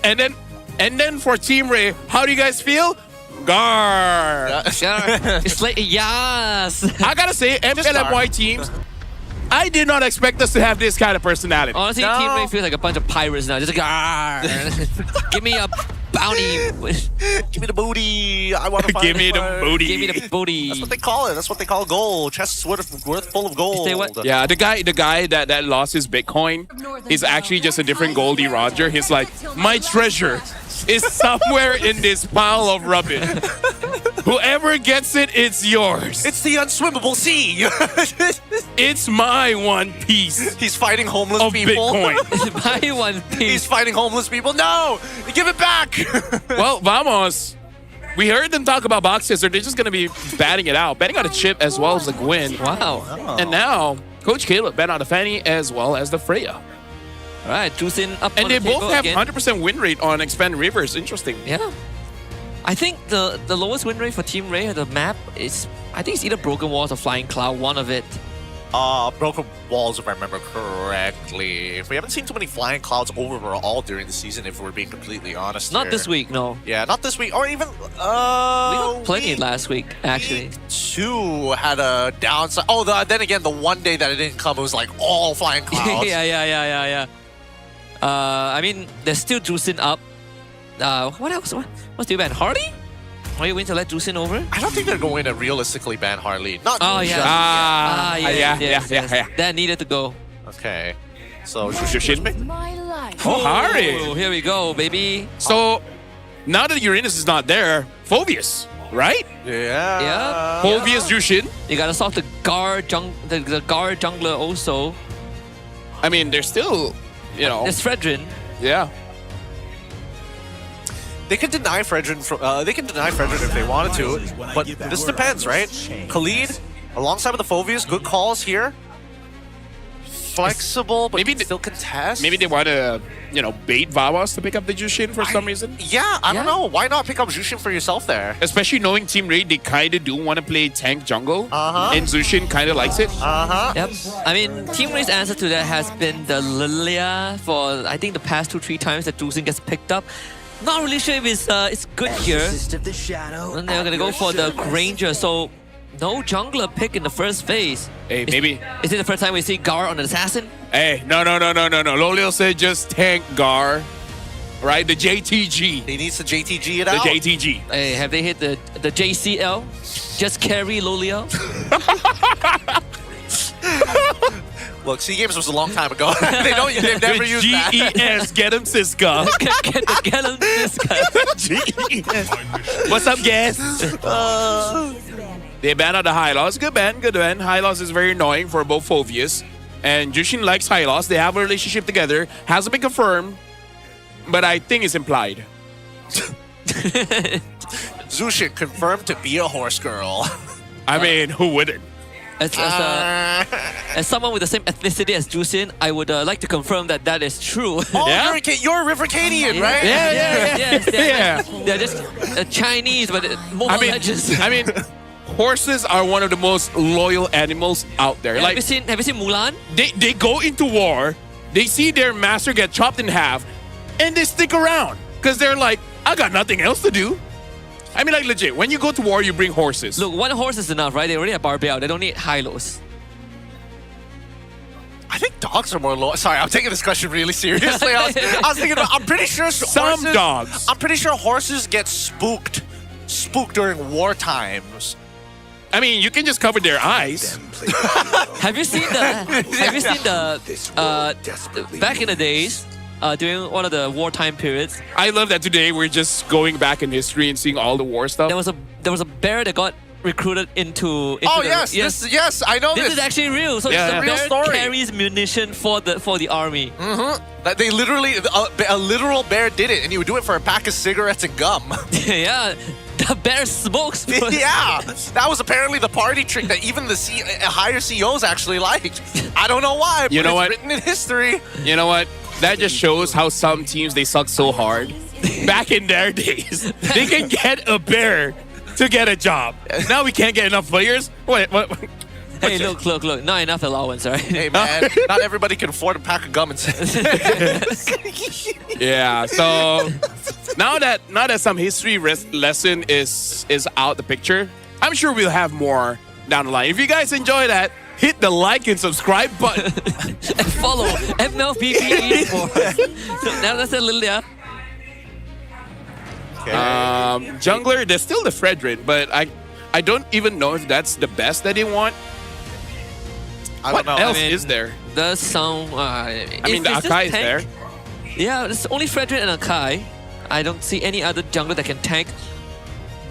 and then And then for Team Rey, how do you guys feel? Gar. It's like, yes. I gotta say, MLBB teams, I did not expect us to have this kind of personality. Honestly, Team Rey feels like a bunch of pirates now. Just like, "Arr." Give me a bounty. Give me the booty. I want to find Give me the booty. Give me the booty. That's what they call it. That's what they call gold. Chests worth full of gold. Yeah, the guy that lost his Bitcoin is actually just a different Goldie Roger. He's like, my treasure is somewhere in this pile of rubbish. Whoever gets it, it's yours. It's the unswimmable sea. It's my one piece. He's fighting homeless of people. Bitcoin. It's my one piece. He's fighting homeless people. No, give it back. Well, vamos. We heard them talk about boxes, or they're just going to be batting it out. Betting on a chip as well as the Gwyn. Wow. And now, Coach Caleb bet on the Fanny as well as the Freya. All right, Jusin up and on they the both table have again. 100% win rate on Expand Rivers. Interesting. Yeah. I think the lowest win rate for Team Rey, the map, is, I think it's either Broken Walls or Flying Cloud, one of it. Broken Walls, if I remember correctly. We haven't seen too many flying clouds overall during the season, if we're being completely honest. Not here. this week, no. Yeah, not this week, or even we got plenty last week, actually. Two had a downside. Oh, then again, the one day that it didn't come, it was like all flying clouds. yeah. I mean, there's still Jusin up. What else? What's the ban? Harley? Are you going to let Jusin over? I don't think they're going to realistically ban Harley. Not Oh, yeah. Yeah. That needed to go. Okay. So, Jushin. Oh, Harry. Oh, here we go, baby. So, now that Uranus is not there, Phobius, right? Yeah. Phobius, Jushin. You gotta solve the guard jungler also. I mean, they're still, There's Fredrin. Yeah. They can deny Fredrin if they wanted to, but this depends, right? Khalid, alongside with the Phobius, good calls here. Flexible, but maybe still contest. Maybe they want to, bait Vawas to pick up the Jushin for some reason. Yeah, I don't know. Why not pick up Jushin for yourself there? Especially knowing Team Rey, they kind of do want to play tank jungle. And Jushin kind of likes it. Yep. I mean, Team Rey's answer to that has been the Lilia for, I think, the past 2-3 times that Jushin gets picked up. Not really sure if it's good here. And they're gonna go for the Granger, so no jungler pick in the first phase. Hey, maybe. Is it the first time we see Gar on an assassin? Hey, no. Lolio said just tank Gar. Right? The JTG. He needs to JTG it out. The JTG. Hey, have they hit the JCL? Just carry Lolio? Look, SEA Games was a long time ago. They've never used that. GES, get him, Siska. Get him, Siska. GES. What's up, guys? They banned out the High Loss. Good ban. High Loss is very annoying for both Phobius. And Jushin likes High Loss. They have a relationship together. Hasn't been confirmed, but I think it's implied. Jushin confirmed to be a horse girl. I mean, who wouldn't? As someone with the same ethnicity as Jushin, I would like to confirm that is true. Oh, yeah? You're a Rivercadian, right? Yeah. They're just Chinese, but Mobile Legends. I mean, horses are one of the most loyal animals out there. Have you seen Mulan? They go into war, they see their master get chopped in half, and they stick around because they're like, I got nothing else to do. I mean, like, legit, when you go to war, you bring horses. Look, one horse is enough, right? They already have Barbell. They don't need Hylos. I think dogs are more loyal. Sorry, I'm taking this question really seriously. I was thinking about, I'm pretty sure dogs. I'm pretty sure horses get spooked during war times. I mean, you can just cover their eyes. Have you seen the back in the days, during one of the wartime periods? I love that today we're just going back in history and seeing all the war stuff. There was a bear that got recruited into yes, I know this. This is actually real. So it's the a real bear story. carries munition for the army. That they literally, a literal bear did it, and he would do it for a pack of cigarettes and gum. Yeah, the bear smokes. Yeah, that was apparently the party trick that even the higher CEOs actually liked. I don't know why, but it's written in history. You know what? That just shows how some teams, they suck so hard. Back in their days, they can get a bear to get a job. Now we can't get enough players? What? Hey, look. Not enough allowance, right? Hey, man. Not everybody can afford a pack of gum and Yeah, so now that some history lesson is out the picture, I'm sure we'll have more down the line. If you guys enjoy that, hit the like and subscribe button. And follow MLBB Esports. So now that's a little, yeah. Jungler, there's still the Fredrin, but I don't even know if that's the best that they want. I what don't know. else is there? The sound. I mean, the Akai is there. Yeah, there's only Fredrin and Akai. I don't see any other jungler that can tank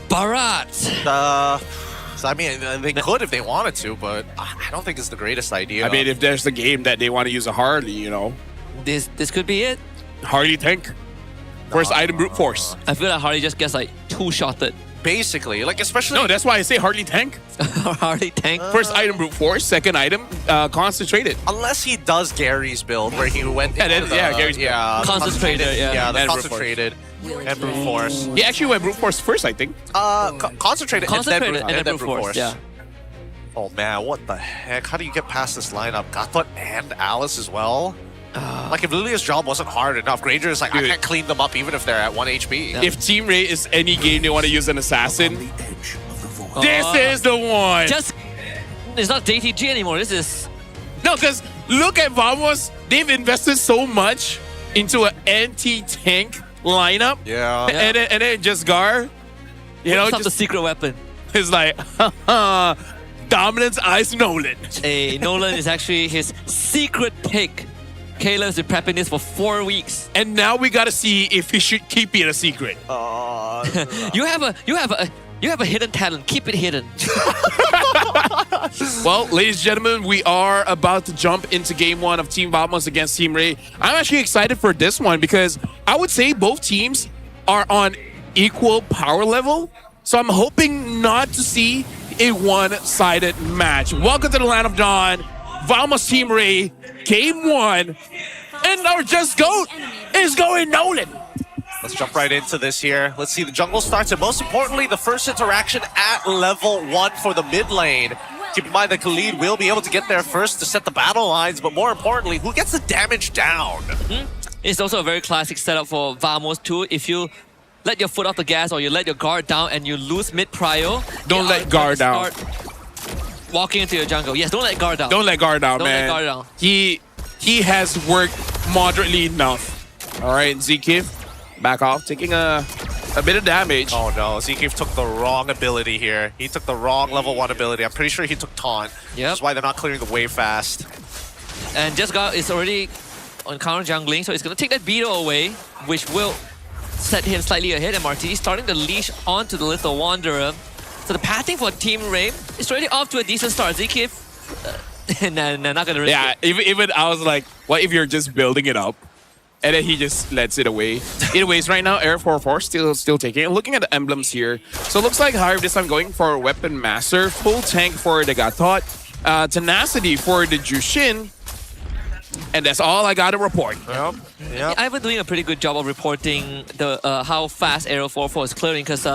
Barat. So I mean, they could if they wanted to, but I don't think it's the greatest idea. I mean, if there's the game that they want to use a Harley, you know. This could be it. Harley tank. First item brute force. I feel like Harley just gets like two-shotted. Basically, like especially... No, that's why I say Harley tank. Harley tank. First item brute force, second item concentrated. Unless he does Gary's build where he went... Gary's build. Concentrated, Yeah, the And concentrated and brute force. He actually went brute force first, I think. Concentrated and then brute force. Yeah. Oh man, what the heck? How do you get past this lineup? Gatot and Alice as well? Like if Lilia's job wasn't hard enough, Granger is like, Dude. I can't clean them up even if they're at 1 HP. Yeah. If Team Rey is any game they want to use an assassin, this is the one. It's not JTG anymore. This is... No, because look at Vamos. They've invested so much into an anti-tank lineup. Yeah. And then just Gar, just the secret weapon. It's like, Dominance Ice Nolan. Hey, Nolan is actually his secret pick. Caleb's been prepping this for 4 weeks. And now we gotta see if he should keep it a secret. You have a hidden talent. Keep it hidden. Well, ladies and gentlemen, we are about to jump into game 1 of Team Vamos against Team Rey. I'm actually excited for this one because I would say both teams are on equal power level. So I'm hoping not to see a one-sided match. Welcome to the Land of Dawn. Vamos Team Rey, game 1. And our Just Goat is going Nolan. Let's jump right into this here. Let's see, the jungle starts, and most importantly, the first interaction at level 1 for the mid lane. Keep in mind that Khalid will be able to get there first to set the battle lines, but more importantly, who gets the damage down? It's also a very classic setup for Vamos too. If you let your foot off the gas or you let your guard down and you lose mid-prio, don't let guard down. Walking into your jungle. Yes, don't let guard down. Don't let guard down, don't man. Let guard down. He has worked moderately enough. All right, Zkif, back off, taking a bit of damage. Oh no, Zkif took the wrong ability here. He took the wrong level 1 ability. I'm pretty sure he took taunt. Yep. That's why they're not clearing the wave fast. And Jesgar is already on counter jungling, so he's going to take that beetle away, which will set him slightly ahead. And Martini starting to leash onto the Little Wanderer. So the pathing for Team Rey is already off to a decent start. Zkif, nah, not gonna risk it. Even I was like, what if you're just building it up? And then he just lets it away. Anyways, right now, Air 4-4 still taking it. Looking at the emblems here. So it looks like Hive this time going for Weapon Master. Full tank for the Gatot. Tenacity for the Jushin. And that's all I got to report. Yep. I've been doing a pretty good job of reporting the how fast Aero 4-4 is clearing because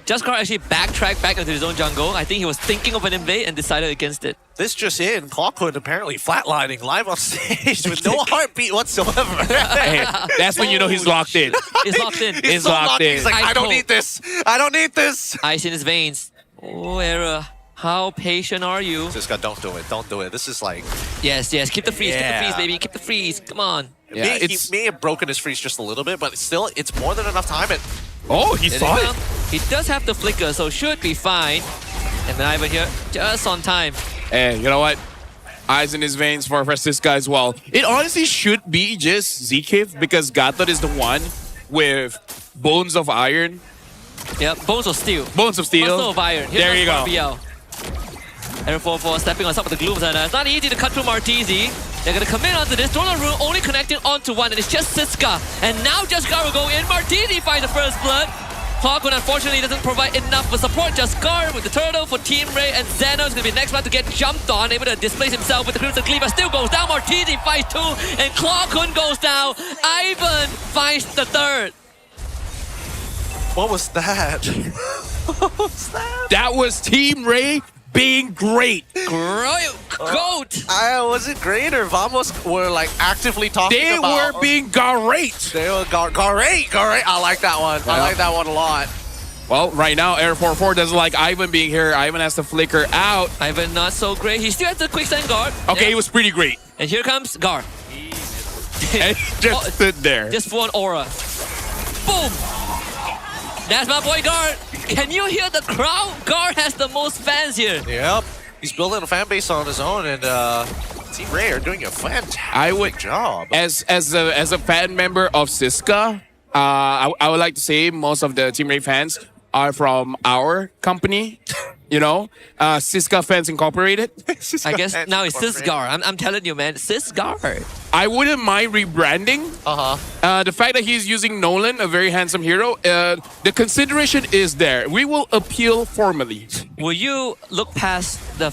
Jaskar actually backtracked back into his own jungle. I think he was thinking of an invade and decided against it. This just in, Clockhood apparently flatlining live on stage with no heartbeat whatsoever. Hey, that's when you know he's locked in. He's locked in. He's locked in. He's like, I don't need this. I don't need this. Ice in his veins. Oh, Aero. How patient are you? Siska, don't do it. Don't do it. This is like... Yes. Keep the freeze. Keep the freeze, baby. Keep the freeze. Come on. Yeah, he may have broken his freeze just a little bit, but still, it's more than enough time. Oh, he saw it. He does have the flicker, so should be fine. And then Ivan here, just on time. Hey, you know what? Eyes in his veins for Siska as well. It honestly should be just Zkif because Gatot is the one with Bones of Iron. Yep, Bones of Steel. Bones of Steel. Muscle of Iron. There you go. BL. Air 4-4 stepping on top of the glooms, and it's not easy to cut through Martizi. They're gonna commit onto this. Throne of Rune only connecting onto one, and it's just Siska. And now Jaskar will go in. Martizi finds the first blood. Clockwood unfortunately doesn't provide enough for support. Jaskar with the turtle for Team Rey, and Zeno is gonna be the next one to get jumped on, able to displace himself with the Crimson Cleaver. Still goes down. Martizi finds 2, and Clockwood goes down. Ivan finds the 3rd. What was that? What was that? That was Team Rey being great. Goat. Was it great or Vamos were like actively talking They about? were being great. They were great. I like that one. I like that one a lot. Well, right now, Air 44 doesn't like Ivan being here. Ivan has to flicker out. Ivan not so great. He still has the quick send guard. Okay, he was pretty great. And here comes Gar. And he just stood there. Just for an aura. Boom! That's my boy Gar. Can you hear the crowd? Gar has the most fans here. Yep. He's building a fan base on his own, and Team Rey are doing a fantastic job. As a fan member of Siska, I would like to say most of the Team Rey fans are from our company. You know, Siska Fans Incorporated. I guess now it's Sisgar. I'm telling you, man, Sisgar. I wouldn't mind rebranding. The fact that he's using Nolan, a very handsome hero, the consideration is there. We will appeal formally. Will you look past the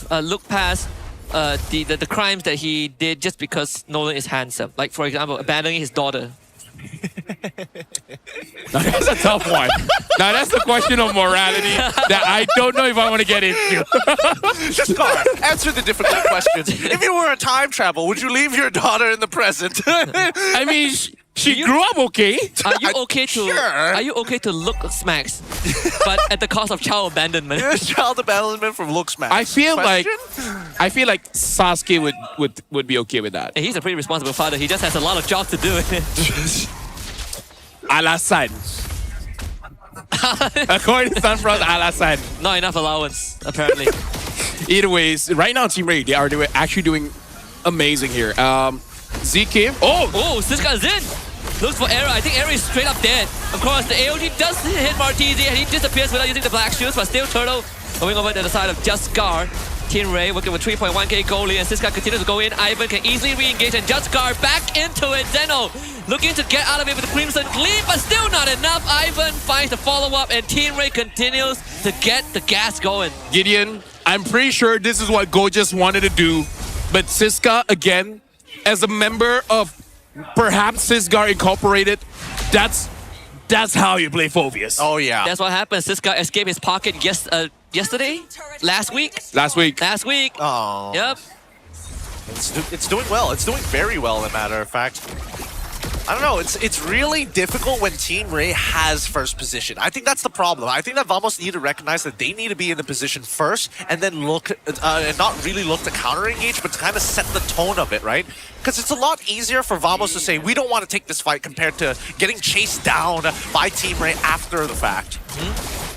crimes that he did just because Nolan is handsome? Like, for example, abandoning his daughter. Now that's a tough one. Now that's the question of morality that I don't know if I want to get into. Just answer the difficult questions. If you were a time travel, would you leave your daughter in the present? I mean, she grew up okay. Are you okay to? Sure. Are you okay to look smacks, but at the cost of child abandonment? Child abandonment from look smacks. I feel like Sasuke would be okay with that. And he's a pretty responsible father. He just has a lot of jobs to do. Alasan. According to Sunfrost, Alasan. Not enough allowance, apparently. Either ways, right now Team Rey, they are actually doing amazing here. ZK. Oh, Siska's in. Looks for error. I think error is straight up dead. Of course, the AOG does hit Martizi and he disappears without using the black shoes, but still Turtle going over to the side of Just Gar. Team Rey working with 3.1k goalie and Siska continues to go in. Ivan can easily re-engage and Just Gar back into it. Zeno looking to get out of it with the Crimson Gleam, but still not enough. Ivan finds the follow-up and Team Rey continues to get the gas going. Gideon, I'm pretty sure this is what Go just wanted to do, but Siska, again, as a member of perhaps Sisgar Incorporated, that's how you play Phoveus. Oh yeah. That's what happened. Siska escaped his pocket yesterday? Last week? Last week. Oh. Yep. It's doing well. It's doing very well, as a matter of fact. I don't know. It's really difficult when Team Rey has first position. I think that's the problem. I think that Vamos need to recognize that they need to be in the position first and then look, and not really look to counter-engage, but to kind of set the tone of it, right? Because it's a lot easier for Vamos to say, we don't want to take this fight compared to getting chased down by Team Rey after the fact.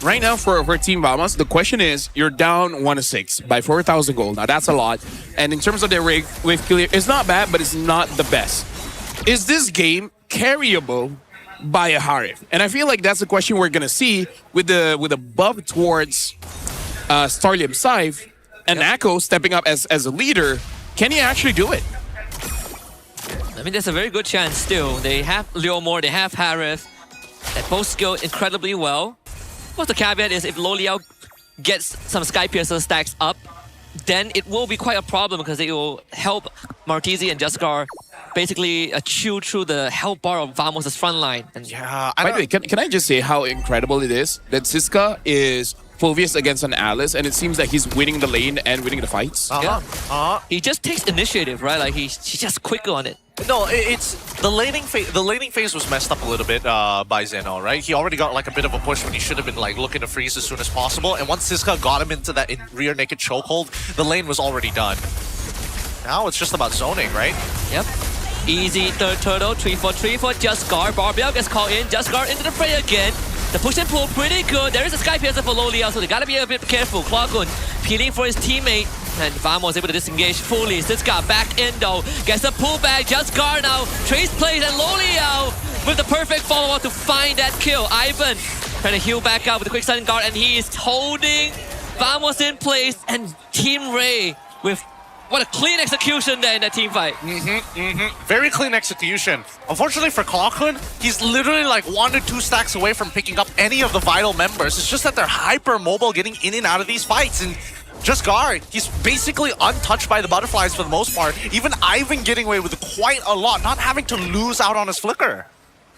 Right now for Team Vamos, the question is, you're down 1-6 by 4,000 gold. Now that's a lot. And in terms of their wave clear, it's not bad, but it's not the best. Is this game carryable by a Harif? And I feel like that's the question we're gonna see with the buff towards Starlium Scythe and Akko stepping up as a leader. Can he actually do it? I mean, there's a very good chance still. They have Leomore, they have Harif, that both skill incredibly well. What's the caveat is if Loliao gets some Sky Piercer stacks up, then it will be quite a problem because it will help Martizi and Jaskar basically chew through the health bar of Vamos' front line. And yeah. By the way, can I just say how incredible it is that Siska is Phoveus against an Alice, and it seems like he's winning the lane and winning the fights. He just takes initiative, right? Like he's just quicker on it. No, it's the laning phase. The laning phase was messed up a little bit by Zeno, right? He already got like a bit of a push when he should have been like looking to freeze as soon as possible. And once Siska got him into that rear naked chokehold, the lane was already done. Now it's just about zoning, right? Yep. Easy third turtle, 3-for-3 for Jaskar. Barbiel gets called in. Jaskar into the fray again. The push and pull pretty good. There is a Sky Piercer for Loliao, so they gotta be a bit careful. Klagun peeling for his teammate. And Vamos able to disengage fully. Siska back in though. Gets the pullback. Jaskar now. Trace plays and Loliao with the perfect follow-up to find that kill. Ivan trying to heal back out with a quick sudden guard, and he is holding Vamos in place. And Team Rey with what a clean execution there in that team fight. Very clean execution. Unfortunately for Klagun, he's literally like 1 or 2 stacks away from picking up any of the vital members. It's just that they're hyper mobile getting in and out of these fights. And Jaskar, he's basically untouched by the butterflies for the most part. Even Ivan getting away with quite a lot, not having to lose out on his flicker.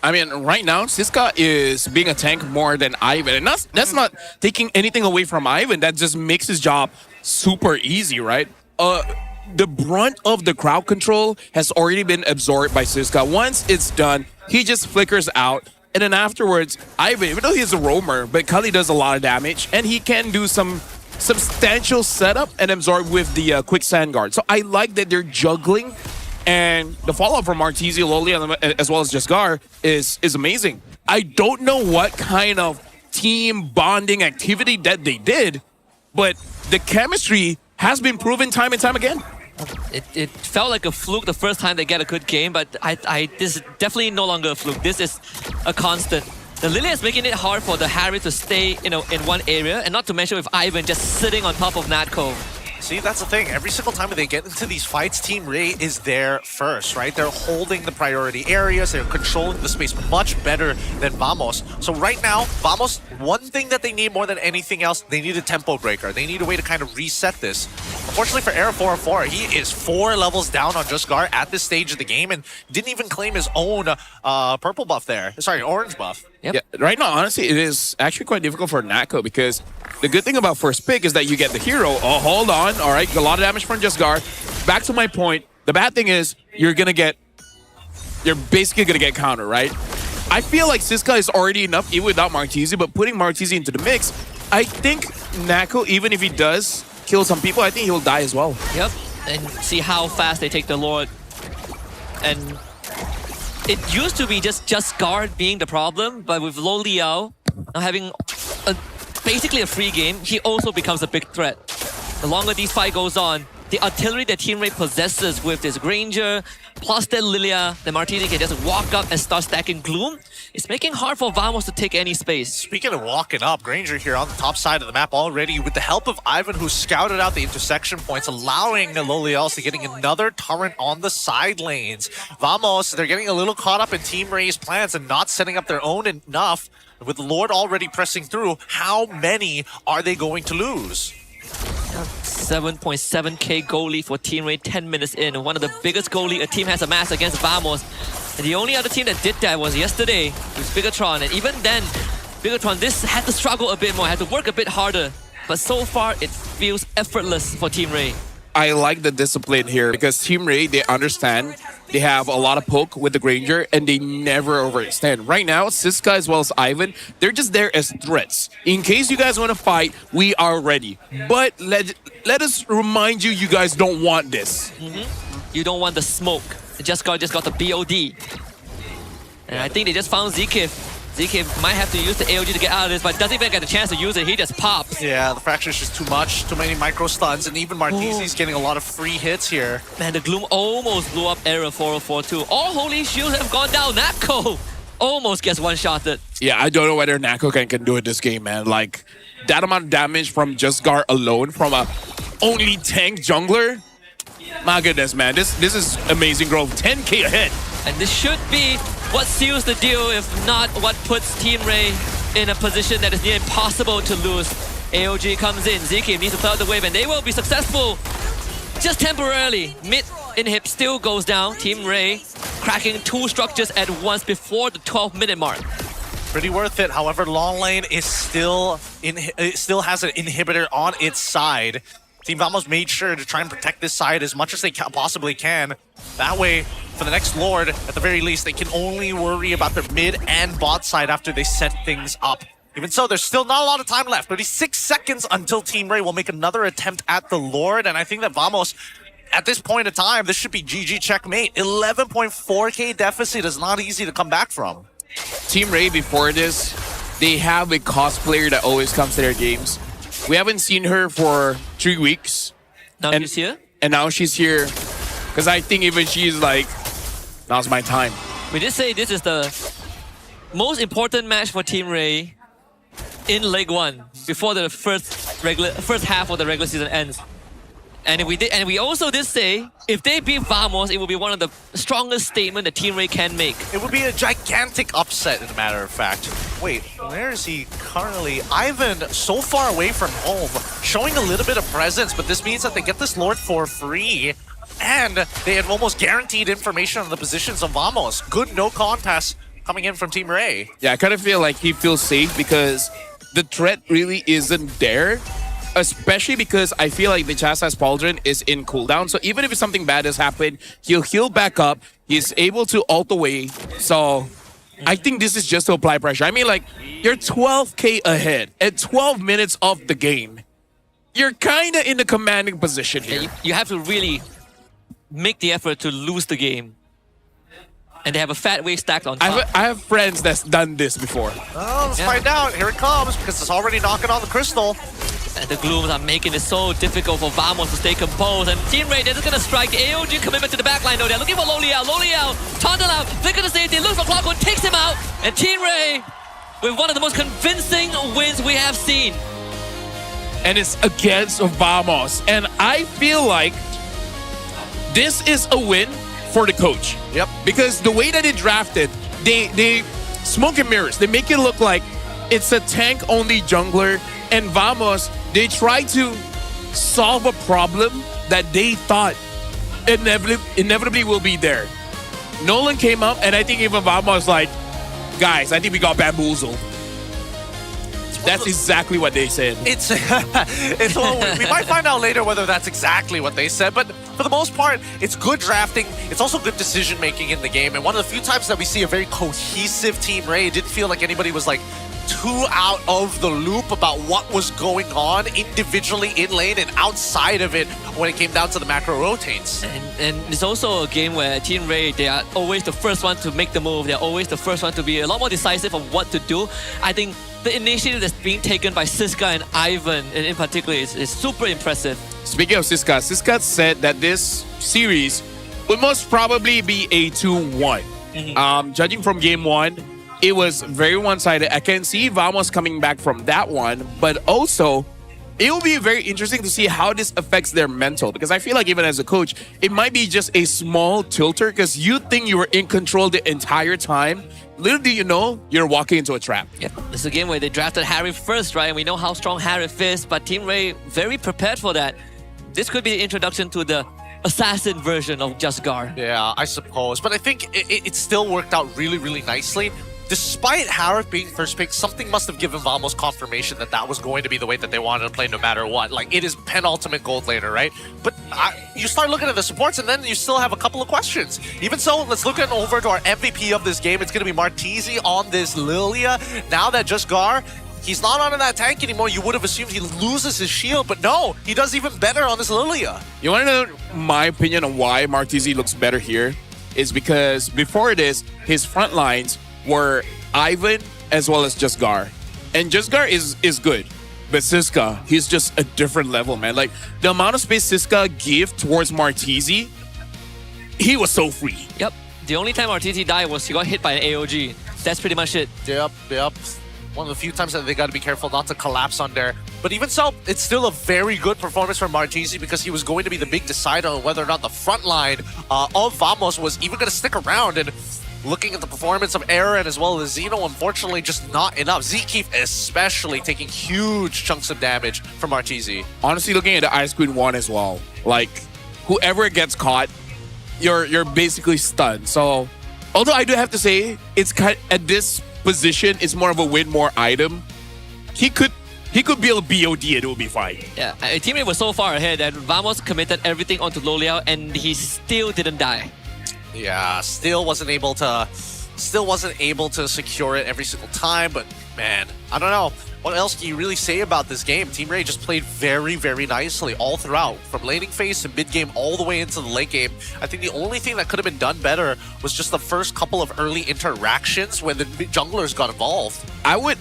I mean, right now, Siska is being a tank more than Ivan. And that's not taking anything away from Ivan. That just makes his job super easy, right? The brunt of the crowd control has already been absorbed by Siska. Once it's done, he just flickers out. And then afterwards, Ivan, even though he's a roamer, but Kali does a lot of damage. And he can do some substantial setup and absorb with the quicksand guard. So I like that they're juggling. And the follow-up from Martizi, Loli, as well as Jesgar is amazing. I don't know what kind of team bonding activity that they did, but the chemistry has been proven time and time again. It felt like a fluke the first time they get a good game, but this is definitely no longer a fluke. This is a constant. The Lilia is making it hard for the Harry to stay, in one area, and not to mention with Ivan just sitting on top of Natco. See, that's the thing. Every single time they get into these fights, Team Rey is there first, right? They're holding the priority areas. They're controlling the space much better than Vamos. So right now, Vamos, one thing that they need more than anything else, they need a tempo breaker. They need a way to kind of reset this. Unfortunately for Era 404, he is 4 levels down on Jesgar at this stage of the game and didn't even claim his own purple buff there. Sorry, orange buff. Yep. Yeah, right now, honestly, it is actually quite difficult for Natco because the good thing about first pick is that you get the hero. Oh, hold on. All right, a lot of damage from Jesgar. Back to my point. The bad thing is you're basically going to get counter, right? I feel like Siska is already enough even without Martizi, but putting Martizi into the mix, I think Natco, even if he does kill some people, I think he'll die as well. Yep, and see how fast they take the Lord. And it used to be just guard being the problem, but with Lo Liao now having basically a free game, he also becomes a big threat. The longer this fight goes on, the artillery that Team Rey possesses with this Granger, plus the Lilia, the Martini can just walk up and start stacking Gloom. It's making it hard for Vamos to take any space. Speaking of walking up, Granger here on the top side of the map already with the help of Ivan, who scouted out the intersection points, allowing Loliels to getting another torrent on the side lanes. Vamos, they're getting a little caught up in Team Rey's plans and not setting up their own enough. With Lord already pressing through, how many are they going to lose? 7.7k goal lead for Team Rey 10 minutes in. One of the biggest goal lead a team has amassed against Vamos. And the only other team that did that was yesterday with Bigatron. And even then, Bigatron had to struggle a bit more, had to work a bit harder. But so far, it feels effortless for Team Rey. I like the discipline here because Team Rey, they understand they have a lot of poke with the Granger and they never overextend. Right now, Siska as well as Ivan, they're just there as threats. In case you guys want to fight, we are ready. But let us remind you, you guys don't want this. You don't want the smoke. Just got the BOD. And I think they just found Zkif. Zkif might have to use the AOG to get out of this, but doesn't even get the chance to use it. He just pops. Yeah, the fracture is just too much. Too many micro stuns, and even Martizi's getting a lot of free hits here. Man, the Gloom almost blew up Era 404 too. All holy shields have gone down. Natco almost gets one-shotted. Yeah, I don't know whether Natco can do it this game, man. Like, that amount of damage from Jesgar alone from a only tank jungler. My goodness, man. This is amazing growth. 10k ahead. And this should be what seals the deal, if not what puts Team Rey in a position that is near impossible to lose. AOG comes in, Zkif needs to clear out the wave, and they will be successful just temporarily. Mid inhib still goes down. Team Rey cracking 2 structures at once before the 12-minute mark. Pretty worth it. However, long lane is still has an inhibitor on its side. Team Vamos made sure to try and protect this side as much as they possibly can. That way, for the next Lord, at the very least, they can only worry about their mid and bot side after they set things up. Even so, there's still not a lot of time left. 36 seconds until Team Rey will make another attempt at the Lord. And I think that Vamos, at this point in time, this should be GG checkmate. 11.4k deficit is not easy to come back from. Team Rey, before this, they have a cosplayer that always comes to their games. We haven't seen her for 3 weeks. Now she's here? And now she's here. Because I think even she's like, now's my time. We did say this is the most important match for Team Rey in Leg 1 before the first half of the regular season ends. And we also did say, if they beat Vamos, it will be one of the strongest statements that Team Rey can make. It would be a gigantic upset, as a matter of fact. Wait, where is he currently? Ivan, so far away from home, showing a little bit of presence, but this means that they get this Lord for free. And they have almost guaranteed information on the positions of Vamos. Good no contest coming in from Team Rey. Yeah, I kind of feel like he feels safe because the threat really isn't there. especially because I feel like Vichasa's Pauldron is in cooldown. So even if something bad has happened, he'll heal back up. He's able to ult away. So I think this is just to apply pressure. I mean, like, you're 12k ahead at 12 minutes of the game. You're kind of in a commanding position here. You have to really make the effort to lose the game. And they have a fat wave stacked on top. I have friends that's done this before. Oh, let's find out. Here it comes, because it's already knocking on the crystal. And the Glooms are making it so difficult for Vamos to stay composed. And Team Rey, they're just going to strike. AOG commitment to the backline though. They're looking for Loliao. Loliao, taunted out, flicker to safety, looks for Clockwood, takes him out. And Team Rey, with one of the most convincing wins we have seen. And it's against Vamos. And I feel like this is a win for the coach. Yep. Because the way that they drafted, they smoke and mirrors. They make it look like it's a tank-only jungler. And Vamos, they try to solve a problem that they thought inevitably will be there. Nolan came up, and I think even Vamos like, guys, I think we got bamboozled. That's exactly what they said. It's well, we might find out later whether that's exactly what they said, but for the most part, it's good drafting. It's also good decision making in the game, and one of the few times that we see a very cohesive Team Rey, it didn't feel like anybody was like too out of the loop about what was going on individually in lane and outside of it when it came down to the macro rotates. And it's also a game where Team Rey, they are always the first one to make the move. They're always the first one to be a lot more decisive of what to do. I think the initiative that's being taken by Siska and Ivan in particular is super impressive. Speaking of Siska, Siska said that this series would most probably be a 2-1. Judging from game 1, it was very one-sided. I can see Vamos coming back from that one, but also it will be very interesting to see how this affects their mental, because I feel like even as a coach, it might be just a small tilter because you think you were in control the entire time. Little do you know, you're walking into a trap. Yep. It's a game where they drafted Harif first, right? And we know how strong Harif is, but Team Rey very prepared for that. This could be the introduction to the assassin version of Just Gar. Yeah, I suppose. But I think it still worked out really, really nicely. Despite Harif being first pick, something must have given Vamos confirmation that that was going to be the way that they wanted to play no matter what. Like, it is penultimate gold laner, right? But you start looking at the supports and then you still have a couple of questions. Even so, let's look over to our MVP of this game. It's going to be Martizi on this Lilia. Now that Just Gar, he's not on that tank anymore. You would have assumed he loses his shield, but no, he does even better on this Lilia. You want to know my opinion on why Martizi looks better here? Is because before this, his front lines were Ivan as well as Just Gar. And Just Gar is good. But Siska, he's just a different level, man. Like, the amount of space Siska gave towards Martizi, he was so free. Yep. The only time Martizi died was he got hit by an AOG. That's pretty much it. Yep. One of the few times that they got to be careful not to collapse on there. But even so, it's still a very good performance from Martizi because he was going to be the big decider on whether or not the front line of Vamos was even going to stick around. And looking at the performance of Aaron as well as Zeno, unfortunately just not enough. Zkeef especially taking huge chunks of damage from Martizi. Honestly, looking at the Ice Queen 1 as well, like, whoever gets caught, you're basically stunned. So, although I do have to say, it's kind at this position, it's more of a win more item. He could build BOD and it will be fine. Yeah, Team Rey was so far ahead that Vamos committed everything onto Loliao and he still didn't die. Yeah, still wasn't able to secure it every single time, but man, I don't know. What else can you really say about this game? Team Rey just played very, very nicely all throughout, from laning phase to mid game all the way into the late game. I think the only thing that could have been done better was just the first couple of early interactions when the junglers got involved. I would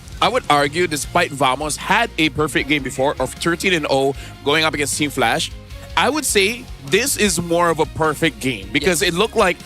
argue, despite Vamos had a perfect game before of 13-0 going up against Team Flash, I would say this is more of a perfect game because it looked like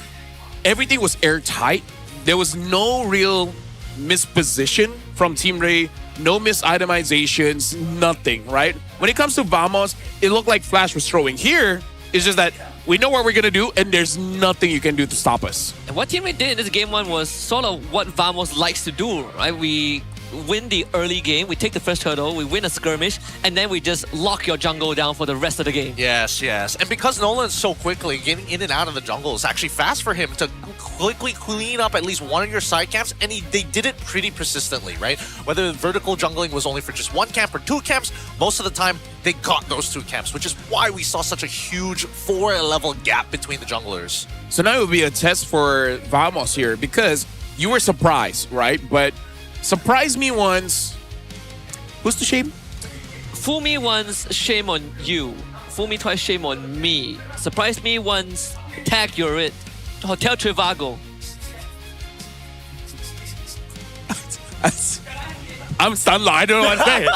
everything was airtight. There was no real misposition from Team Rey, no misitemizations, nothing, right? When it comes to Vamos, it looked like Flash was throwing. Here, it's just that we know what we're going to do and there's nothing you can do to stop us. And what Team Rey did in this game 1 was sort of what Vamos likes to do, right? We win the early game, we take the first hurdle, we win a skirmish, and then we just lock your jungle down for the rest of the game. Yes, yes. And because Nolan's so quickly getting in and out of the jungle, it's actually fast for him to quickly clean up at least one of your side camps, and they did it pretty persistently, right? Whether vertical jungling was only for just one camp or two camps, most of the time they got those two camps, which is why we saw such a huge 4-level gap between the junglers. So now it would be a test for Vamos here because you were surprised, right? But surprise me once. Who's to shame? Fool me once, shame on you. Fool me twice, shame on me. Surprise me once, tag you're it. Hotel Trivago. I'm stunned. I don't know what to say.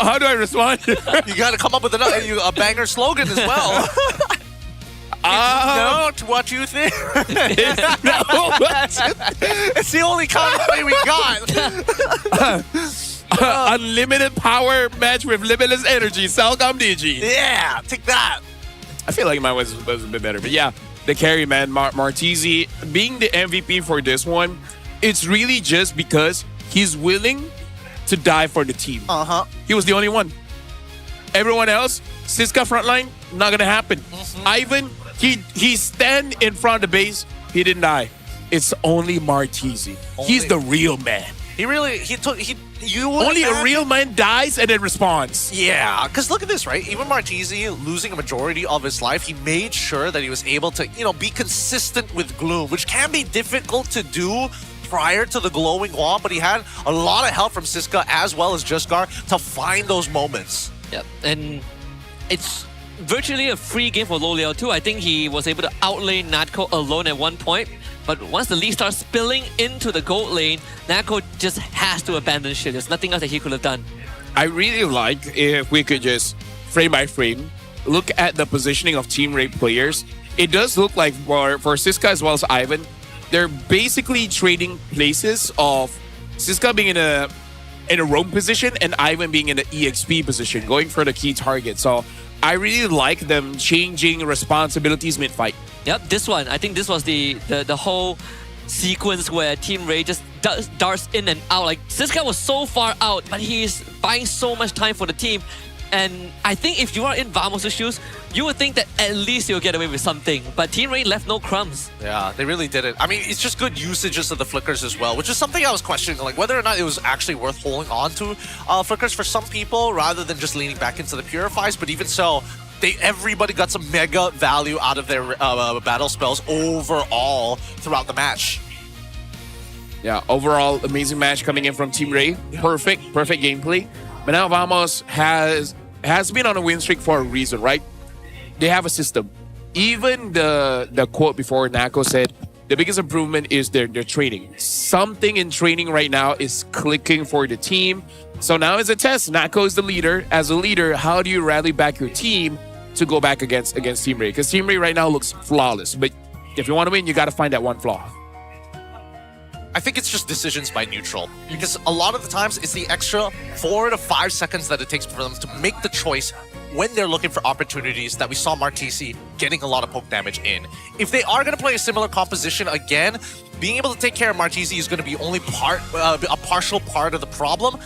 How do I respond? You got to come up with a banger slogan as well. No, to what you think. It's the only counterplay we got. Unlimited power match with limitless energy. Salcom DG. Yeah, take that. I feel like mine was a bit better. But yeah, the carry, man. Martizi being the MVP for this one, it's really just because he's willing to die for the team. He was the only one. Everyone else, Siska frontline, not gonna happen. Ivan, he stand in front of the base, he didn't die. It's only Martizi. He's the real man. Only a real man dies and then responds. Yeah, because look at this, right? Even Martizi losing a majority of his life, he made sure that he was able to, be consistent with Gloom, which can be difficult to do prior to the glowing wand, but he had a lot of help from Siska as well as Justgar to find those moments. Yep, and it's virtually a free game for Loliao too. I think he was able to outlane Natko alone at one point, but once the lead starts spilling into the gold lane, Natko just has to abandon shit. There's nothing else that he could have done. I really like if we could just frame by frame look at the positioning of Team Rey players. It does look like for Siska as well as Ivan, they're basically trading places of Siska being in a roam position and Ivan being in the EXP position, going for the key target. So I really like them changing responsibilities mid-fight. Yep, this one. I think this was the whole sequence where Team Rey just darts in and out. Like, Siska was so far out, but he's buying so much time for the team. And I think if you are in Vamos' shoes, you would think that at least you'll get away with something. But Team Rey left no crumbs. Yeah, they really did it. I mean, it's just good usages of the flickers as well, which is something I was questioning, like whether or not it was actually worth holding on to flickers for some people rather than just leaning back into the purifies. But even so, everybody got some mega value out of their battle spells overall throughout the match. Yeah, overall, amazing match coming in from Team Rey. Perfect gameplay. But now Vamos has been on a win streak for a reason, right? They have a system. Even the quote before Nako said, the biggest improvement is their training. Something in training right now is clicking for the team. So now it's a test. Nako is the leader. As a leader, how do you rally back your team to go back against Team Rey? Because Team Rey right now looks flawless. But if you want to win, you got to find that one flaw. I think it's just decisions by neutral, because a lot of the times it's the extra 4 to 5 seconds that it takes for them to make the choice when they're looking for opportunities that we saw Martizi getting a lot of poke damage in. If they are going to play a similar composition again, being able to take care of Martizi is going to be only a partial part of the problem,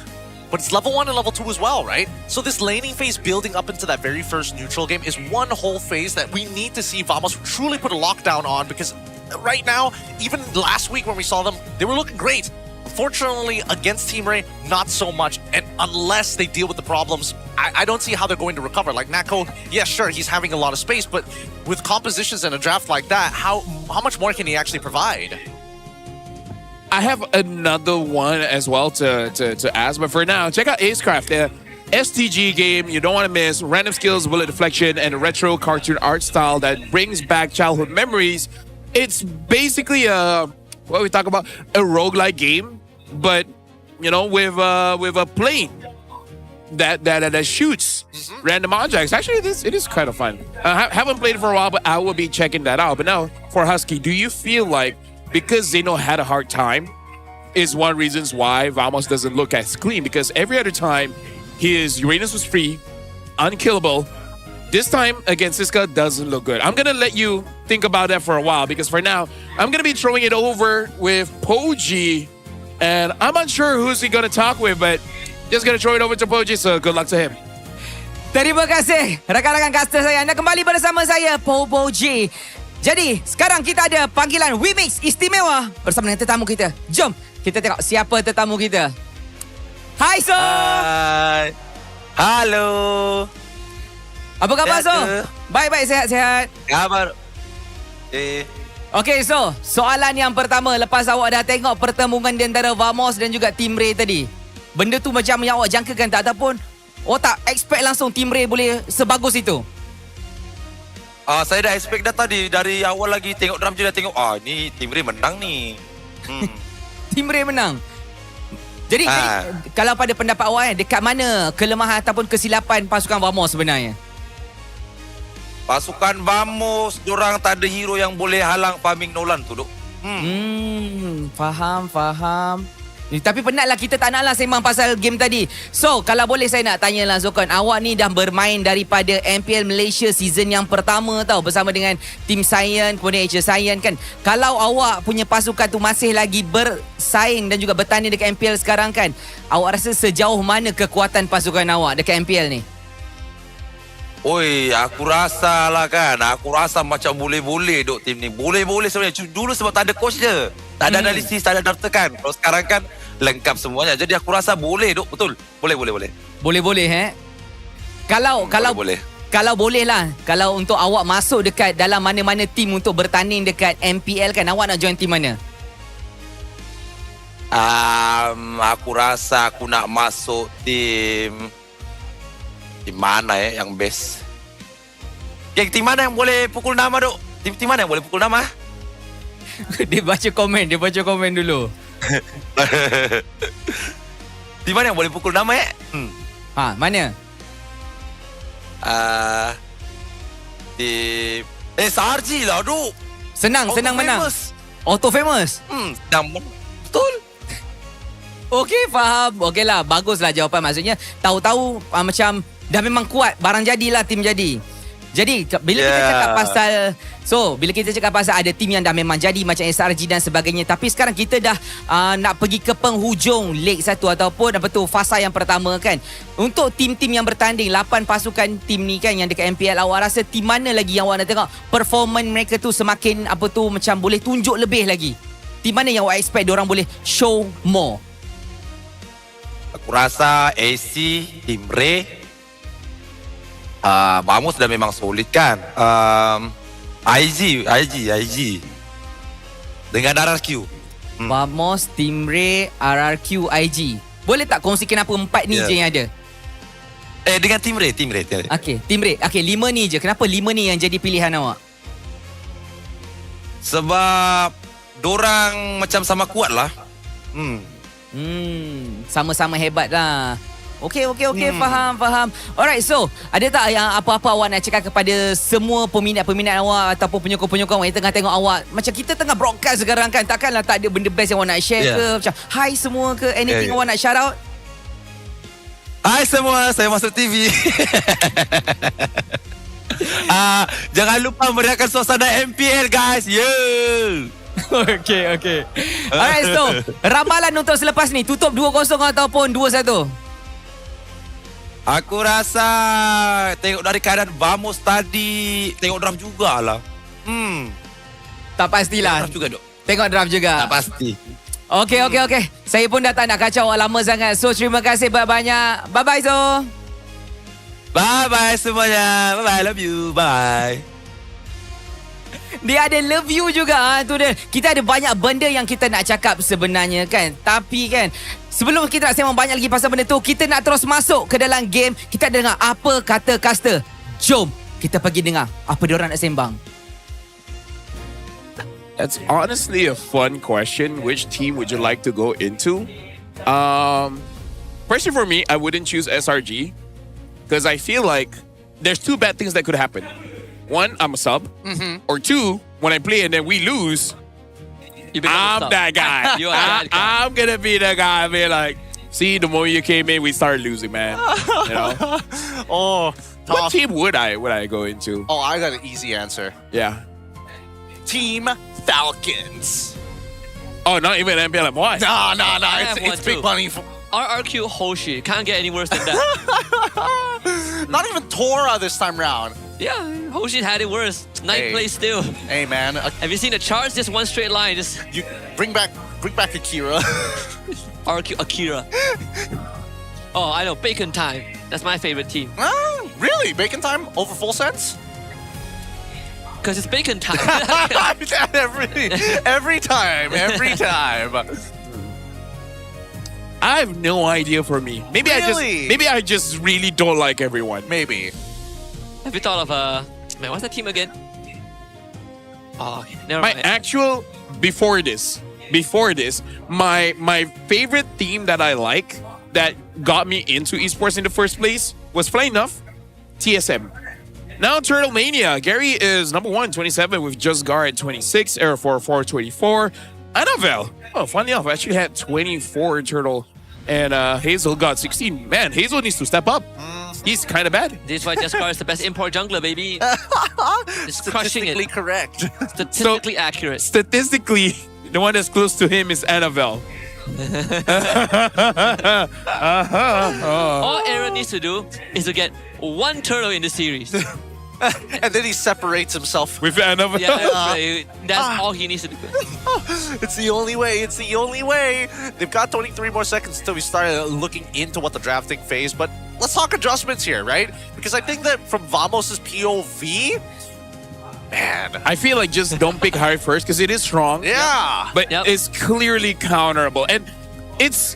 but it's level 1 and level 2 as well, right? So this laning phase building up into that very first neutral game is one whole phase that we need to see Vamos truly put a lockdown on, because right now, even last week when we saw them, they were looking great. Unfortunately, against Team Rey, not so much. And unless they deal with the problems, I don't see how they're going to recover. Like Nako, yeah, sure, he's having a lot of space, but with compositions in a draft like that, how much more can he actually provide? I have another one as well to ask, but for now, check out Acecraft. The STG game you don't want to miss. Random skills, bullet deflection, and a retro cartoon art style that brings back childhood memories. It's basically what we talk about, a roguelike game, but with a plane that shoots random objects. Actually, it is kind of fun. I haven't played it for a while, but I will be checking that out. But now, for Husky, do you feel like because Zeno had a hard time is one reasons why Vamos doesn't look as clean? Because every other time his Uranus was free, unkillable. This time against Siska doesn't look good. I'm going to let you think about that for a while, because for now, I'm going to be throwing it over with Poji And I'm unsure who's he going to talk with, but just going to throw it over to Poji, so good luck to him. Terima kasih rakan-rakan caster saya. Anda kembali bersama saya Popo J. Jadi sekarang kita ada panggilan remix istimewa bersama dengan tetamu kita. Jom kita tengok siapa tetamu kita. Hai So. Hai. Halo. Apa khabar So? Baik-baik, sehat-sehat. Khabar. Okey So, soalan yang pertama lepas awak dah tengok pertemuan di antara Vamos dan juga Team Rey tadi. Benda tu macam yang awak jangkakan tak, ataupun awak tak expect langsung Team Rey boleh sebagus itu? Saya dah expect dah tadi. Dari awal lagi tengok drum je dah tengok. Ni Team Rey menang ni. Team Rey menang. Jadi kalau pada pendapat awak dekat mana kelemahan ataupun kesilapan pasukan Vamos sebenarnya? Pasukan Vamos, diorang tak ada hero yang boleh halang farming Nolan tu, Duk. Faham. Tapi penatlah, kita tak naklah sembang pasal game tadi. So, kalau boleh saya nak tanyalah Zokon, awak ni dah bermain daripada MPL Malaysia season yang pertama tau, bersama dengan Team Cyan, kemudian Asia Cyan kan. Kalau awak punya pasukan tu masih lagi bersaing dan juga bertanding dekat MPL sekarang kan, awak rasa sejauh mana kekuatan pasukan awak dekat MPL ni? Oi, aku rasa lah kan. Aku rasa macam boleh-boleh duk tim ni. Boleh-boleh sebenarnya. Dulu sebab tak ada coach je. Tak ada analisis, tak ada data kan. Kalau sekarang kan lengkap semuanya. Jadi aku rasa boleh duk, betul. Boleh. Boleh Kalau boleh lah. Kalau untuk awak masuk dekat dalam mana-mana tim untuk bertanding dekat MPL kan, awak nak join tim mana? Aku rasa aku nak masuk tim mana yang best? Tim mana yang boleh pukul nama, Duk? Tim mana yang boleh pukul nama? Dia baca komen dulu. Tim mana yang boleh pukul nama Mana? Tim SRG lah, Duk. Senang menang. Auto famous. Senang. Betul. Okey, faham. Okey lah, baguslah jawapan. Maksudnya tahu-tahu macam dah memang kuat, barang jadilah tim jadi. Jadi bila kita cakap pasal ada tim yang dah memang jadi macam SRG dan sebagainya, tapi sekarang kita dah nak pergi ke penghujung leg 1 ataupun fasa yang pertama kan. Untuk tim-tim yang bertanding 8 pasukan tim ni kan yang dekat MPL, awak rasa tim mana lagi yang awak nak tengok performance mereka tu semakin macam boleh tunjuk lebih lagi? Tim mana yang awak expect diorang boleh show more? Aku rasa AC, Team Rey, Vamos dah memang solid kan. IG dengan RRQ. Vamos, Team Rey, RRQ, IG. Boleh tak kongsi kenapa 4 ni je yang ada? Dengan Team Rey. Okey, Team Rey. Okey, 5 ni je. Kenapa 5 ni yang jadi pilihan awak? Sebab dorang macam sama kuat lah. Sama-sama hebat lah. Okey, faham. Alright, so ada tak yang apa-apa awak nak cakap kepada semua peminat-peminat awak ataupun penyokong-penyokong awak yang tengah tengok awak? Macam kita tengah broadcast sekarang kan, takkanlah tak ada benda best yang awak nak share ke? Macam hi semua ke? Anything awak nak shout out? Hai semua, saya masuk TV. Jangan lupa meriahkan suasana MPL guys. Okey. Alright, so ramalan untuk selepas ni tutup 2-0 ataupun 2-1? Aku rasa tengok dari keadaan Vamos tadi, tengok draft jugalah. Tak pastilah. Tengok draft juga. Tak pasti. Okey. Saya pun dah tak nak kacau lama sangat. So terima kasih banyak. Bye-bye Zo. Bye-bye semuanya. Bye-bye, love you. Bye. Dia ada love you juga. Tu dia. Kita ada banyak benda yang kita nak cakap sebenarnya kan. Tapi kan, sebelum kita nak sembang banyak lagi pasal benda tu, kita nak terus masuk ke dalam game. Kita dengar apa kata caster. Jom kita pergi dengar apa diorang nak sembang. That's honestly a fun question. Which team would you like to go into? Personally for me, I wouldn't choose SRG because I feel like there's 2 bad things that could happen. 1, I'm a sub. Or 2, when I play and then we lose, I'm that guy. I'm gonna be the guy. Be like, see, the moment you came in, we started losing, man. You know. What team would I go into? I got an easy answer. Yeah. Team Falcons. Oh, not even MPL M1. Nah. It's big money. RRQ Hoshi. Can't get any worse than that. Not even Tora this time round. Yeah, Hoshi had it worse. Ninth place still. Hey, man. Have you seen the charts? Just one straight line. Just you bring back Akira. RRQ Akira. Oh, I know. Bacon Time. That's my favorite team. Really? Bacon Time over Full Sense? Because it's Bacon Time. every time. I have no idea for me. Maybe I just really don't like everyone. Maybe. Have you thought of man, what's that team again? Oh, okay. Never My mind. actual before this, my favorite team that I like that got me into esports in the first place was funny enough, TSM. Now Turtle Mania. Gary is number 1, 27 with Just Guard 26, Air 44 24. Annabelle. Oh, funny enough, I actually had 24 Turtle. And Hazel got 16. Man, Hazel needs to step up. He's kind of bad. This is why Just Guard is the best import jungler, baby. It's crushing it. Statistically correct. Statistically accurate. Statistically, the one that's close to him is Annabelle. All Aaron needs to do is to get one turtle in the series. And then he separates himself with Annabelle. Yeah, that's all he needs to do. It's the only way. They've got 23 more seconds until we start looking into what the drafting phase. But let's talk adjustments here, right? Because I think that from Vamos' POV, man, I feel like just don't pick Harry first because it is strong. Yeah. But it's clearly counterable. And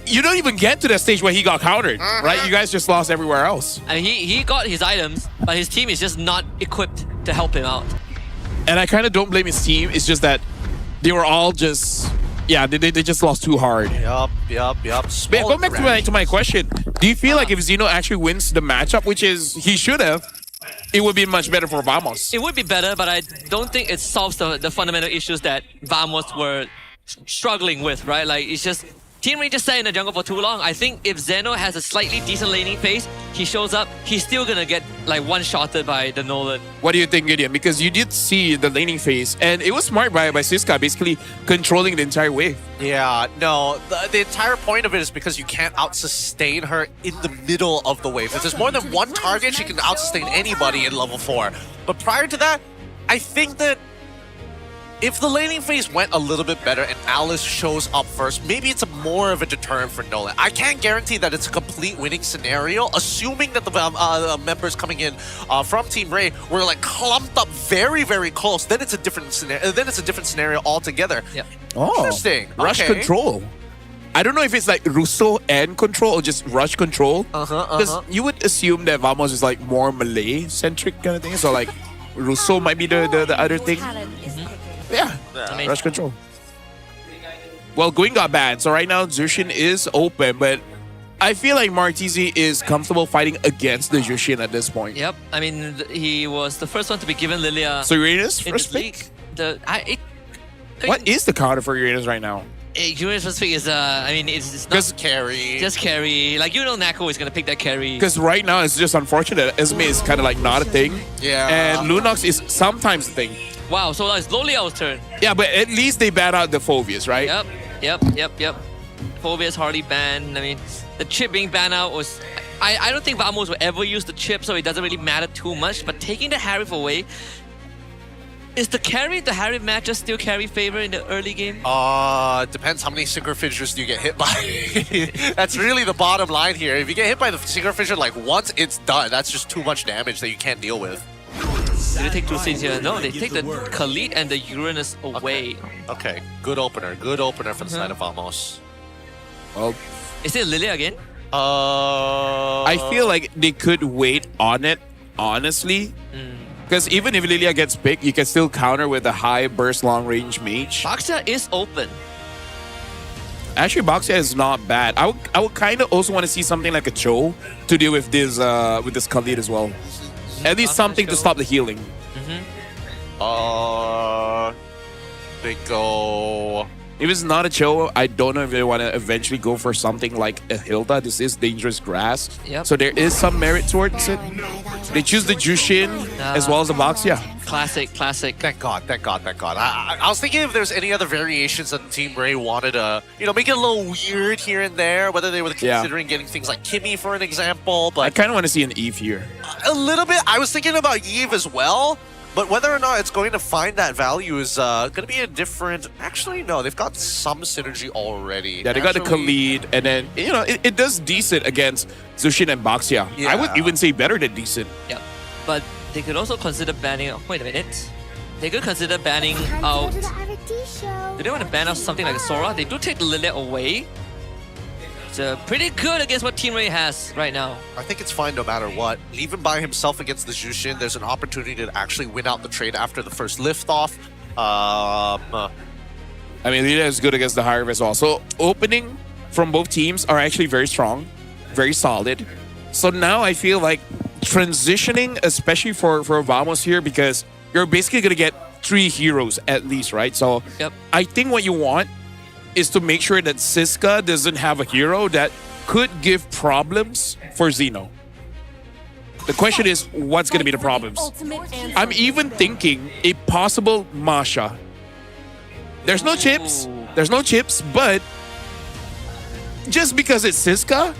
you don't even get to that stage where he got countered, right? You guys just lost everywhere else. I mean, he got his items, but his team is just not equipped to help him out. And I kind of don't blame his team. It's just that they were all just, they just lost too hard. Yup. But going back to my question, do you feel like if Zeno actually wins the matchup, which is he should have, it would be much better for Vamos? It would be better, but I don't think it solves the fundamental issues that Vamos were struggling with, right? Like, it's just Team Rey just sat in the jungle for too long. I think if Zeno has a slightly decent laning phase, he shows up, he's still gonna get like one-shotted by the Nolan. What do you think, Gideon? Because you did see the laning phase, and it was smart by Siska basically controlling the entire wave. Yeah, no, the entire point of it is because you can't out-sustain her in the middle of the wave. If there's more than one target, she can out-sustain anybody in level 4. But prior to that, I think that if the laning phase went a little bit better and Alice shows up first, maybe it's more of a deterrent for Nolan. I can't guarantee that it's a complete winning scenario, assuming that the members coming in from Team Rey were like clumped up very, very close. Then it's a different scenario altogether. Yeah. Oh, interesting. Rush Okay. control. I don't know if it's like Russo and control or just rush control. Because you would assume that Vamos is like more Malay-centric kind of thing. So like Russo might be the other thing. Yeah, rush control. Well, Gwyn got banned, so right now Zushin is open, but I feel like Martizi is comfortable fighting against the Zushin at this point. Yep, I mean, he was the first one to be given Lilia. So Uranus in first this pick? league. What is the counter for Uranus right now? Uranus first pick is, I mean, it's not just carry. Just carry. Like, you know Nako is going to pick that carry. Because right now it's just unfortunate that Esme is kind of like not a thing. Yeah. And Lunox is sometimes a thing. Wow, so it's Loliao's turn. Yeah, but at least they ban out the Phobias, right? Yep. Phobia's hardly banned. I mean, the chip being banned out was... I don't think Vamos will ever use the chip, so it doesn't really matter too much. But taking the Harif away... Is the Harif matchup still carry favor in the early game? Depends how many Synchro Fissures do you get hit by. That's really the bottom line here. If you get hit by the Synchro Fissure like once, it's done. That's just too much damage that you can't deal with. Did they take two scenes here? No, they take the Khalid and the Uranus away. Okay, good opener. Good opener for the side of Vamos. Well, is it Lilia again? I feel like they could wait on it, honestly. Because even if Lilia gets picked, you can still counter with a high burst long range mage. Boxia is open. Actually, Boxia is not bad. I would kind of also want to see something like a Cho to deal with this Khalid as well. At least something to stop the healing. They go If it's not a Cho, I don't know if they want to eventually go for something like a Hilda. This is dangerous grass. Yep. So there is some merit towards it. They choose the Jushin as well as the Baxia. Classic. Thank God. I was thinking if there's any other variations that Team Rey wanted to, make it a little weird here and there, whether they were considering getting things like Kimmy, for an example. But I kind of want to see an Eve here. A little bit. I was thinking about Eve as well. But whether or not it's going to find that value is going to be a different... Actually, no. They've got some synergy already. Yeah, they got the Khalid, and then, it does decent against Zushin and Baxia. Yeah. I would even say better than decent. Yeah, but they could also consider banning... Wait a minute. They could consider banning out... Do they want to ban out something like a Sora? They do take the Lilith away. It's pretty good against what Team Rey has right now. I think it's fine no matter what. Even by himself against the Jushin, there's an opportunity to actually win out the trade after the first liftoff. I mean, Lila is good against the Hive as well. So opening from both teams are actually very strong, very solid. So now I feel like transitioning, especially for Vamos here, because you're basically going to get 3 heroes at least, right? So I think what you want is to make sure that Siska doesn't have a hero that could give problems for Xeno. The question is, what's going to be the problems? I'm even thinking a possible Masha. There's no chips, but just because it's Siska,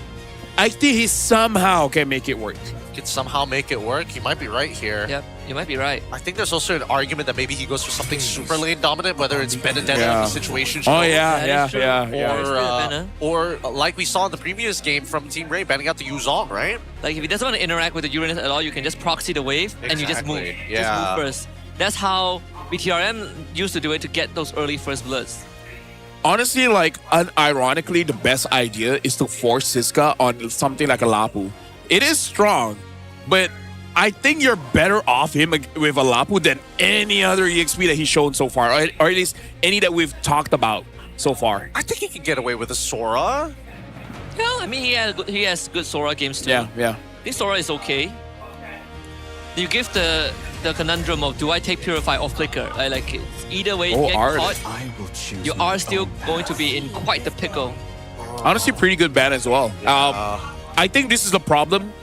I think he somehow can make it work. Can somehow make it work? You might be right here. Yep, you might be right. I think there's also an argument that maybe he goes for something super lane dominant, whether it's Benedetta in the situation. Oh, yeah. Or like we saw in the previous game from Team Rey, banning out the Yuzong, right? Like if he doesn't want to interact with the Uranus at all, you can just proxy the wave and you just move. Yeah. Just move first. That's how BTRM used to do it to get those early first bloods. Honestly, unironically, the best idea is to force Siska on something like a Lapu. It is strong, but I think you're better off him with a Lapu than any other EXP that he's shown so far, or at least any that we've talked about so far. I think he can get away with a Sora. Yeah, I mean, he has good Sora games too. Yeah. I think Sora is okay. You give the conundrum of, do I take Purify or Flicker? Like either way, you get caught, you are still going to be in quite the pickle. Honestly, pretty good ban as well. I think this is the problem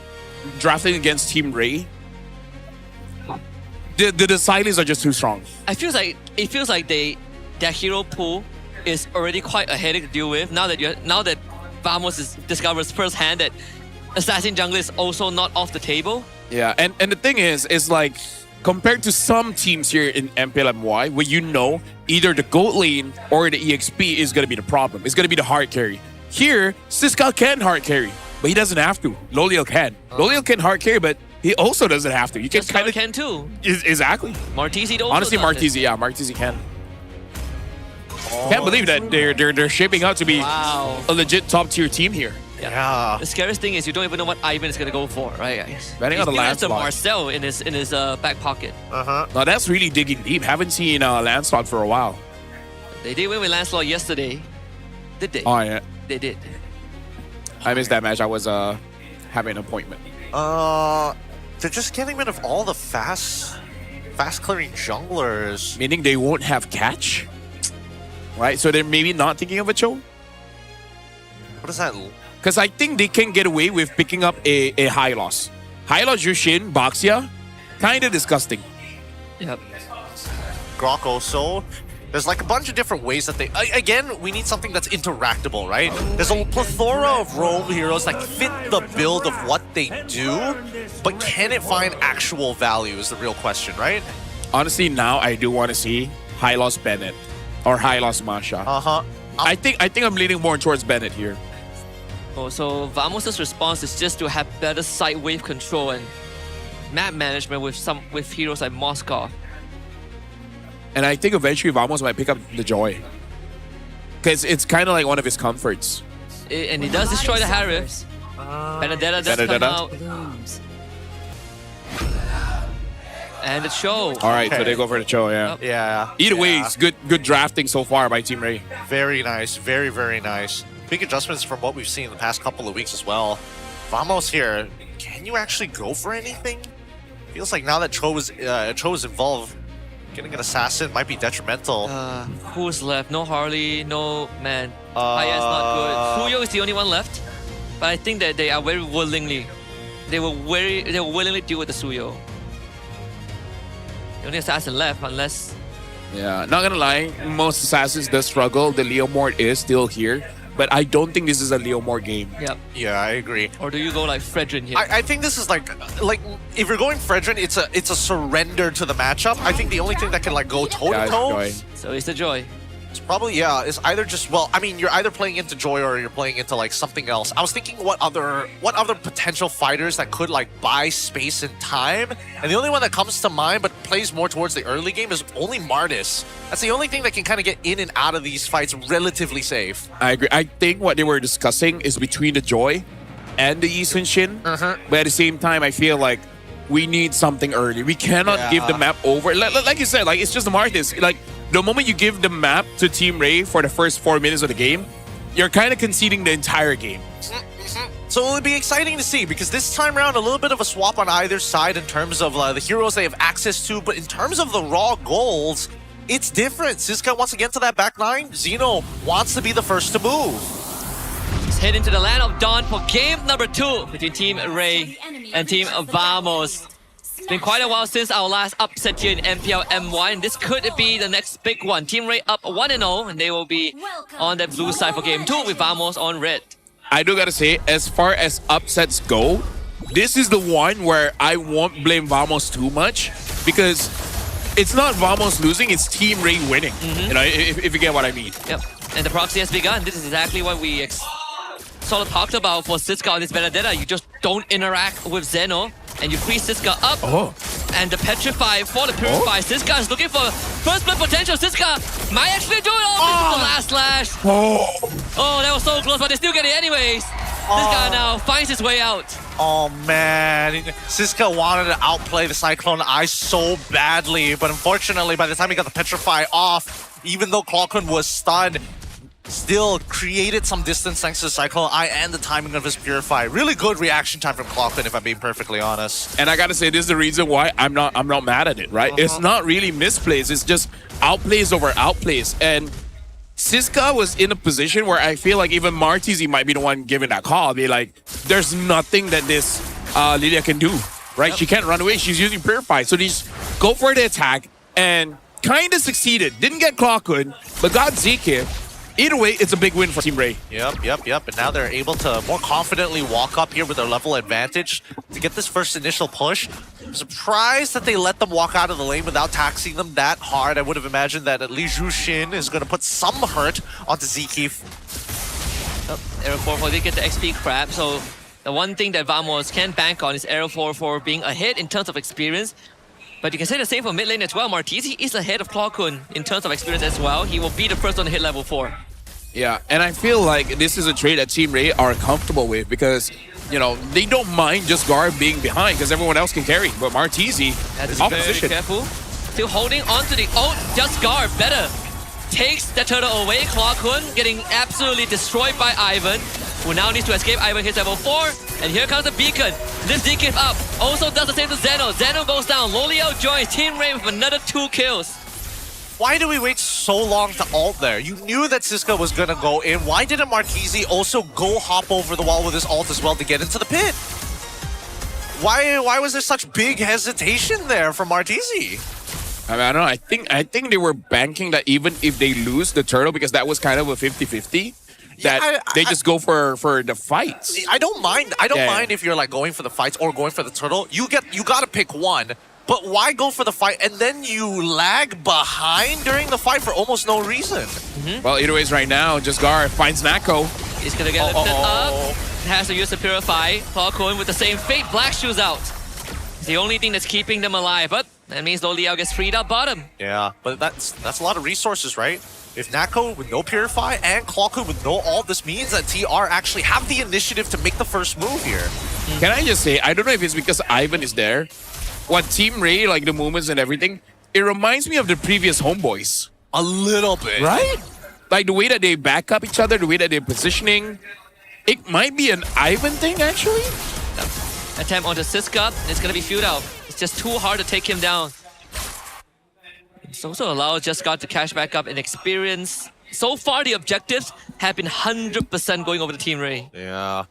drafting against Team Rey. The silence are just too strong. It feels like their hero pool is already quite a headache to deal with. Now that Vamos discovers firsthand that Assassin Jungle is also not off the table. Yeah, and the thing is like compared to some teams here in MPL MY, where either the gold lane or the EXP is gonna be the problem. It's gonna be the hard carry. Here, Siska can hard carry, but he doesn't have to. Loliel can. Loliel can hard carry, but he also doesn't have to. You can kind of can too. Exactly. Martisi also honestly, Martisi can. Can't believe that they're shaping out to be a legit top tier team here. Yeah. The scariest thing is you don't even know what Ivan is gonna go for, right, guys? Betting on the Lancelot. Marcel in his back pocket. Now that's really digging deep. Haven't seen Lancelot for a while. They did win with Lancelot yesterday, did they? Oh yeah. They did. I missed that match. I was having an appointment. They're just getting rid of all the fast clearing junglers. Meaning they won't have catch, right? So they're maybe not thinking of a Cho. What does that? Because I think they can get away with picking up a high loss. High loss Jushin, Baxia, kind of disgusting. Yep. Grok also. There's like a bunch of different ways that they... Again, we need something that's interactable, right? There's a plethora of roam heroes that fit the build of what they do, but can it find actual value is the real question, right? Honestly, now I do want to see high loss Bennett or high loss Masha. I think I'm leaning more towards Bennett here. Oh, so Vamos' response is just to have better side wave control and map management with heroes like Moskov. And I think eventually Vamos might pick up the Joy. Because it's kind of like one of his comforts. And he does destroy the Harris. Benedetta does come out. And the Cho. Alright, so they go for the Cho, yeah. Yeah. Either way, it's good drafting so far by Team Rey. Very nice. Very, very nice. Big adjustments from what we've seen in the past couple of weeks as well. Vamos here. Can you actually go for anything? Feels like now that Cho is involved, Getting an assassin might be detrimental. Who's left? No Harley, no man. Haya's not good. Fuyo is the only one left. But I think that they are very willingly. They will willingly deal with the Suyo. The only assassin left, unless. Yeah, not gonna lie, most assassins does struggle. The Leomord is still here, but I don't think this is a Leomord game. Yep. Yeah, I agree. Or do you go like Fredrin here? I think this is like if you're going Fredrin, it's a surrender to the matchup. I think the only thing that can like go toe to toe. So it's the Joy. It's probably it's either just you're either playing into Joy or you're playing into like something else. I was thinking what other potential fighters that could like buy space and time, and the only one that comes to mind but plays more towards the early game is only Martis. That's the only thing that can kind of get in and out of these fights relatively safe. I agree. I think what they were discussing is between the Joy and the Yi Sun-shin, but at the same time, I feel like we need something early. We cannot give the map over. Like you said, like it's just the Martis. Like the moment you give the map to Team Rey for the first 4 minutes of the game, you're kind of conceding the entire game. So it'll be exciting to see, because this time around, a little bit of a swap on either side in terms of the heroes they have access to, but in terms of the raw goals, it's different. Siska wants to get to that back line. Xeno wants to be the first to move. Let's head into the land of Dawn for game number 2 between Team Rey and Team Vamos. It's been quite a while since our last upset here in MPL MY, and this could be the next big one. Team Rey up 1-0, and they will be on the blue side for game 2 with Vamos on red. I do gotta say, as far as upsets go, this is the one where I won't blame Vamos too much, because it's not Vamos losing, it's Team Rey winning. You know, if you get what I mean. Yep. And the proxy has begun. This is exactly what we sort of talked about for Siska on this Benedetta. You just don't interact with Zeno, and you free Siska up. And the Petrify for the Purify. Siska is looking for first blood potential. Siska might actually do it. This is the last slash. Oh, that was so close, but they still get it anyways. Siska now finds his way out. Oh man, Siska wanted to outplay the Cyclone Eye so badly, but unfortunately by the time he got the Petrify off, even though Clockun was stunned, still created some distance thanks to the Cyclone Eye and the timing of his Purify. Really good reaction time from Clockun, if I'm being perfectly honest. And I gotta say, this is the reason why I'm not mad at it, right? It's not really misplays, it's just outplays over outplays. And Siska was in a position where I feel like even Martizi might be the one giving that call. Be like, there's nothing that this Lydia can do, right? She can't run away. She's using Purify. So they just go for the attack and kind of succeeded. Didn't get Clockwood, but got Zeke. Either way, it's a big win for Team Rey. Yep. And now they're able to more confidently walk up here with their level advantage to get this first initial push. I'm surprised that they let them walk out of the lane without taxing them that hard. I would have imagined that at least Zhu Xin is going to put some hurt onto Zeke. Arrow 4 did get the XP crab, so the one thing that Vamos can bank on is Arrow 4 being ahead in terms of experience. But you can say the same for mid lane as well. Martizi is ahead of Clockun in terms of experience as well. He will be the first one to hit level 4. Yeah, and I feel like this is a trade that Team Rey are comfortable with because, you know, they don't mind just Garb being behind because everyone else can carry. But Martizi is off position. Careful. Still holding on to the ult. Just Garb better. Takes the turtle away. Clockun getting absolutely destroyed by Ivan, who now needs to escape. Ivan hits level 4. And here comes the beacon. This DK up. Also does the same to Zeno. Zeno goes down. Lolio joins Team Rey with another 2 kills. Why did we wait so long to ult there? You knew that Siska was going to go in. Why didn't Martizi also go hop over the wall with his ult as well to get into the pit? Why was there such big hesitation there from Martizi? I mean, I don't know. I think they were banking that even if they lose the turtle, because that was kind of a 50-50, that they just go for the fights. I don't mind. I don't mind if you're like going for the fights or going for the turtle. You got to pick one. But why go for the fight and then you lag behind during the fight for almost no reason? Well, either ways, right now, just Gar finds Nako. He's gonna get lifted up. Has to use the Purify. Clockun with the same fate. Black Shoes out. It's the only thing that's keeping them alive. But that means Loliao gets freed up bottom. Yeah, but that's a lot of resources, right? If Nako with no Purify and Clockun with no ult, this means that TR actually have the initiative to make the first move here. Can I just say, I don't know if it's because Ivan is there. What Team Rey, like the movements and everything, it reminds me of the previous Homeboys. A little bit. Right? Like the way that they back up each other, the way that they're positioning. It might be an Ivan thing, actually. Attempt onto Siska. It's going to be futile. It's just too hard to take him down. It's also allowed Jescar to cash back up in experience. So far, the objectives have been 100% going over to Team Rey. Yeah.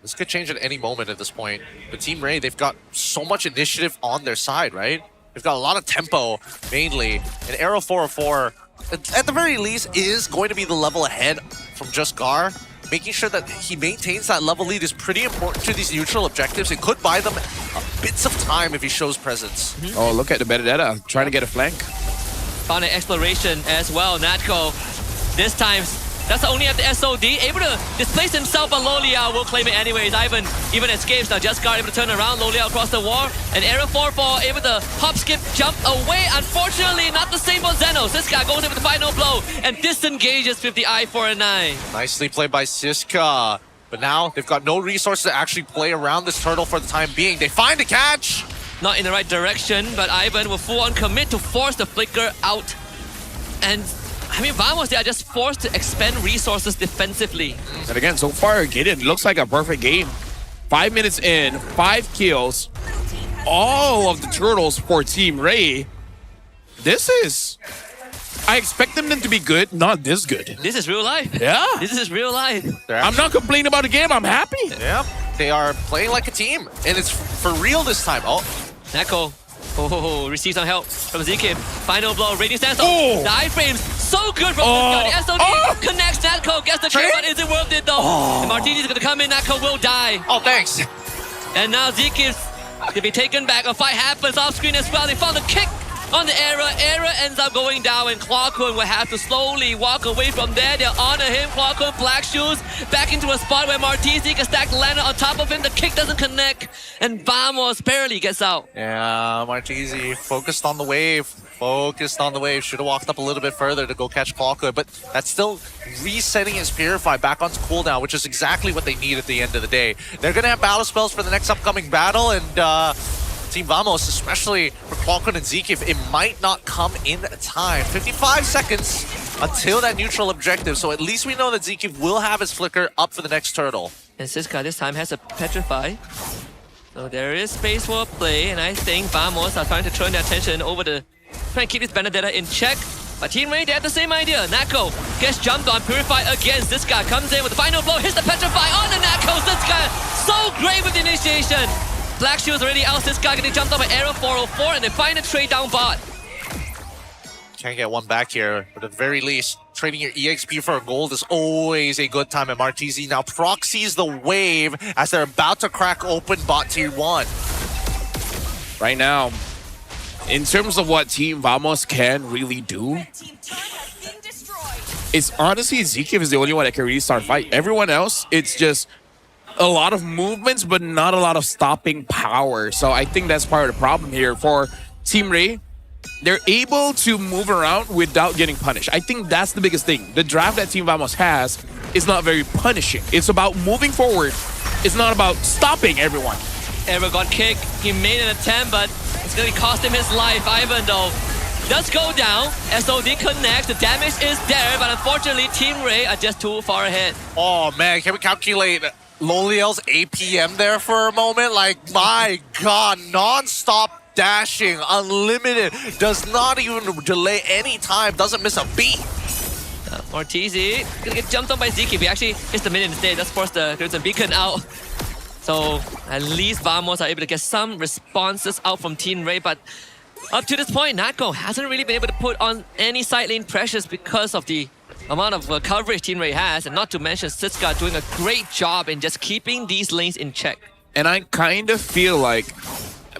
This could change at any moment at this point. But Team Rey, they've got so much initiative on their side, right? They've got a lot of tempo, mainly. And Arrow 404, at the very least, is going to be the level ahead from just Gar. Making sure that he maintains that level lead is pretty important to these neutral objectives. It could buy them bits of time if he shows presence. Oh, look at the Benedetta trying to get a flank. Found an exploration as well. Natko, this time, that's only at the SOD. Able to displace himself, but Lolia will claim it anyways. Ivan even escapes now. Jescar able to turn around. Lolia across the wall. And Arrow 4-4 able to hop, skip, jump away. Unfortunately, not the same for Zeno. Siska goes in with the final blow and disengages with the I-4 and 9. Nicely played by Siska. But now they've got no resources to actually play around this turtle for the time being. They find a catch. Not in the right direction, but Ivan will full on commit to force the flicker out. And I mean, Vamos, they are just forced to expend resources defensively. And again, so far, Gideon looks like a perfect game. 5 minutes in, 5 kills, all of the turtles for Team Rey. This is... I expect them to be good, not this good. This is real life. Yeah. This is real life. I'm not complaining about the game, I'm happy. Yep, they are playing like a team. And it's for real this time. Oh. Neko. Oh, receives some help from Zikib. Final blow, Radiant stance. Oh. The iframes, so good from this guy. The SOD connects Natko, gets the kill, but is it worth it though? And Martini's gonna come in, Natko will die. Oh, thanks. And now Zikib's gonna be taken back. A fight happens off screen as well. They found a kick on the Era. Era ends up going down, and Clawkun will have to slowly walk away from there. They'll honor him. Clawkun, Black Shoes, back into a spot where Martizi can stack the lander on top of him. The kick doesn't connect, and Vamos barely gets out. Yeah, Martizi focused on the wave. Focused on the wave. Should have walked up a little bit further to go catch Clawkun, but that's still resetting his Purify back onto cooldown, which is exactly what they need at the end of the day. They're going to have battle spells for the next upcoming battle, and Team Vamos, especially for Clawkun and Zikif, it might not come in time. 55 seconds until that neutral objective, so at least we know that Zikif will have his flicker up for the next turtle. And Siska this time has a Petrify. So there is space for a play, and I think Vamos are trying to turn their attention over to try and keep this Benedetta in check. But Team Rey, they have the same idea. Natko gets jumped on, Purify against. This guy comes in with the final blow, hits the Petrify on the Natko. This guy so great with the initiation. Black Shield's already out. This guy getting jumped up by Arrow 404, and they find a trade down bot. Can't get one back here, but at the very least, trading your EXP for a gold is always a good time. And Martizi now proxies the wave as they're about to crack open bot tier 1. Right now, in terms of what Team Vamos can really do, it's honestly Zikif is the only one that can really start a fight. Everyone else, it's just a lot of movements, but not a lot of stopping power. So I think that's part of the problem here for Team Rey. They're able to move around without getting punished. I think that's the biggest thing. The draft that Team Vamos has is not very punishing. It's about moving forward. It's not about stopping everyone. Ever got kicked. He made an attempt, but it's going to cost him his life. Ivan, though, does go down. SOD connects. The damage is there, but unfortunately, Team Rey are just too far ahead. Oh, man. Can we calculate Loliel's APM there for a moment? Like, my God, non-stop dashing, unlimited, does not even delay any time, doesn't miss a beat. Martizi gonna get jumped on by Ziki. He actually hits the minion instead. That's forced the Crimson Beacon out. So at least Vamos are able to get some responses out from Team Rey, but up to this point, Natko hasn't really been able to put on any side lane pressures because of the amount of coverage Team Rey has, and not to mention Siska doing a great job in just keeping these lanes in check. And I kind of feel like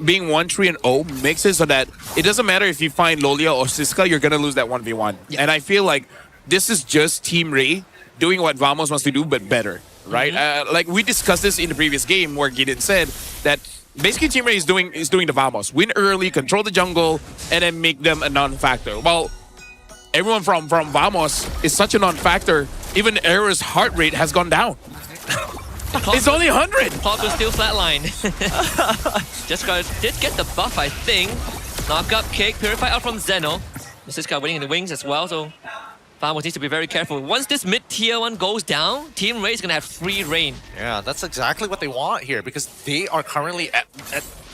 being 1-3-0 makes it so that it doesn't matter if you find Lolia or Siska, you're going to lose that 1v1. Yeah. And I feel like this is just Team Rey doing what Vamos wants to do, but better, right? Like we discussed this in the previous game where Gideon said that basically Team Rey is doing the Vamos. Win early, control the jungle, and then make them a non-factor. Well, everyone from Vamos is such a non-factor, even Era's heart rate has gone down. It's only 100. Pop was still flatline. Did get the buff, I think. Knock up, kick, Purify out from Zeno. Siska winning in the wings as well, so Vamos needs to be very careful. Once this mid-tier 1 goes down, Team Rey is going to have free reign. Yeah, that's exactly what they want here, because they are currently at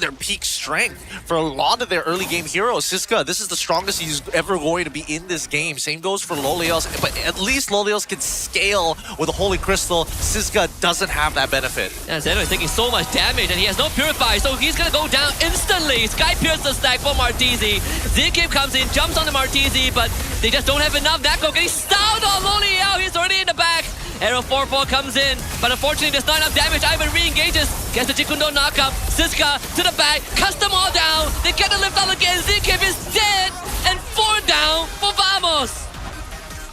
their peak strength for a lot of their early game heroes. Siska, this is the strongest he's ever going to be in this game. Same goes for Lolios, but at least Lolios can scale with a Holy Crystal. Siska doesn't have that benefit. Yeah, Zeno is taking so much damage and he has no Purify, so he's gonna go down instantly. Sky Pierce the stack for Martizi. Zikib comes in, jumps on the Martizi, but they just don't have enough. Nako getting stunned on Loliao. He's already in the back. Arrow 4-4 comes in, but unfortunately there's not enough damage. Ivan re-engages, gets the Jikundo knockup. Siska to the back, cuts them all down. They get the lift up again. Zikib is dead, and 4 down for Vamos.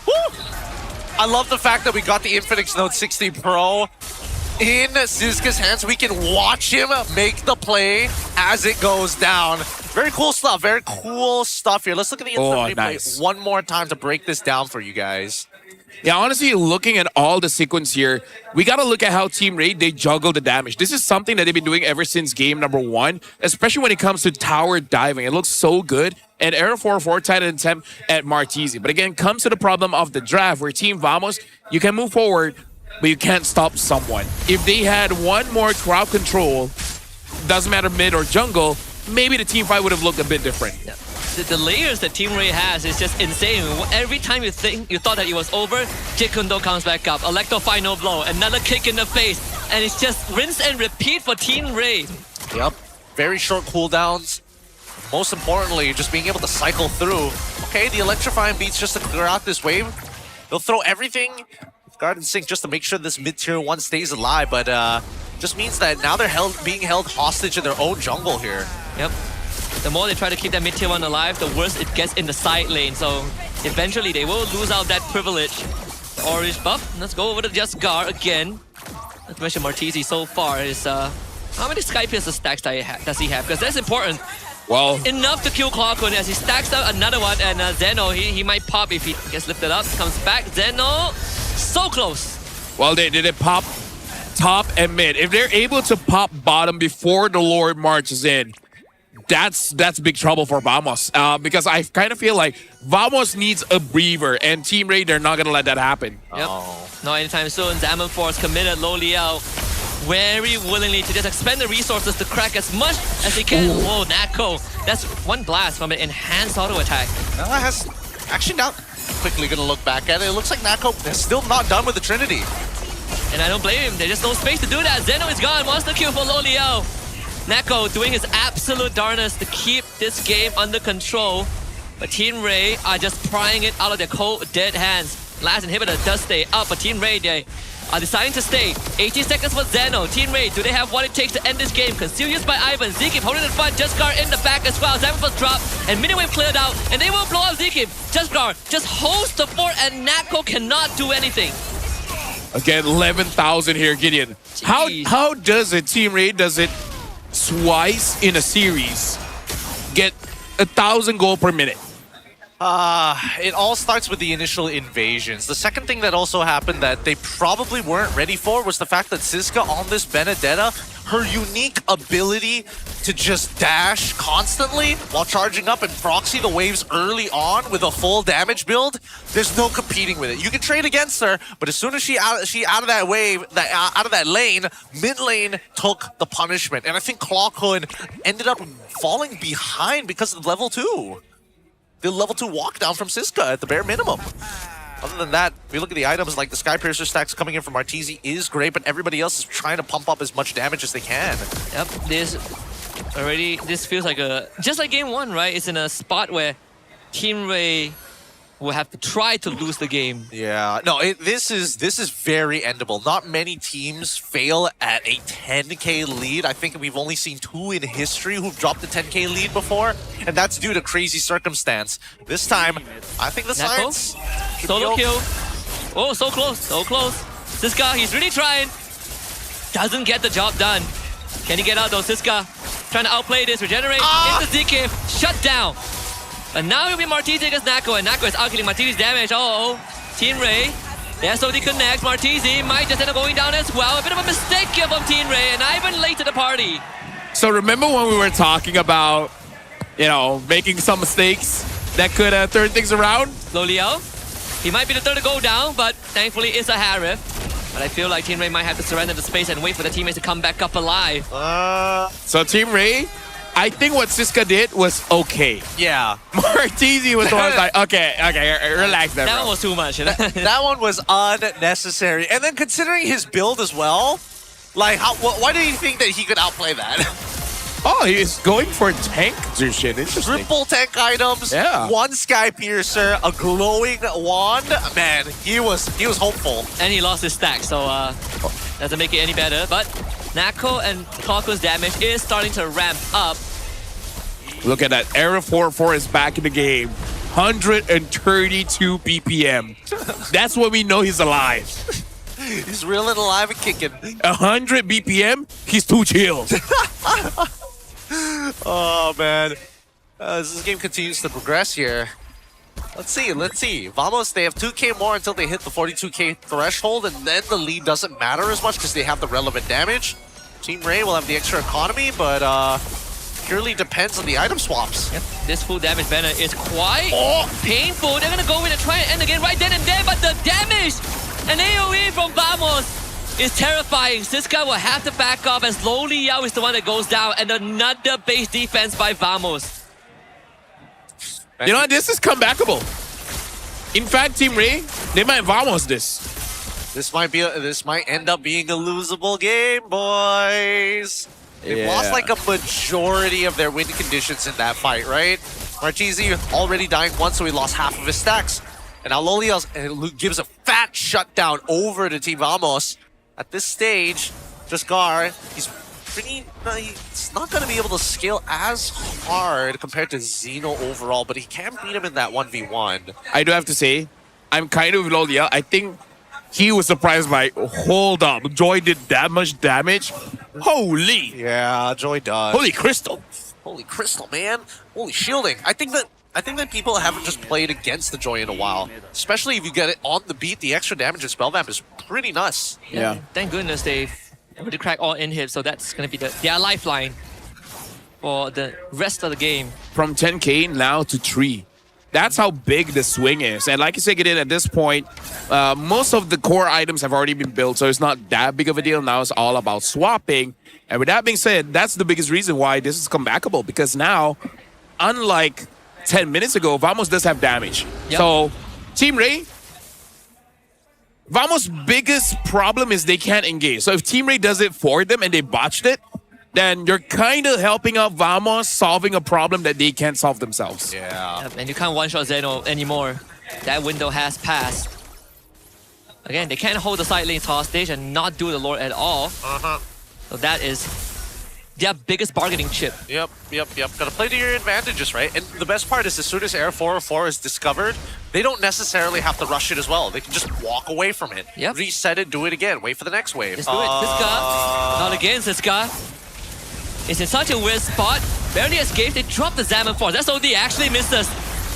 Woo! I love the fact that we got the Infinix Note 60 Pro in Siska's hands. We can watch him make the play as it goes down. Very cool stuff. Very cool stuff here. Let's look at the instant replay one more time to break this down for you guys. Yeah, honestly, looking at all the sequence here, we got to look at how Team Rey, they juggle the damage. This is something that they've been doing ever since game number 1, especially when it comes to tower diving. It looks so good. And Arrow 4-4 tried an attempt at Martizi. But again, comes to the problem of the draft where Team Vamos, you can move forward, but you can't stop someone. If they had one more crowd control, doesn't matter mid or jungle, maybe the team fight would have looked a bit different. Yeah. The layers that Team Rey has is just insane. Every time you thought that it was over, Jikundo comes back up. Electro final blow, another kick in the face, and it's just rinse and repeat for Team Rey. Yep, very short cooldowns. Most importantly, just being able to cycle through. Okay, the electrifying beats just to clear out this wave. They'll throw everything Garden Sync just to make sure this mid-tier 1 stays alive, but just means that now they're being held hostage in their own jungle here. Yep. The more they try to keep that mid-tier 1 alive, the worse it gets in the side lane. So eventually they will lose out that privilege. The orange buff. Let's go over to Just Gar again. Let's mention Martizi so far is how many Sky Piercer stacks does he have? Because that's important. Well, enough to kill Clockwood as he stacks out another one, and Zeno, he might pop if he gets lifted up. Comes back, Zeno, so close. Well, they pop top and mid. If they're able to pop bottom before the Lord marches in, that's big trouble for Vamos. Because I kind of feel like Vamos needs a breather, and Team Rey, they're not going to let that happen. Yep. Not anytime soon. Zaman Force committed Loliao very willingly to just expend the resources to crack as much as he can. Ooh. Whoa, Nako. That's one blast from an enhanced auto attack. Nala has actually now quickly going to look back at it. It looks like Nako is still not done with the Trinity. And I don't blame him. There's just no space to do that. Zeno is gone. Monster kill for Loliao. Nako doing his absolute darnest to keep this game under control. But Team Rey are just prying it out of their cold, dead hands. Last inhibitor does stay up, but Team Rey, they are deciding to stay. 18 seconds for Zeno. Team Rey, do they have what it takes to end this game? Conceal used by Ivan. Zikib holding in front. Jaskar in the back as well. Zaman was dropped, and Miniwave cleared out, and they will blow up Zikib. Jaskar just holds the fort, and Nako cannot do anything. Again, 11,000 here, Gideon. How does it, Team Rey, does it twice in a series get 1,000 gold per minute? It all starts with the initial invasions. The second thing that also happened that they probably weren't ready for was the fact that Siska on this Benedetta, her unique ability to just dash constantly while charging up and proxy the waves early on with a full damage build, there's no competing with it. You can trade against her, but as soon as she out of that wave, out of that lane, mid lane took the punishment. And I think Clockhood ended up falling behind because of level 2. The level 2 walk down from Siska at the bare minimum. Other than that, if you look at the items, like the Sky Piercer stacks coming in from Martizi is great, but everybody else is trying to pump up as much damage as they can. Yep, this feels like just like game 1, right? It's in a spot where Team Rey will have to try to lose the game. Yeah, no, this is very endable. Not many teams fail at a 10k lead. I think we've only seen 2 in history who've dropped a 10k lead before, and that's due to crazy circumstance. This time, I think the science... Solo kill. Oh, so close, so close. Siska, he's really trying. Doesn't get the job done. Can he get out though? Siska trying to outplay this, regenerate into ZK, shut down. And now it'll be Martizi against Nako, and Nako is out killing Martizi's damage. Team Rey, the SOD connects. Martizi might just end up going down as well. A bit of a mistake here from Team Rey, and Ivan late to the party. So remember when we were talking about, making some mistakes that could turn things around? Loliao, he might be the third to go down, but thankfully it's a Harif. But I feel like Team Rey might have to surrender the space and wait for the teammates to come back up alive. So Team Rey, I think what Siska did was okay. Yeah. Martizi was the one like, okay, relax there, That bro. one was too much. That one was unnecessary. And then considering his build as well, like, why do you think that he could outplay that? Oh, he's going for tank Zushin. Interesting. Triple tank items, Yeah. 1 Sky Piercer, a glowing wand. Man, he was hopeful. And he lost his stack, so doesn't make it any better. But Nako and Clocko's damage is starting to ramp up. Look at that. Era 4-4 is back in the game. 132 BPM. That's when we know he's alive. He's real and alive and kicking. 100 BPM, he's too chill. Oh, man. As this game continues to progress here. Let's see. Vamos, they have 2k more until they hit the 42k threshold, and then the lead doesn't matter as much because they have the relevant damage. Team Rey will have the extra economy, but purely depends on the item swaps. Yep. This full damage banner is quite painful. They're going to go in and try and end the game right then and there, but the damage, an AoE from Vamos, is terrifying. Siska will have to back off as Lo Liao is the one that goes down, and another base defense by Vamos. You know what? This is comebackable. In fact, Team Rey, they might Vamos this. This might end up being a losable game, boys. They've lost like a majority of their win conditions in that fight, right? Marchese already dying once, so he lost half of his stacks. And now Lo Liao gives a fat shutdown over to Team Vamos. At this stage, Jaskar, he's not going to be able to scale as hard compared to Zeno overall, but he can beat him in that 1v1. I do have to say, I'm kind of with Lo Liao. I think he was surprised by, hold up, Joy did that much damage? Holy! Yeah, Joy does. Holy crystal. Holy crystal, man. Holy shielding. I think that people haven't just played against the Joy in a while. Especially if you get it on the beat, the extra damage in spell vamp is pretty nuts. Yeah. Thank goodness they've able to crack all inhibs, so that's going to be their lifeline for the rest of the game. From 10k now to 3. That's how big the swing is. And like you said, Gideon, at this point, most of the core items have already been built, so it's not that big of a deal. Now it's all about swapping. And with that being said, that's the biggest reason why this is comebackable, because now, unlike 10 minutes ago, Vamos does have damage. Yep. So, Team Rey, Vamos' biggest problem is they can't engage. So if Team Rey does it for them and they botched it, then you're kind of helping out Vamos solving a problem that they can't solve themselves. Yeah. Yep, and you can't one-shot Zeno anymore. That window has passed. Again, they can't hold the side lanes hostage and not do the Lord at all. So that is their biggest bargaining chip. Yep. Gotta play to your advantages, right? And the best part is as soon as Air 404 is discovered, they don't necessarily have to rush it as well. They can just walk away from it. Yep. Reset it, do it again, wait for the next wave. Let's do it. Siska. Not again, Siska. It's in such a weird spot. Barely escaped. They dropped the Zaman Force. That's OD actually missed us.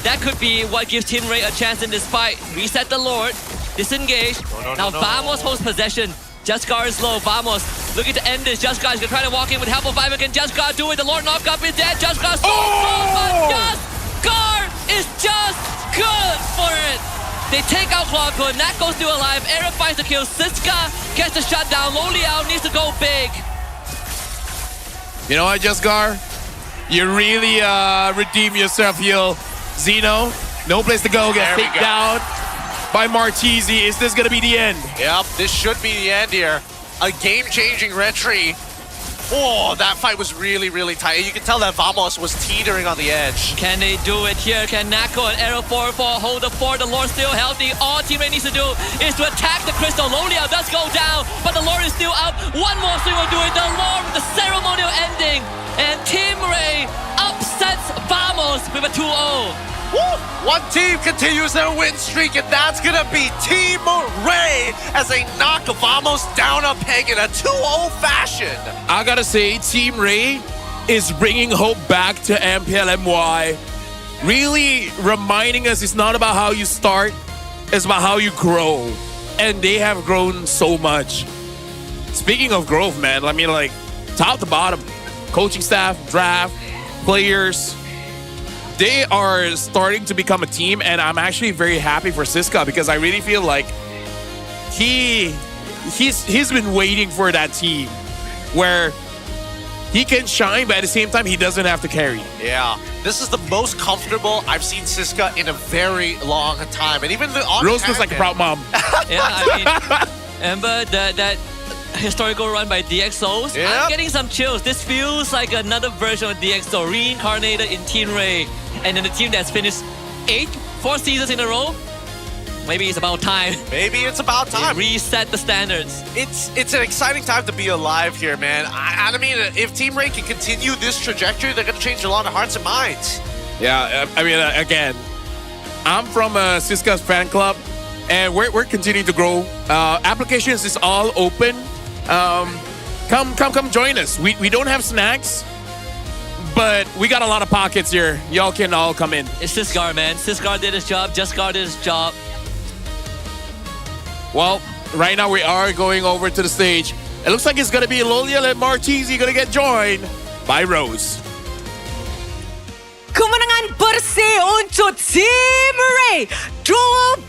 That could be what gives Team Rey a chance in this fight. Reset the Lord. Disengage. Now Vamos holds possession. Jaskar is low. Vamos looking to end this. Jaskar is going to try to walk in with help of Viper. Can Jaskar do it? The Lord knock up is dead. Jaskar so close, but Jaskar is just good for it. They take out Clockwood. Nako's still alive. Aaron finds the kill. Siska gets the shutdown. Lo Liao needs to go big. You know what, Jaskar? You really redeem yourself here. Zeno, no place to go. Get taken down by Marchese. Is this going to be the end? Yep, this should be the end here. A game-changing retry. Oh, that fight was really, really tight. You can tell that Vamos was teetering on the edge. Can they do it here? Can Nako and Arrow 4-4 hold the fort? The Lord still healthy. All Team Rey needs to do is to attack the crystal. Lo Liao does go down, but the Lord is still up. One more swing will do it. The Lord with the ceremonial ending. And Team Rey upsets Vamos with a 2-0. Woo! One team continues their win streak, and that's gonna be Team Rey as they knock Vamos down a peg in a 2-0 fashion. I gotta say, Team Rey is bringing hope back to MPL. Really reminding us it's not about how you start, it's about how you grow. And they have grown so much. Speaking of growth, man, I mean, like, top to bottom, coaching staff, draft, players, they are starting to become a team, and I'm actually very happy for Siska because I really feel like he he's been waiting for that team where he can shine, but at the same time, he doesn't have to carry. Yeah. This is the most comfortable I've seen Siska in a very long time. And even the on Rose looks like a proud mom. Yeah, I mean, remember that historical run by DxOs? Yep. I'm getting some chills. This feels like another version of DxO, reincarnated in Team Rey. And then the team that's finished 4 seasons in a row. Maybe it's about time. Maybe it's about time. Reset the standards. It's an exciting time to be alive here, man. I mean, if Team Rey can continue this trajectory, they're going to change a lot of hearts and minds. Yeah, I mean, again, I'm from Siska's fan club, and we're continuing to grow. Applications is all open. Come join us. We don't have snacks, but we got a lot of pockets here. Y'all can all come in. It's Sisgar, man. Sisgar did his job. Justgar did his job. Well, right now we are going over to the stage. It looks like it's going to be Loliel and Martizi going to get joined by Rose. Kemenangan bersih untuk Team Rey. 2-0.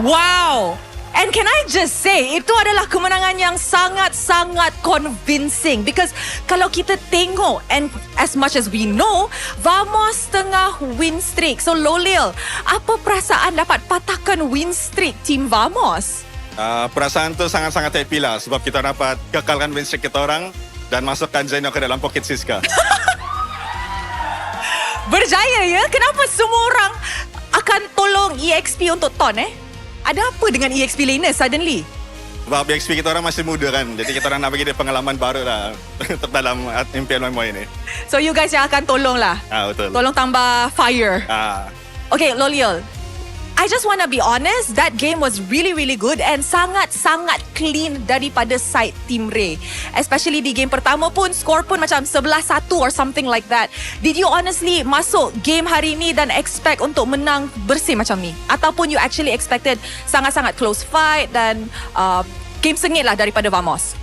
Wow. And can I just say, itu adalah kemenangan yang sangat-sangat convincing. Because kalau kita tengok, and as much as we know, Vamos tengah win streak. So Loliel, apa perasaan dapat patahkan win streak Team Vamos? Perasaan tu sangat-sangat happy lah. Sebab kita dapat kekalkan win streak kita orang dan masukkan Zeno ke dalam poket Siska. Berjaya ya? Kenapa semua orang akan tolong EXP untuk Ton Ada apa dengan EXP laner suddenly? Sebab EXP kita orang masih muda kan. Jadi kita orang nak bagi dia pengalaman baru lah dalam MPL ini. So you guys yang akan tolong lah. Betul. Tolong tambah fire. Okay, Loliel. I just want to be honest, that game was really, really good and sangat-sangat clean daripada side Team Rey. Especially di game pertama pun, score pun macam 11-1 or something like that. Did you honestly masuk game hari ni dan expect untuk menang bersih macam ni? Ataupun you actually expected sangat-sangat close fight dan game sengit lah daripada Vamos?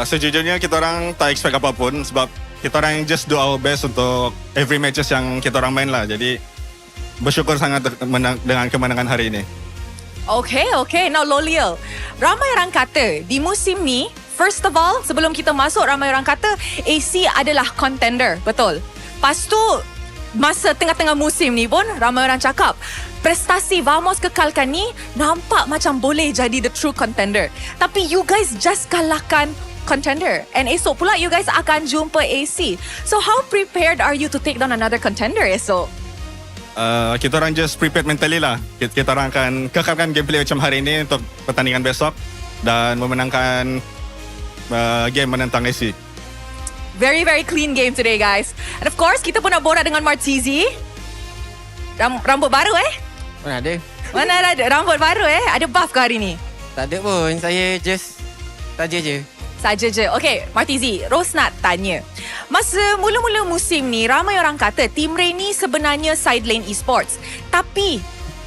Sejujurnya kita orang tak expect apapun sebab kita orang just do our best untuk every matches yang kita orang main lah. Jadi bersyukur sangat dengan kemenangan hari ini. Okay. Now Loliel, ramai orang kata di musim ni, first of all, sebelum kita masuk, ramai orang kata AC adalah contender, betul? Lepas tu, masa tengah-tengah musim ni pun, ramai orang cakap prestasi Vamos kekalkan ni nampak macam boleh jadi the true contender. Tapi you guys just kalahkan contender. And esok pula you guys akan jumpa AC. So how prepared are you to take down another contender esok? Kita orang just prepared mentally lah. Kita orang akan kekalkan gameplay macam hari ini untuk pertandingan besok dan memenangkan game menentang AC. Very, very clean game today, guys. And of course, kita pun nak borak dengan Martizi. Rambut baru Mana ada rambut baru Ada buff ke hari ni? Tak ada pun, saya just saja je. Okay, Martizi, Rose nak tanya. Masa mula-mula musim ni, ramai orang kata Team Rey ni sebenarnya side lane esports. Tapi,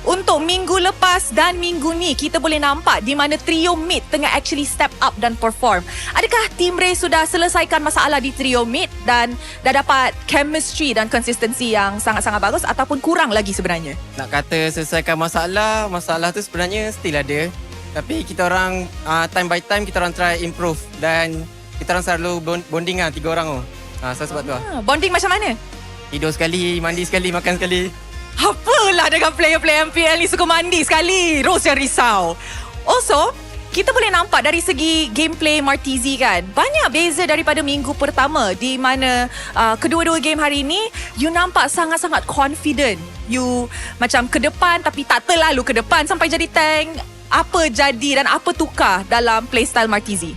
untuk minggu lepas dan minggu ni, kita boleh nampak di mana trio mid tengah actually step up dan perform. Adakah Team Rey sudah selesaikan masalah di trio mid dan dah dapat chemistry dan konsistensi yang sangat-sangat bagus ataupun kurang lagi sebenarnya? Nak kata selesaikan masalah tu sebenarnya still ada. Tapi kita orang time by time kita orang try improve dan kita orang selalu bonding lah 3 orang tu. So sebab tu lah. Bonding macam mana? Tidur sekali, mandi sekali, makan sekali. Apalah dengan player-player MPL ni suka mandi sekali. Rose yang risau. Also, kita boleh nampak dari segi gameplay Martizi kan, banyak beza daripada minggu pertama di mana kedua-dua game hari ni you nampak sangat-sangat confident. You macam ke depan tapi tak terlalu ke depan sampai jadi tank. Apa jadi dan apa tukar dalam playstyle Martizi?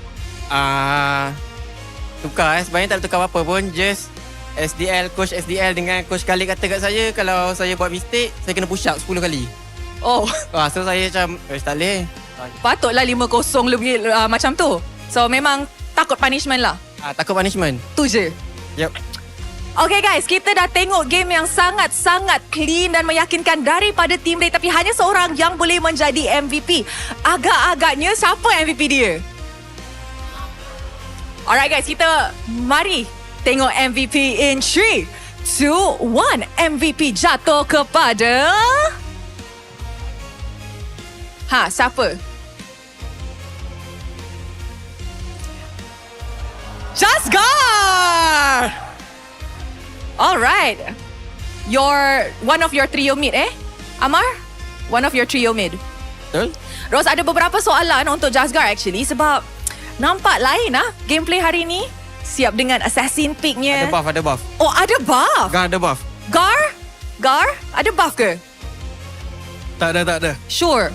Tukar sebenarnya tak tukar apa pun. Just coach SDL dengan coach Khalid kata kat saya, kalau saya buat mistake, saya kena push up 10 kali. So saya macam tak boleh. Patutlah 5-0 lebih macam tu. So memang takut punishment lah. Takut punishment. Tu je. Yep. Okay guys, kita dah tengok game yang sangat-sangat clean dan meyakinkan daripada Team Rey, tapi hanya seorang yang boleh menjadi MVP. Agak-agaknya siapa MVP dia? Alright guys, kita mari tengok MVP in 3, 2, 1. MVP jatuh kepada Ha, siapa? Jasgar! Alright. One of your trio mid Amar? One of your trio mid. Betul. Ros, ada beberapa soalan untuk Jasgar actually sebab nampak lain gameplay hari ni. Siap dengan assassin picknya. Ada buff. Oh, ada buff. Gar ada buff. Gar, ada buff ke? Tak ada. Sure.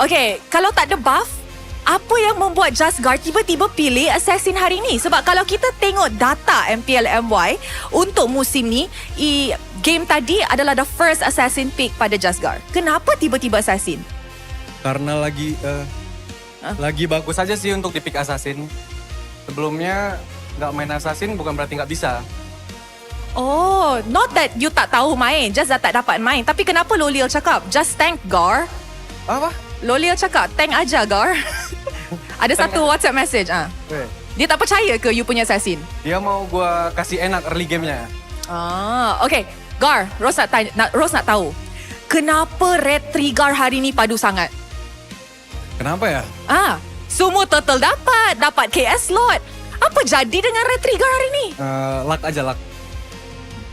Okay, kalau tak ada buff, apa yang membuat Jasgar tiba-tiba pilih assassin hari ni? Sebab kalau kita tengok data MPL MY untuk musim ni, game tadi adalah the first assassin pick pada Jasgar. Kenapa tiba-tiba assassin? Karena lagi bagus saja sih untuk di pick assassin. Sebelumnya nggak main assassin bukan berarti nggak bisa. Oh, not that you tak tahu main, just tak dapat main. Tapi kenapa Loliel cakap, just tank Gar? Apa? Loliel cakap, tank aja Gar. Ada satu WhatsApp message. Dia tak percaya ke you punya assassin? Dia mau gua kasih enak early game-nya. Okay. Gar, Ros nak tahu. Kenapa Red Trigger hari ni padu sangat? Kenapa ya? Semua turtle dapat KS slot. Apa jadi dengan Red Trigger hari ni? Luck aja, luck.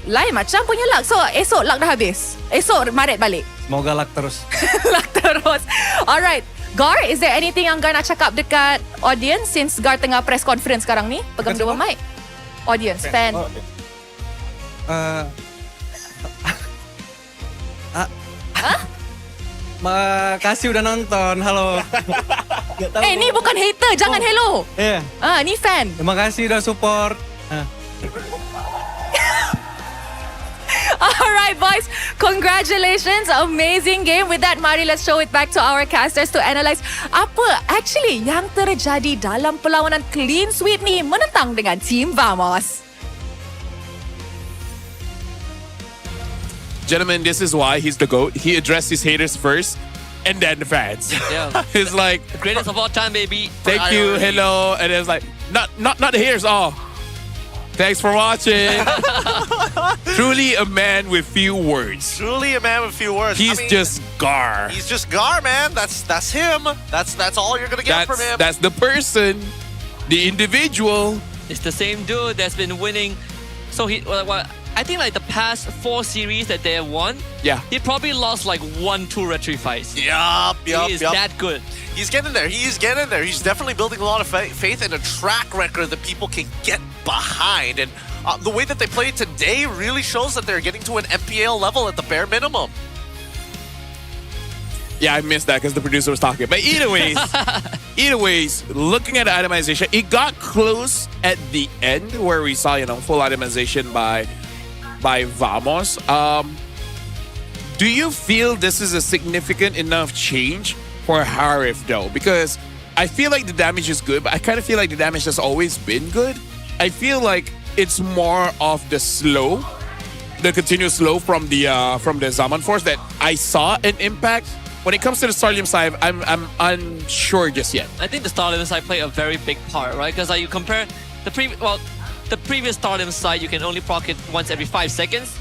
Lain macam punya luck. So, esok luck dah habis. Esok Maret balik. Semoga luck terus. Luck terus. Alright. Gar, is there anything yang Gar nak cakap dekat audience since Gar tengah press conference sekarang ni? Pegang dua mic. Audience, fan. Makasih udah nonton. Halo. Ni bukan hater. Jangan hello. Ni fan. Terima kasih udah support. Alright boys, congratulations, amazing game. With that, mari let's show it back to our casters to analyze apa actually yang terjadi dalam perlawanan clean sweep ni menentang dengan Team Vamos. Gentlemen, this is why he's the GOAT. He addressed his haters first and then the fans. Yeah. He's like, greatest of all time, baby. thank you, hello. And it's like, not the haters. Thanks for watching. Truly a man with few words. He's just Gar. He's just Gar, man. That's him. That's all you're gonna get from him. That's the person, the individual. It's the same dude that's been winning. So I think like the past 4 series that they have won, he probably lost like 1-2 retry fights. Yup. He is that good. He's getting there. He's definitely building a lot of faith and a track record that people can get behind. And the way that they played today really shows that they're getting to an MPL level at the bare minimum. Yeah, I missed that because the producer was talking. But either ways, looking at the itemization, it got close at the end where we saw, full itemization by Vamos. Do you feel this is a significant enough change for Harif though? Because I feel like the damage is good, but I kind of feel like the damage has always been good. I feel like it's more of the continuous slow from the Zaman Force that I saw an impact. When it comes to the Starlium side, I'm unsure just yet. I think the Starlium side played a very big part, right? Because you compare the previous Starlium side, you can only proc it once every 5 seconds.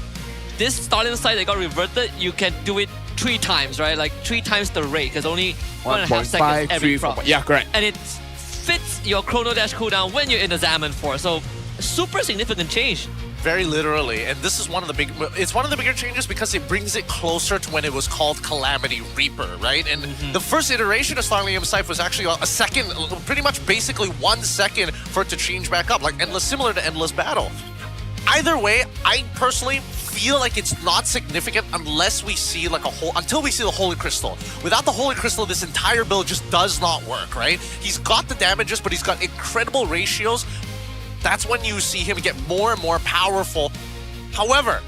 This Starlium side that got reverted, you can do it 3 times, right? Like 3 times the rate, because only 1.5 seconds every proc. Yeah, correct. And it fits your Chrono Dash cooldown when you're in the Zaman Force. So super significant change. Very literally, and this is one of the bigger changes because it brings it closer to when it was called Calamity Reaper, right? And the first iteration of Starlium Scythe was actually a second, pretty much basically 1 second for it to change back up, like similar to Endless Battle. Either way, I personally feel like it's not significant until we see the Holy Crystal. Without the Holy Crystal, this entire build just does not work, right? He's got the damages, but he's got incredible ratios. That's when you see him get more and more powerful. However,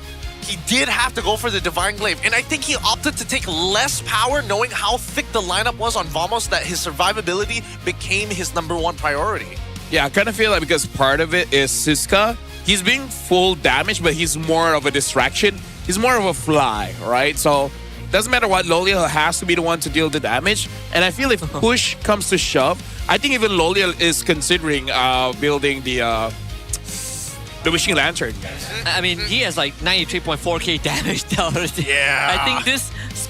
he did have to go for the Divine Glaive, and I think he opted to take less power knowing how thick the lineup was on Vamos that his survivability became his #1 priority. Yeah, I kind of feel like because part of it is Siska. He's being full damage, but he's more of a distraction. He's more of a fly, right? So doesn't matter what, Loliel has to be the one to deal the damage. And I feel if push comes to shove, I think even Loliel is considering building the Wishing Lantern. I mean, he has like 93.4k damage already. Yeah. I think this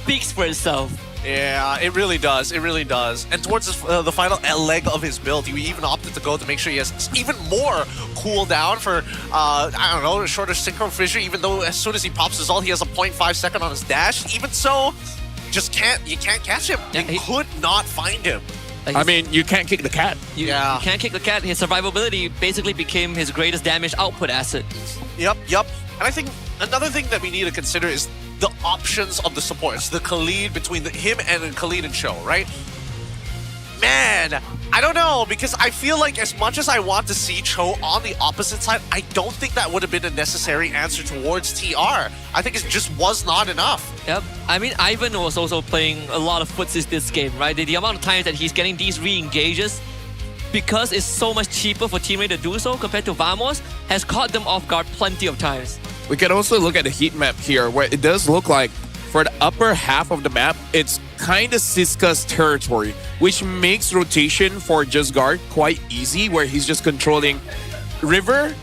speaks for itself. Yeah, it really does. It really does. And towards the final leg of his build, he even opted to go to make sure he has even more cooldown for, I don't know, a shorter synchro fissure, even though as soon as he pops his ult, he has a 0.5 second on his dash. Even so, you can't catch him. Yeah, you could not find him. I mean, you can't kick the cat. You can't kick the cat. His survivability basically became his greatest damage output asset. Yep. And I think another thing that we need to consider is the options of the supports. The Khalid between him and Khalid and Show, right? Man, I don't know, because I feel like as much as I want to see Cho on the opposite side, I don't think that would have been a necessary answer towards TR. I think it just was not enough. Yep. I mean, Ivan was also playing a lot of footsies this game, right? The amount of times that he's getting these re-engages, because it's so much cheaper for Team Rey to do so compared to Vamos, has caught them off guard plenty of times. We can also look at the heat map here, where it does look like for the upper half of the map, it's kind of Siska's territory, which makes rotation for Just Guard quite easy, where he's just controlling river,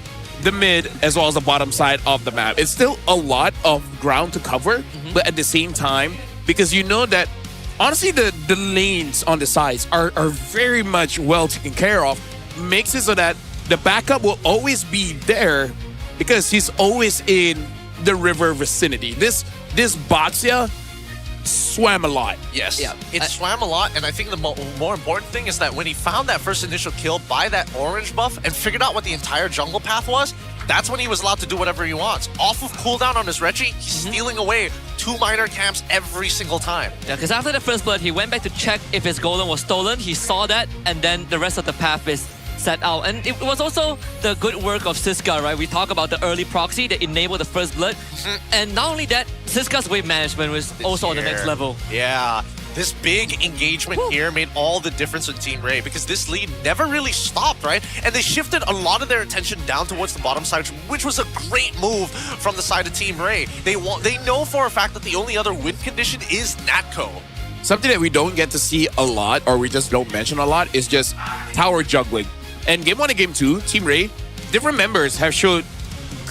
the mid, as well as the bottom side of the map. It's still a lot of ground to cover, but at the same time, because you know that, honestly, the lanes on the sides are very much well taken care of, makes it so that the backup will always be there, because he's always in the river vicinity. This Batsia swam a lot. Yes, it swam a lot, and I think the more important thing is that when he found that first initial kill by that orange buff and figured out what the entire jungle path was, that's when he was allowed to do whatever he wants. Off of cooldown on his Reggie, he's stealing away 2 minor camps every single time. Yeah, because after the first blood, he went back to check if his golem was stolen. He saw that, and then the rest of the path is set out. And it was also the good work of Siska, right? We talk about the early proxy that enabled the first blood. And not only that, Siska's wave management was also on the next level. Yeah, this big engagement here made all the difference with Team Rey, because this lead never really stopped, right? And they shifted a lot of their attention down towards the bottom side, which was a great move from the side of Team Rey. They know for a fact that the only other win condition is Natco. Something that we don't get to see a lot, or we just don't mention a lot, is just tower juggling. And Game 1 and Game 2, Team Rey, different members have showed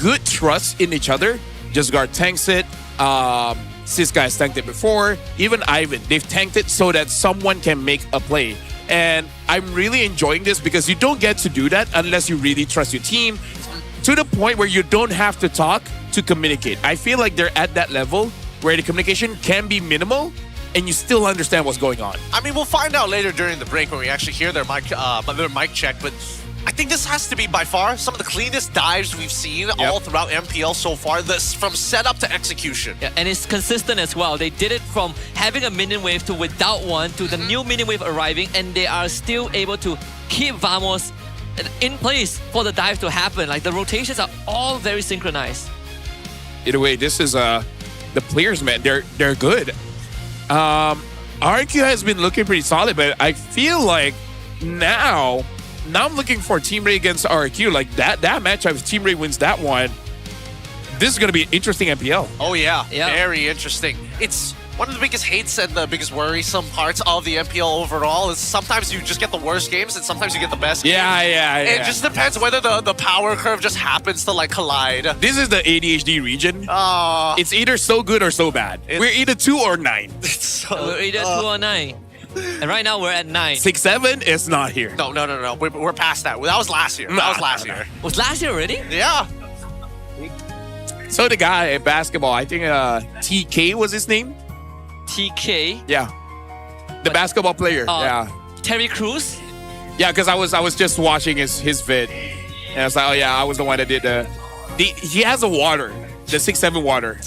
good trust in each other. Just Guard tanks it. Siska has tanked it before. Even Ivan, they've tanked it so that someone can make a play. And I'm really enjoying this, because you don't get to do that unless you really trust your team, to the point where you don't have to talk to communicate. I feel like they're at that level where the communication can be minimal, and you still understand what's going on. I mean, we'll find out later during the break when we actually hear their mic check, but I think this has to be by far some of the cleanest dives we've seen all throughout MPL so far, from setup to execution. Yeah, and it's consistent as well. They did it from having a minion wave to without one, to the new minion wave arriving, and they are still able to keep Vamos in place for the dive to happen. Like, the rotations are all very synchronized. Either way, this is the players, man. They're good. RQ has been looking pretty solid, but I feel like now I'm looking for Team Rey against RQ. Like, that matchup, if Team Rey wins that one, this is going to be an interesting MPL. Oh yeah, very interesting. It's one of the biggest hates and the biggest worrisome parts of the MPL overall is sometimes you just get the worst games and sometimes you get the best games. Yeah. It just depends whether the power curve just happens to like collide. This is the ADHD region. It's either so good or so bad. We're either 2 or 9. We're either 2 or 9. And right now we're at 9. 6-7 is not here. No. We're past that. That was last year. Was last year already? Yeah. So the guy at basketball, I think TK was his name. TK? Yeah. The basketball player. Yeah. Terry Crews? Yeah, because I was just watching his vid. And I was like, oh yeah, I was the one that did he has a water. The 6-7 water.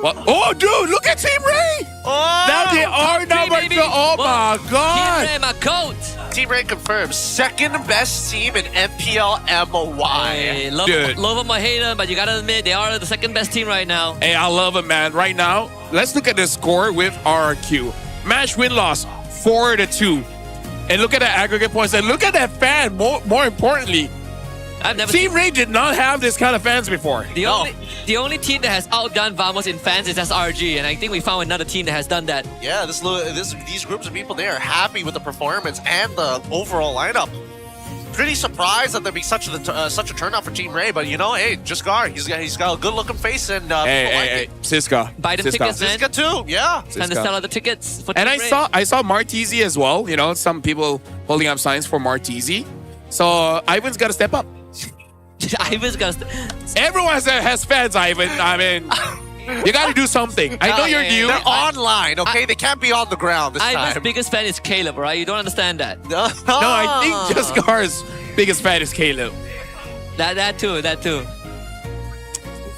Oh, dude, look at Team Rey! Now they are number 2. Oh my god! Team Rey, my coat! Team Rey confirms second best team in MPL MY. Hey, love them or hate them, but you gotta admit they are the second best team right now. Hey, I love it, man. Right now, let's look at the score with RQ. Match win-loss 4-2. And look at the aggregate points. And look at that fan. More importantly, Team Rey did not have this kind of fans before. The only team that has outdone Vamos in fans is SRG, and I think we found another team that has done that. Yeah, these groups of people, they are happy with the performance and the overall lineup. pretty surprised that there'd be such a turnout for Team Rey, but you know, hey, Jiskar, he's got a good looking face and Hey, Siska. Buy the tickets, man. Siska too, yeah. Time to sell out the tickets for And Team Rey. I saw Martizi as well. You know, some people holding up signs for Martizi. So Ivan's got to step up. Ivan's got to. Everyone has fans, Ivan. I mean, you got to do something. I know you're new. They're online, okay? They can't be on the ground this Ivan's time. biggest fan is Caleb, right? You don't understand that. No, I think Jaskar's biggest fan is Caleb. That too.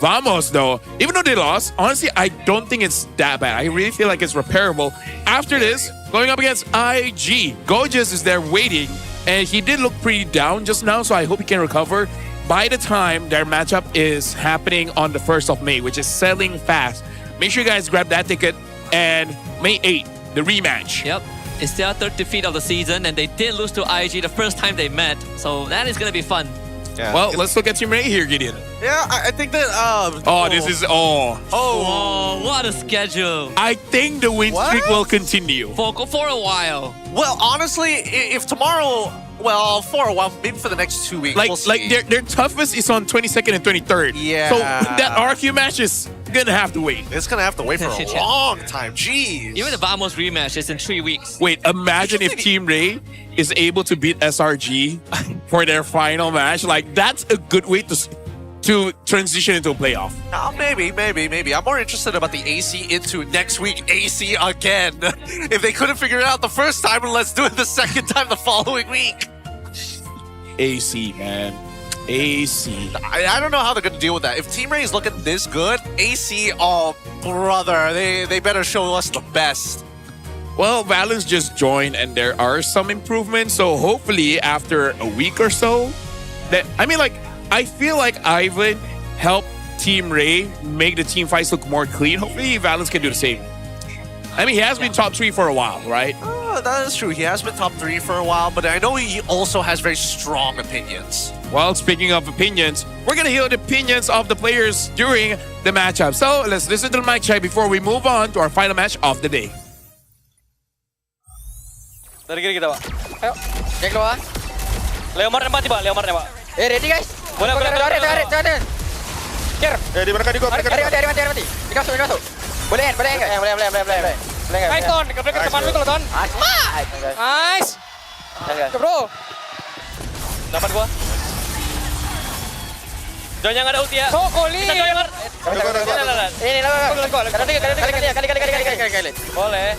Vamos, though. Even though they lost, honestly, I don't think it's that bad. I really feel like it's repairable. After this, going up against IG, Gorgeous is there waiting, and he did look pretty down just now, so I hope he can recover by the time their matchup is happening on the 1st of May, which is selling fast. Make sure you guys grab that ticket. And May 8th, the rematch. Yep. It's their third defeat of the season, and they did lose to IG the first time they met. So that is going to be fun. Yeah. Well, let's look at Team Rey here, Gideon. Yeah, I think that... This is... Oh, what a schedule. I think the win streak will continue. For a while. Well, honestly, if tomorrow... Well, for a while, maybe for the next 2 weeks, we'll see. Their toughest is on 22nd and 23rd. Yeah. So that RQ match is gonna have to wait. It's gonna have to wait for a long time. Jeez. Even the Vamos rematch is in 3 weeks. Wait, imagine if Team Rey is able to beat SRG for their final match. Like, that's a good way to transition into a playoff. Maybe. I'm more interested about the AC into next week. AC again. If they couldn't figure it out the first time, let's do it the second time the following week. AC, man. AC. I don't know how they're going to deal with that. If Team Rey is looking this good, AC, oh, brother, they better show us the best. Well, Valens just joined and there are some improvements. So hopefully after a week or so, I feel like Ivan helped Team Rey make the team fights look more clean. Hopefully Valens can do the same. I mean, he has been top 3 for a while, right? Oh, that is true. He has been top 3 for a while, but I know he also has very strong opinions. Well, speaking of opinions, we're going to hear the opinions of the players during the matchup. So let's listen to the mic check before we move on to our final match of the day. Dari kiri kita, Pak. Ayo, cek keluar. Leomar nembak, Pak. Leomar nembak. Ready, guys? Boleh. Tengah. Kir. Di mana di gua? Mati. Dikasih. Boleh, guys. Boleh. Nice, Ton. Ke teman lu kalau Ton. Nice. Bro. Dapat gua. Jangan yang ada ulti ya. Koli. Kita yang ini kali. Boleh.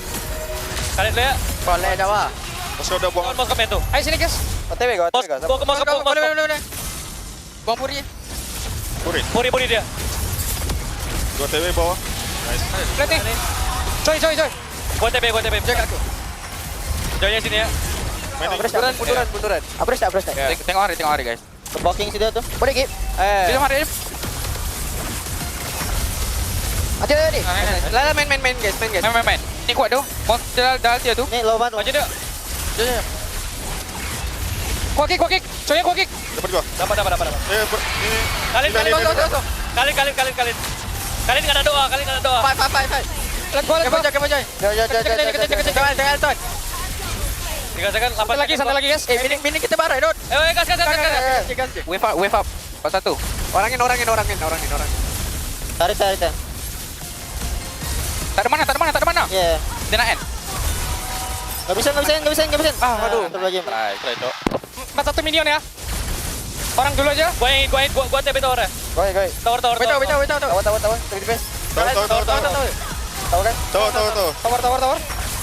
Kali dulu ya. Boleh, Jawa. Sudah buang. Mau ke itu. Ayo sini, guys. OTW gua. Boleh. Buang puri. Puri dia. Gua OTW bawah. Nice. Berarti. Coy. Gua OTW. Jaga aku. Joynya sini ya. Munduran. Apres tak. Tengok hari, guys. Blocking situ tuh. Boleh, Gip. Dia hari. Hati-hati. Lala main guys. Main. Ni kuat tu. Bom dalam dia tu. Ni lawan tu. Maju dia. Kuat kick. Coy kuat kick. Dapat gua. Dapat. Kali. Kali enggak ada doa. Fight. Let's go. Kepojoy. Jangan Ton. 3 second, 8 lagi, santai lagi guys. Mini kita bareng, Dot. Gas. Wave up. Pas satu. Orangin. Tarik. Tak ada mana? Iya. Dia nak end. Enggak bisa. Aduh. Terlagi. Baik, Cok. 41 minion ya. Orang dulu aja. Gua TP tower ya. Goi. Tower. Tahu. Defense. Tahu kan? Tahu. Tower.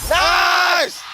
Nice.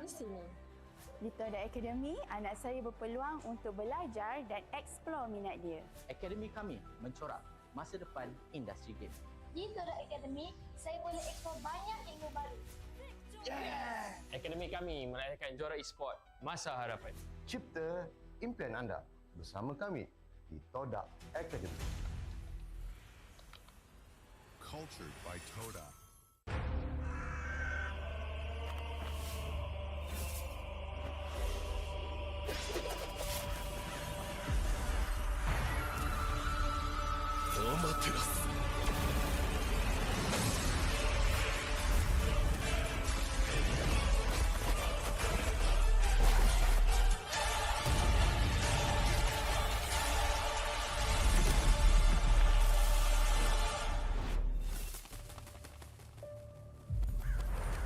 di sini? Di Todak Academy, anak saya berpeluang untuk belajar dan eksplor minat dia. Akademi kami mencorak masa depan industri game. Di Todak Academy, saya boleh eksplor banyak ilmu baru. Akademi kami melahirkan juara e-sport masa harapan. Cipta impian anda bersama kami di Todak Academy. Cultured by Todak. Amaterasu.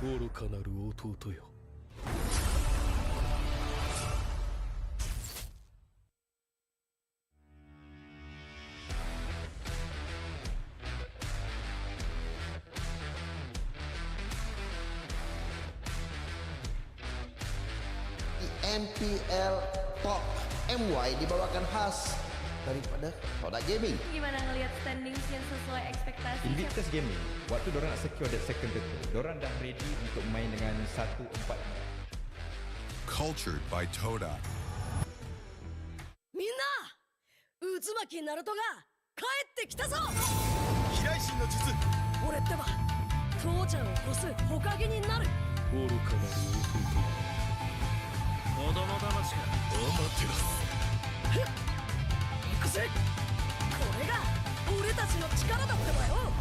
愚かなる弟よ。MPL Top MY dibawakan khas daripada Todak Gaming. Gimana ngelihat standings yang sesuai ekspektasi? Invictus Gaming, waktu diorang nak secure that second betul, diorang dah ready untuk main dengan 1-4. Cultured by Todak. みんな渦巻きナルトが帰ってきたぞ。飛来神の術。俺ってば父ちゃんを越す火影になる。愚かなる弟よ。子供騙しか。アマテラス。行くぜ。これが俺たちの力だってばよ。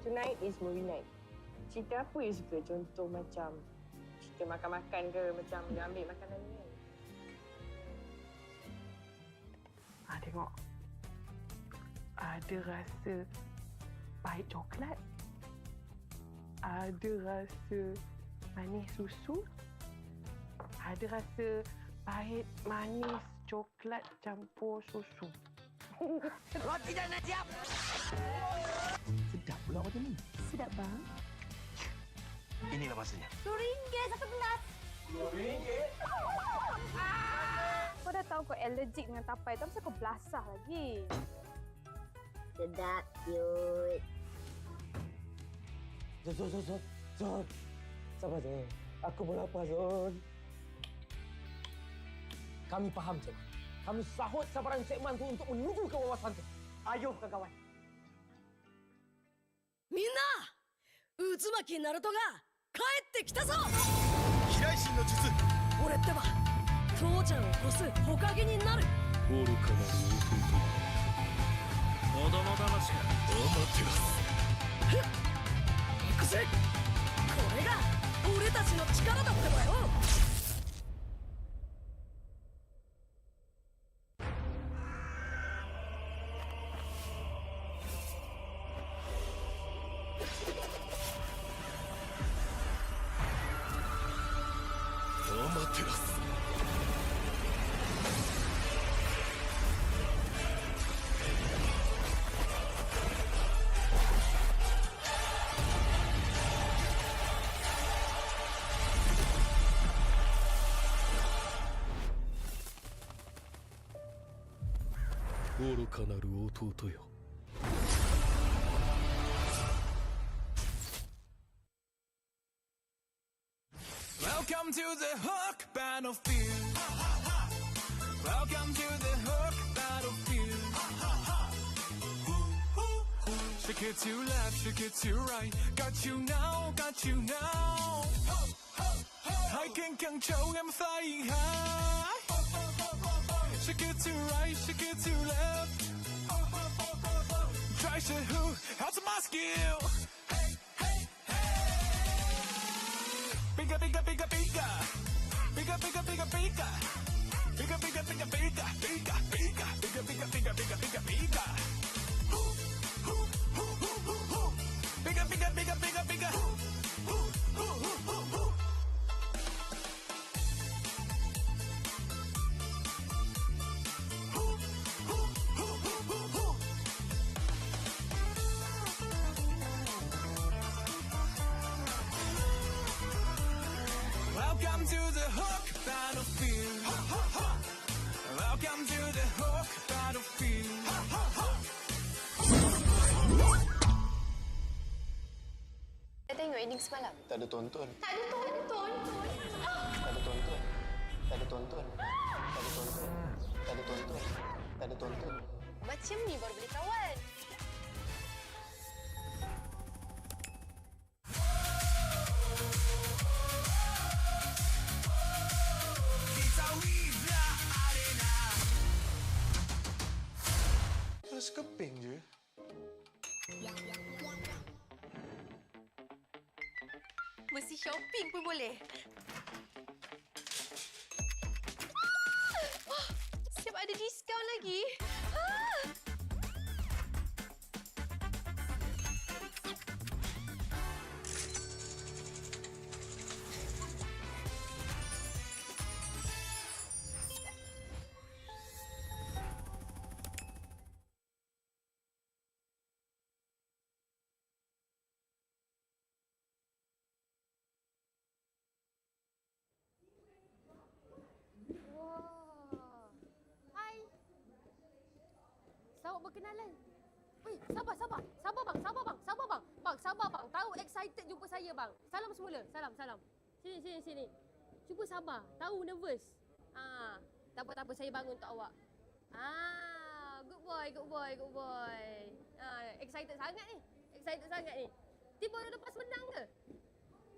Tonight is movie night. Cerita apa you suka? Contoh macam cerita makan-makan ke, macam dia ambil makanan ni kan? Tengok. Ada rasa pahit coklat. Ada rasa manis susu. Ada rasa pahit manis coklat campur susu. Roti dah nak siap. Sedap pula macam ni. Sedap bang. Inilah masanya. RM2 satu gelas. RM2? Kau dah tahu kau allergic dengan tapai tu, kenapa kau belasah lagi? Sedap, cute. Zon. Sabar, Zon. Aku pun lapar, Zon. Kami faham, Zon. Kami sahut sabaran segmen tu untuk menuju ke wawasan tu. Ayo, kawan. みんな渦巻きナルトが帰ってきたぞ。飛来神の術。俺ってば父ちゃんを越す火影になる。愚かなる弟よ。子供騙しか。アマテラス。行くぜ。これが俺たちの力だってばよ。アマテラス。愚かなる弟よ。 Welcome to the Hook Battlefield. Welcome to the Hook Battlefield. Shake it to left, shake it to right. Got you now, got you now. I can control, I'm flying high. Shake it to right, shake it to left. Try to who, how's my skill? Bigger, bigger, bigger, bigger. Bigger, bigger, bigger, bigger. Bigger, bigger, bigger, bigger. Bigger, bigger, bigger, bigger, bigger, bigger, bigger, bigger. Bigger, bigger, bigger, bigger, bigger. Welcome to the Hook Battlefield. Welcome to the Hook Battlefield. Saya tengok ending semalam. Tak ada tonton. Tak ada tonton. Tak ada tonton. Tak ada tonton. Tak ada tonton. Tak ada tonton. Tak ada tonton. Macam ni baru boleh kawan. Sekeping je. Mesti shopping pun boleh. Siap ada diskaun lagi. Sawak berkenalan. Weh, sabar, sabar. Sabar bang, sabar bang, sabar bang. Bang, sabar bang. Tahu excited jumpa saya bang. Salam semula. Salam, salam. Sini, sini, sini. Cuba sabar. Tahu nervous. Tak apa, tak apa. Saya bangun untuk awak. Good boy, good boy, good boy. Excited sangat ni. Excited sangat ni. Tiba baru lepas menang ke?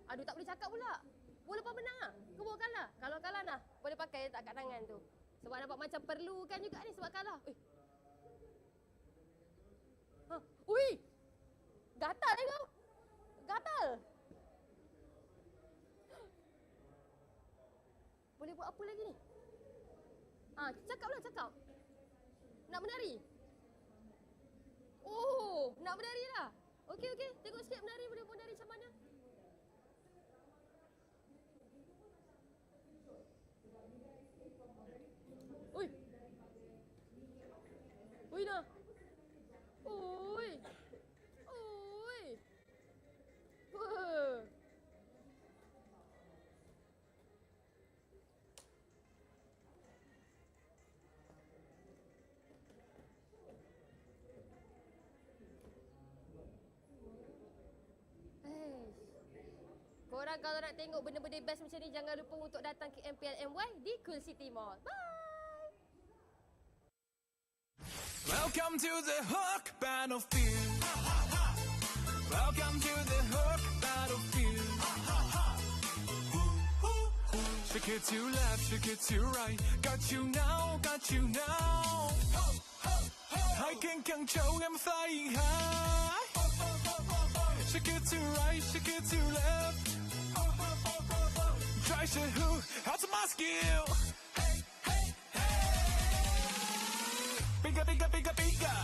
Aduh, tak boleh cakap pula. Boleh lepas menang lah. Ke bawa kalah. Kalau kalah nah, boleh pakai tak kat tangan tu. Sebab dapat macam perlukan juga ni sebab kalah. Ui! Gatal kau! Gatal! Boleh buat apa lagi ni? Cakaplah, cakap. Nak menari? Oh, nak menari lah. Okey, okey. Tengok sikit menari. Boleh menari macam mana? Ui! Ui dah! Oi. Oi. Korang kalau nak tengok benda-benda best macam ni, jangan lupa untuk datang ke MPL MY di Quill City Mall. Bye! Welcome to the Hook Battlefield. Welcome to the Hook Battlefield. Shake it to left, shake it to right. Got you now, got you now. I can control, I'm flying high. Shake it to right, shake it to left. Try to who, how's my skill? Bigger, bigger, bigger, bigger.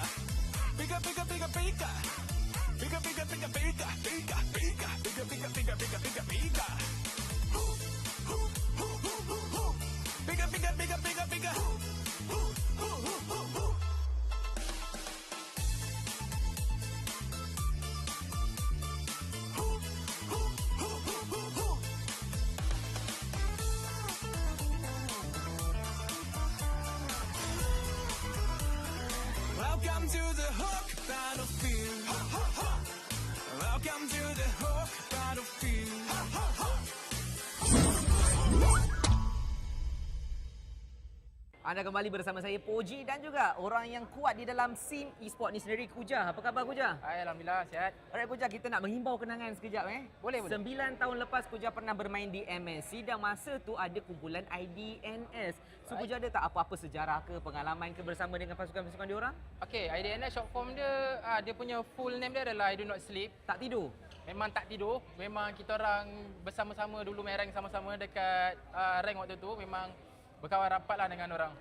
Bigger, bigger, bigger, bigger. Bigger, bigger, bigger, bigger. Bigger, bigger, bigger, bigger, bigger, bigger, bigger, bigger. Bigger, bigger, bigger, bigger, bigger. Welcome to the Hook battlefield. Welcome to the Hook battlefield. Anda kembali bersama saya Poji dan juga orang yang kuat di dalam scene e-sport ni sendiri, Kuja. Apa khabar Kuja? Alhamdulillah sihat. Alright Kuja, kita nak menghimbau kenangan sekejap Boleh. 9 tahun lepas Kuja pernah bermain di MSC dan masa tu ada kumpulan IDNS. So Kuja ada tak apa-apa sejarah ke, pengalaman ke bersama dengan pasukan-pasukan diorang? Okey, IDNS short form dia, dia punya full name dia adalah I Do Not Sleep. Tak tidur? Memang tak tidur. Memang kita orang bersama-sama dulu main rank sama-sama dekat rank waktu tu. Memang berkawan rapat lah dengan orang.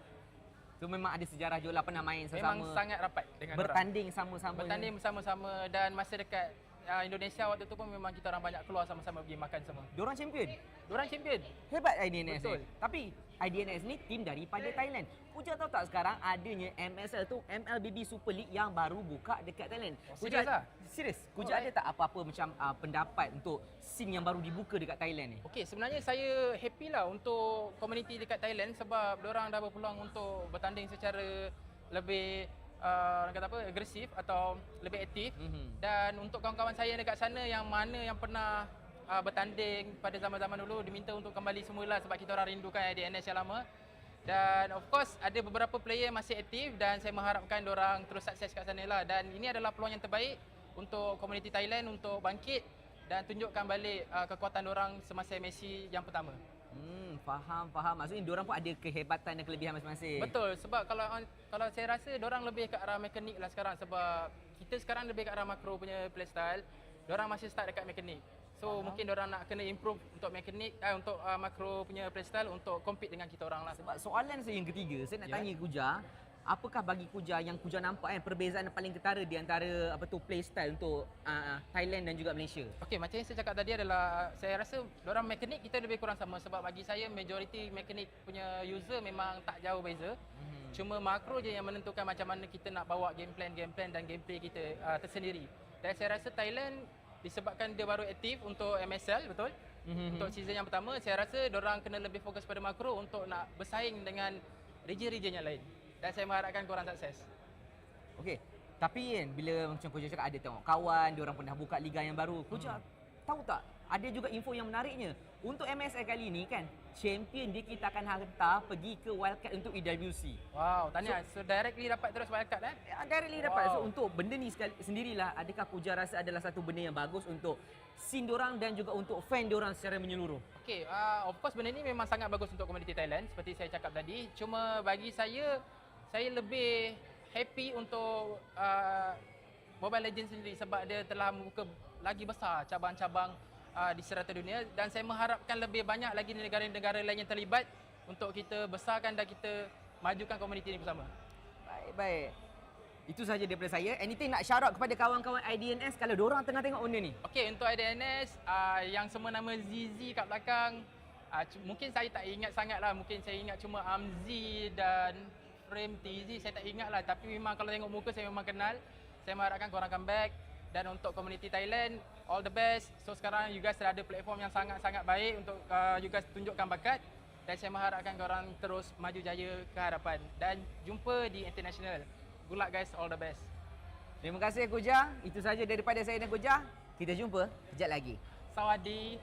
So memang ada sejarah juga lah, pernah main sama-sama. Memang sangat rapat dengan bertanding orang. sama-sama. Bertanding bersama-sama dan masa dekat Indonesia waktu tu pun memang kita orang banyak keluar sama-sama pergi makan semua. Diorang champion? Diorang champion. Hebat IDNS. Betul. Tapi IDNS ni tim daripada Thailand. Kuja tahu tak sekarang adanya MSL tu, MLBB Super League yang baru buka dekat Thailand. Serius lah? Serius. Kuja ada tak apa-apa macam pendapat untuk scene yang baru dibuka dekat Thailand ni? Okey, sebenarnya saya happy lah untuk komuniti dekat Thailand sebab diorang dah berpeluang untuk bertanding secara lebih orang kata apa, agresif atau lebih aktif. Dan untuk kawan-kawan saya dekat sana yang mana yang pernah bertanding pada zaman-zaman dulu diminta untuk kembali semula sebab kita orang rindukan IDNS yang lama. Dan of course ada beberapa player yang masih aktif dan saya mengharapkan diorang terus sukses kat sana lah. Dan ini adalah peluang yang terbaik untuk komuniti Thailand untuk bangkit dan tunjukkan balik kekuatan diorang semasa MSC yang pertama. Faham. Maksudnya diorang pun ada kehebatan dan kelebihan masing-masing. Betul, sebab kalau saya rasa diorang lebih ke arah mekanik lah sekarang sebab kita sekarang lebih ke arah makro punya playstyle. Diorang masih start dekat mekanik. So mungkin diorang nak kena improve untuk mekanik untuk makro punya playstyle untuk compete dengan kita orang lah. Sebab soalan saya yang ketiga, saya nak tanya Kuja, apakah bagi Kuja yang Kuja nampak perbezaan yang paling ketara di antara playstyle untuk Thailand dan juga Malaysia? Okey, macam yang saya cakap tadi adalah saya rasa diorang mekanik kita lebih kurang sama sebab bagi saya majoriti mekanik punya user memang tak jauh beza. Cuma makro je yang menentukan macam mana kita nak bawa game plan dan gameplay kita tersendiri. Dan saya rasa Thailand disebabkan dia baru aktif untuk MSL, betul? Untuk season yang pertama, saya rasa diorang kena lebih fokus pada makro untuk nak bersaing dengan region-region yang lain. Dan saya mengharapkan korang sukses. Okey, tapi kan bila macam Kuja cakap ada tengok kawan, diorang pernah buka liga yang baru. Kuja tahu tak, ada juga info yang menariknya. Untuk MSL kali ni kan, champion dia kita akan hantar pergi ke wildcard untuk EWC. Wow, tahniah. So directly dapat terus wildcard Directly dapat. So untuk benda ni sendirilah, adakah Kuja rasa adalah satu benda yang bagus untuk scene diorang dan juga untuk fan diorang secara menyeluruh? Okey, of course benda ni memang sangat bagus untuk komuniti Thailand seperti saya cakap tadi. Cuma bagi saya lebih happy untuk Mobile Legends sendiri sebab dia telah membuka lagi besar cabang-cabang di serata dunia dan saya mengharapkan lebih banyak lagi negara-negara lain yang terlibat untuk kita besarkan dan kita majukan komuniti ini bersama. Baik. Itu sahaja daripada saya. Anything nak shout out kepada kawan-kawan IDNS kalau diorang tengah tengok benda ni? Okey, untuk IDNS yang semua nama ZZ kat belakang, mungkin saya tak ingat sangat lah. Mungkin saya ingat cuma Amzi dan Frame TZ, saya tak ingat lah. Tapi memang kalau tengok muka saya memang kenal. Saya mengharapkan korang come back. Dan untuk komuniti Thailand, all the best. So sekarang you guys dah ada platform yang sangat-sangat baik untuk you guys tunjukkan bakat. Dan saya mengharapkan korang terus maju jaya ke hadapan. Dan jumpa di international. Good luck guys, all the best. Terima kasih Kuja. Itu sahaja daripada saya dan Kuja. Kita jumpa kejap lagi. Sawadee.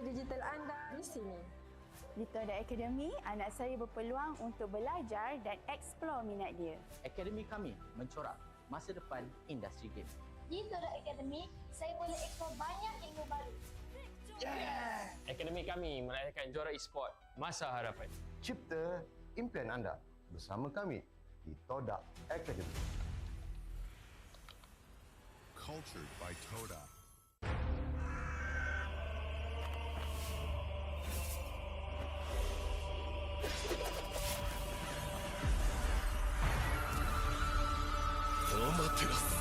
digital anda di sini. Di Toda Academy, anak saya berpeluang untuk belajar dan eksplor minat dia. Akademi kami mencorak masa depan industri game. Di Toda Academy, saya boleh eksplor banyak ilmu baru. Akademi kami merayakan juara e-sport masa harapan. Cipta impian anda bersama kami di Toda Academy. Cultured by Toda. Amaterasu.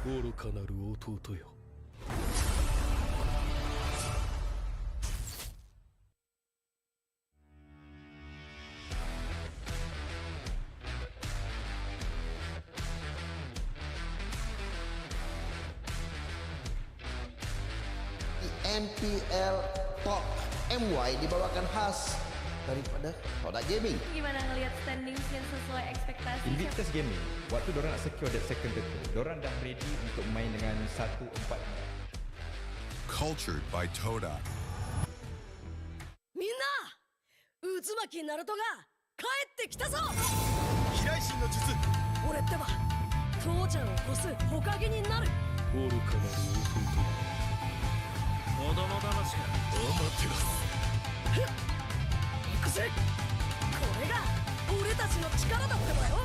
Oro かなる弟よ。MPL Talk MY dibawakan khas daripada Toda Gaming. Gimana ngelihat standings yang sesuai ekspektasi? Invictus Gaming, waktu diorang nak secure that second turtle, diorang dah ready untuk main dengan 1-4. Cultured by Toda. みんな、渦巻きナルトが帰ってきたぞ。飛来神の術。俺ってば父ちゃんを越す火影になる。愚かなる弟。子供騙しか。アマテラス。行くぜ。これが俺たちの力だってばよ。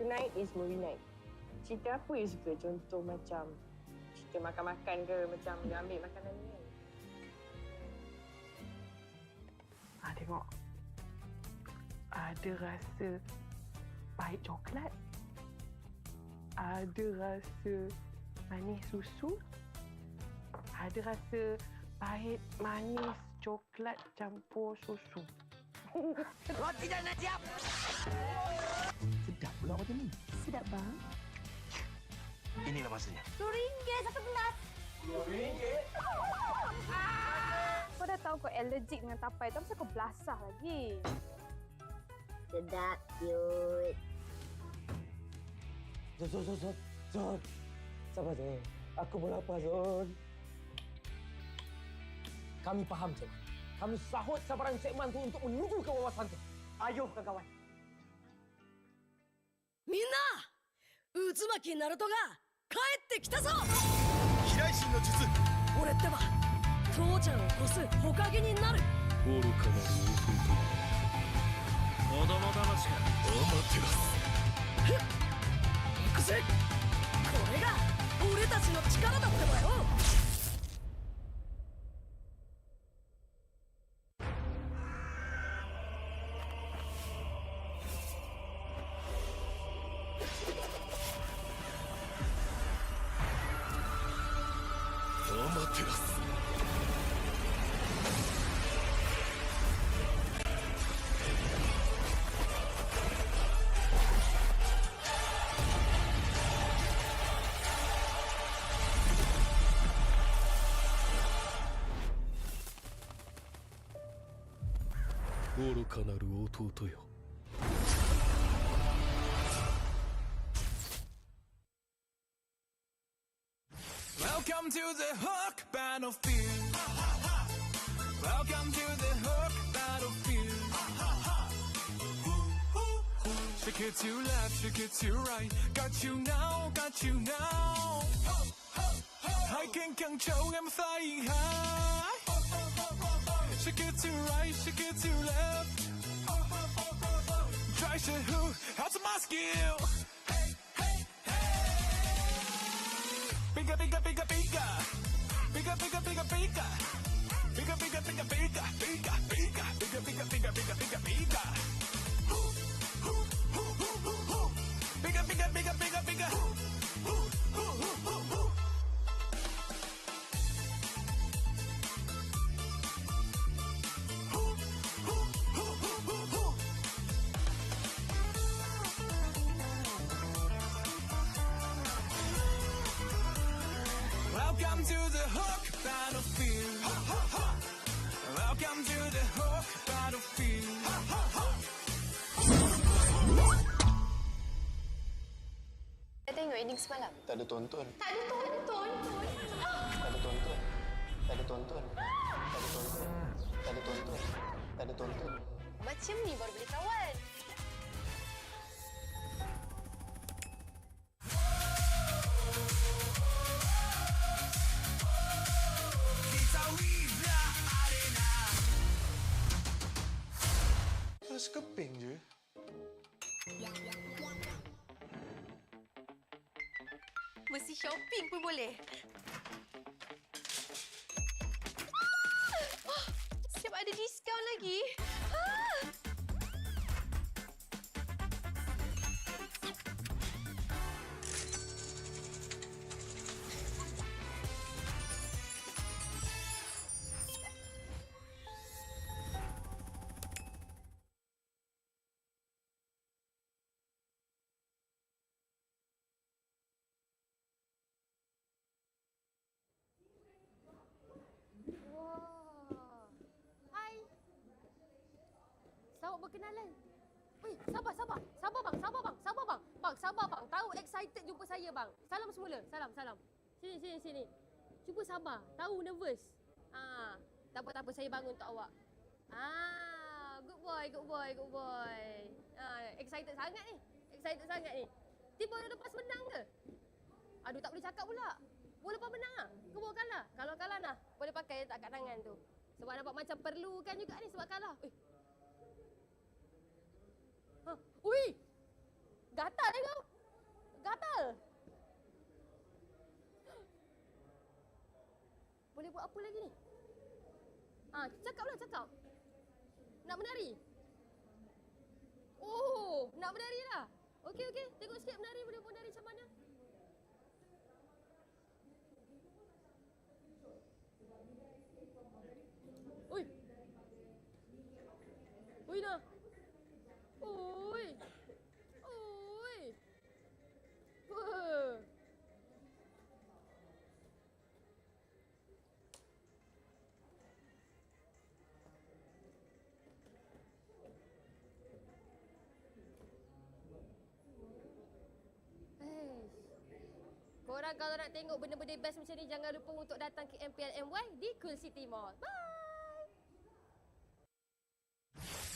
Tonight is movie night. Cerita apa you suka? Contoh macam cerita makan-makan ke, macam dia ambil makanan ni kan? Tengok. Ada rasa pahit coklat. Ada rasa manis susu. Ada rasa pahit manis coklat campur susu. Roti dah nak siap. Sedap pula macam ni. Sedap bang. Inilah masanya. RM2 satu gelas. RM2? Kau dah tahu kau allergic dengan tapai tu, kenapa kau belasah lagi? Sedap, cute. Zon. Sabar je. Aku pun lapar, Zon. Kami faham, Zon. Kami sahut sabaran segmen tu untuk menuju ke wawasan tu. Ayo, kawan-kawan. みんな、渦巻きナルトが帰ってきたぞ。飛来神の術。俺ってば父ちゃんを越す火影になる。愚かなる弟。子供騙しか。アマテラス。行くぜ。これが俺たちの力だってばよ。アマテラス。愚かなる弟よ。 Welcome to the Hook Battlefield. Welcome to the Hook Battlefield. Shake it to left, shake it to right. Got you now, got you now. I can control, I'm flying high. Shake it to right, shake it to left. Try to who, how's my skill? Bigger, bigger, bigger, bigger. Bigger, bigger, bigger, bigger. Bigger, bigger, bigger, bigger. Bigger, bigger, bigger, bigger, bigger, bigger, bigger, bigger. Bigger, bigger, bigger, bigger, bigger. Welcome to the Hook Battlefield. Welcome to the Hook Battlefield. Saya tengok ending semalam. Tak ada tonton. Tak ada tonton. Tak ada tonton. Tak ada tonton. Tak ada tonton. Tak ada tonton. Tak ada tonton. Macam ni baru boleh kawan. Sekeping je. Mesti shopping pun boleh. Siap ada diskaun lagi. Sawak berkenalan. Weh, sabar, sabar. Sabar bang, sabar bang, sabar bang. Bang, sabar bang. Tahu excited jumpa saya bang. Salam semula. Salam, salam. Sini, sini, sini. Cuba sabar. Tahu nervous. Tak apa, tak apa. Saya bangun untuk awak. Good boy, good boy, good boy. Excited sangat ni. Excited sangat ni. Tiba baru lepas menang ke? Aduh, tak boleh cakap pula. Boleh lepas menang ah. Ke bawa kalah. Kalau kalah nah, boleh pakai tak kat tangan tu. Sebab nampak macam perlukan juga ni sebab kalah. Ui! Gatal kau! Gatal! Boleh buat apa lagi ni? Cakaplah, cakap. Nak menari? Oh, nak menari lah. Okey, okey. Tengok sikit menari. Boleh buat menari macam mana? Ui! Ui dah! Oi. Oi. Korang kalau nak tengok benda-benda best macam ni, jangan lupa untuk datang ke MPL MY di Quill City Mall. Bye!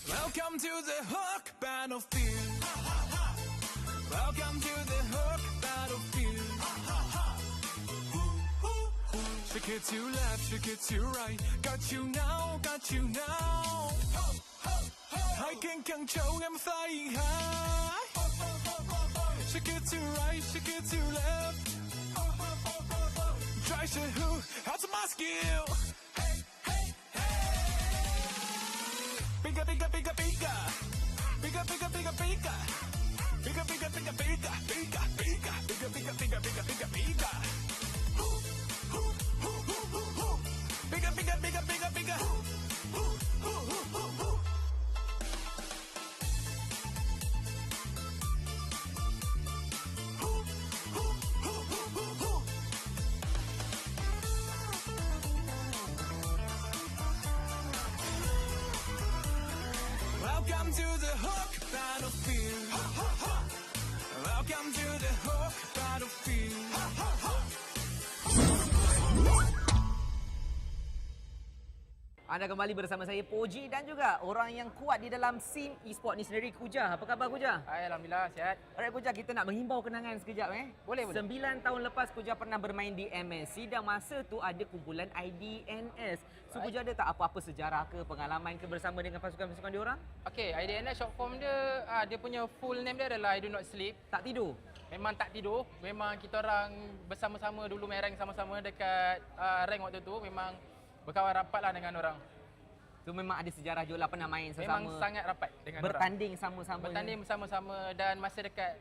Welcome to the Hook Battlefield. Welcome to the Hook Battlefield. Shake it to left, shake it to right. Got you now, got you now. I can control, I'm flying high. Shake it to right, shake it to left. Try to who, how's my skill? Bigger, bigger, bigger, bigger. Bigger, bigger, bigger, bigger. Bigger, bigger, bigger, bigger. Bigger, bigger, bigger, bigger, bigger, bigger, bigger, bigger. Bigger, bigger, bigger, bigger, bigger. Welcome to the Hook battlefield. Welcome to the Hook battlefield. Anda kembali bersama saya Poji dan juga orang yang kuat di dalam scene e-sport ni sendiri, Kuja. Apa khabar Kuja? Alhamdulillah sihat. Alright Kuja, kita nak menghimbau kenangan sekejap Boleh. 9 tahun lepas Kuja pernah bermain di MSC dan masa tu ada kumpulan IDNS. So Kuja ada tak apa-apa sejarah ke, pengalaman ke bersama dengan pasukan-pasukan diorang? Okey, IDNS short form dia, dia punya full name dia adalah I Do Not Sleep. Tak tidur? Memang tak tidur. Memang kita orang bersama-sama dulu main rank sama-sama dekat rank waktu tu. Memang berkawan rapat lah dengan orang. So memang ada sejarah juga lah, pernah main sesama. Memang sangat rapat dengan bertanding orang. sama-sama. Bertanding bersama-sama dan masa dekat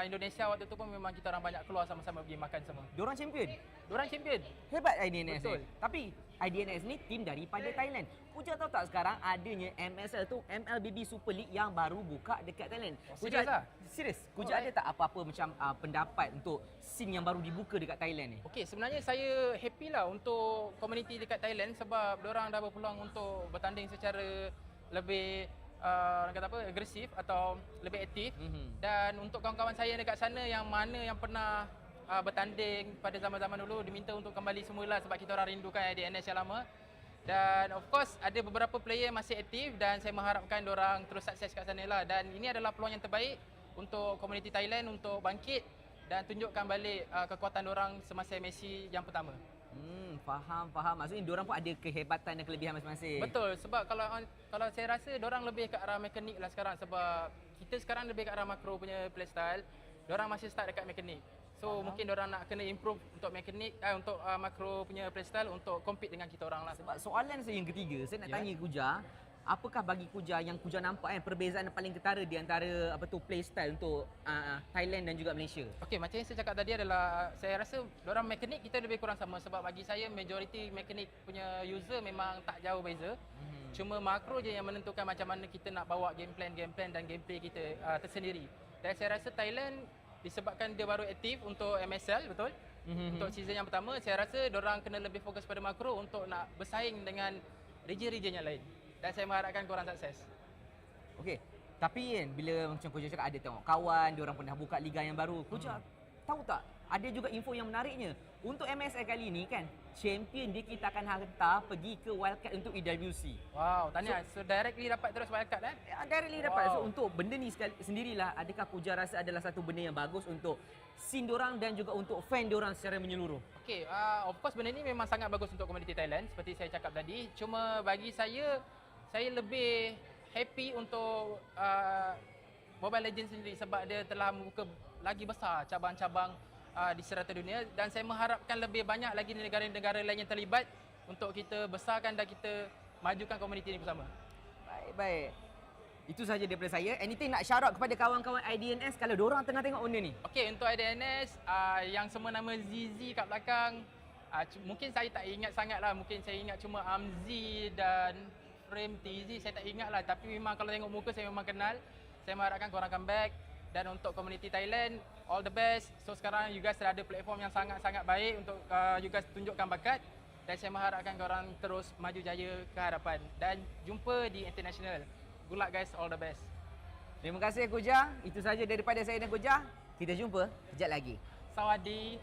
Indonesia waktu tu pun memang kita orang banyak keluar sama-sama pergi makan semua. Diorang champion? Diorang champion. Hebat IDNS. Betul. Tapi IDNS ni tim daripada Thailand. Kuja tahu tak sekarang adanya MSL tu, MLBB Super League yang baru buka dekat Thailand. Serius lah? Serius. Kuja ada tak apa-apa macam pendapat untuk scene yang baru dibuka dekat Thailand ni? Okey, sebenarnya saya happy lah untuk komuniti dekat Thailand sebab diorang dah berpeluang untuk bertanding secara lebih orang kata apa, agresif atau lebih aktif. Dan untuk kawan-kawan saya dekat sana yang mana yang pernah bertanding pada zaman-zaman dulu diminta untuk kembali semula sebab kita orang rindukan IDNS yang lama. Dan of course ada beberapa player masih aktif dan saya mengharapkan diorang terus sukses kat sana lah. Dan ini adalah peluang yang terbaik untuk komuniti Thailand untuk bangkit dan tunjukkan balik kekuatan diorang semasa MSC yang pertama. Faham. Maksudnya diorang pun ada kehebatan dan kelebihan masing-masing. Betul, sebab kalau saya rasa diorang lebih ke arah mekanik lah sekarang sebab kita sekarang lebih ke arah makro punya playstyle. Diorang masih start dekat mekanik. So mungkin diorang nak kena improve untuk mekanik untuk makro punya playstyle untuk compete dengan kita orang lah. Sebab soalan saya yang ketiga, saya nak tanya Kuja, apakah bagi Kuja yang Kuja nampak perbezaan yang paling ketara di antara playstyle untuk Thailand dan juga Malaysia? Okey, macam yang saya cakap tadi adalah saya rasa diorang mekanik kita lebih kurang sama sebab bagi saya majoriti mekanik punya user memang tak jauh beza. Cuma makro je yang menentukan macam mana kita nak bawa game plan dan gameplay kita tersendiri. Dan saya rasa Thailand disebabkan dia baru aktif untuk MSL, betul? Untuk season yang pertama, saya rasa diorang kena lebih fokus pada makro untuk nak bersaing dengan region-region yang lain. Dan saya mengharapkan korang sukses. Okey, tapi bila macam Kuja cakap ada tengok kawan, diorang pernah buka liga yang baru. Kuja tahu tak? Ada juga info yang menariknya. Untuk MSL kali ni kan, champion dia kita akan hantar pergi ke wildcard untuk EWC. Wow, tahniah. So directly dapat terus wildcard Directly dapat. So untuk benda ni sendirilah, adakah Kuja rasa adalah satu benda yang bagus untuk scene diorang dan juga untuk fan diorang secara menyeluruh? Okey, of course benda ni memang sangat bagus untuk komuniti Thailand seperti saya cakap tadi. Cuma bagi saya lebih happy untuk Mobile Legends sendiri sebab dia telah membuka lagi besar cabang-cabang di serata dunia dan saya mengharapkan lebih banyak lagi negara-negara lain yang terlibat untuk kita besarkan dan kita majukan komuniti ini bersama. Baik. Itu sahaja daripada saya. Anything nak shout out kepada kawan-kawan IDNS kalau diorang tengah tengok benda ni? Okey, untuk IDNS yang semua nama ZZ kat belakang, mungkin saya tak ingat sangat lah. Mungkin saya ingat cuma Amzi dan Frame TZ, saya tak ingat lah. Tapi memang kalau tengok muka saya memang kenal. Saya mengharapkan korang come back. Dan untuk komuniti Thailand, all the best. So sekarang you guys dah ada platform yang sangat-sangat baik untuk you guys tunjukkan bakat. Dan saya mengharapkan korang terus maju jaya ke hadapan. Dan jumpa di international. Good luck guys, all the best. Terima kasih Kuja. Itu sahaja daripada saya dan Kuja. Kita jumpa kejap lagi. Sawadee.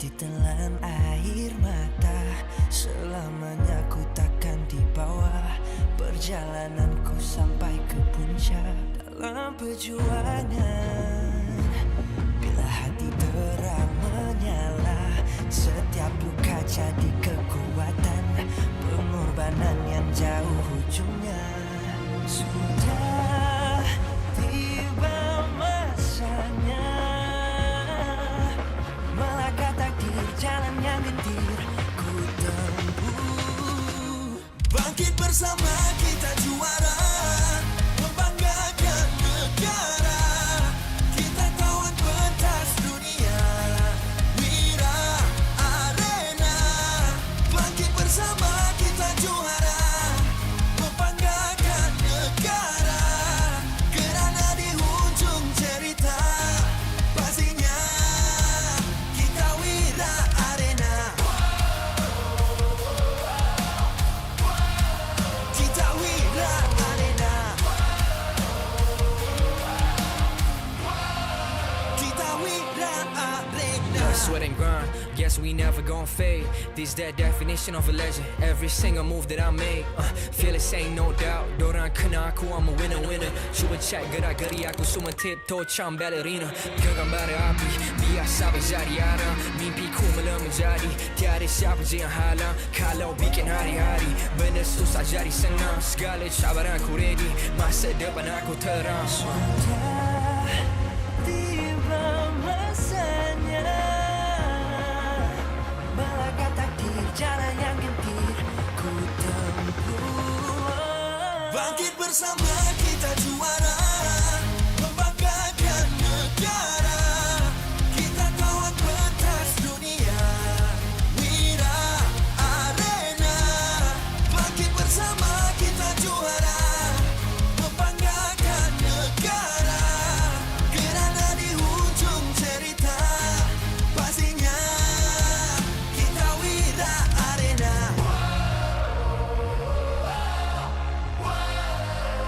ditelan air mata. Selamanya ku takkan dibawa perjalananku sampai ke puncak. Dalam perjuangan, bila hati terang menyala, setiap luka jadi kekuatan. Pengorbanan yang jauh ujungnya. Sudah tiba masanya melangkah takdir, jalan yang gendir ku tempuh. Bangkit bersama kita juara, membanggakan negara. Kita kawan pentas dunia, Wira Arena. Bangkit bersama kita juara, membanggakan negara. Kerana di hujung cerita pastinya kita Wira Arena. Kita Wira Arena. Kita Wira Arena. Sweat and grind, guess we never gon' fade. This that definition of a legend. Every single move that I make, feel it ain't no doubt. Dorang kena aku, I'm a winner. Cuba check gerak-geri aku semua tiptoe macam ballerina. Genggam bara api, biasa berjadi arah. Mimpiku mula menjadi, tiada siapa je yang halang. Kalau bikin hari-hari, benda susah jadi senang. Segala cabaran aku ready, masa depan aku terang. Tiba masanya melangkah takdir, jalan yang gendir ku tempuh. Bangkit bersama kita juara, membanggakan negara. Kita kawan pentas dunia, Wira Arena. Bangkit bersama kita juara, membanggakan negara. Kerana di hujung cerita pastinya kita Wira Arena.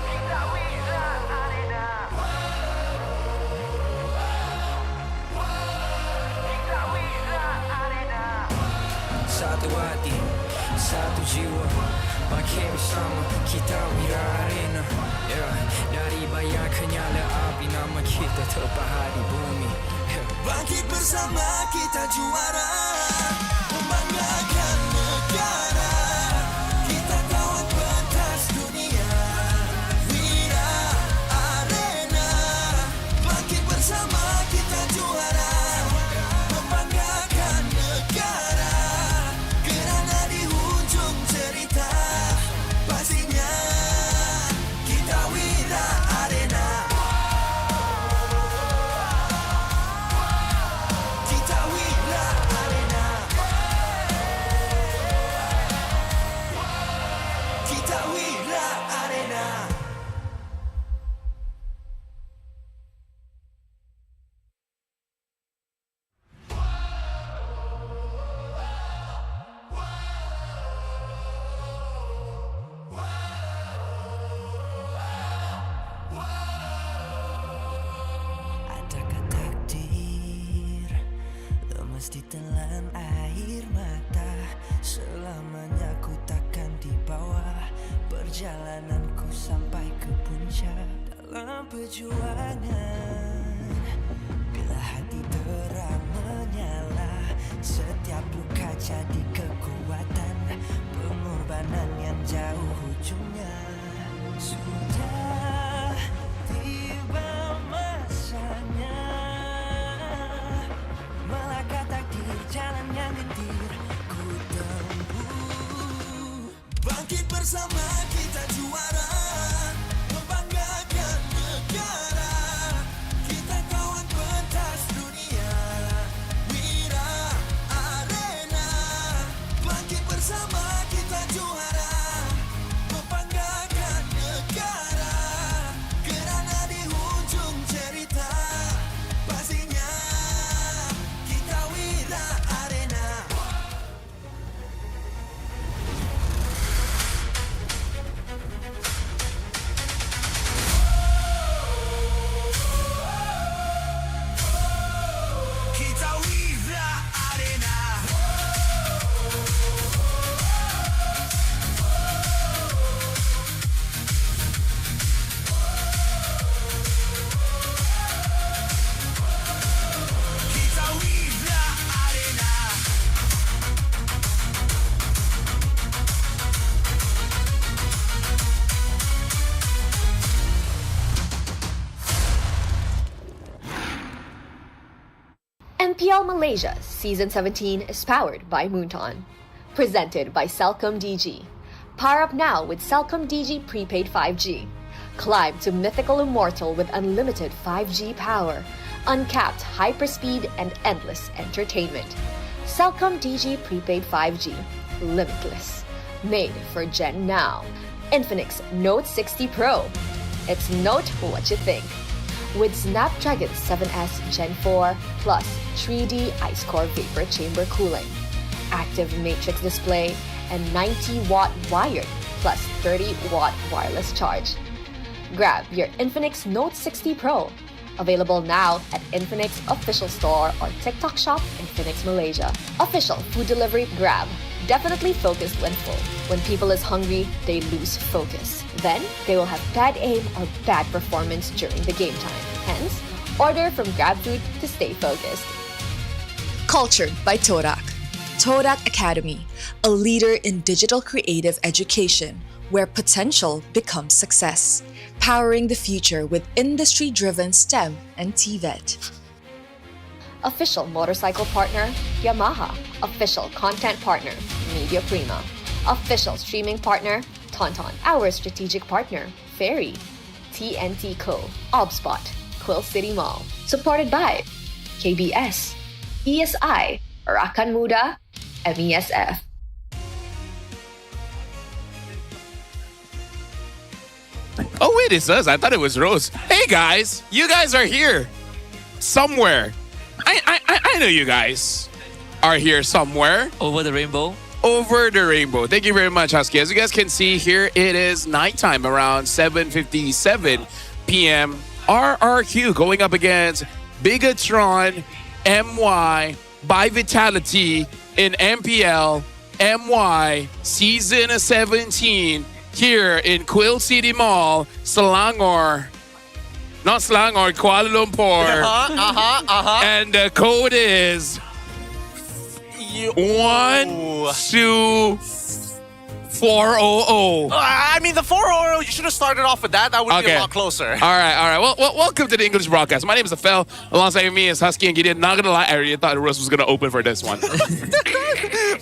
Kita Wira Arena. Kita Wira Arena. Satu hati, satu jiwa, bangkit bersama kita Wira Arena. Dari bayang ke nyala api, nama kita terpahat di bumi. Bangkit bersama kita juara, membanggakan negara. Kita kawan pentas dunia, Wira Arena. Bangkit bersama kita juara, membanggakan negara. Kerana di hujung cerita pastinya kita Wira Arena. Kita Wira Arena. Kita Wira Arena. Adakah takdir lemas ditelan air mata? Selamanya ku takkan dibawa perjalananku sampai ke puncak. Dalam perjuangan, bila hati terang menyala, setiap luka jadi kekuatan. Pengorbanan yang jauh ujungnya. Sudah tiba masanya melangkah takdir, jalan yang gendir ku tempuh. Bangkit bersama kita juara, membanggakan negara. Kita kawan pentas dunia, Wira Arena. Bangkit bersama kita juara, membanggakan negara. Kerana di hujung cerita pastinya kita Wira Arena. MPL Malaysia Season 17 is powered by Pautan. Presented by Celcom DG. Power up now with Celcom DG Prepaid 5G. Climb to mythical immortal with unlimited 5G power, uncapped hyperspeed, and endless entertainment. Celcom DG Prepaid 5G. Limitless. Made for Gen Now. Infinix Note 60 Pro. It's note what you think. With Snapdragon 7S Gen 4 plus 3D Ice Core Vapor Chamber cooling, active matrix display, and 90-watt wired plus 30-watt wireless charge. Grab your Infinix Note 60 Pro. Available now at Infinix Official Store or TikTok Shop Infinix Malaysia. Official food delivery Grab. Definitely focused when full. When people is hungry, they lose focus. Then, they will have bad aim or bad performance during the game time. Hence, order from GrabFood to stay focused. Cultured by Todak. Todak Academy, a leader in digital creative education where potential becomes success. Powering the future with industry-driven STEM and TVET. Official motorcycle partner, Yamaha. Official content partner, Media Prima. Official streaming partner, Tauntaun. Our strategic partner, Ferry. TNT Co. Obspot. Quill City Mall. Supported by KBS, ESI, Rakan Muda, MESF. Oh wait, it's us. I thought it was Rose. Hey guys, you guys are here somewhere. I know you guys are here somewhere. Over the rainbow. Over the rainbow. Thank you very much, Husky. As you guys can see here, it is nighttime around 7:57 p.m. RRQ going up against Bigatron MY by Vitality in MPL MY Season 17 here in Quill City Mall, Selangor. Not Selangor, Kuala Lumpur. And the code is 12400. I mean, the 400, you should have started off with that. That would be a lot closer. All right. Well, welcome to the English broadcast. My name is Afel. Alongside me is Husky and Gideon. Not gonna lie, I really thought Russ was gonna open for this one.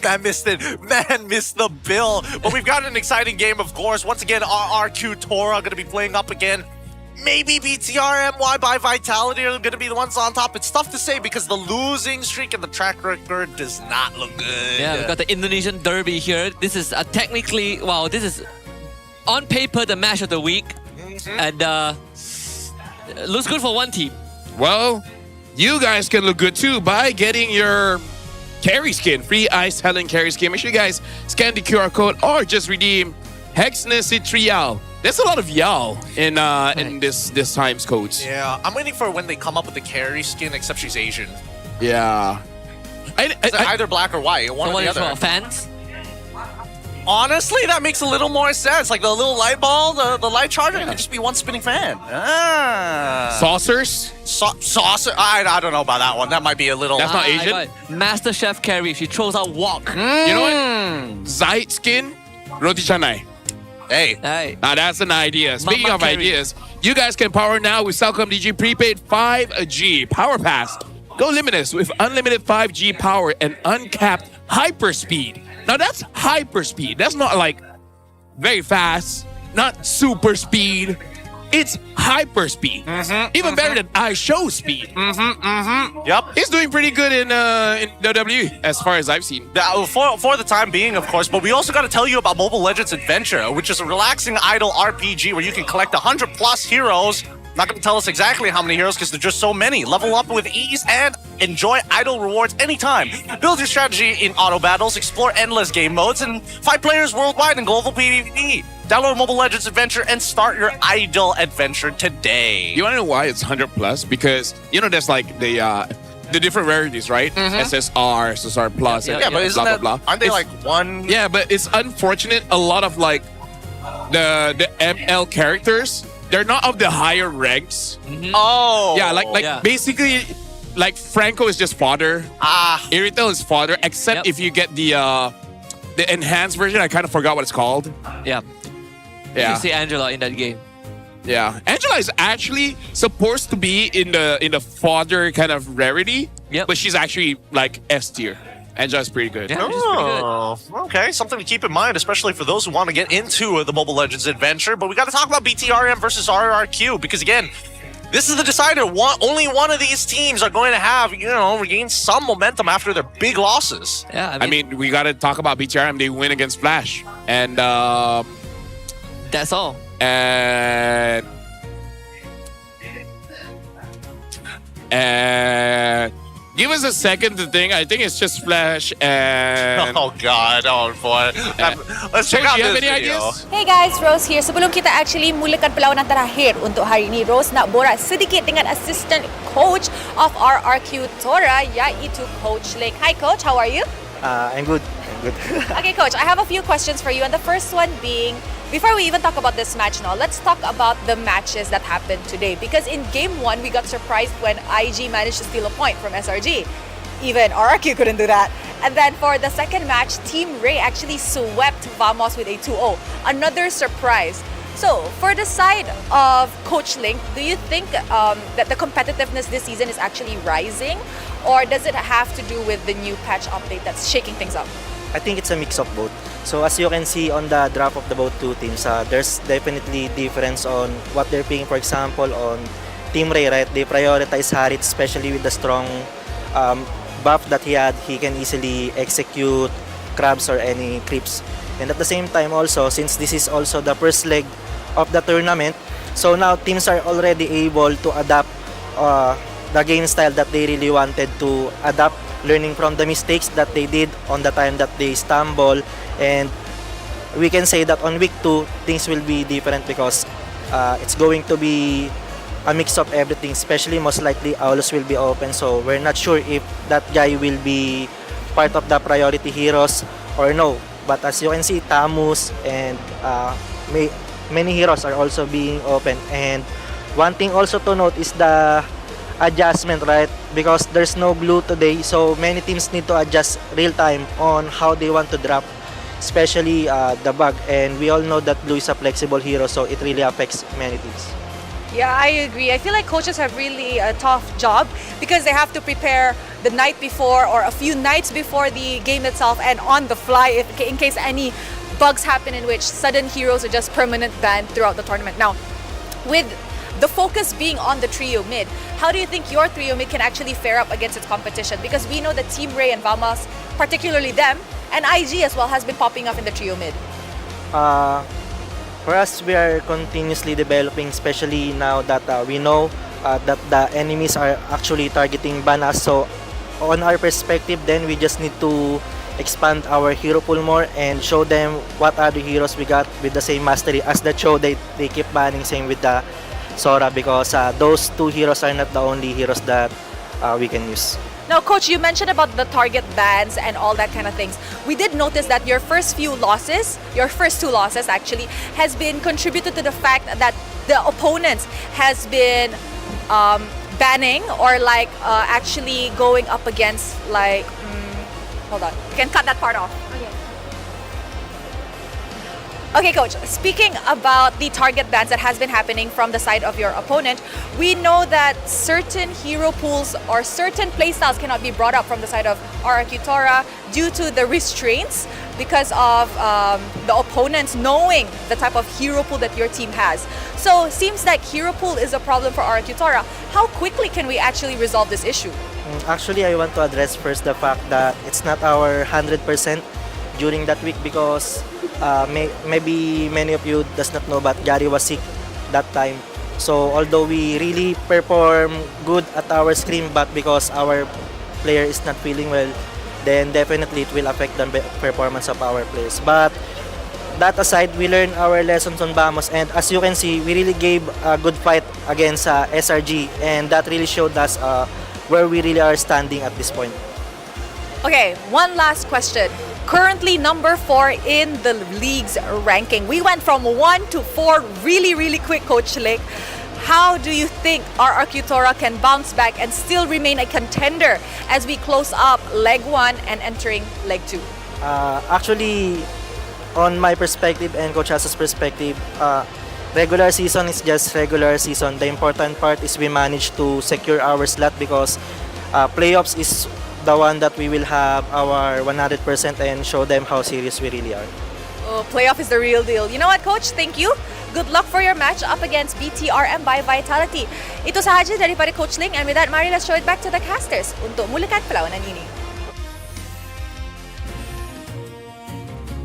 Man missed it. Man missed the bill. But we've got an exciting game, of course. Once again, RRQ Tora going to be playing up again. Maybe BTRM by Vitality are going to be the ones on top. It's tough to say because the losing streak and the track record does not look good. Yeah, we've got the Indonesian Derby here. This is technically, this is on paper the match of the week. And looks good for one team. Well, you guys can look good too by getting your carry skin, free Ice Helen carry skin. Make sure you guys scan the QR code or just redeem Hexness Trial. There's a lot of y'all in this times codes. Yeah, I'm waiting for when they come up with the carry skin, except she's Asian. Yeah. Either black or white, one or the other. Fans? Honestly, that makes a little more sense. Like the little light ball, the light charger, it could just be one spinning fan. Saucers? Saucer? I don't know about that one. That might be a little... That's not Asian? Master Chef carry. She throws out wok. You know what? Zait skin, roti canai. Hey. Now that's an idea. Speaking of ideas, you guys can power now with Celcom DG Prepaid 5G Power Pass. Go limitless with unlimited 5G power and uncapped hyperspeed. Now that's hyperspeed. That's not like very fast, not super speed. It's hyperspeed. Even better than iShow speed. Yep. He's doing pretty good in WWE as far as I've seen. For the time being, of course, but we also got to tell you about Mobile Legends Adventure, which is a relaxing idle RPG where you can collect 100 plus heroes. Not going to tell us exactly how many heroes because there's just so many. Level up with ease and enjoy idle rewards anytime. Build your strategy in auto battles, explore endless game modes, and fight players worldwide in global PvP. Download Mobile Legends Adventure and start your idle adventure today. You want to know why it's 100 plus? Because, there's like the different rarities, right? SSR, SSR plus, and but isn't blah, blah, blah. Aren't they like one? Yeah, but it's unfortunate. A lot of like the ML characters, they're not of the higher ranks. Oh. Yeah, basically, like Franco is just fodder. Irithel is fodder, except if you get the enhanced version. I kind of forgot what it's called. Yeah. You see Angela in that game. Yeah, Angela is actually supposed to be in the fodder kind of rarity. Yep. But she's actually like S tier. Enja's pretty good. Okay. Something to keep in mind, especially for those who want to get into the Mobile Legends adventure. But we got to talk about BTRM versus RRQ because, again, this is the decider. Only one of these teams are going to have, regain some momentum after their big losses. Yeah, I mean, we got to talk about BTRM. They win against Flash. And that's all. And give us a second to think. I think it's just Flash and... Oh, God. Oh, boy. Let's check out do you have this any video. ideas? Hey guys, Rose here. Sebelum kita actually mulakan perlawanan terakhir untuk hari ini, Rose nak borak sedikit dengan assistant coach of RRQ Tora, iaitu Coach Lake. Hi Coach, how are you? I'm good. Okay Coach, I have a few questions for you, and the first one being, before we even talk about this match now, let's talk about the matches that happened today. Because in Game 1, we got surprised when IG managed to steal a point from SRG. Even RRQ couldn't do that. And then for the second match, Team Rey actually swept VMS with a 2-0. Another surprise. So, for the side of Coach Link, do you think that the competitiveness this season is actually rising? Or does it have to do with the new patch update that's shaking things up? I think it's a mix of both. So as you can see on the draft of the both two teams, there's definitely difference on what they're picking. For example, on Team Rey, right, they prioritize Harit, especially with the strong buff that he had. He can easily execute crabs or any creeps. And at the same time also, since this is also the first leg of the tournament, so now teams are already able to adapt the game style that they really wanted to adapt, learning from the mistakes that they did on the time that they stumble. And we can say that on week 2, things will be different because it's going to be a mix of everything, especially most likely Aulus will be open, so we're not sure if that guy will be part of the priority heroes or no. But as you can see, Tamus and many heroes are also being open. And one thing also to note is the adjustment, right? Because there's no blue today, so many teams need to adjust real time on how they want to drop, especially the bug. And we all know that blue is a flexible hero, so it really affects many teams. Yeah, I agree. I feel like coaches have really a tough job because they have to prepare the night before or a few nights before the game itself and on the fly in case any bugs happen in which sudden heroes are just permanent banned throughout the tournament. Now, with the focus being on the trio mid, how do you think your trio mid can actually fare up against its competition? Because we know that Team Rey and VMS, particularly them, and IG as well, has been popping up in the trio mid. For us, we are continuously developing, especially now that we know that the enemies are actually targeting Banas. So on our perspective, then we just need to expand our hero pool more and show them what other heroes we got with the same mastery as the Cho. They keep banning, same with the Sora, because those two heroes are not the only heroes that we can use. Now, Coach, you mentioned about the target bans and all that kind of things. We did notice that your first two losses actually, has been contributed to the fact that the opponents has been banning or like actually going up against like, hold on, you can cut that part off. Okay, Coach, speaking about the target bans that has been happening from the side of your opponent, we know that certain hero pools or certain playstyles cannot be brought up from the side of RRQ Tora due to the restraints because of the opponents knowing the type of hero pool that your team has. So, seems like hero pool is a problem for RRQ Tora. How quickly can we actually resolve this issue? Actually, I want to address first the fact that it's not our 100% during that week because maybe many of you does not know, but Gary was sick that time. So although we really perform good at our scrim, but because our player is not feeling well, then definitely it will affect the performance of our players. But that aside, we learned our lessons on Vamos, and as you can see, we really gave a good fight against SRG, and that really showed us where we really are standing at this point. Okay, one last question. Currently number 4 in the league's ranking. We went from 1 to 4 really quick, Coach Lake. How do you think RRQ Tora can bounce back and still remain a contender as we close up leg 1 and entering leg 2? Actually, on my perspective and Coach Hasa's perspective, regular season is just regular season. The important part is we managed to secure our slot because Playoffs is the one that we will have our 100% and show them how serious we really are. Oh, playoff is the real deal. You know what, Coach? Thank you. Good luck for your match up against BTRM by Vitality. Ito sahaja daripada Coach Ling, and with that, mari let's show it back to the casters untuk mulakan perlawanan ini.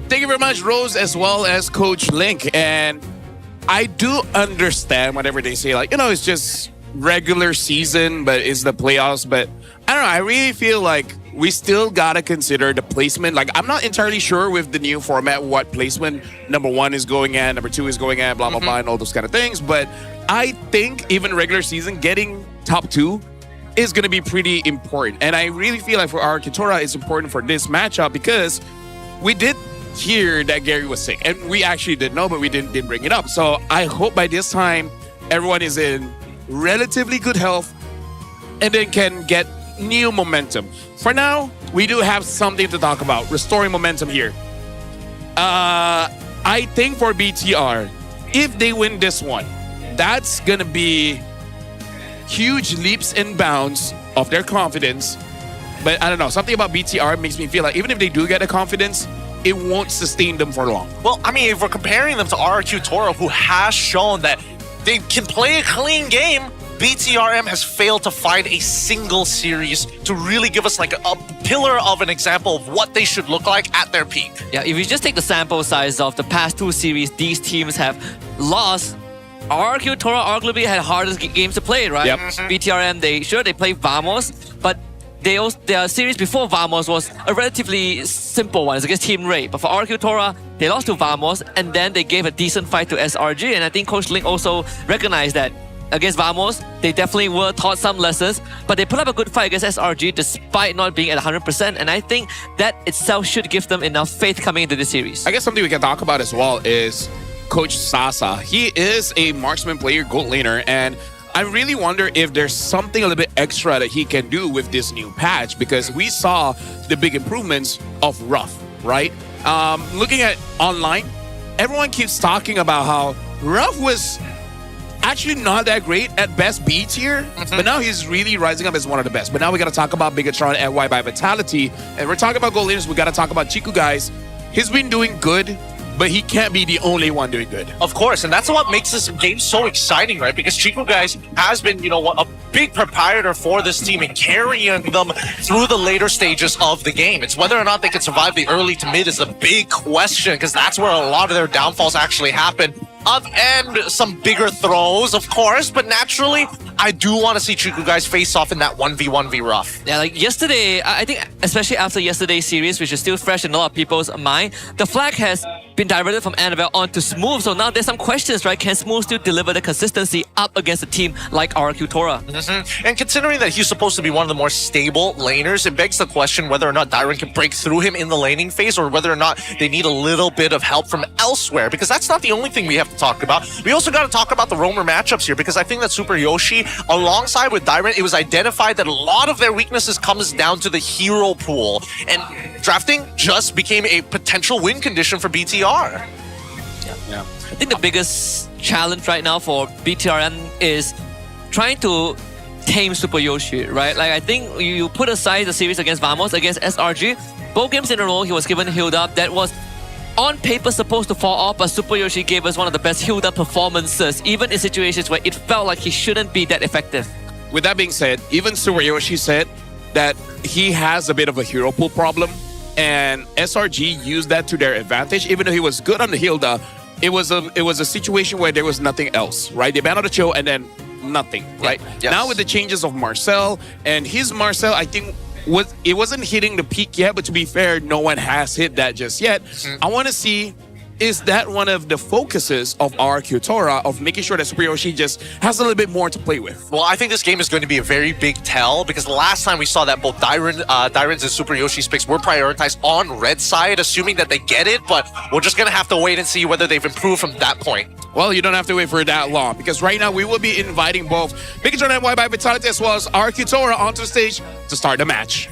Thank you very much, Rose, as well as Coach Link. And I do understand whatever they say. Like, it's just regular season, but it's the playoffs. But I don't know. I really feel like we still got to consider the placement. Like, I'm not entirely sure with the new format what placement number 1 is going at, number 2 is going at, blah, blah, blah, and all those kind of things. But I think even regular season, getting top 2 is going to be pretty important. And I really feel like for our Kitora, it's important for this matchup because we did hear that Gary was sick. And we actually didn't know, but we didn't bring it up. So I hope by this time, everyone is in relatively good health and then can get new momentum. For now, we do have something to talk about. Restoring momentum here. I think for BTR, if they win this one, that's going to be huge leaps and bounds of their confidence. But I don't know, something about BTR makes me feel like even if they do get the confidence, it won't sustain them for long. Well, I mean, if we're comparing them to RRQ Toro, who has shown that they can play a clean game, BTRM has failed to find a single series to really give us like a pillar of an example of what they should look like at their peak. Yeah, if you just take the sample size of the past 2 series, these teams have lost. RRQ Toro arguably had hardest games to play, right? Yep. BTRM, they played Vamos, but their series before Vamos was a relatively simple one. It's against Team Rey. But for RQ Tora, they lost to Vamos and then they gave a decent fight to SRG. And I think Coach Link also recognized that against Vamos, they definitely were taught some lessons, but they put up a good fight against SRG despite not being at 100%. And I think that itself should give them enough faith coming into the series. I guess something we can talk about as well is Coach Sasa. He is a marksman player, gold laner, and I really wonder if there's something a little bit extra that he can do with this new patch because we saw the big improvements of Ruff, right? Looking at online, everyone keeps talking about how Ruff was actually not that great at best B tier, but now he's really rising up as one of the best. But now we got to talk about Bigatron and Y by Vitality, and we're talking about gold laners. We got to talk about Chiku, guys. He's been doing good, but he can't be the only one doing good. Of course, and that's what makes this game so exciting, right? Because Chico, guys, has been, a big proprietor for this team and carrying them through the later stages of the game. It's whether or not they can survive the early to mid is a big question, because that's where a lot of their downfalls actually happen. And some bigger throws, of course, but naturally, I do want to see Chico guys face off in that 1v1v rough. Yeah, like yesterday, I think especially after yesterday's series, which is still fresh in a lot of people's mind, the flag has been diverted from Annabelle onto Smooth. So now there's some questions, right? Can Smooth still deliver the consistency up against a team like RQ Tora? And considering that he's supposed to be one of the more stable laners, it begs the question whether or not Dyron can break through him in the laning phase or whether or not they need a little bit of help from elsewhere, because that's not the only thing we have to talk about. We also got to talk about the roamer matchups here, because I think that Super Yoshi, alongside with Dyron, it was identified that a lot of their weaknesses comes down to the hero pool, and drafting just became a potential win condition for BTR. Yeah. I think the biggest challenge right now for BTRM is trying to tame Super Yoshi, right? Like, I think you put aside the series against Vamos, against SRG, both games in a row he was given healed up. That was on paper supposed to fall off, but Super Yoshi gave us one of the best healed up performances, even in situations where it felt like he shouldn't be that effective. With that being said, even Super Yoshi said that he has a bit of a hero pool problem, and SRG used that to their advantage. Even though he was good on the Hilda, it was a situation where there was nothing else, right? They banned out the Cho and then nothing, right? Yes. Now with the changes of Marcel, and his Marcel, I think it wasn't hitting the peak yet, but to be fair, no one has hit that just yet. I want to see, is that one of the focuses of RQ Tora, of making sure that Super Yoshi just has a little bit more to play with? Well, I think this game is going to be a very big tell, because the last time we saw that both Dyron's and Super Yoshi's picks were prioritized on red side, assuming that they get it, but we're just going to have to wait and see whether they've improved from that point. Well, you don't have to wait for that long, because right now we will be inviting both Bigatron and Y by Vitality as well as RQ Tora onto the stage to start the match.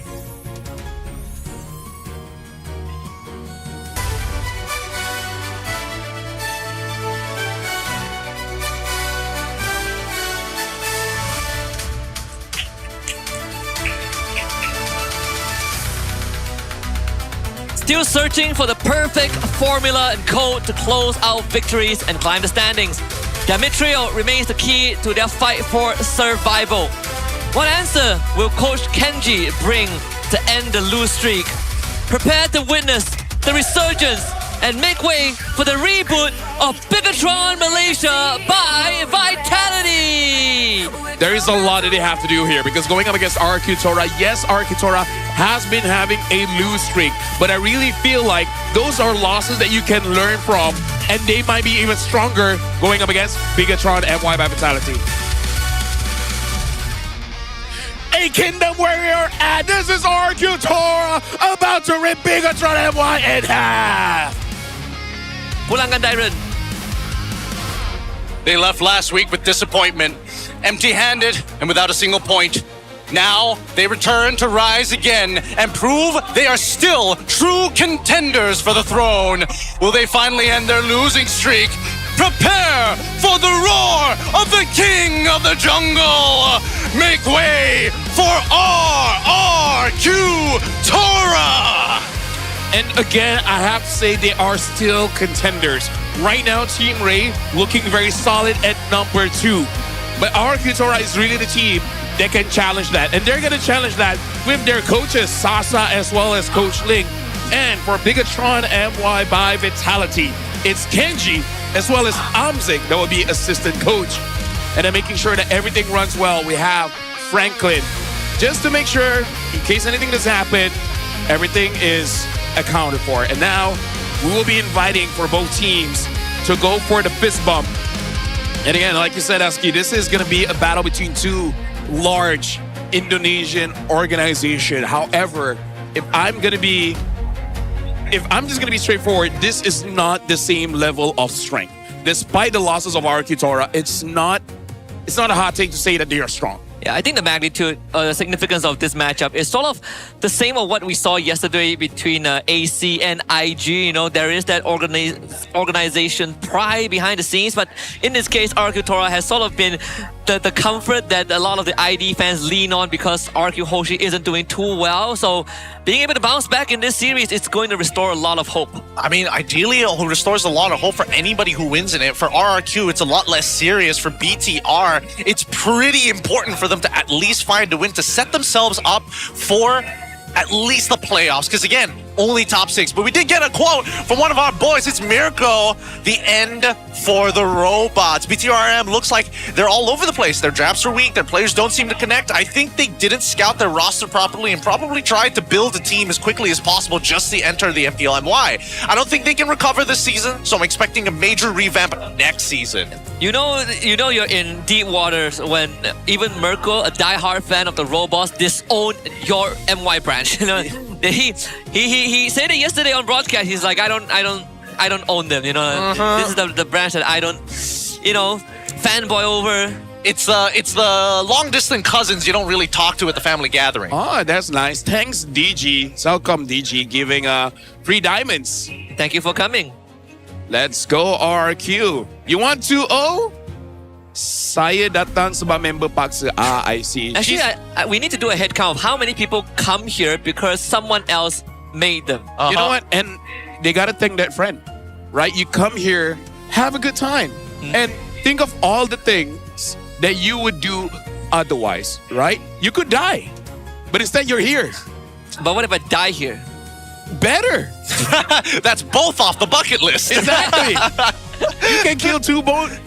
still searching for the perfect formula and code to close out victories and climb the standings. Their mid trio remains the key to their fight for survival. What answer will Coach Kenji bring to end the lose streak? Prepare to witness the resurgence and make way for the reboot of Bigatron Malaysia by Vitality. There is a lot that they have to do here because going up against RQ Tora, yes, RQ Tora has been having a lose streak, but I really feel like those are losses that you can learn from, and they might be even stronger going up against Bigatron MY by Vitality. A Kingdom Warrior, and this is RQ Tora about to rip Bigatron MY in half. Pulangan Dyron. They left last week with disappointment, empty-handed and without a single point. Now they return to rise again and prove they are still true contenders for the throne. Will they finally end their losing streak? Prepare for the roar of the King of the Jungle! Make way for RRQ Tora! And again, I have to say they are still contenders. Right now, Team Rey looking very solid at number 2. But RQ Tora is really the team that can challenge that. And they're going to challenge that with their coaches, Sasa as well as Coach Ling. And for Bigatron MY by Vitality, it's Kenji as well as Amzik that will be assistant coach. And then making sure that everything runs well, we have Franklin. Just to make sure, in case anything does happen, everything is accounted for. And now we will be inviting for both teams to go for the fist bump. And again, like you said, Aski, this is going to be a battle between two large Indonesian organizations. However, if I'm just going to be straightforward, this is not the same level of strength. Despite the losses of RQ Tora, it's not a hot take to say that they are strong. Yeah, I think the magnitude, the significance of this matchup is sort of the same of what we saw yesterday between AC and IG. You know, there is that organization pride behind the scenes, but in this case, RQ Tora has sort of been the comfort that a lot of the ID fans lean on because RQ Hoshi isn't doing too well. So being able to bounce back in this series, it's going to restore a lot of hope. I mean, ideally, it restores a lot of hope for anybody who wins in it. For RRQ, it's a lot less serious. For BTR, it's pretty important for them to at least find a win to set themselves up for at least the playoffs. Because again, only top 6. But we did get a quote from one of our boys. It's Mirko. The end for the robots. BTRM looks like they're all over the place. Their drafts are weak. Their players don't seem to connect. I think they didn't scout their roster properly and probably tried to build a team as quickly as possible just to enter the MPL MY. I don't think they can recover this season, so I'm expecting a major revamp next season. You know you're in deep waters when even Mirko, a diehard fan of the robots, disowned your MY branch. You know, he said it yesterday on broadcast. He's like, I don't own them. You know, this is the branch that I don't, fanboy over. It's the long distance cousins you don't really talk to at the family gathering. Oh, that's nice. Thanks, DG. Welcome, DG, giving free diamonds. Thank you for coming. Let's go, RQ. You want 2-0? Saya datang sebab member paksa. I see. Actually, we need to do a head count of how many people come here because someone else made them. You know what? And they gotta thank that friend, right? You come here, have a good time, and think of all the things that you would do otherwise, right? You could die, but instead you're here. But what if I die here? Better. That's both off the bucket list. Exactly. You can kill two birds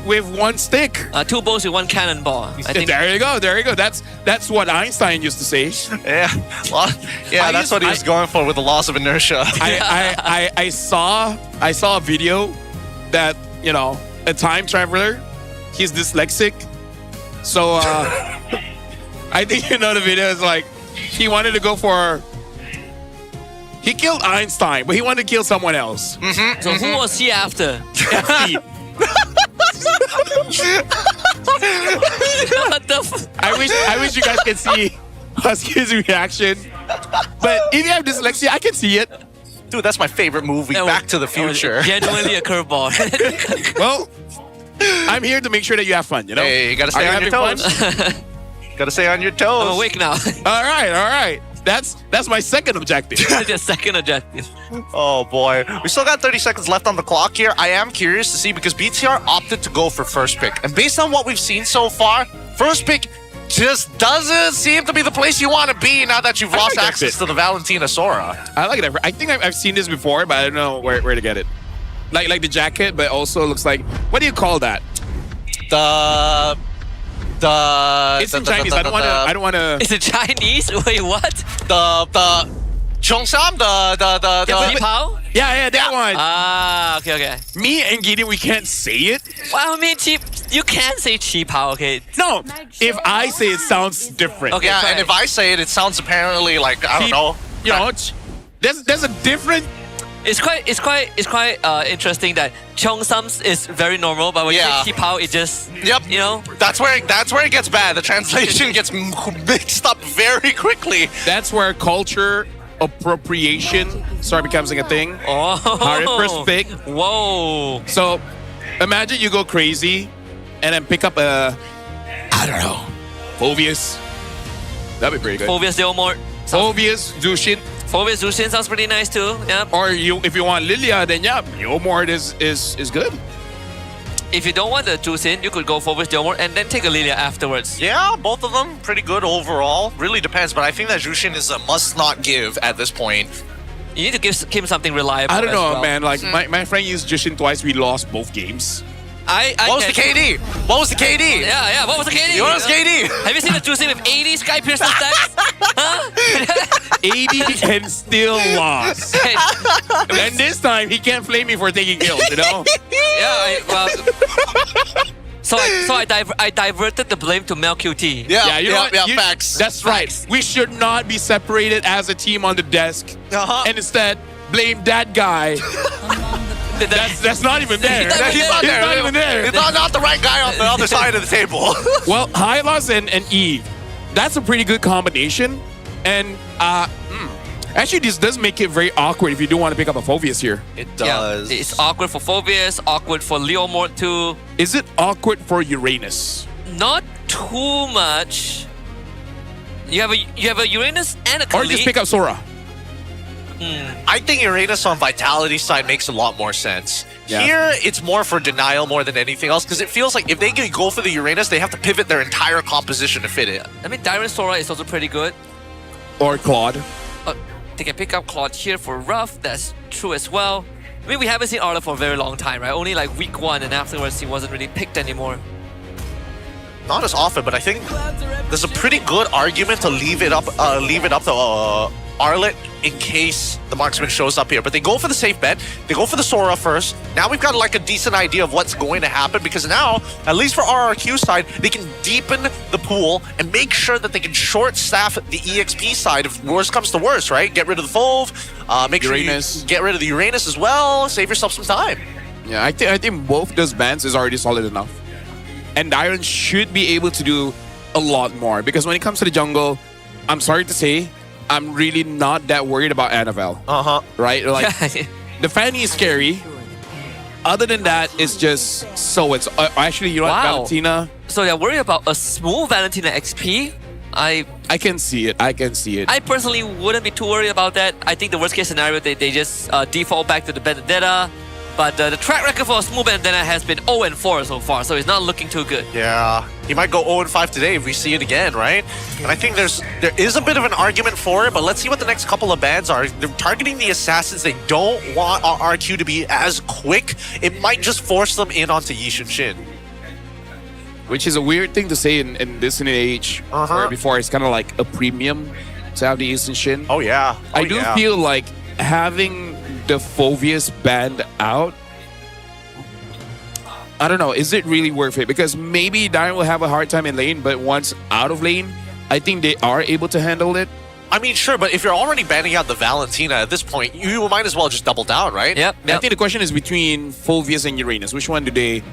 with one stick. 2 bows with 1 cannonball. I think. There you go. That's what Einstein used to say. Yeah, well, that's what he was going for with the loss of inertia. I saw a video that a time traveler. He's dyslexic, so I think the video is like he wanted to go for. He killed Einstein, but he wanted to kill someone else. So who was he after? I wish you guys could see Husky's reaction. But if you have dyslexia, I can see it. Dude, that's my favorite movie, Back to the Future. Genuinely a curveball. Well, I'm here to make sure that you have fun, Hey, you gotta stay on your toes. Gotta stay on your toes. I'm awake now. All right. That's my second objective. Your second objective. Oh boy. We still got 30 seconds left on the clock here. I am curious to see because BTR opted to go for first pick. And based on what we've seen so far, first pick just doesn't seem to be the place you want to be now that you've lost access to the Valentina Sora. I like it. I think I've seen this before, but I don't know where to get it. Like the jacket, but also looks like, what do you call that? It's in Chinese. I don't want to. Is it Chinese? Wait, what? The Chongsam, the Chi Pao? Yeah, that one. Ah, okay. Me and Gideon, we can't say it. Well, I mean, you can say Chi Pao, okay? No, if I say it sounds different. Okay, yeah, and if I say it, it sounds apparently like, I don't know. You know, there's a different. It's quite interesting that Cheongsams is very normal, but when you say Chi Pao, it just you know. That's where it gets bad. The translation gets mixed up very quickly. That's where culture appropriation becomes a thing. Oh, first pick. Whoa. So imagine you go crazy and then pick up I don't know, Phoveus. That'd be pretty good. Phoveus Deomort. Phoveus Zushin. Phoveus Zushin sounds pretty nice too. Yeah. Or if you want Lilia, then Deomort is good. If you don't want the Jushin, you could go Phoveus Deomort and then take a Lilia afterwards. Yeah, both of them pretty good overall. Really depends, but I think that Jushin is a must-not give at this point. You need to give him something reliable. I don't know, well. man. Like my friend used Jushin twice. We lost both games. What was the KD? What was the KD? Yeah. What was the KD? What was KD? Have you seen the Jushin with 80 Sky Piercer stacks? Huh? 80 and still lost. And this time he can't flame me for taking kills, you know? Yeah, So I diverted the blame to Mel QT. Yeah, you know what? Facts. That's right. We should not be separated as a team on the desk. And instead, blame that guy. That's not even there. He's not there. He's not the right guy on the other side of the table. Well, Hylos and Eve, that's a pretty good combination. And actually, this does make it very awkward if you do want to pick up a Phoveus here. It does. Yeah, it's awkward for Phoveus, awkward for Leomort too. Is it awkward for Uranus? Not too much. You have a Uranus and a Khalid. Or just pick up Sora. I think Uranus on Vitality side makes a lot more sense. Yeah. Here, it's more for denial more than anything else because it feels like if they go for the Uranus, they have to pivot their entire composition to fit it. I mean, Dyron Sora is also pretty good. Or Claude. They can pick up Claude here for Rough. That's true as well. I mean, we haven't seen Arla for a very long time, right? Only like week 1, and afterwards he wasn't really picked anymore. Not as often, but I think there's a pretty good argument to leave it up to Arlet in case the marksman shows up here. But they go for the safe bet. They go for the Sora first. Now we've got like a decent idea of what's going to happen because now, at least for RRQ side, they can deepen the pool and make sure that they can short staff the EXP side if worst comes to worst, right? Get rid of the Fove, make Uranus. sure you get rid of the Uranus as well, save yourself some time. Yeah, I think both those bans is already solid enough. And Dyron should be able to do a lot more because when it comes to the jungle, I'm sorry to say, I'm really not that worried about Annabelle. Right? Like, the Fanny is scary. Other than that, it's just so it's actually, you know what, Valentina. So they're worried about a small Valentina XP. I can see it. I personally wouldn't be too worried about that. I think the worst case scenario, they just default back to the Benedetta. But the track record for a small Benedetta has been 0-4 so far, so it's not looking too good. Yeah, he might go 0-5 today if we see it again, right? And I think there is a bit of an argument for it, but let's see what the next couple of bans are. They're targeting the assassins. They don't want our RQ to be as quick. It might just force them in onto Yishin Shin. Which is a weird thing to say in this age, where before it's kind of like a premium to have the Yishin Shin. Oh yeah. I do feel like having the Phoveus banned out, I don't know, is it really worth it? Because maybe Dyron will have a hard time in lane, but once out of lane, I think they are able to handle it. I mean, sure, but if you're already banning out the Valentina at this point, you might as well just double down, right? Yep. I think the question is between Phoveus and Uranus. Which one do they...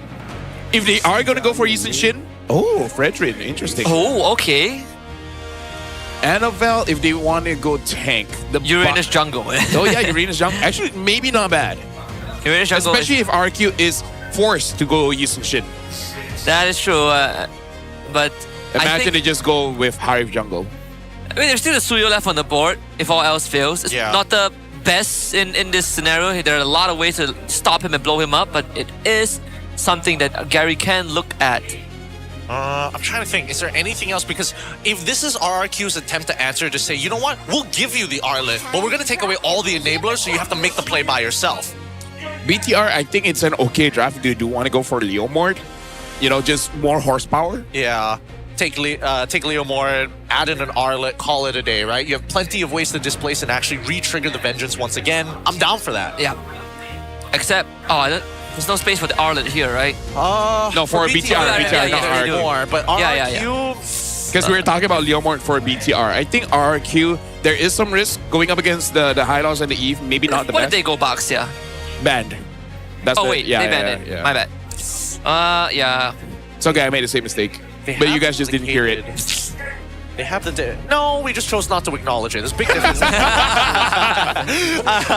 If they are going to go for Yishin Shin... Oh, Fredrin, interesting. Oh, okay. Annabelle, if they want to go tank. The Uranus jungle. Oh yeah, Uranus jungle. Actually, maybe not bad. Uranus jungle, especially if RQ is forced to go Yishin Shin. That is true, but imagine they just go with Harif jungle. I mean, there's still a Suyo left on the board if all else fails. It's not the best in this scenario. There are a lot of ways to stop him and blow him up, but it is something that Gary can look at. I'm trying to think, is there anything else? Because if this is RRQ's attempt to answer, to say, you know what, we'll give you the Arlet, but we're going to take away all the enablers, so you have to make the play by yourself. BTR, I think it's an okay draft. Do you want to go for Leo Mord? You know, just more horsepower? Yeah. Take Leo Mord, add in an Arlet, call it a day, right? You have plenty of ways to displace and actually re-trigger the Vengeance once again. I'm down for that. Yeah. Except, there's no space for the Arlet here, right? No, for BTR, not RRQ. More, but RRQ... Because we were talking about Leo Mort for BTR. I think RRQ, there is some risk going up against the Hylos and the Eve. Maybe not the what best. What if they go box, Banned. That's wait, they banned it. My bad. Yeah. It's okay, I made the same mistake. But you guys just didn't hear it. They have the... No, we just chose not to acknowledge it. There's a big difference. I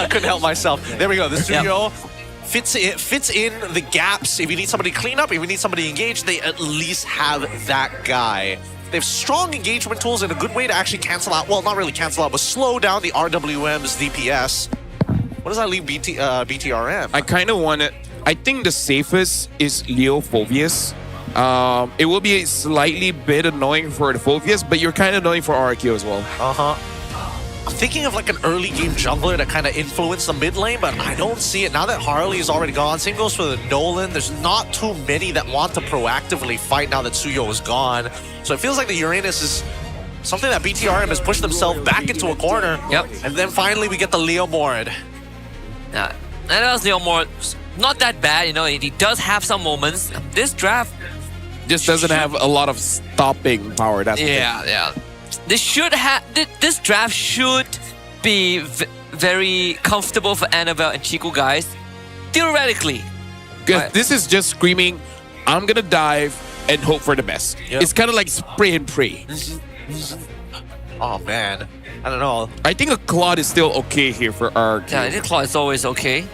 couldn't help myself. There we go. The studio fits in the gaps. If you need somebody to clean up, if you need somebody to engage, they at least have that guy. They have strong engagement tools and a good way to actually cancel out... Well, not really cancel out, but slow down the RWM's DPS. What does that leave BTRM? I kind of want to... I think the safest is Leo Phoveus. It will be a slightly bit annoying for the Phoveus, but you're kind of annoying for RRQ as well. I'm thinking of like an early game jungler that kind of influenced the mid lane, but I don't see it. Now that Harley is already gone, same goes for the Nolan. There's not too many that want to proactively fight now that Suyo is gone. So it feels like the Uranus is something that BTRM has pushed themselves back into a corner. Yep. And then finally we get the Leo Mord. Yeah, that was Leo Mord. Not that bad, you know, he does have some moments. This draft just doesn't have a lot of stopping power. That's yeah. This draft should be very comfortable for Annabelle and Chico guys, theoretically. Because this is just screaming, I'm gonna dive and hope for the best. It's kind of like spray and pray. Oh man, I don't know. I think a Claude is still okay here for RRQ. Yeah, I think Claude is always okay.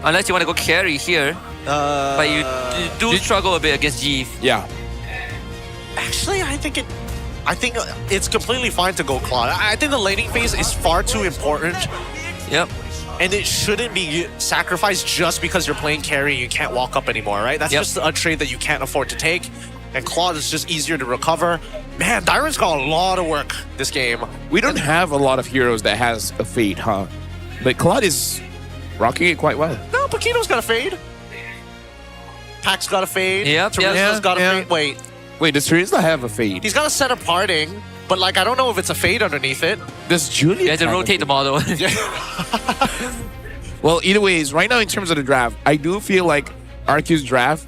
Unless you want to go carry here. But you do struggle a bit against Jeeve. Yeah. Actually, I think it's completely fine to go Claude. I think the laning phase is far too important. Yep. And it shouldn't be sacrificed just because you're playing carry and you can't walk up anymore, right? That's just a trade that you can't afford to take. And Claude is just easier to recover. Man, Dyron's got a lot of work this game. We don't have a lot of heroes that has a fade, huh? But Claude is rocking it quite well. No, Paquito's got a fade. Pac's got a fade. Yep. Teresa's got a fade. Wait, does Teresa have a fade? He's got a set of parting, but like I don't know if it's a fade underneath it. Does Julian? You have to rotate the model. Well, either ways, right now in terms of the draft, I do feel like RQ's draft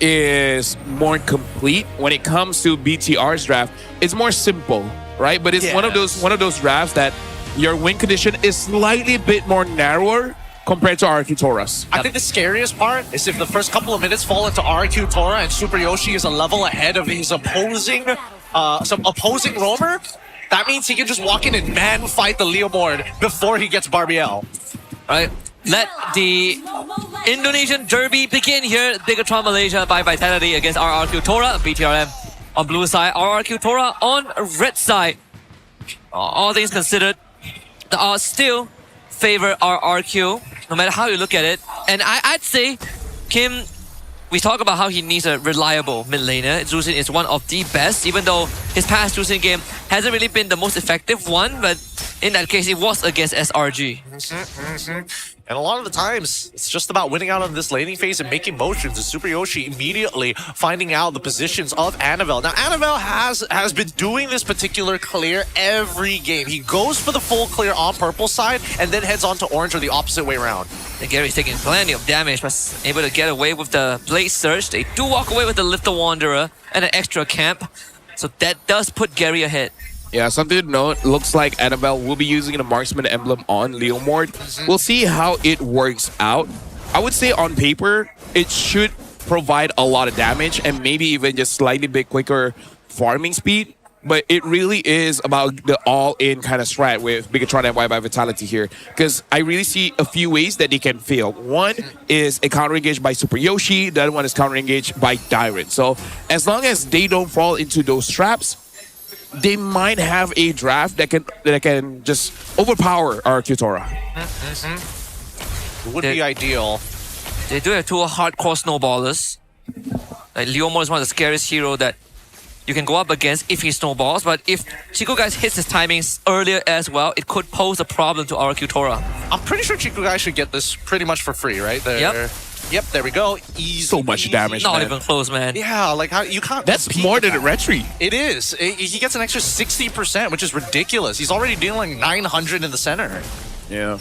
is more complete. When it comes to BTR's draft, it's more simple, right? But it's one of those drafts that your win condition is slightly a bit more narrower compared to RQ Taurus. I think the scariest part is if the first couple of minutes fall into RQ Tora and Super Yoshi is a level ahead of his opposing roamer, that means he can just walk in and man fight the Leo Mord before he gets Barbiel. Right? Let the Indonesian Derby begin here. Bigatron Malaysia by Vitality against RRQ Tora. BTRM on blue side, RRQ Tora on red side. All things considered, the odds still favor RRQ, no matter how you look at it. And I'd say, Kim, we talk about how he needs a reliable mid laner. Zuzin is one of the best, even though his past Zuzin game hasn't really been the most effective one, but in that case, it was against SRG. And a lot of the times, it's just about winning out on this laning phase and making motions. And Super Yoshi immediately finding out the positions of Annabelle. Now, Annabelle has been doing this particular clear every game. He goes for the full clear on purple side and then heads on to orange or the opposite way around. And Gary's taking plenty of damage, but able to get away with the Blade Surge. They do walk away with the Lift the Wanderer and an extra camp. So that does put Gary ahead. Yeah, something to note, looks like Annabelle will be using the Marksman emblem on Leo Mord. We'll see how it works out. I would say on paper, it should provide a lot of damage and maybe even just slightly bit quicker farming speed. But it really is about the all-in kind of strat with Bigatron and Y by Vitality here. Because I really see a few ways that they can fail. One is a counter-engage by Super Yoshi. The other one is counter-engaged by Dyron. So as long as they don't fall into those traps, they might have a draft that can just overpower our Tora. It would be ideal. They do have two hardcore snowballers. Like Leomor is one of the scariest hero that you can go up against if he snowballs, but if Chico Guys hits his timings earlier as well, it could pose a problem to our Tora. I'm pretty sure Chico Guys should get this pretty much for free, right? Yep, there we go. Easy, so much damage, Not man. even close, man. Yeah, like how you can't. That's more than a retreat. It is. He gets an extra 60%, which is ridiculous. He's already dealing 900 in the center. Yeah.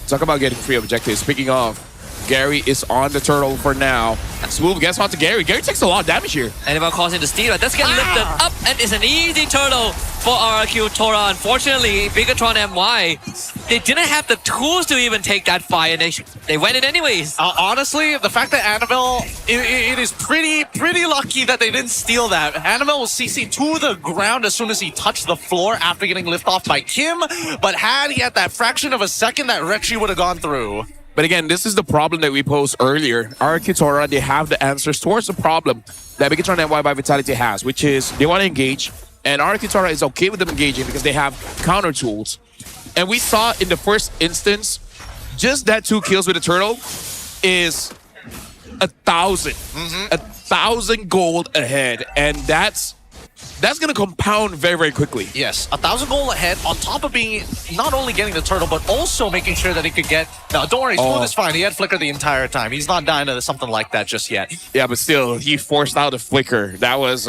Talk about getting free objectives. Speaking of, Gary is on the turtle for now. Smooth gets onto Gary. Gary takes a lot of damage here. And if I'm causing the steal, that's getting lifted up, and it's an easy turtle for RRQ Tora. Unfortunately, Bigatron MY, they didn't have the tools to even take that fire, and they went in anyways. Honestly, the fact that Annabelle, it is pretty lucky that they didn't steal that. Annabelle was CC to the ground as soon as he touched the floor after getting lifted off by Kim, but had he had that fraction of a second, that Retri would have gone through. But again, this is the problem that we posed earlier. RRQ Tora, they have the answers towards the problem that Bigatron NY by Vitality has, which is they want to engage, and RRQ Tora is okay with them engaging because they have counter tools. And we saw in the first instance, just that 2 kills with the turtle is 1,000. 1,000 gold ahead, and that's going to compound very, very quickly. Yes, 1,000 gold ahead on top of being not only getting the turtle, but also making sure that he could get... No, don't worry, Smooth is fine. He had Flicker the entire time. He's not dying to something like that just yet. Yeah, but still, he forced out a Flicker. That was...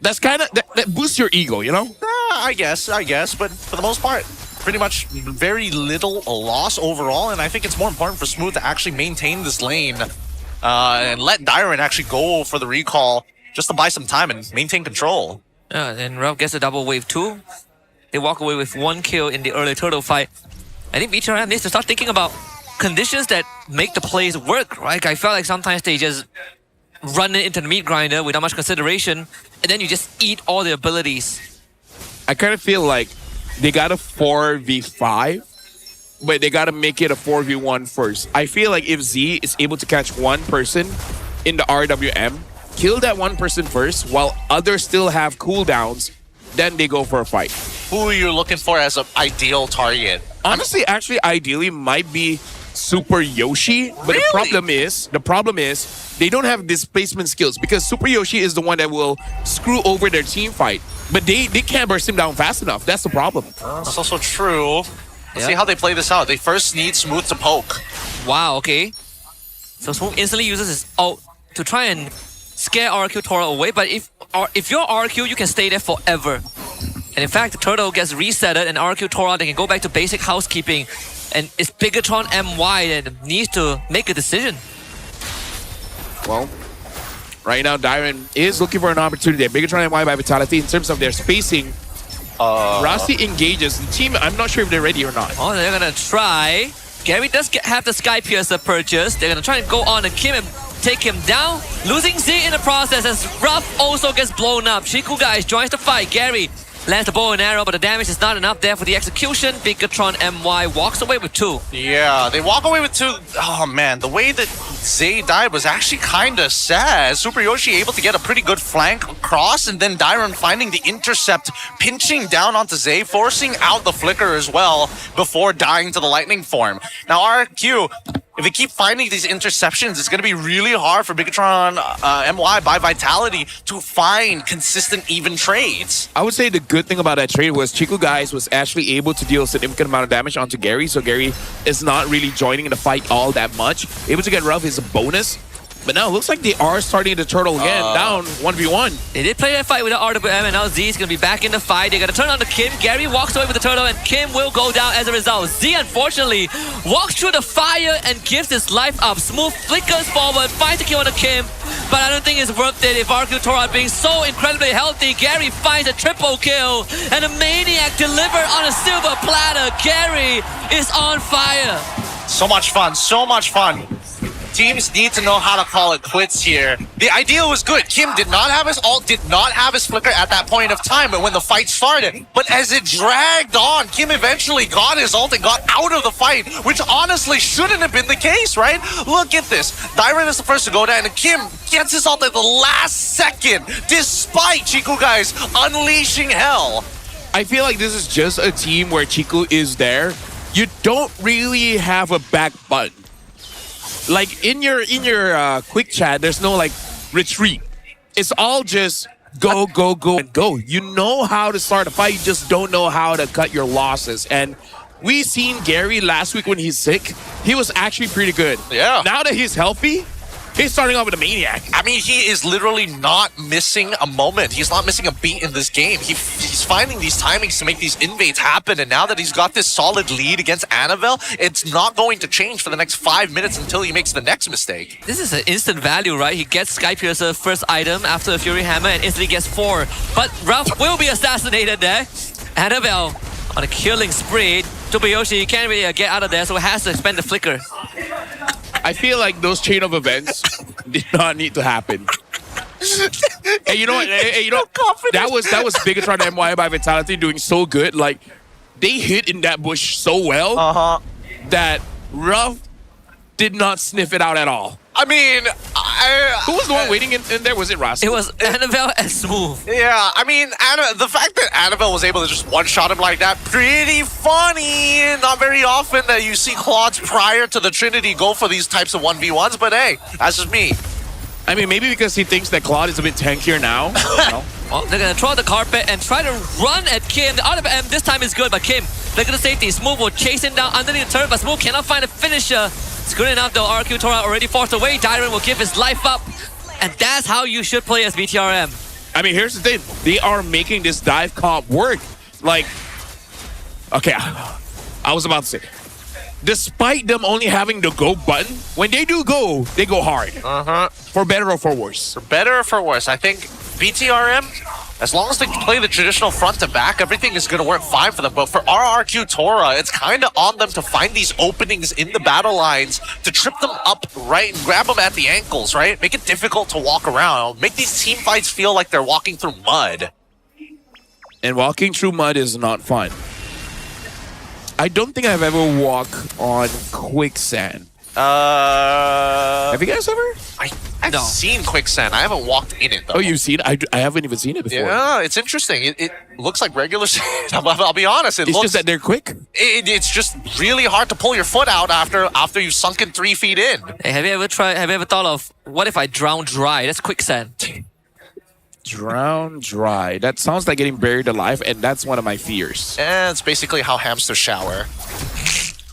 That's kind of... That boosts your ego, you know? I guess. But for the most part, pretty much very little loss overall. And I think it's more important for Smooth to actually maintain this lane and let Dyron actually go for the recall just to buy some time and maintain control. Yeah, and Ralph gets a double wave too. They walk away with 1 kill in the early turtle fight. I think BTRM needs to start thinking about conditions that make the plays work, right? I felt like sometimes they just run it into the meat grinder without much consideration, and then you just eat all the abilities. I kind of feel like they got a 4v5, but they got to make it a 4v1 first. I feel like if Z is able to catch one person in the RWM, kill that one person first while others still have cooldowns, then they go for a fight. Who are you looking for as an ideal target? Honestly, actually, ideally might be Super Yoshi, but really? the problem is they don't have displacement skills because Super Yoshi is the one that will screw over their team fight, but they can't burst him down fast enough. That's the problem. That's also true. Let's see how they play this out. They first need Smooth to poke. Wow, okay. So Smooth instantly uses his ult to try and scare RQ Tora away, but if you're RQ, you can stay there forever. And in fact, the turtle gets resetted, and RQ Tora, they can go back to basic housekeeping. And it's Bigatron MY that needs to make a decision. Well, right now, Dyron is looking for an opportunity. Bigatron MY by Vitality in terms of their spacing. Rossi engages. The team, I'm not sure if they're ready or not. Oh, they're gonna try. Gary does have the Sky Piercer purchase. They're gonna try and go on and Kim and take him down, losing Z in the process as Ruff also gets blown up. Shiku Guys joins the fight. Gary lands the bow and arrow, but the damage is not enough there for the execution. Bigatron MY walks away with 2. Yeah, they walk away with 2. Oh man, the way that Zay died was actually kind of sad. Super Yoshi able to get a pretty good flank across, and then Dyron finding the intercept, pinching down onto Zay, forcing out the Flicker as well before dying to the lightning form. Now RQ, if they keep finding these interceptions, it's going to be really hard for Bigatron MY by Vitality to find consistent, even trades. I would say the good thing about that trade was Chico Guys was actually able to deal a significant amount of damage onto Gary, so Gary is not really joining the fight all that much. Able to get Ralph is a bonus. But now it looks like they are starting the turtle again, down 1v1. They did play that fight with the RWM, and now Z is going to be back in the fight. They're going to turn on to Kim. Gary walks away with the turtle, and Kim will go down as a result. Z, unfortunately, walks through the fire and gives his life up. Smooth flickers forward, finds a kill on the Kim, but I don't think it's worth it if RQ Tora being so incredibly healthy. Gary finds a triple kill, and a Maniac delivered on a silver platter. Gary is on fire. So much fun, so much fun. Teams need to know how to call it quits here. The idea was good. Kim did not have his ult, did not have his flicker at that point of time when the fight started. But as it dragged on, Kim eventually got his ult and got out of the fight, which honestly shouldn't have been the case, right? Look at this. Dairen is the first to go down, and Kim gets his ult at the last second, despite Chiku guys unleashing hell. I feel like this is just a team where Chiku is there. You don't really have a back button. Like in your quick chat, there's no like retreat. It's all just go, go, go, and go. You know how to start a fight, you just don't know how to cut your losses. And we seen Gary last week when he's sick. He was actually pretty good. Yeah. Now that he's healthy, he's starting off with a maniac. I mean, he is literally not missing a moment. He's not missing a beat in this game. He's finding these timings to make these invades happen, and now that he's got this solid lead against Annabelle, it's not going to change for the next 5 minutes until he makes the next mistake. This is an instant value, right? He gets Sky Piercer first item after the Fury Hammer and instantly gets 4. But Ralph will be assassinated there. Annabelle on a killing spree. Tobiyoshi can't really get out of there, so has to expend the flicker. I feel like those chain of events did not need to happen. Hey, you know what? That was Bigatron MY by Vitality doing so good. Like, they hit in that bush so well that Ruff did not sniff it out at all. I mean, who was the one waiting in there? Was it Ross? It was Annabelle and Smooth. Yeah, I mean, the fact that Annabelle was able to just one-shot him like that, pretty funny. Not very often that you see Claudes prior to the Trinity go for these types of 1v1s, but hey, that's just me. I mean, maybe because he thinks that Claude is a bit tankier now. No? Well, they're going to throw out the carpet and try to run at Kim. The out of M this time is good, but Kim, look at the safety. Smooth will chase him down underneath the turret, but Smooth cannot find a finisher. It's good enough though. RQ Tora already forced away. Dairen will give his life up. And that's how you should play as BTRM. I mean, here's the thing. They are making this dive comp work. Like, okay, I was about to say, despite them only having the go button, when they do go, they go hard. For better or for worse. For better or for worse, I think BTRM, as long as they play the traditional front to back, everything is going to work fine for them. But for RRQ Tora, it's kind of on them to find these openings in the battle lines, to trip them up right and grab them at the ankles, right? Make it difficult to walk around. Make these team fights feel like they're walking through mud. And walking through mud is not fun. I don't think I've ever walked on quicksand. Have you guys ever? I've seen quicksand. I haven't walked in it, though. Oh, you've seen it? I haven't even seen it before. Yeah, it's interesting. It looks like regular sand. I'll be honest. It's just that they're quick? It's just really hard to pull your foot out after you've sunken 3 feet in. Hey, have you ever thought of, what if I drown dry? That's quicksand. Drown dry. That sounds like getting buried alive, and that's one of my fears. And it's basically how hamsters shower.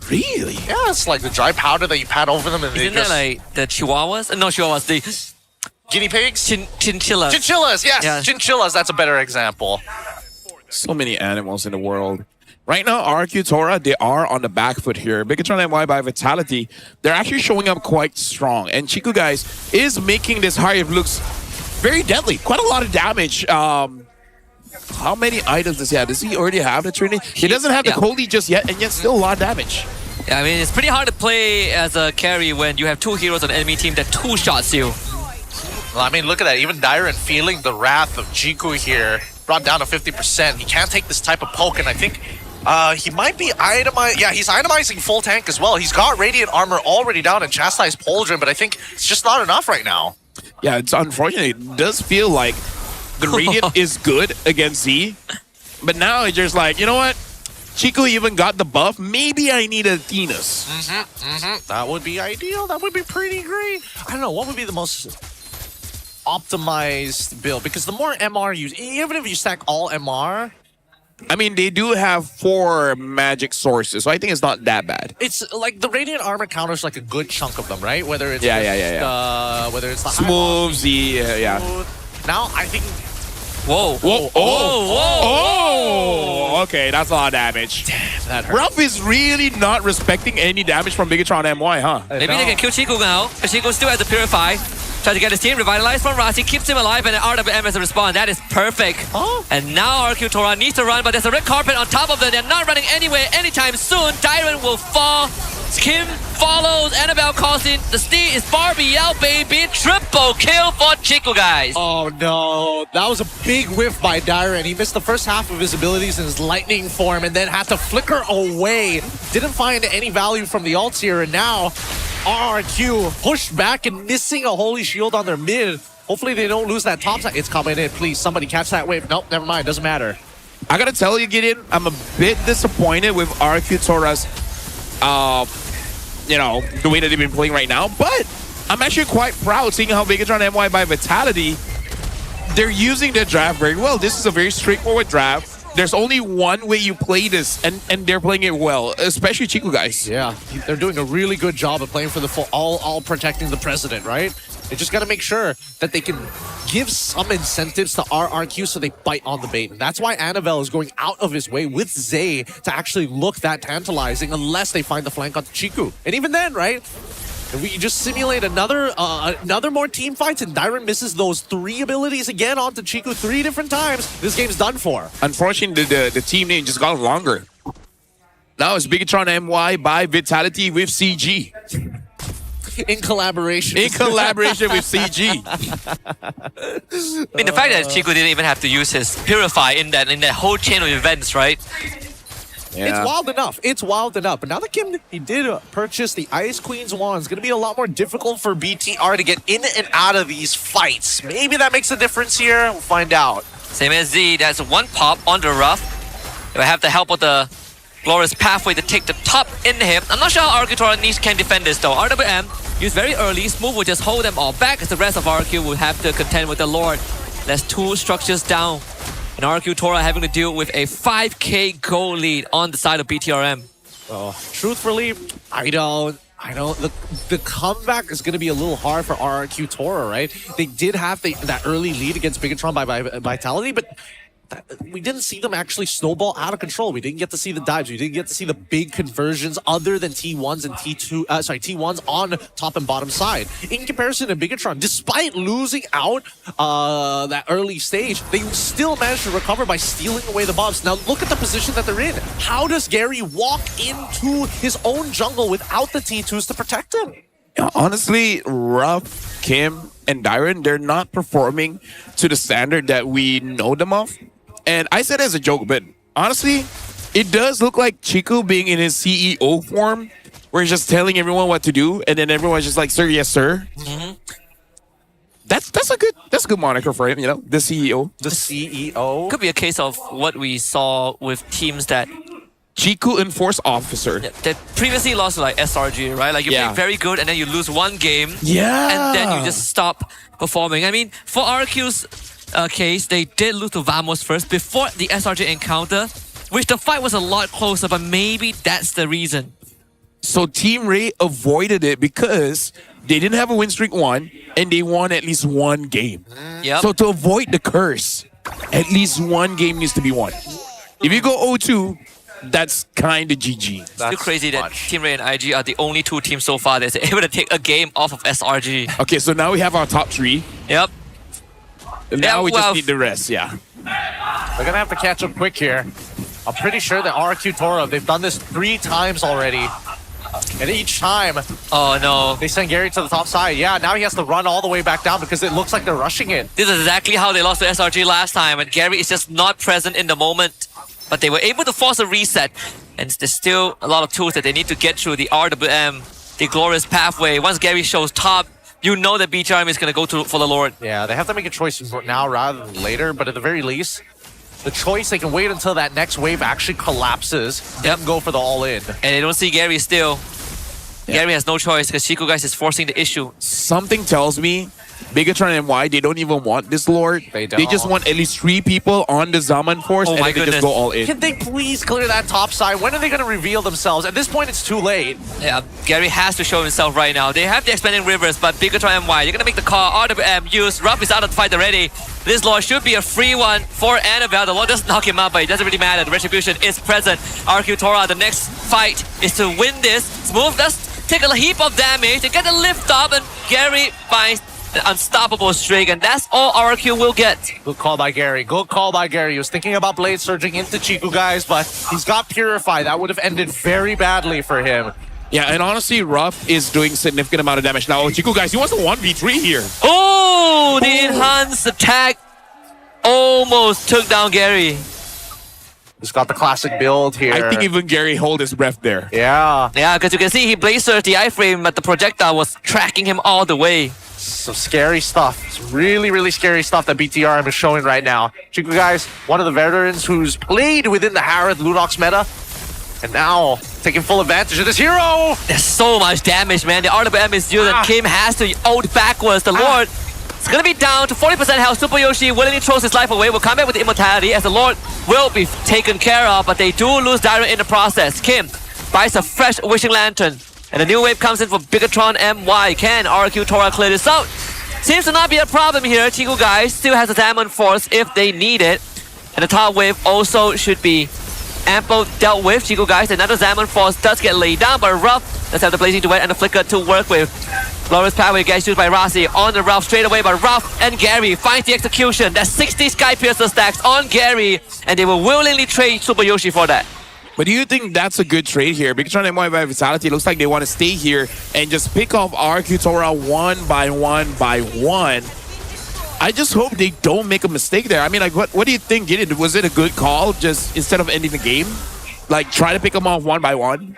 Really? Yeah, it's like the dry powder that you pat over them and Isn't that like the chihuahuas? No, chihuahuas. The guinea pigs? Chinchillas. Chinchillas, yes. Yeah. Chinchillas, that's a better example. So many animals in the world. Right now, RQ Tora, they are on the back foot here. Bigatron MY by Vitality, they're actually showing up quite strong. And Chiku, guys, is making this Hive looks very deadly. Quite a lot of damage. How many items does he have? Does he already have the Trinity? He doesn't have the Coley just yet, and yet still a lot of damage. Yeah, I mean, it's pretty hard to play as a carry when you have 2 heroes on the enemy team that 2-shots you. Well, I mean, look at that. Even Dairen feeling the wrath of Jiku here. Brought down to 50%. He can't take this type of poke, and I think he might be itemizing. Yeah, he's itemizing full tank as well. He's got Radiant Armor already down and Chastised Pauldron, but I think it's just not enough right now. Yeah, it's unfortunate. It does feel like the Radiant is good against Z, but now it's just like, you know what? Chico even got the buff. Maybe I need a Athena's. That would be ideal. That would be pretty great. I don't know. What would be the most optimized build? Because the more MR you... Even if you stack all MR... I mean, they do have 4 magic sources, so I think it's not that bad. It's like the Radiant Armor counters like a good chunk of them, right? Whether it's whether it's the Smooth, Z, yeah. Now, I think... Whoa. Whoa. Oh. Okay, that's a lot of damage. Damn, that hurt. Ruff is really not respecting any damage from Bigatron MY, huh? Maybe they can kill Chico now. Chico still has the Purify. Try to get his team revitalized from Rasi, keeps him alive, and an RWM as a respawn. That is perfect. And now RQ Tora needs to run, but there's a red carpet on top of them. They're not running anywhere anytime soon. Dairen will fall. Kim follows, Annabelle calls in. The steal is Barbie out, baby. Triple kill for Chico, guys. Oh no, that was a big whiff by Dyron. He missed the first half of his abilities in his lightning form and then had to flicker away. Didn't find any value from the ults here, and now RRQ pushed back and missing a holy shield on their mid. Hopefully they don't lose that top side. It's coming in, please. Somebody catch that wave. Nope, never mind. Doesn't matter. I gotta tell you, Gideon, I'm a bit disappointed with RQ Tora's, you know, the way that they've been playing right now. But I'm actually quite proud seeing how Bigatron MY by Vitality, they're using the draft very well. This is a very straightforward draft. There's only one way you play this, and they're playing it well, especially Chico, guys. Yeah, they're doing a really good job of playing for the full, all protecting the president, right? They just got to make sure that they can give some incentives to RRQ so they bite on the bait. And that's why Annabelle is going out of his way with Zay to actually look that tantalizing unless they find the flank onto Chiku. And even then, right? If we just simulate another more team fights and Dyron misses those 3 abilities again onto Chiku 3 different times, this game's done for. Unfortunately, the team name just got longer. Now it's Bigatron MY by Vitality with CG. In collaboration. In collaboration with CG. I mean, the fact that Chico didn't even have to use his Purify in that whole chain of events, right? Yeah. It's wild enough. It's wild enough. But now that Kim, he did purchase the Ice Queen's wand, it's going to be a lot more difficult for BTR to get in and out of these fights. Maybe that makes a difference here. We'll find out. Same as Z. That's 1 pop on the rough. If I have the help of the Glorious Pathway to take the top in him. I'm not sure how Arcutora needs can defend this though. RWM used very early. Smooth will just hold them all back as the rest of RQ will have to contend with the Lord. That's 2 structures down. And Arcutora having to deal with a 5k goal lead on the side of BTRM. Oh, truthfully, I don't. The comeback is going to be a little hard for RRQ Tora, right? They did have that early lead against Bigatron by Vitality, but we didn't see them actually snowball out of control. We didn't get to see the dives. We didn't get to see the big conversions other than T1s and T1s on top and bottom side. In comparison to Bigatron, despite losing out that early stage, they still managed to recover by stealing away the bombs. Now look at the position that they're in. How does Gary walk into his own jungle without the T2s to protect him? Honestly, Ruff, Kim, and Dyron, they're not performing to the standard that we know them of. And I said it as a joke, but honestly, it does look like Chico being in his CEO form, where he's just telling everyone what to do, and then everyone's just like, "Sir, yes, sir." Mm-hmm. That's a good moniker for him, you know, the CEO. The CEO could be a case of what we saw with teams that Chico Enforce Officer. Yeah, that previously lost to like SRG, right? Like you play very good and then you lose 1 game. Yeah. And then you just stop performing. I mean, for RQ's case, they did lose to Vamos first before the SRG encounter, which the fight was a lot closer, but maybe that's the reason. So Team Rey avoided it because they didn't have a win streak 1 and they won at least 1 game. Yep. So to avoid the curse, at least 1 game needs to be won. If you go 0-2, that's kind of GG. It's still crazy that Team Rey and IG are the only 2 teams so far that's able to take a game off of SRG. Okay, so now we have our top 3. Yep. Now we just need the rest, They're going to have to catch up quick here. I'm pretty sure that RQ Tora, they've done this 3 times already. And each time, oh no, they send Gary to the top side. Yeah, now he has to run all the way back down because it looks like they're rushing it. This is exactly how they lost to SRG last time, and Gary is just not present in the moment. But they were able to force a reset, and there's still a lot of tools that they need to get through. The RWM, the Glorious Pathway. Once Gary shows top, you know that BTRM is going to go for the Lord. Yeah, they have to make a choice now rather than later, but at the very least, the choice, they can wait until that next wave actually collapses, then go for the all-in. And they don't see Gary still. Gary has no choice because Chico guys is forcing the issue. Something tells me Bigatron and MY, they don't even want this Lord. They just want at least 3 people on the Zaman Force, and then they just go all in. Can they please clear that top side? When are they going to reveal themselves? At this point, it's too late. Yeah, Gary has to show himself right now. They have the Expanding Rivers, but Bigatron and MY, they're going to make the call. RWM used. Ruff is out of the fight already. This Lord should be a free one for Annabelle. The Lord does knock him out, but it doesn't really matter. The Retribution is present. RQ Tora, the next fight is to win this. Smooth does take a heap of damage. They get the lift up, and Gary finds the unstoppable streak, and that's all RQ will get. Good call by Gary. Good call by Gary. He was thinking about Blade surging into Chico, guys, but he's got Purify. That would have ended very badly for him. Yeah, and honestly, Ruff is doing significant amount of damage. Now, Chiku, guys, he wants a 1v3 here. Oh, the enhanced attack almost took down Gary. He's got the classic build here. I think even Gary hold his breath there. Yeah. Yeah, because you can see he blazed the iframe, but the projectile was tracking him all the way. Some scary stuff. It's really, really scary stuff that BTRM is showing right now. Chiku, guys, one of the veterans who's played within the Harith Lunox meta, and now taking full advantage of this hero. There's so much damage, man. The RWM is due, and Kim has to ult backwards. The Lord is going to be down to 40% health. Super Yoshi willingly throws his life away. Will come back with the immortality as the Lord will be taken care of, but they do lose Dyron in the process. Kim buys a fresh Wishing Lantern, and a new wave comes in for Bigatron MY. Can RQ Tora clear this out? Seems to not be a problem here. Chiku, guys, still has a Diamond Force if they need it, and the top wave also should be ample dealt with. Chiku, guys, another Diamond Force does get laid down, but Ruff does have the Blazing Duet and the Flicker to work with. Glorious Pathway gets used by Rasi on the Ruff straight away, but Ruff and Gary finds the execution. That's 60 Sky Piercer stacks on Gary, and they will willingly trade Super Yoshi for that. But do you think that's a good trade here? Bigatron MY by Vitality, looks like they want to stay here and just pick off RQ Tora one by one by one. I just hope they don't make a mistake there. I mean, like, what do you think? Was it a good call? Just instead of ending the game, like try to pick them off one by one?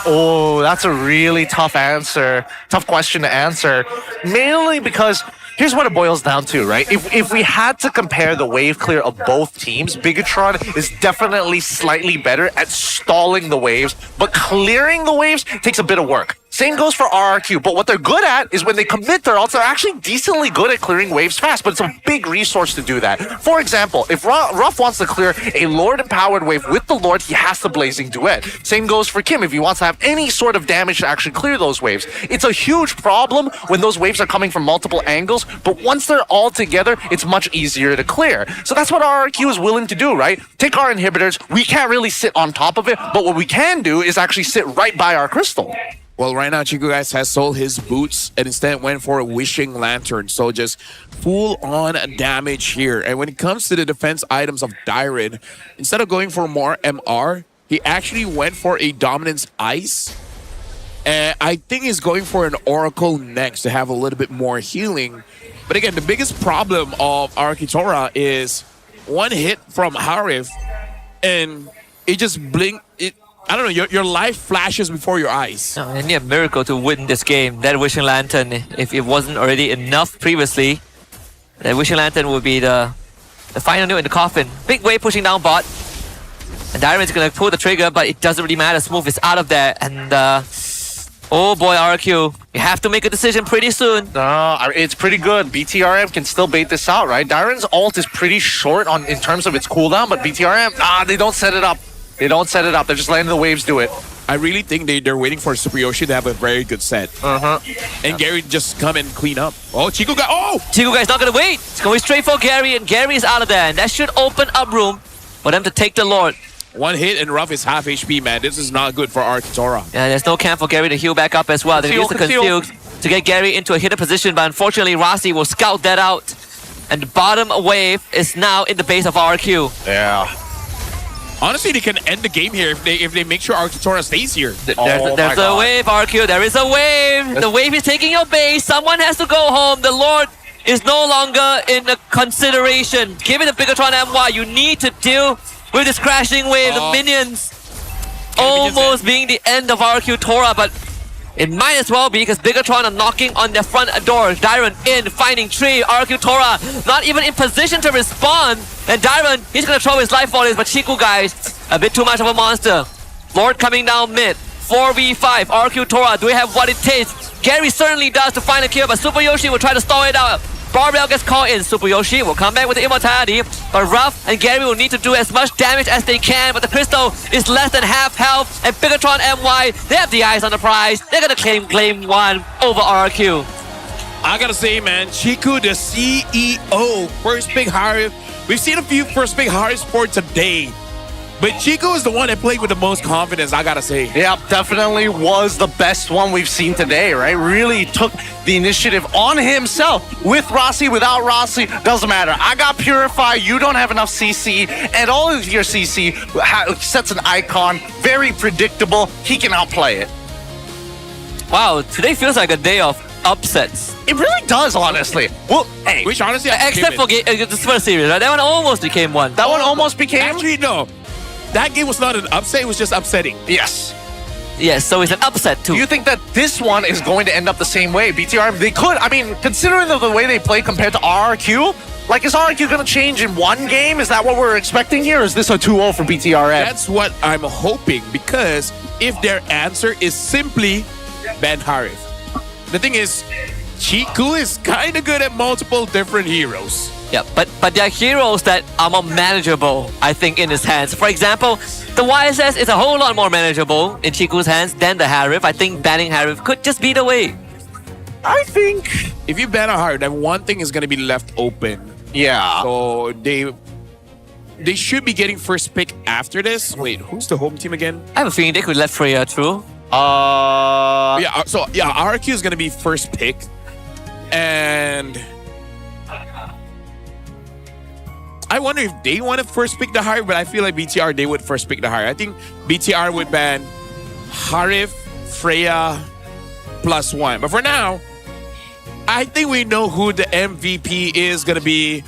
Oh, that's a really tough answer. Tough question to answer. Mainly because here's what it boils down to, right? If we had to compare the wave clear of both teams, Bigatron is definitely slightly better at stalling the waves, but clearing the waves takes a bit of work. Same goes for RRQ, but what they're good at is when they commit their ults, they're actually decently good at clearing waves fast, but it's a big resource to do that. For example, if Ruff wants to clear a Lord-empowered wave with the Lord, he has the Blazing Duet. Same goes for Kim if he wants to have any sort of damage to actually clear those waves. It's a huge problem when those waves are coming from multiple angles, but once they're all together, it's much easier to clear. So that's what RRQ is willing to do, right? Take our inhibitors, we can't really sit on top of it, but what we can do is actually sit right by our crystal. Well, right now, Chiku, guys, has sold his boots and instead went for a Wishing Lantern. So just full-on damage here. And when it comes to the defense items of Dyron, instead of going for more MR, he actually went for a Dominance Ice. And I think he's going for an Oracle next to have a little bit more healing. But again, the biggest problem of Arkitora is one hit from Harith and it just I don't know, your life flashes before your eyes. No, they need a miracle to win this game. That Wishing Lantern, if it wasn't already enough previously, that Wishing Lantern would be the final nail in the coffin. Big wave pushing down bot. And Dyron's gonna pull the trigger, but it doesn't really matter. Smooth is out of there. And oh boy, RQ, you have to make a decision pretty soon. It's pretty good. BTRM can still bait this out, right? Dyron's ult is pretty short in terms of its cooldown, but BTRM, they don't set it up. They don't set it up. They're just letting the waves do it. I really think they're waiting for Super Yoshi to have a very good set. And Gary just come and clean up. Oh, Chiku guy. Oh! Chiku guy's not going to wait. It's going straight for Gary, and Gary is out of there. And that should open up room for them to take the Lord. One hit and Ruff is half HP, man. This is not good for Arkitora. Yeah, there's no camp for Gary to heal back up as well. They use the conceal to get Gary into a hidden position, but unfortunately, Rasi will scout that out. And the bottom wave is now in the base of RQ. Yeah. Honestly, they can end the game here if they make sure Arkitora stays here. There's a wave, RQ. There is a wave. The wave is taking your base. Someone has to go home. The Lord is no longer in the consideration. Give it a Bigatron MY. You need to deal with this crashing wave. The minions almost being the end of RQ Tora, but it might as well be because Bigatron are knocking on their front door. Dyron in, finding tree. RQ Tora not even in position to respond. And Dyron, he's going to throw his life volleys, but Chiku, guys, a bit too much of a monster. Lord coming down mid. 4v5. RQ Tora, do we have what it takes? Gary certainly does to find a kill, but Super Yoshi will try to stall it out. Barbell gets caught in. Super Yoshi will come back with the immortality, but Ruff and Gary will need to do as much damage as they can, but the crystal is less than half health, and Bigatron MY, they have the eyes on the prize. They're gonna claim one over RQ. I gotta say, man, Chiku, the CEO, first pick Harith. We've seen a few first pick Hariths for today. But Chico is the one that played with the most confidence, I gotta say. Yeah, definitely was the best one we've seen today, right? Really took the initiative on himself. With Rossi, without Rossi, doesn't matter. I got Purify, you don't have enough CC, and all of your CC sets an icon. Very predictable. He can outplay it. Wow, today feels like a day of upsets. It really does, honestly. Well, hey. Which honestly, except for the first series, right? That one almost became one. That one almost became? Actually, no. That game was not an upset, it was just upsetting. Yes. Yes, so it's an upset too. Do you think that this one is going to end up the same way? BTRM, they could. I mean, considering the way they play compared to RRQ, like, is RRQ going to change in one game? Is that what we're expecting here? Or is this a 2-0 for BTRM? That's what I'm hoping, because if their answer is simply ban Harif. The thing is, Chiku is kind of good at multiple different heroes. Yeah, but there are heroes that are more manageable, I think, in his hands. For example, the YSS is a whole lot more manageable in Chiku's hands than the Harif. I think banning Harif could just be the way. I think if you ban a Harif, then one thing is going to be left open. Yeah. So they should be getting first pick after this. Wait, who's the home team again? I have a feeling they could let Freya through. RQ is going to be first pick. And I wonder if they want to first pick the Harif, but I feel like BTR, they would first pick the Harif. I think BTR would ban Harif, Freya, +1. But for now, I think we know who the MVP is going to be.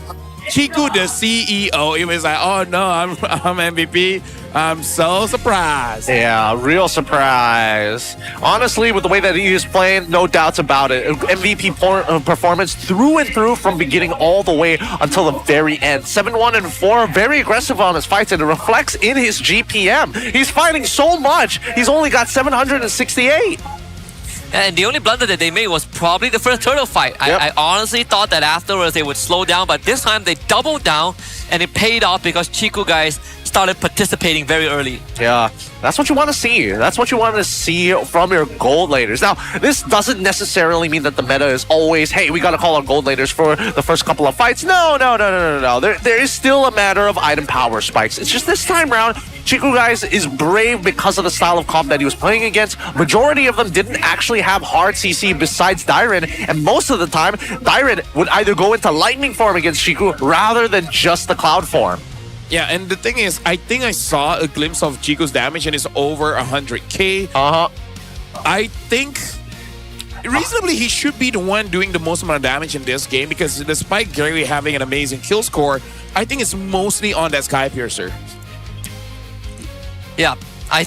Chiku, the CEO, it was like, oh no, I'm MVP. I'm so surprised. Yeah, real surprise. Honestly, with the way that he is playing, no doubts about it. MVP performance through and through from beginning all the way until the very end. 7-1 and 4, very aggressive on his fights, and it reflects in his GPM. He's fighting so much. He's only got 768. And the only blunder that they made was probably the first turtle fight. Yep. I honestly thought that afterwards they would slow down, but this time they doubled down and it paid off because Chiku guys started participating very early. Yeah, that's what you want to see. That's what you want to see from your gold laters. Now, this doesn't necessarily mean that the meta is always, hey, we got to call our gold laters for the first couple of fights. No. There is still a matter of item power spikes. It's just this time around, Chiku guys is brave because of the style of comp that he was playing against. Majority of them didn't actually have hard CC besides Dairen, and most of the time, Dairen would either go into lightning form against Chiku rather than just the cloud form. Yeah, and the thing is, I think I saw a glimpse of Chico's damage and it's over 100k. I think reasonably he should be the one doing the most amount of damage in this game, because despite Gary having an amazing kill score, I think it's mostly on that Sky Piercer. Yeah, I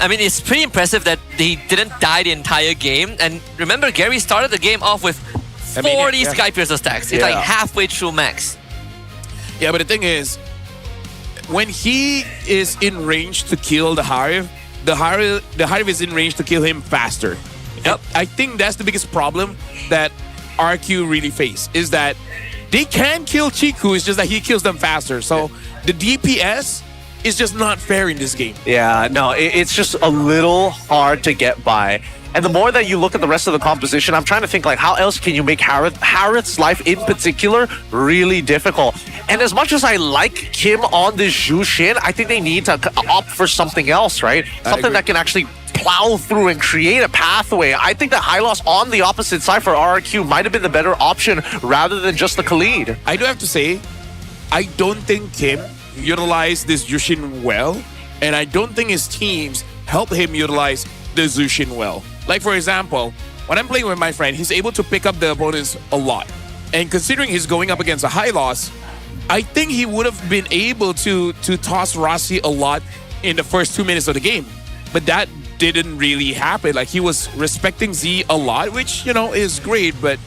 mean, it's pretty impressive that he didn't die the entire game. And remember, Gary started the game off with 40 Sky Piercer stacks. It's like halfway through max. Yeah, but the thing is, when he is in range to kill the Harif is in range to kill him faster. Yep. I think that's the biggest problem that RQ really face, is that they can kill Chiku, it's just that he kills them faster. So the DPS is just not fair in this game. Yeah, no, it's just a little hard to get by. And the more that you look at the rest of the composition, I'm trying to think, like, how else can you make Harith's life in particular really difficult? And as much as I like Kim on this Jushin, I think they need to opt for something else, right? Something that can actually plow through and create a pathway. I think that Hylos on the opposite side for RRQ might have been the better option rather than just the Khalid. I do have to say, I don't think Kim utilized this Jushin well, and I don't think his teams help him utilize the Jushin well. Like, for example, when I'm playing with my friend, he's able to pick up the opponents a lot. And considering he's going up against a high loss, I think he would have been able to toss Rossi a lot in the first 2 minutes of the game. But that didn't really happen. Like, he was respecting Z a lot, which, you know, is great, but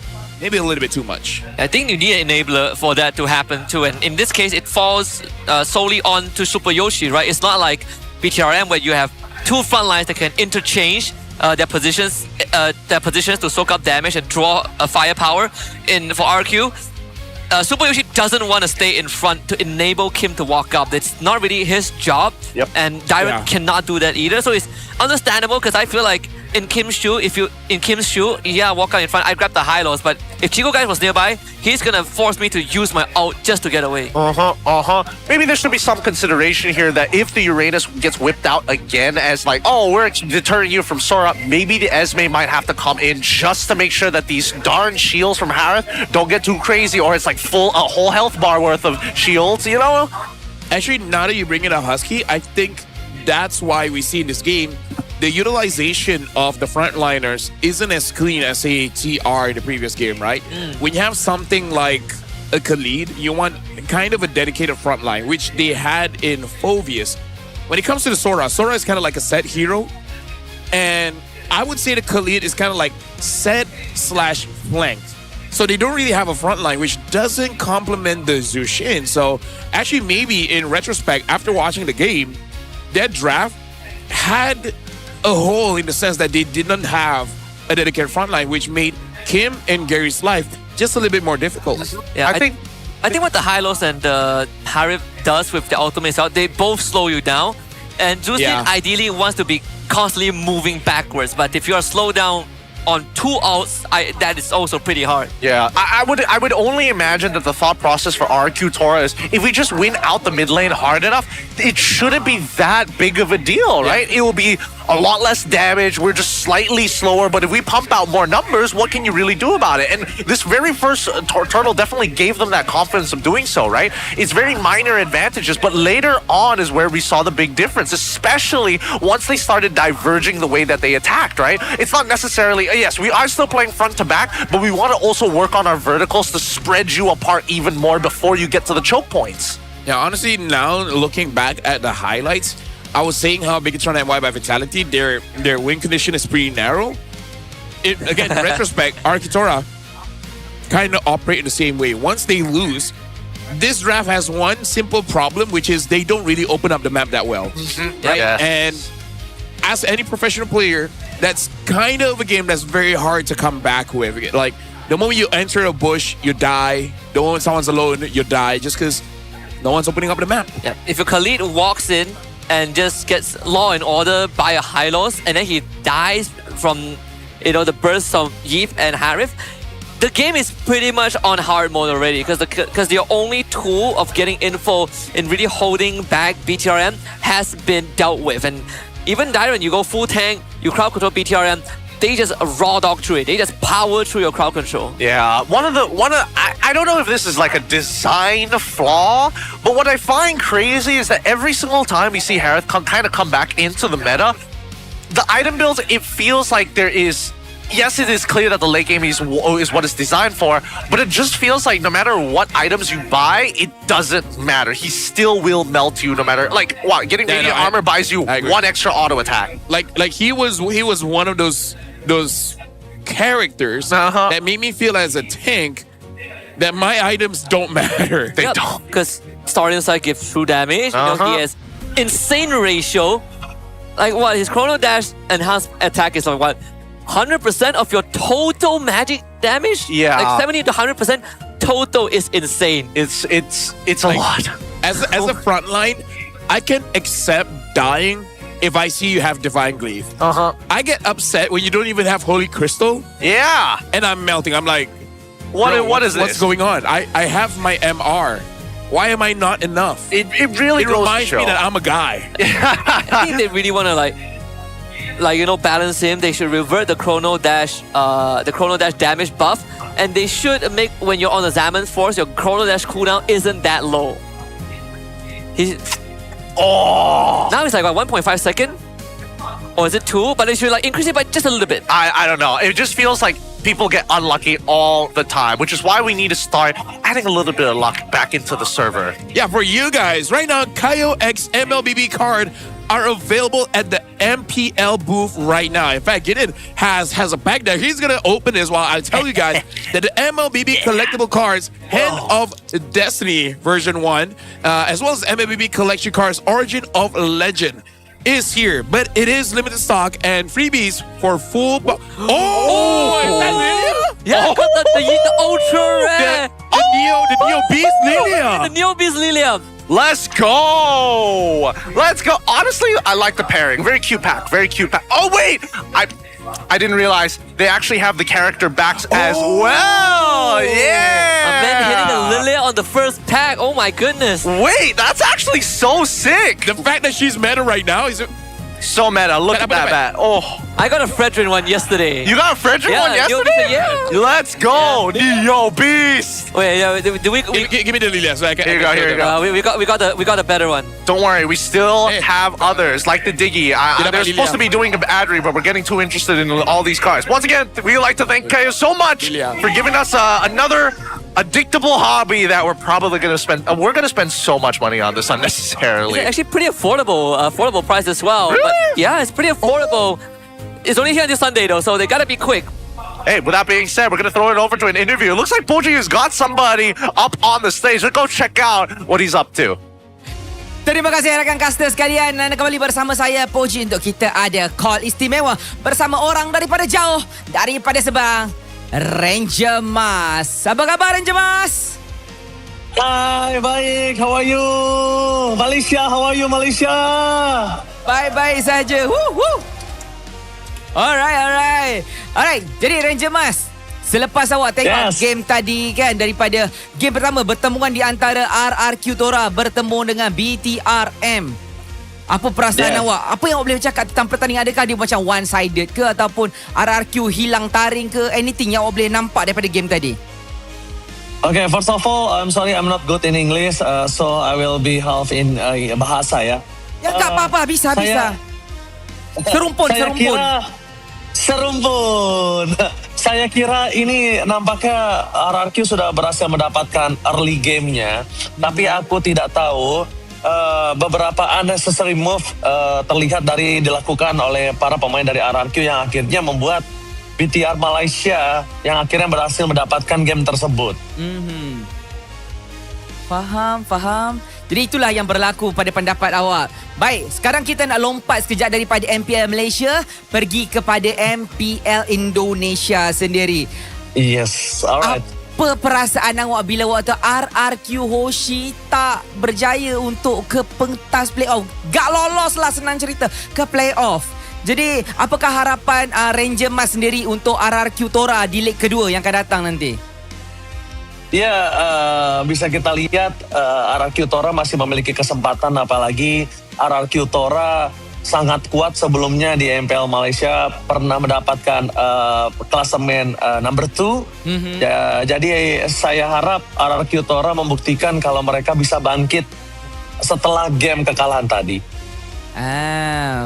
maybe a little bit too much. I think you need an enabler for that to happen too. And in this case, it falls solely on to Super Yoshi, right? It's not like BTRM where you have two front lines that can interchange their positions to soak up damage and draw a firepower. For RQ, Super Yoshi doesn't want to stay in front to enable Kim to walk up. That's not really his job. And Dairen cannot do that either. So it's understandable, because I feel like in Kim's shoe, walk out in front, I grab the high lows. But if Chico guy was nearby, he's gonna force me to use my ult just to get away. Maybe there should be some consideration here that if the Uranus gets whipped out again as like, oh, we're deterring you from Sora, maybe the Esme might have to come in just to make sure that these darn shields from Harith don't get too crazy, or it's like a whole health bar worth of shields, you know? Actually, now that you bring it up, Husky, I think that's why we see in this game the utilization of the frontliners isn't as clean as, say, TR in the previous game, right? When you have something like a Khalid, you want kind of a dedicated frontline, which they had in Phoveus. When it comes to the Sora is kind of like a set hero. And I would say the Khalid is kind of like set/flanked. So they don't really have a frontline, which doesn't complement the Zushin. So actually, maybe in retrospect, after watching the game, that draft had a hole in the sense that they didn't have a dedicated frontline, which made Kim and Gary's life just a little bit more difficult. Yeah, I think what the Hylos and Harith does with the ultimates out, they both slow you down. And Zushin ideally wants to be constantly moving backwards, but if you are slowed down on 2 ults, that is also pretty hard. Yeah, I would only imagine that the thought process for RQ Tora is if we just win out the mid lane hard enough, it shouldn't be that big of a deal, right? It will be a lot less damage. We're just slightly slower, but if we pump out more numbers, what can you really do about it? And this very first turtle definitely gave them that confidence of doing so, right? It's very minor advantages, but later on is where we saw the big difference, especially once they started diverging the way that they attacked, right? It's not necessarily, yes, we are still playing front to back, but we want to also work on our verticals to spread you apart even more before you get to the choke points. Yeah, honestly, now looking back at the highlights, I was saying how Bigatron and Y by Vitality, their win condition is pretty narrow. Again, in retrospect, Arkitora kind of operate in the same way. Once they lose, this draft has one simple problem, which is they don't really open up the map that well. Right? Yeah. And as any professional player, that's kind of a game that's very hard to come back with. Like, the moment you enter a bush, you die. The moment someone's alone, you die just because no one's opening up the map. Yeah. If your Khalid walks in and just gets law and order by a Hylos, and then he dies from, the bursts of Yeef and Harith, the game is pretty much on hard mode already, because the only tool of getting info and really holding back BTRM has been dealt with. And even Dyron, you go full tank, you crowd control BTRM, they just raw dog through it. They just power through your crowd control. Yeah, I don't know if this is like a design flaw, but what I find crazy is that every single time we see Harith kind of come back into the meta, the item builds, it feels like there is, yes, it is clear that the late game is what it's designed for, but it just feels like no matter what items you buy, it doesn't matter. He still will melt you no matter, like, wow, getting radiant armor buys you 1 extra auto attack. Like he was one of those characters that made me feel as a tank that my items don't matter. They don't. Because starting side gives true damage. He has insane ratio. Like what? His chrono dash enhanced attack is like what? 100% of your total magic damage? Yeah. Like 70 to 100% total is insane. It's a lot. As a frontline, I can accept dying if I see you have Divine Glaive. I get upset when you don't even have Holy Crystal. Yeah. And I'm melting. I'm like, what is this? What's going on? I have my MR. Why am I not enough? It really reminds me that I'm a guy. I think they really want to balance him. They should revert the chrono dash damage buff, and they should make, when you're on the Zaman Force, your chrono dash cooldown isn't that low. Now it's like what, 1.5 second? Or is it 2? But they should increase it by just a little bit. I don't know. It just feels like people get unlucky all the time, which is why we need to start adding a little bit of luck back into the server. Yeah, for you guys, right now, Kaio X MLBB card are available at the MPL booth right now. In fact, Gideon has a pack there. He's going to open this while I tell you guys that the MLBB collectible cards, Hand of Destiny version 1, as well as MLBB collection cards, Origin of Legend, is here. But it is limited stock and freebies for full... Yeah, the ultra rare! The Neo Beast Lilia! The Neo Beast Lilia! Let's go! Let's go! Honestly, I like the pairing. Very cute pack. Very cute pack. Oh, wait! I didn't realize they actually have the character backs as well. Yeah. And then hitting the Lilia on the first pack. Oh my goodness. Wait, that's actually so sick. The fact that she's meta right now is so meta. Look at that bat. Oh. I got a Fredrin one yesterday. You got a Fredrin one yesterday? Yeah. Let's go. Neo Beast. Wait, yeah, do we give me the Lilia so I can. Here you go. We got a better one. Don't worry, we still have others like the Diggy. They're supposed to be doing an ad read, but we're getting too interested in all these cards. Once again, we'd like to thank KO so much for giving us another addictable hobby that we're probably going to spend. We're going to spend so much money on this unnecessarily. It's actually pretty affordable price as well. Really? But yeah, it's pretty affordable. It's only here this Sunday though, so they gotta be quick. Hey, with that being said, we're going to throw it over to an interview. It looks like Poji has got somebody up on the stage. Let's go check out what he's up to. Terima kasih rakan caster sekalian. Dan kembali bersama saya Poji untuk kita ada call istimewa bersama orang daripada jauh, daripada Sabang, Ranger Mas. Apa khabar Ranger Mas? Hai, baik. How are you? Malaysia, how are you Malaysia? Baik-baik saja. Woo. Alright. Jadi Ranger Mas, selepas awak tengok game tadi kan, daripada game pertama pertemuan di antara RRQ Tora bertemu dengan BTRM. Apa perasaan awak? Apa yang awak boleh cakap tentang pertandingan? Adakah dia macam one-sided ke ataupun RRQ hilang taring ke? Anything yang awak boleh nampak daripada game tadi? Okay, first of all, I'm sorry I'm not good in English, so I will be half in bahasa ya. Ya tak apa-apa, bisa. Serumpun. Saya kira ini nampaknya RRQ sudah berhasil mendapatkan early game-nya, tapi aku tidak tahu beberapa unnecessary move terlihat dilakukan oleh para pemain dari RRQ yang akhirnya membuat BTR Malaysia yang akhirnya berhasil mendapatkan game tersebut. Faham. Jadi itulah yang berlaku pada pendapat awak. Baik, sekarang kita nak lompat sekejap daripada MPL Malaysia pergi kepada MPL Indonesia sendiri. Yes, alright. Apa perasaan awak bila waktu RRQ Hoshi tak berjaya untuk ke pentas playoff? Gak lolos lah senang cerita ke playoff. Jadi, apakah harapan Ranger Mas sendiri untuk RRQ Tora di leg kedua yang akan datang nanti? Ya, bisa kita lihat RRQ Tora masih memiliki kesempatan, apalagi RRQ Tora sangat kuat sebelumnya di MPL Malaysia, pernah mendapatkan klasemen number 2. Jadi saya harap RRQ Tora membuktikan kalau mereka bisa bangkit setelah game kekalahan tadi.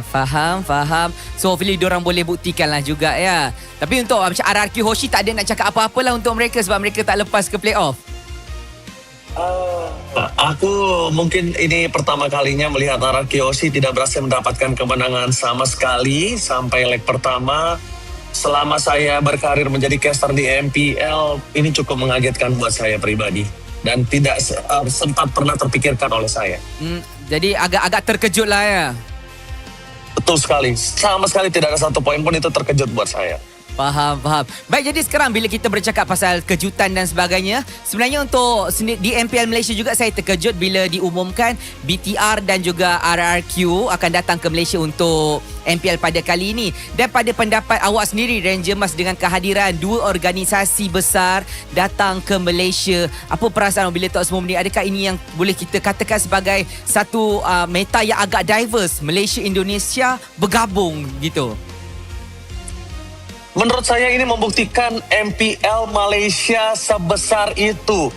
Faham. So hopefully diorang boleh buktikan lah juga ya. Tapi untuk macam RRQ Hoshi tak ada nak cakap apa-apa lah untuk mereka sebab mereka tak lepas ke playoff. Aku mungkin ini pertama kalinya melihat RRQ Hoshi tidak berhasil mendapatkan kemenangan sama sekali sampai leg pertama. Selama saya berkarir menjadi caster di MPL, ini cukup mengagetkan buat saya pribadi dan tidak sempat pernah terpikirkan oleh saya. Jadi agak terkejut lah ya. Betul sekali. Sama sekali tidak ada satu poin pun itu terkejut buat saya. Faham. Baik, jadi sekarang bila kita bercakap pasal kejutan dan sebagainya, sebenarnya untuk di MPL Malaysia juga saya terkejut bila diumumkan BTR dan juga RRQ akan datang ke Malaysia untuk MPL pada kali ini. Dan pada pendapat awak sendiri Ranger Mas, dengan kehadiran dua organisasi besar datang ke Malaysia, apa perasaan bila tengok semua ni? Adakah ini yang boleh kita katakan sebagai satu meta yang agak diverse, Malaysia Indonesia bergabung gitu? Menurut saya ini membuktikan MPL Malaysia sebesar itu.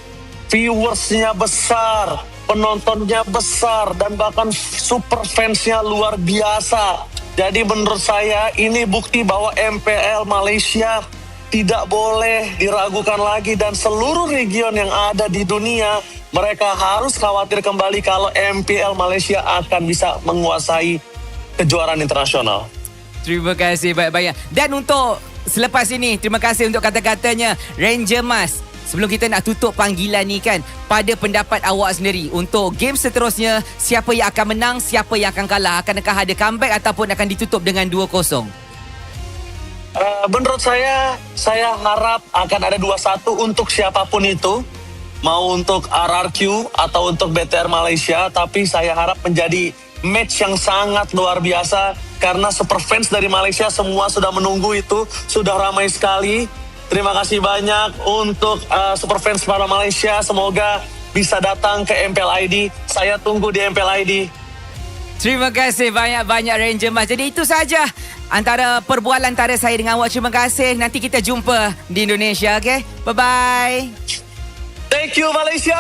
Viewersnya besar, penontonnya besar, dan bahkan super fansnya luar biasa. Jadi menurut saya ini bukti bahwa MPL Malaysia tidak boleh diragukan lagi, dan seluruh region yang ada di dunia mereka harus khawatir kembali kalau MPL Malaysia akan bisa menguasai kejuaraan internasional. Terima kasih banyak-banyak. Dan untuk selepas ini, terima kasih untuk kata-katanya Ranger Mas. Sebelum kita nak tutup panggilan ni kan, pada pendapat awak sendiri untuk game seterusnya, siapa yang akan menang, siapa yang akan kalah? Akankah ada comeback ataupun akan ditutup dengan 2-0? Menurut saya harap akan ada 2-1 untuk siapapun itu. Mau untuk RRQ atau untuk BTR Malaysia, tapi saya harap menjadi match yang sangat luar biasa karena super fans dari Malaysia semua sudah menunggu itu, sudah ramai sekali. Terima kasih banyak untuk super fans para Malaysia. Semoga bisa datang ke MPL ID. Saya tunggu di MPL ID. Terima kasih banyak-banyak Ranger Mas. Jadi itu saja antara perbualan antara saya dengan awak. Terima kasih. Nanti kita jumpa di Indonesia, okay? Bye-bye. Thank you Malaysia.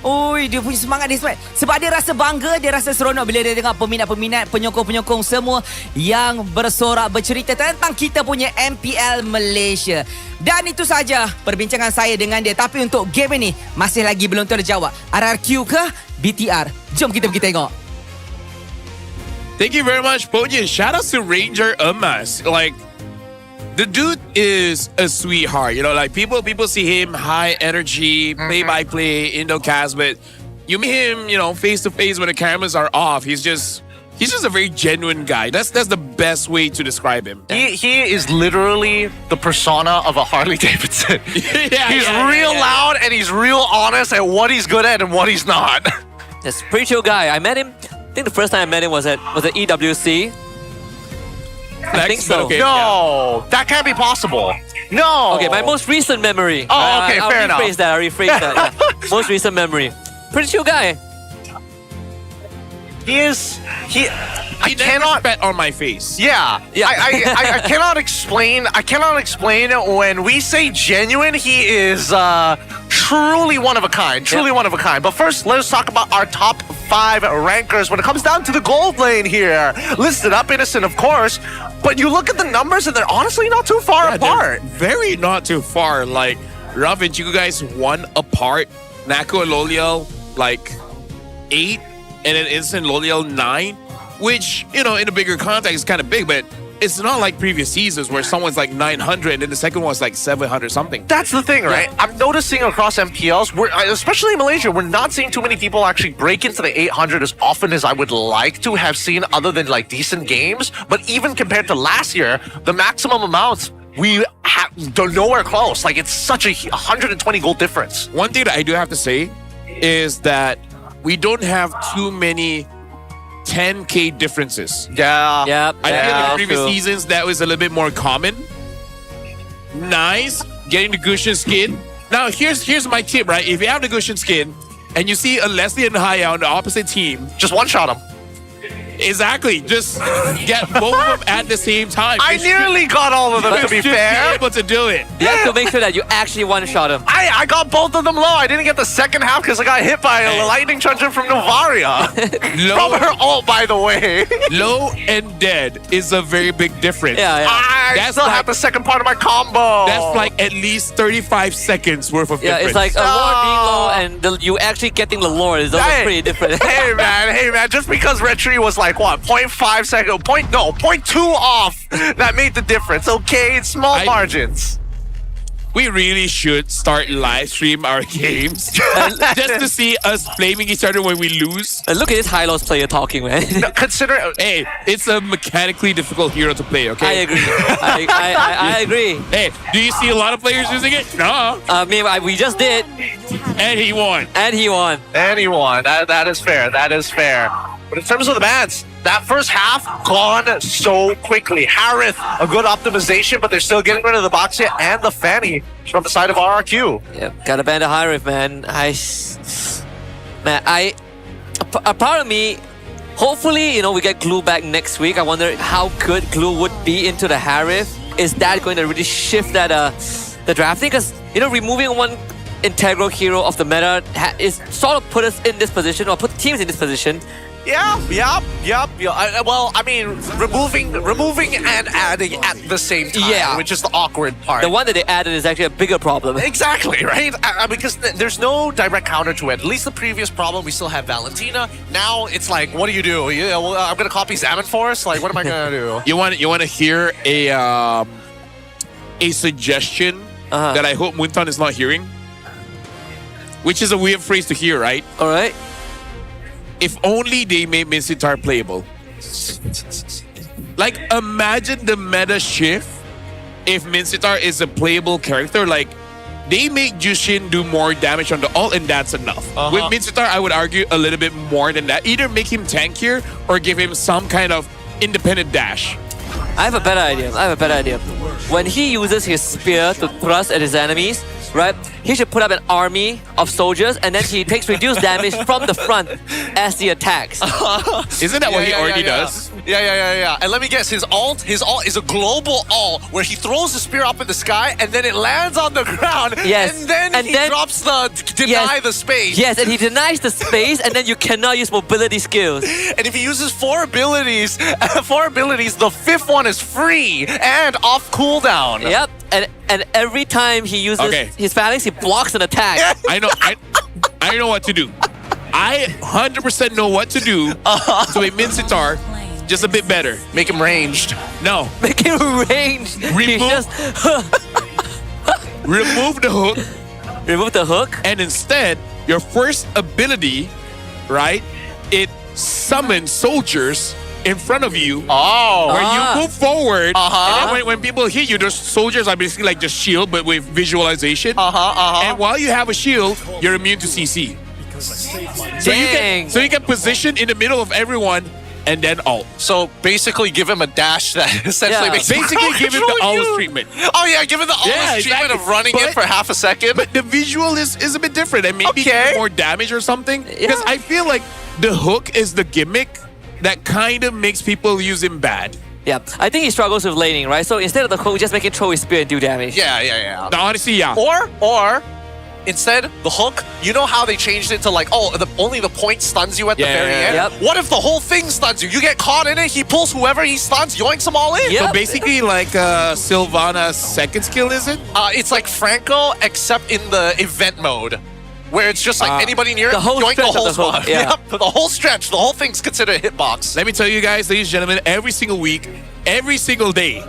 Ui, dia punya semangat dia sebab dia rasa bangga, dia rasa seronok bila dia dengar peminat-peminat, penyokong-penyokong semua yang bersorak, bercerita tentang kita punya MPL Malaysia. Dan itu saja perbincangan saya dengan dia. Tapi untuk game ini masih lagi belum terjawab. RRQ ke BTR? Jom kita pergi tengok. Thank you very much, Pautan. Shout out to Ranger Emas. Like, the dude is a sweetheart. You know, like people see him high energy, play-by-play, Indocast, but you meet him, you know, face to face when the cameras are off. He's just a very genuine guy. That's the best way to describe him. He is literally the persona of a Harley Davidson. He's real loud and he's real honest at what he's good at and what he's not. That's a pretty chill guy. I met him. I think the first time I met him was at EWC. I think so. Okay, no, that can't be possible. No. Okay, my most recent memory. Oh, okay, fair enough. I'll rephrase that. Yeah. Most recent memory. Pretty chill guy. I cannot bet on my face. Yeah. I cannot explain. I cannot explain when we say genuine. He is truly one of a kind. Truly one of a kind. But first, let us talk about our top 5 rankers when it comes down to the gold lane here. Listed up, Innocent, of course. But you look at the numbers and they're honestly not too far apart. Very not too far. Like, Ruff and Chico guys 1 apart. Nako and Loliel like 8. And then Instant Loliel 9. Which, you know, in a bigger context is kind of big, but it's not like previous seasons where someone's like 900 and then the second one's like 700 something. That's the thing, right? Yeah. I'm noticing across MPLs, especially in Malaysia, we're not seeing too many people actually break into the 800 as often as I would like to have seen other than like decent games. But even compared to last year, the maximum amounts, we don't nowhere close. Like, it's such a 120 goal difference. One thing that I do have to say is that we don't have too many 10K differences. Yeah. Yep. I feel like previous seasons that was a little bit more common. Nice. Getting the Gushin skin. Now here's my tip, right? If you have the Gushin skin and you see a Leslie and Haya on the opposite team, just one-shot them. Exactly. Just get both of them at the same time. I nearly got all of them, to be fair. Be able to do it. You have to make sure that you actually one-shot him. I got both of them low. I didn't get the second half because I got hit by a lightning truncheon from Novaria. From her ult, by the way. Low and dead is a very big difference. Yeah. I still have the second part of my combo. That's like at least 35 seconds worth of difference. It's like a lore being low and you actually getting the lore is always pretty different. Hey man, just because Red Tree was like what, 0.5 second, 0.2 off, that made the difference. Okay, it's small margins. We really should start live stream our games just to see us blaming each other when we lose. And look at this high-loss player talking, man. No, consider, hey, it's a mechanically difficult hero to play. Okay, I agree. I agree. Hey, do you see a lot of players using it? No. We just did. And he won. That is fair. That is fair. But in terms of the bans, that first half gone so quickly. Harith, a good optimization, but they're still getting rid of the Boxia and the Fanny from the side of RRQ. Yeah, gotta ban the Harith, man. A part of me, hopefully, we get Glue back next week. I wonder how good Glue would be into the Harith. Is that going to really shift that the drafting? Because removing one integral hero of the meta is sort of put us in this position, or put teams in this position. Yup. Well, I mean, removing and adding at the same time, which is the awkward part. The one that they added is actually a bigger problem. Exactly, right? Because there's no direct counter to it. At least the previous problem, we still have Valentina. Now it's like, what do you do? I'm gonna copy Zaman Force. Like, what am I gonna do? You want to hear a suggestion that I hope Muntan is not hearing? Which is a weird phrase to hear, right? All right. If only they made Minsitar playable. Like, imagine the meta shift if Minsitar is a playable character. Like, they make Jushin do more damage on the ult, and that's enough. With Minsitar, I would argue a little bit more than that. Either make him tankier or give him some kind of independent dash. I have a better idea. When he uses his spear to thrust at his enemies, right, he should put up an army of soldiers and then he takes reduced damage from the front as he attacks. Isn't that what he already does? Yeah. And let me guess, his ult is a global ult where he throws the spear up in the sky and then it lands on the ground. Yes. And then he drops the deny the space. Yes, and he denies the space and then you cannot use mobility skills. And if he uses 4 abilities, the 5th one is free and off cooldown. Yep. And every time he uses his phalanx, he blocks an attack. I know what to do. I 100% know what to do to make Minsitar just a bit better. Make him ranged. No. Make him ranged. Remove the hook. Remove the hook. And instead, your first ability, right, it summons soldiers in front of you. Where you move forward. And then when people hit you, those soldiers are basically like just shield, but with visualization. And while you have a shield, you're immune to CC. So you can position in the middle of everyone and then ult. So basically give him a dash that essentially makes him give him the Always treatment. Oh yeah, give him the Always treatment of running it for half a second. But the visual is a bit different and maybe give more damage or something. Because I feel like the hook is the gimmick that kind of makes people use him bad. Yeah, I think he struggles with laning, right? So instead of the hook, just make him throw his spear and do damage. Yeah. No, honestly, yeah. Or instead, the hook, you know how they changed it to like, only the point stuns you at the very end? Yep. What if the whole thing stuns you? You get caught in it, he pulls whoever he stuns, yoinks them all in. So basically like Sylvana's second skill, is it? It's like Franco, except in the event mode. Where it's just like anybody near it, yoink the whole spot. Yep, the whole stretch, the whole thing's considered a hitbox. Let me tell you guys, ladies and gentlemen, every single week, every single day,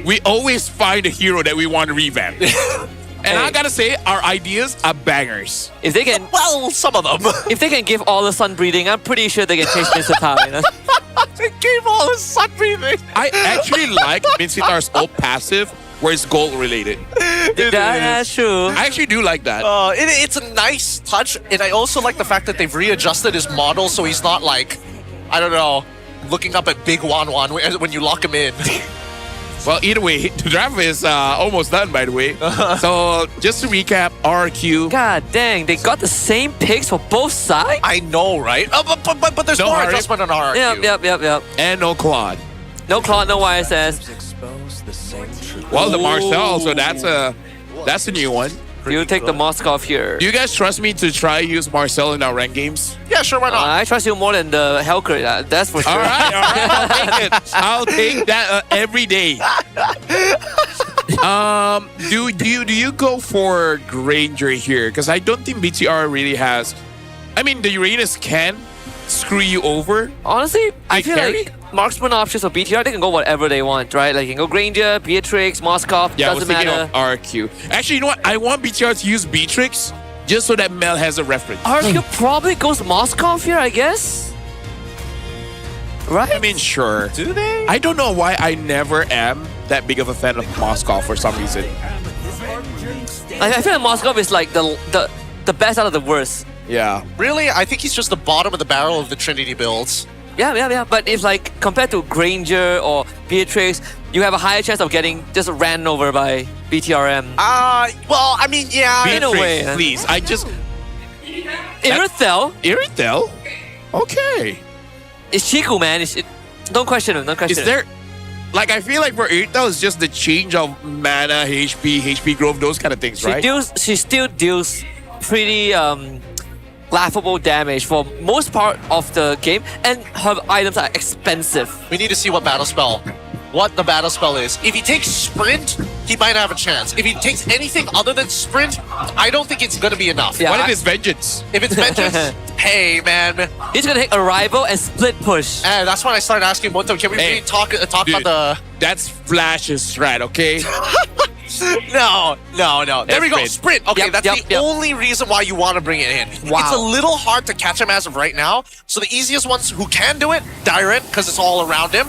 we always find a hero that we want to revamp. And I gotta say, our ideas are bangers. If they can, well, some of them. If they can give all the sun breathing, I'm pretty sure they can change Minsitar. You know? They gave all the sun breathing. I actually like Minsitar's ult passive, where it's gold related. That's true. I actually do like that. It's a nice touch, and I also like the fact that they've readjusted his model so he's not like, I don't know, looking up at Big Wan when you lock him in. Well, either way, the draft is almost done, by the way. So, just to recap, RQ. God dang, they got the same picks for both sides? I know, right? But there's more adjustment on RQ. Yep. And no Claude. No Claude, no YSS. Well, the Marcel, so that's a new one. You take the Moskov here. Do you guys trust me to try use Marcel in our ranked games? Yeah, sure, why not? I trust you more than the Hellcrit, that's for sure. All right, I'll take it. I'll take that every day. Do you go for Granger here? Because I don't think BTR really has. I mean, the Uranus can screw you over. Honestly, I feel like marksman options of BTR, they can go whatever they want, right? Like you can go Granger, Beatrix, Moskov, doesn't matter. RQ. Actually, you know what? I want BTR to use Beatrix just so that Mel has a reference. RQ probably goes Moskov here, I guess. Right? I mean, sure. Do they? I don't know why I never am that big of a fan of Moskov for some reason. I feel like Moskov is like the best out of the worst. Yeah. Really? I think he's just the bottom of the barrel of the Trinity builds. Yeah. But if like compared to Granger or Beatrix, you have a higher chance of getting just ran over by BTRM. Well, I mean, yeah. Beatrix, in a way. Please, I just... Irithel? Okay. It's Chiku, man. Don't question him. Is there... Like, I feel like for Irithel, it's just the change of mana, HP growth, those kind of things, right? She still deals pretty laughable damage for most part of the game, and her items are expensive. We need to see what the battle spell is. If he takes Sprint, he might have a chance. If he takes anything other than Sprint, I don't think it's going to be enough. Yeah, what if it's Vengeance? If it's Vengeance, hey, man. He's going to take Arrival and Split Push. And that's when I started asking Moto, can we really talk dude, about the... That's Flash's strat, okay? No. There we go. Sprint. Okay, Yep, that's the only reason why you want to bring it in. Wow. It's a little hard to catch him as of right now. So the easiest ones who can do it, Dairen, because it's all around him.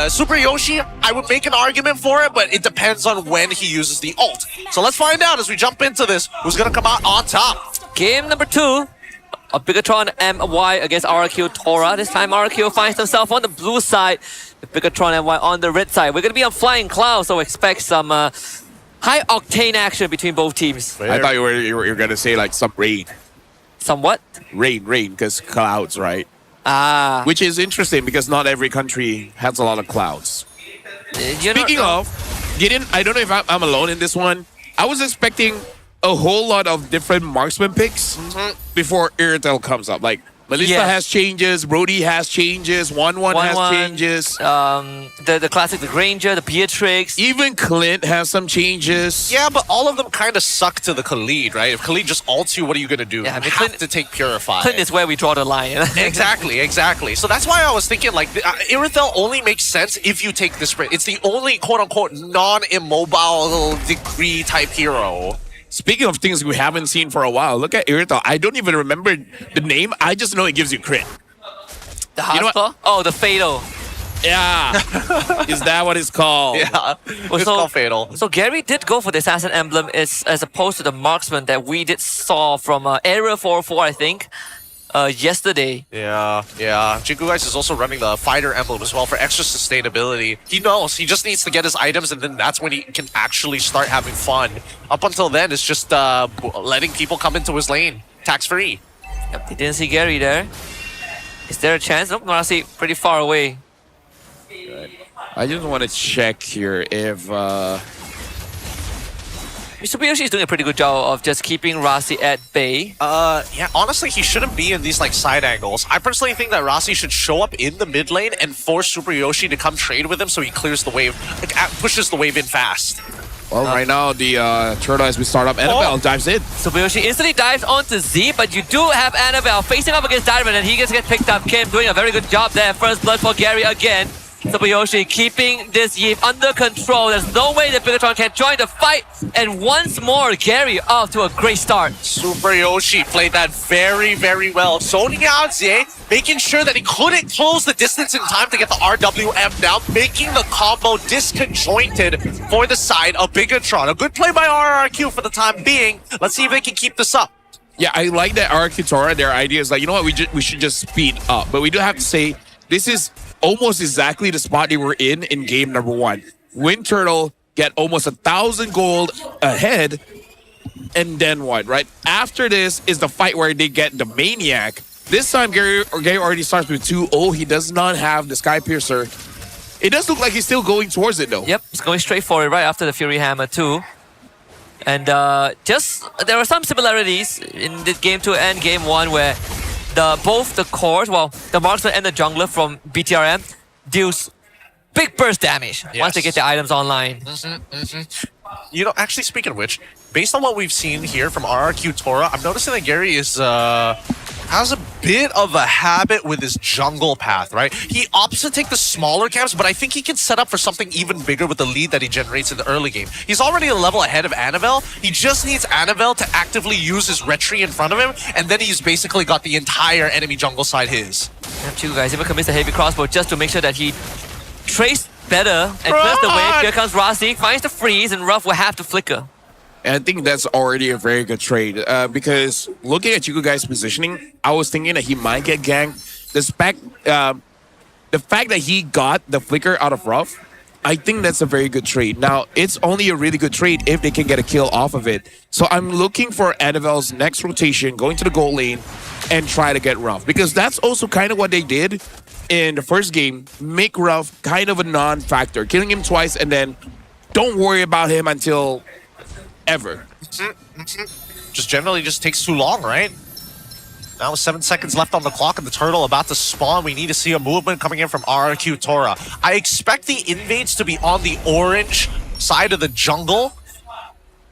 Super Yoshi, I would make an argument for it, but it depends on when he uses the ult. So let's find out as we jump into this who's going to come out on top. Game number 2. of Bigatron MY against RRQ Tora. This time RRQ finds themselves on the blue side, the Bigatron MY on the red side. We're going to be on Flying Cloud, so expect some high-octane action between both teams. I thought you were going to say like some rain. Some what? Rain, because clouds, right? Ah. Which is interesting because not every country has a lot of clouds. Speaking of, I don't know if I'm alone in this one. I was expecting a whole lot of different marksman picks before Irritel comes up. Like, Melissa has changes, Brody has changes, 1-1 has changes. The classic, the Granger, the Beatrix. Even Clint has some changes. Yeah, but all of them kind of suck to the Khalid, right? If Khalid just ults you, what are you going to do? Yeah, I mean, you have to take Purify. Clint is where we draw the line. Exactly. So that's why I was thinking, like, Irritel only makes sense if you take the sprint. It's the only quote-unquote non-immobile degree type hero. Speaking of things we haven't seen for a while, look at Irritel. I don't even remember the name. I just know it gives you crit. The Hardcore? Oh, the Fatal. Yeah. Is that what it's called? Yeah. It's called Fatal. So Gary did go for the Assassin Emblem as opposed to the Marksman that we saw from Area 404, I think. Yesterday. Yeah. Jingu Guys is also running the Fighter Emblem as well for extra sustainability. He knows. He just needs to get his items, and then that's when he can actually start having fun. Up until then, it's just letting people come into his lane. Tax-free. Yep, they didn't see Gary there. Is there a chance? Nope, Narasi pretty far away. I just want to check here if... Mr. Yoshi is doing a pretty good job of just keeping Rasi at bay. Yeah, honestly, he shouldn't be in these like side angles. I personally think that Rasi should show up in the mid lane and force Super Yoshi to come trade with him so he clears the wave, like, pushes the wave in fast. Well, right now, the turtle as we start up, Annabelle dives in. Super Yoshi instantly dives onto Z, but you do have Annabelle facing up against Diamond, and he gets picked up. Kim doing a very good job there. First blood for Gary again. Super Yoshi keeping this Yip under control. There's no way that Bigatron can join the fight. And once more, Gary off to a great start. Super Yoshi played that very, very well. Zoning out Zay, making sure that he couldn't close the distance in time to get the RWM down, making the combo disconjointed for the side of Bigatron. A good play by RRQ for the time being. Let's see if they can keep this up. Yeah, I like that RRQ Tora. Their idea is like, you know what, we should just speed up. But we do have to say, this is almost exactly the spot they were in game number 1. Wind Turtle get almost 1,000 gold ahead, and then what, right? After this is the fight where they get the Maniac. This time, Gary already starts with 2-0. He does not have the Sky Piercer. It does look like he's still going towards it, though. Yep, he's going straight for it right after the Fury Hammer, too. And there are some similarities in the game 2 and game 1 where both the cores, the marksman and the jungler from BTRM deals big burst damage once they get the items online. You know, actually, speaking of which, based on what we've seen here from RRQ Tora, I'm noticing that Gary has a bit of a habit with his jungle path, right? He opts to take the smaller camps, but I think he can set up for something even bigger with the lead that he generates in the early game. He's already a level ahead of Annabelle. He just needs Annabelle to actively use his retry in front of him, and then he's basically got the entire enemy jungle side his. Two guys even commits a heavy crossbow just to make sure that he traced better and clears the wave. Here comes Rasi, finds the freeze, and Ruff will have to flicker. And I think that's already a very good trade because looking at Chico Guy's positioning, I was thinking that he might get ganked. The fact that he got the flicker out of Ruff, I think that's a very good trade. Now, it's only a really good trade if they can get a kill off of it. So I'm looking for Annabelle's next rotation, going to the gold lane, and try to get Ruff. Because that's also kind of what they did in the first game. Make Ruff kind of a non-factor. Killing him twice and then don't worry about him until... ever. Just generally just takes too long, right? Now with 7 seconds left on the clock and the turtle about to spawn, we need to see a movement coming in from RRQ Tora. I expect the invades to be on the orange side of the jungle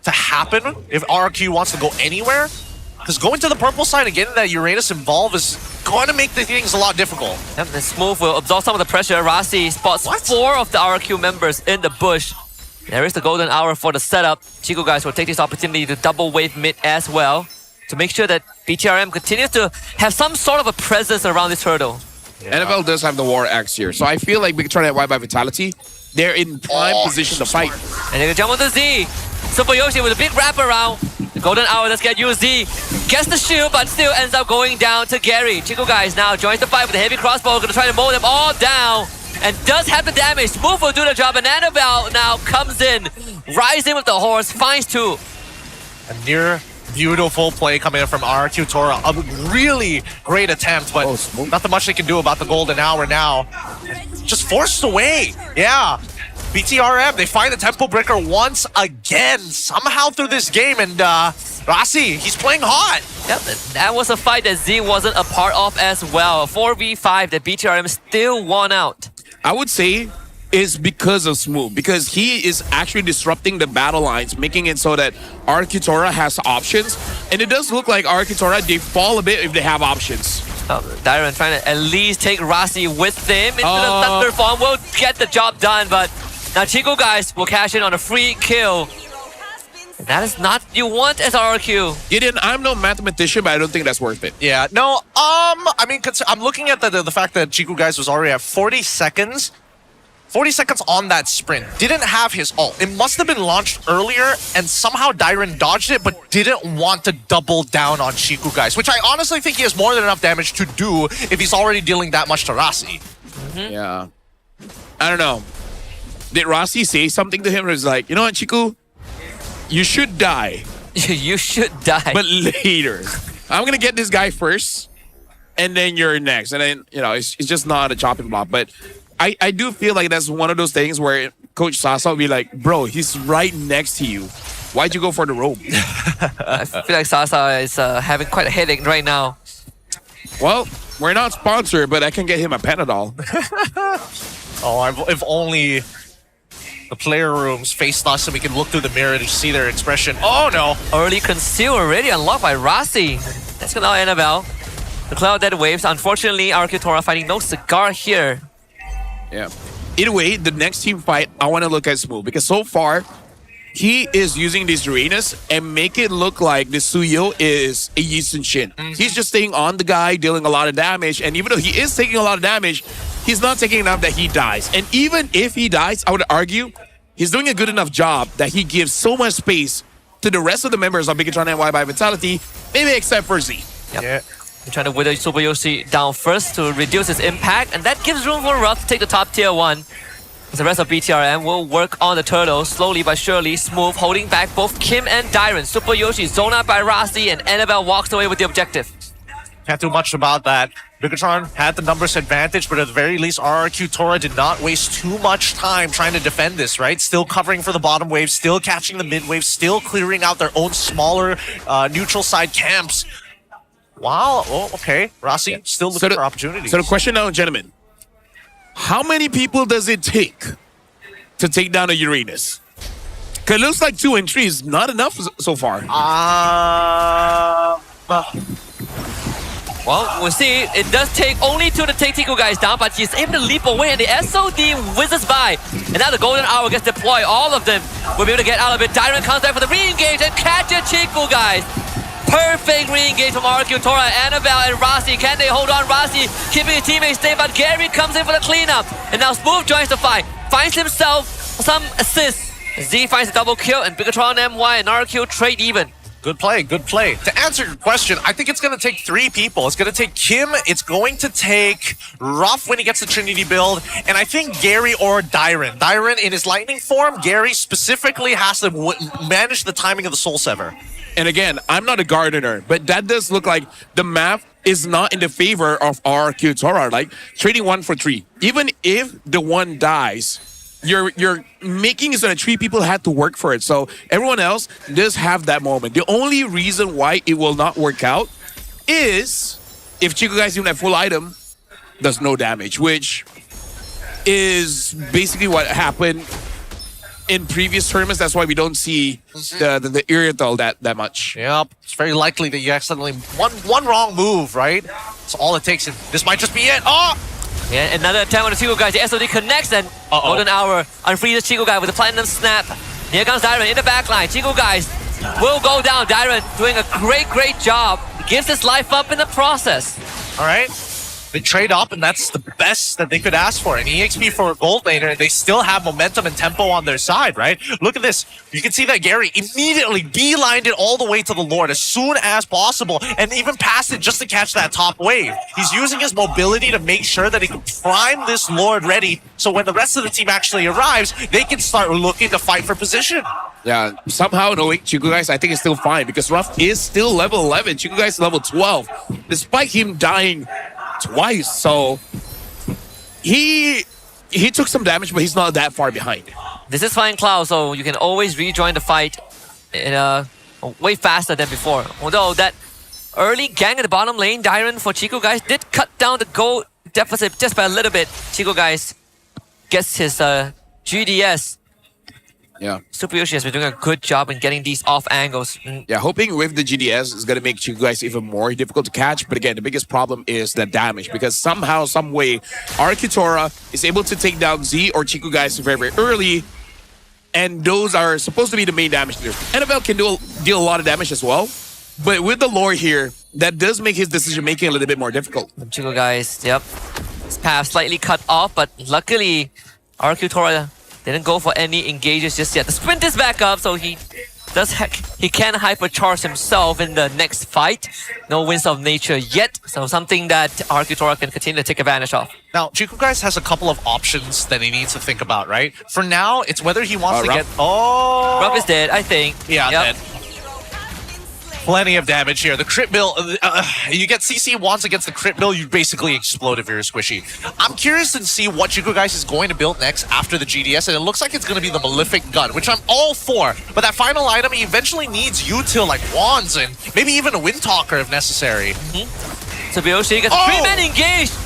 to happen if RRQ wants to go anywhere. Because going to the purple side and getting that Uranus involved is going to make the things a lot difficult. Yep, this move will absorb some of the pressure. Rasi spots 4 of the RRQ members in the bush. There is the golden hour for the setup. Chico Guys will take this opportunity to double wave mid as well to make sure that BTRM continues to have some sort of a presence around this turtle. NFL does have the War Axe here, so I feel like Bigatron and Y by Vitality, they're in prime position to fight. And they can jump on the Z. Super Yoshi with a big wraparound. Golden Hour, let's get UZ. Gets the shield, but still ends up going down to Gary. Chico Guys now joins the fight with a heavy crossbow. Gonna try to mow them all down. And does have the damage. Smooth will do the job, and Annabelle now comes in. Rising with the horse, finds 2. A near beautiful play coming in from RQ Tora. A really great attempt, but nothing much they can do about the Golden Hour now. Just forced away. Yeah. BTRM, they find the Tempo Breaker once again, somehow through this game, and Rasi, he's playing hot. Yep, that was a fight that Z wasn't a part of as well. 4v5 that BTRM still won out. I would say is because of Smooth, because he is actually disrupting the battle lines, making it so that Arkitora has options. And it does look like Arkitora, they fall a bit if they have options. Dyron trying to at least take Rasi with him into the Thunder Form. Will get the job done, but now Chico Guys will cash in on a free kill. And that is not what you want as RQ. Gideon, I'm no mathematician, but I don't think that's worth it. Yeah, no, I mean, I'm looking at the fact that Chico Guys was already at 40 seconds. 40 seconds on that sprint. Didn't have his ult. It must have been launched earlier, and somehow Dyron dodged it, but didn't want to double down on Chico Guys, which I honestly think he has more than enough damage to do if he's already dealing that much to Rasi. Yeah. I don't know. Did Rasi say something to him where it's like, you know what, Chico? You should die. You should die. But later. I'm going to get this guy first, and then you're next. And then, you know, it's just not a chopping block. But I do feel like that's one of those things where Coach Sasa will be like, bro, he's right next to you. Why'd you go for the rope? I feel like Sasa is having quite a headache right now. Well, we're not sponsored, but I can get him a Panadol. Oh, if only the player rooms faced us and we can look through the mirror to see their expression. Oh no! Early conceal already unlocked by Rasi. Let's go now, Annabelle. The Cloud Dead Waves. Unfortunately, Arkitora finding no cigar here. Yeah. Either way, the next team fight, I want to look at Smooth because so far, he is using this Uranus and make it look like the Suyo is a Yisun Shin. He's just staying on the guy, dealing a lot of damage, and even though he is taking a lot of damage, he's not taking enough that he dies. And even if he dies, I would argue, he's doing a good enough job that he gives so much space to the rest of the members of Bigatron and Y by Vitality, maybe except for Z. Yep. Yeah. They're trying to wither Super Yoshi down first to reduce his impact, and that gives room for Ruff to take the top tier 1. As the rest of BTRM will work on the turtle slowly but surely. Smooth holding back both Kim and Dyron. Super Yoshi zoned out by Rasi, and Annabelle walks away with the objective. Can't do much about that. Bigatron had the numbers advantage, but at the very least, RRQ Tora did not waste too much time trying to defend this, right? Still covering for the bottom wave, still catching the mid wave, still clearing out their own smaller neutral side camps. Wow, oh, okay. Rasi still looking for opportunities. So the question now, gentlemen, how many people does it take to take down a Uranus? Because it looks like 2 and 3 is not enough so far. Well, we'll see. It does take only 2 to take Tico Guys down, but he's able to leap away, and the SOD whizzes by. And now the Golden Hour gets deployed. All of them will be able to get out of it. Dyron comes back for the re-engage and catches Tico Guys. Perfect re-engage from RQ Tora, Annabelle, and Rasi. Can they hold on? Rasi keeping his teammates safe, but Gary comes in for the cleanup. And now Smooth joins the fight. Finds himself some assists. Z finds a double kill, and Bigatron, MY, and RQ trade even. Good play, good play. To answer your question, I think it's going to take 3 people. It's going to take Kim, it's going to take Ruff when he gets the Trinity build, and I think Gary or Dyron. Dyron in his Lightning form, Gary specifically has to manage the timing of the Soul Sever. And again, I'm not a gardener, but that does look like the math is not in the favor of RQ Tora. Like, trading 1 for 3. Even if the 1 dies, you're making it so that 3 people had to work for it. So everyone else does have that moment. The only reason why it will not work out is if Chico Guys even have full item, does no damage, which is basically what happened in previous tournaments. That's why we don't see the Irrital that much. Yep, it's very likely that you accidentally one wrong move, right? That's all it takes. This might just be it. Oh! Yeah, another attempt on the Chico Guys. The SOD connects, and Golden Hour unfreezes Chico Guy with a Platinum Snap. Here comes Dyron in the backline. Chico Guys will go down. Dyron doing a great job. Gives his life up in the process. All right. They trade up, and that's the best that they could ask for. An EXP for a gold laner, they still have momentum and tempo on their side, right? Look at this. You can see that Gary immediately beelined it all the way to the Lord as soon as possible, and even passed it just to catch that top wave. He's using his mobility to make sure that he can prime this Lord ready, so when the rest of the team actually arrives, they can start looking to fight for position. Yeah, somehow knowing Chico guys, I think it's still fine because Ruff is still level 11. Chico guys level 12, despite him dying twice. So he took some damage, but he's not that far behind. This is Flying Cloud, so you can always rejoin the fight in way faster than before. Although that early gang at the bottom lane, Dyron for Chico guys did cut down the gold deficit just by a little bit. Chico guys gets his GDS. Yeah. Super Yoshi has been doing a good job in getting these off angles. Yeah, hoping with the GDS is going to make Chico guys even more difficult to catch. But again, the biggest problem is the damage because somehow, some way, Arkitora is able to take down Z or Chico guys very, very early. And those are supposed to be the main damage dealers. NFL can deal a lot of damage as well. But with the lore here, that does make his decision making a little bit more difficult. Chico guys, yep. His path slightly cut off, but luckily, Arkitora didn't go for any engages just yet. The sprint is back up, so he can hypercharge himself in the next fight. No Winds of Nature yet, so something that Arkitora can continue to take advantage of. Now, Chico guys has a couple of options that he needs to think about, right? For now, it's whether he wants to get... Oh! Ruff is dead, I think. Yeah, dead. Plenty of damage here. The crit bill, you get CC once against the crit bill, you basically explode if you're a squishy. I'm curious to see what Chico guys is going to build next after the GDS, and it looks like it's going to be the Malefic Gun, which I'm all for. But that final item, he eventually needs util like wands and maybe even a Windtalker if necessary. So Yoshi gets 3 men engaged.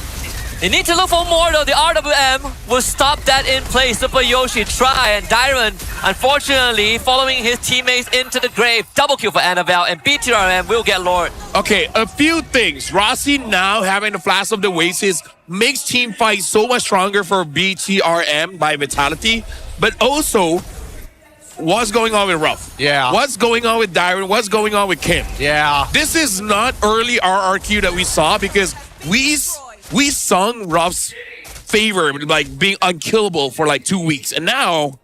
They need to look for more though. The RWM will stop that in place. Super Yoshi try, and Dyron, unfortunately, following his teammates into the grave. Double kill for Annabelle, and BTRM will get Lord. Okay, a few things. Rossi now having the Flash of the Oasis makes team fight so much stronger for BTRM by Vitality, but also what's going on with Ruff? Yeah. What's going on with Dyron? What's going on with Kim? Yeah. This is not early RRQ that we saw because we sung Ruff's favor, like being unkillable for like 2 weeks, and now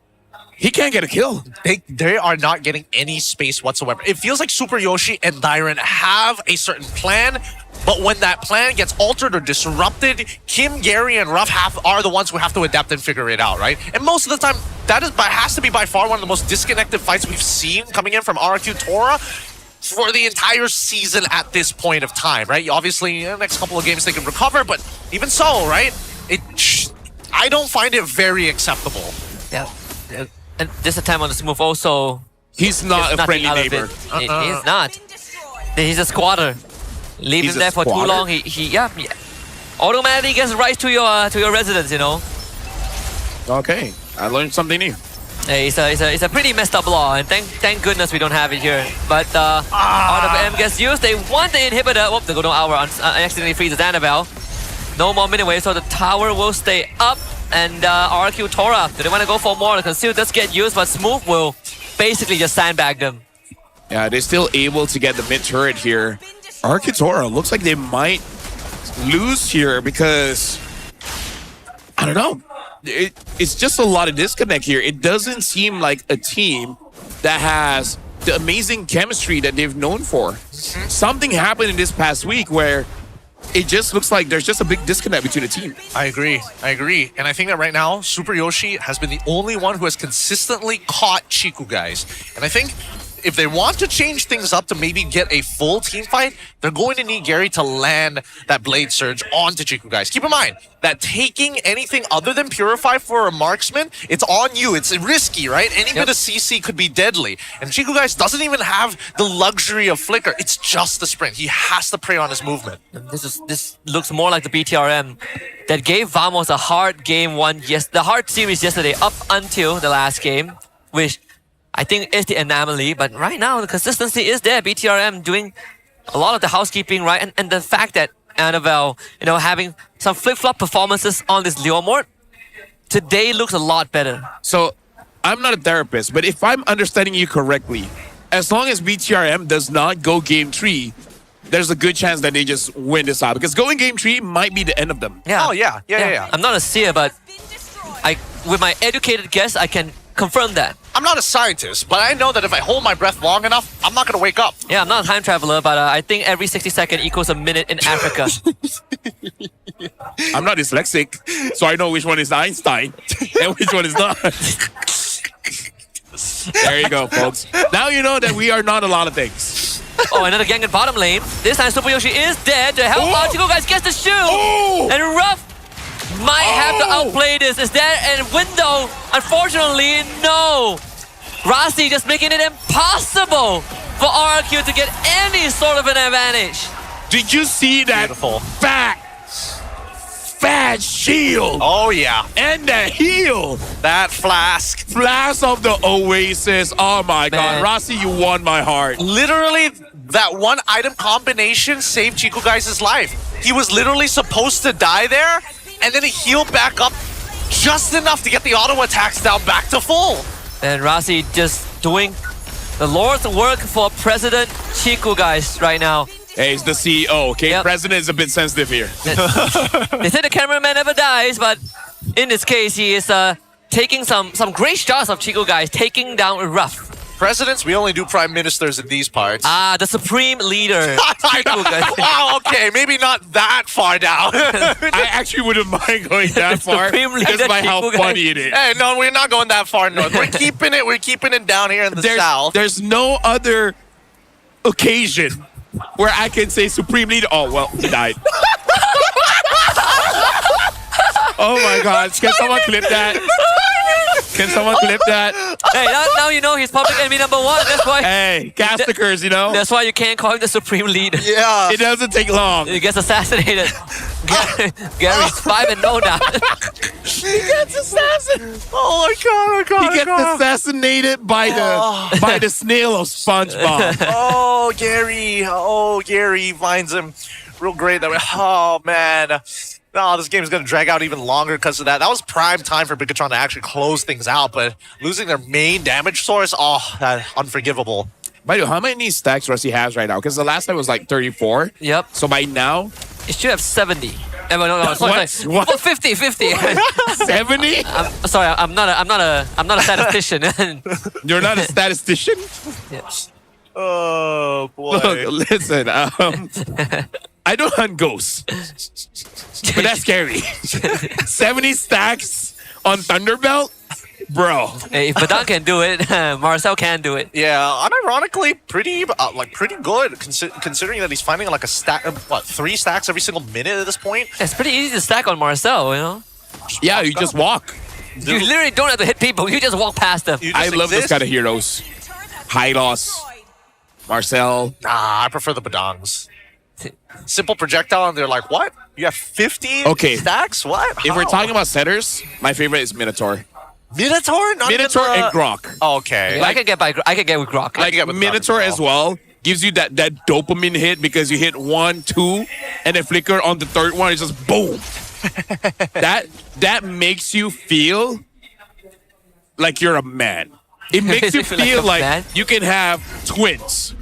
he can't get a kill. They are not getting any space whatsoever. It feels like Super Yoshi and Dyron have a certain plan, but when that plan gets altered or disrupted, Kim, Gary, and Ruff are the ones who have to adapt and figure it out, right? And most of the time, that has to be by far one of the most disconnected fights we've seen coming in from RQTora for the entire season at this point of time, right? Obviously, in the next couple of games they can recover, but even so, right? I don't find it very acceptable. Yeah. And this attempt on the smooth also... He's not a friendly neighbor. He's not. He's a squatter. Leave him there for too long. He automatically gets right to your residence, you know. Okay, I learned something new. It's a pretty messed up law, and thank goodness we don't have it here. But RWM gets used. They want the inhibitor. Oh, the golden hour accidentally freezes Annabelle. No more minute wave, so the tower will stay up. And Arkitora, do they want to go for more? The conceal does get used, but Smooth will basically just sandbag them. Yeah, they're still able to get the mid turret here. Arkitora looks like they might lose here because I don't know. It's just a lot of disconnect here. It doesn't seem like a team that has the amazing chemistry that they've known for. Something happened in this past week where it just looks like there's just a big disconnect between the team. I agree. And I think that right now, Super Yoshi has been the only one who has consistently caught Chiku guys. And I think if they want to change things up to maybe get a full team fight, they're going to need Gary to land that Blade Surge onto Chiku guys. Keep in mind that taking anything other than Purify for a marksman, it's on you. It's risky, right? Any bit of CC could be deadly. And Chiku guys doesn't even have the luxury of Flicker. It's just the sprint. He has to prey on his movement. This looks more like the BTRM that gave Vamos a hard game the hard series yesterday up until the last game, which I think is the anomaly, but right now the consistency is there. BTRM doing a lot of the housekeeping, right? And the fact that Annabelle, having some flip-flop performances on this Leomord, today looks a lot better. So, I'm not a therapist, but if I'm understanding you correctly, as long as BTRM does not go game 3, there's a good chance that they just win this out because going game 3 might be the end of them. Yeah. Oh, yeah. I'm not a seer, but with my educated guess, I can confirm that. I'm not a scientist, but I know that if I hold my breath long enough, I'm not going to wake up. Yeah, I'm not a time traveler, but I think every 60 seconds equals a minute in Africa. I'm not dyslexic, so I know which one is Einstein and which one is not. There you go, folks. Now you know that we are not a lot of things. Oh, another gang in bottom lane. This time Super Yoshi is dead to help out. Chico guys gets the shoe. And Ruff might have to outplay this. Is there a window? Unfortunately, no. Rossi just making it impossible for RRQ to get any sort of an advantage. Did you see that fat shield? Oh, yeah. And the heel. That flask. Flask of the Oasis. Oh, my God. Rossi, you won my heart. Literally, that one item combination saved Chico Guys' life. He was literally supposed to die there, and then he healed back up just enough to get the auto attacks down back to full. And Rossi just doing the Lord's work for President Chico Guys right now. Hey, he's the CEO, okay? Yep. President is a bit sensitive here. They say the cameraman never dies, but in this case, he is taking some great shots of Chico Guys, taking down Ruff. Presidents, we only do prime ministers in these parts. Ah, the supreme leader. Wow, okay, maybe not that far down. I actually wouldn't mind going that far just by how funny it is. Hey, no, we're not going that far north. We're keeping it down here in the south. There's no other occasion where I can say supreme leader. Oh, well, he died. Oh my God, can someone clip that? Can someone clip that? Hey, now you know he's public enemy number 1. That's why. Hey, Castakers, you know. That's why you can't call him the supreme leader. Yeah. It doesn't take long. He gets assassinated. Gary's 5-0 now. He gets assassinated. Oh my God! He gets assassinated by the snail of SpongeBob. Oh, Gary finds him real great that way. Oh man. No, this game is going to drag out even longer because of that. That was prime time for Bigatron to actually close things out, but losing their main damage source, unforgivable. By the way, how many stacks Rossi has right now? Because the last time was like 34. Yep. So by now, it should have 70. No, sorry. What? 50. 70? I'm not a statistician. You're not a statistician? Yes. Oh boy. Look, listen. I don't hunt ghosts, but that's scary. 70 stacks on Thunderbelt? Bro. Hey, if Pautan can do it, Marcel can do it. Yeah, unironically, pretty good considering that he's finding like a stack, 3 stacks every single minute at this point. It's pretty easy to stack on Marcel, you know? Yeah, you just walk. You literally don't have to hit people. You just walk past them. I love this kind of heroes. High loss. Marcel. Nah, I prefer the Badangs. Simple projectile, and they're like, what? You have 50 stacks? What? If we're talking about setters, my favorite is Minotaur. Minotaur? Minotaur and Grok. Oh, okay. Yeah, I can get with Grok. Like Minotaur as well gives you that dopamine hit because you hit 1, 2, and then flicker on the third one. It's just boom. that makes you feel like you're a man. It makes you feel like you can have twins.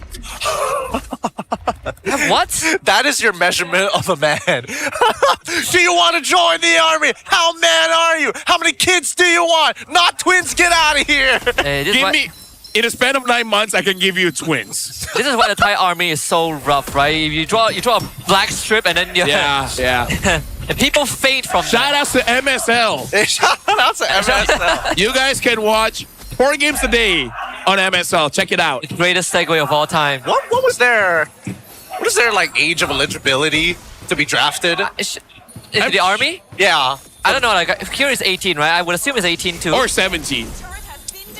What? That is your measurement of a man. Do you want to join the army? How man are you? How many kids do you want? Not twins, get out of here. Give me, in a span of 9 months, I can give you twins. This is why the Thai army is so rough, right? You draw a black strip and then you yeah. And people faint from Shout out to MSL. Shout out to MSL. You guys can watch 4 games a day on MSL. Check it out. Greatest segue of all time. What was their like age of eligibility to be drafted? Is it the army? Yeah. I don't know. Like here is 18, right? I would assume it's 18 too. Or 17.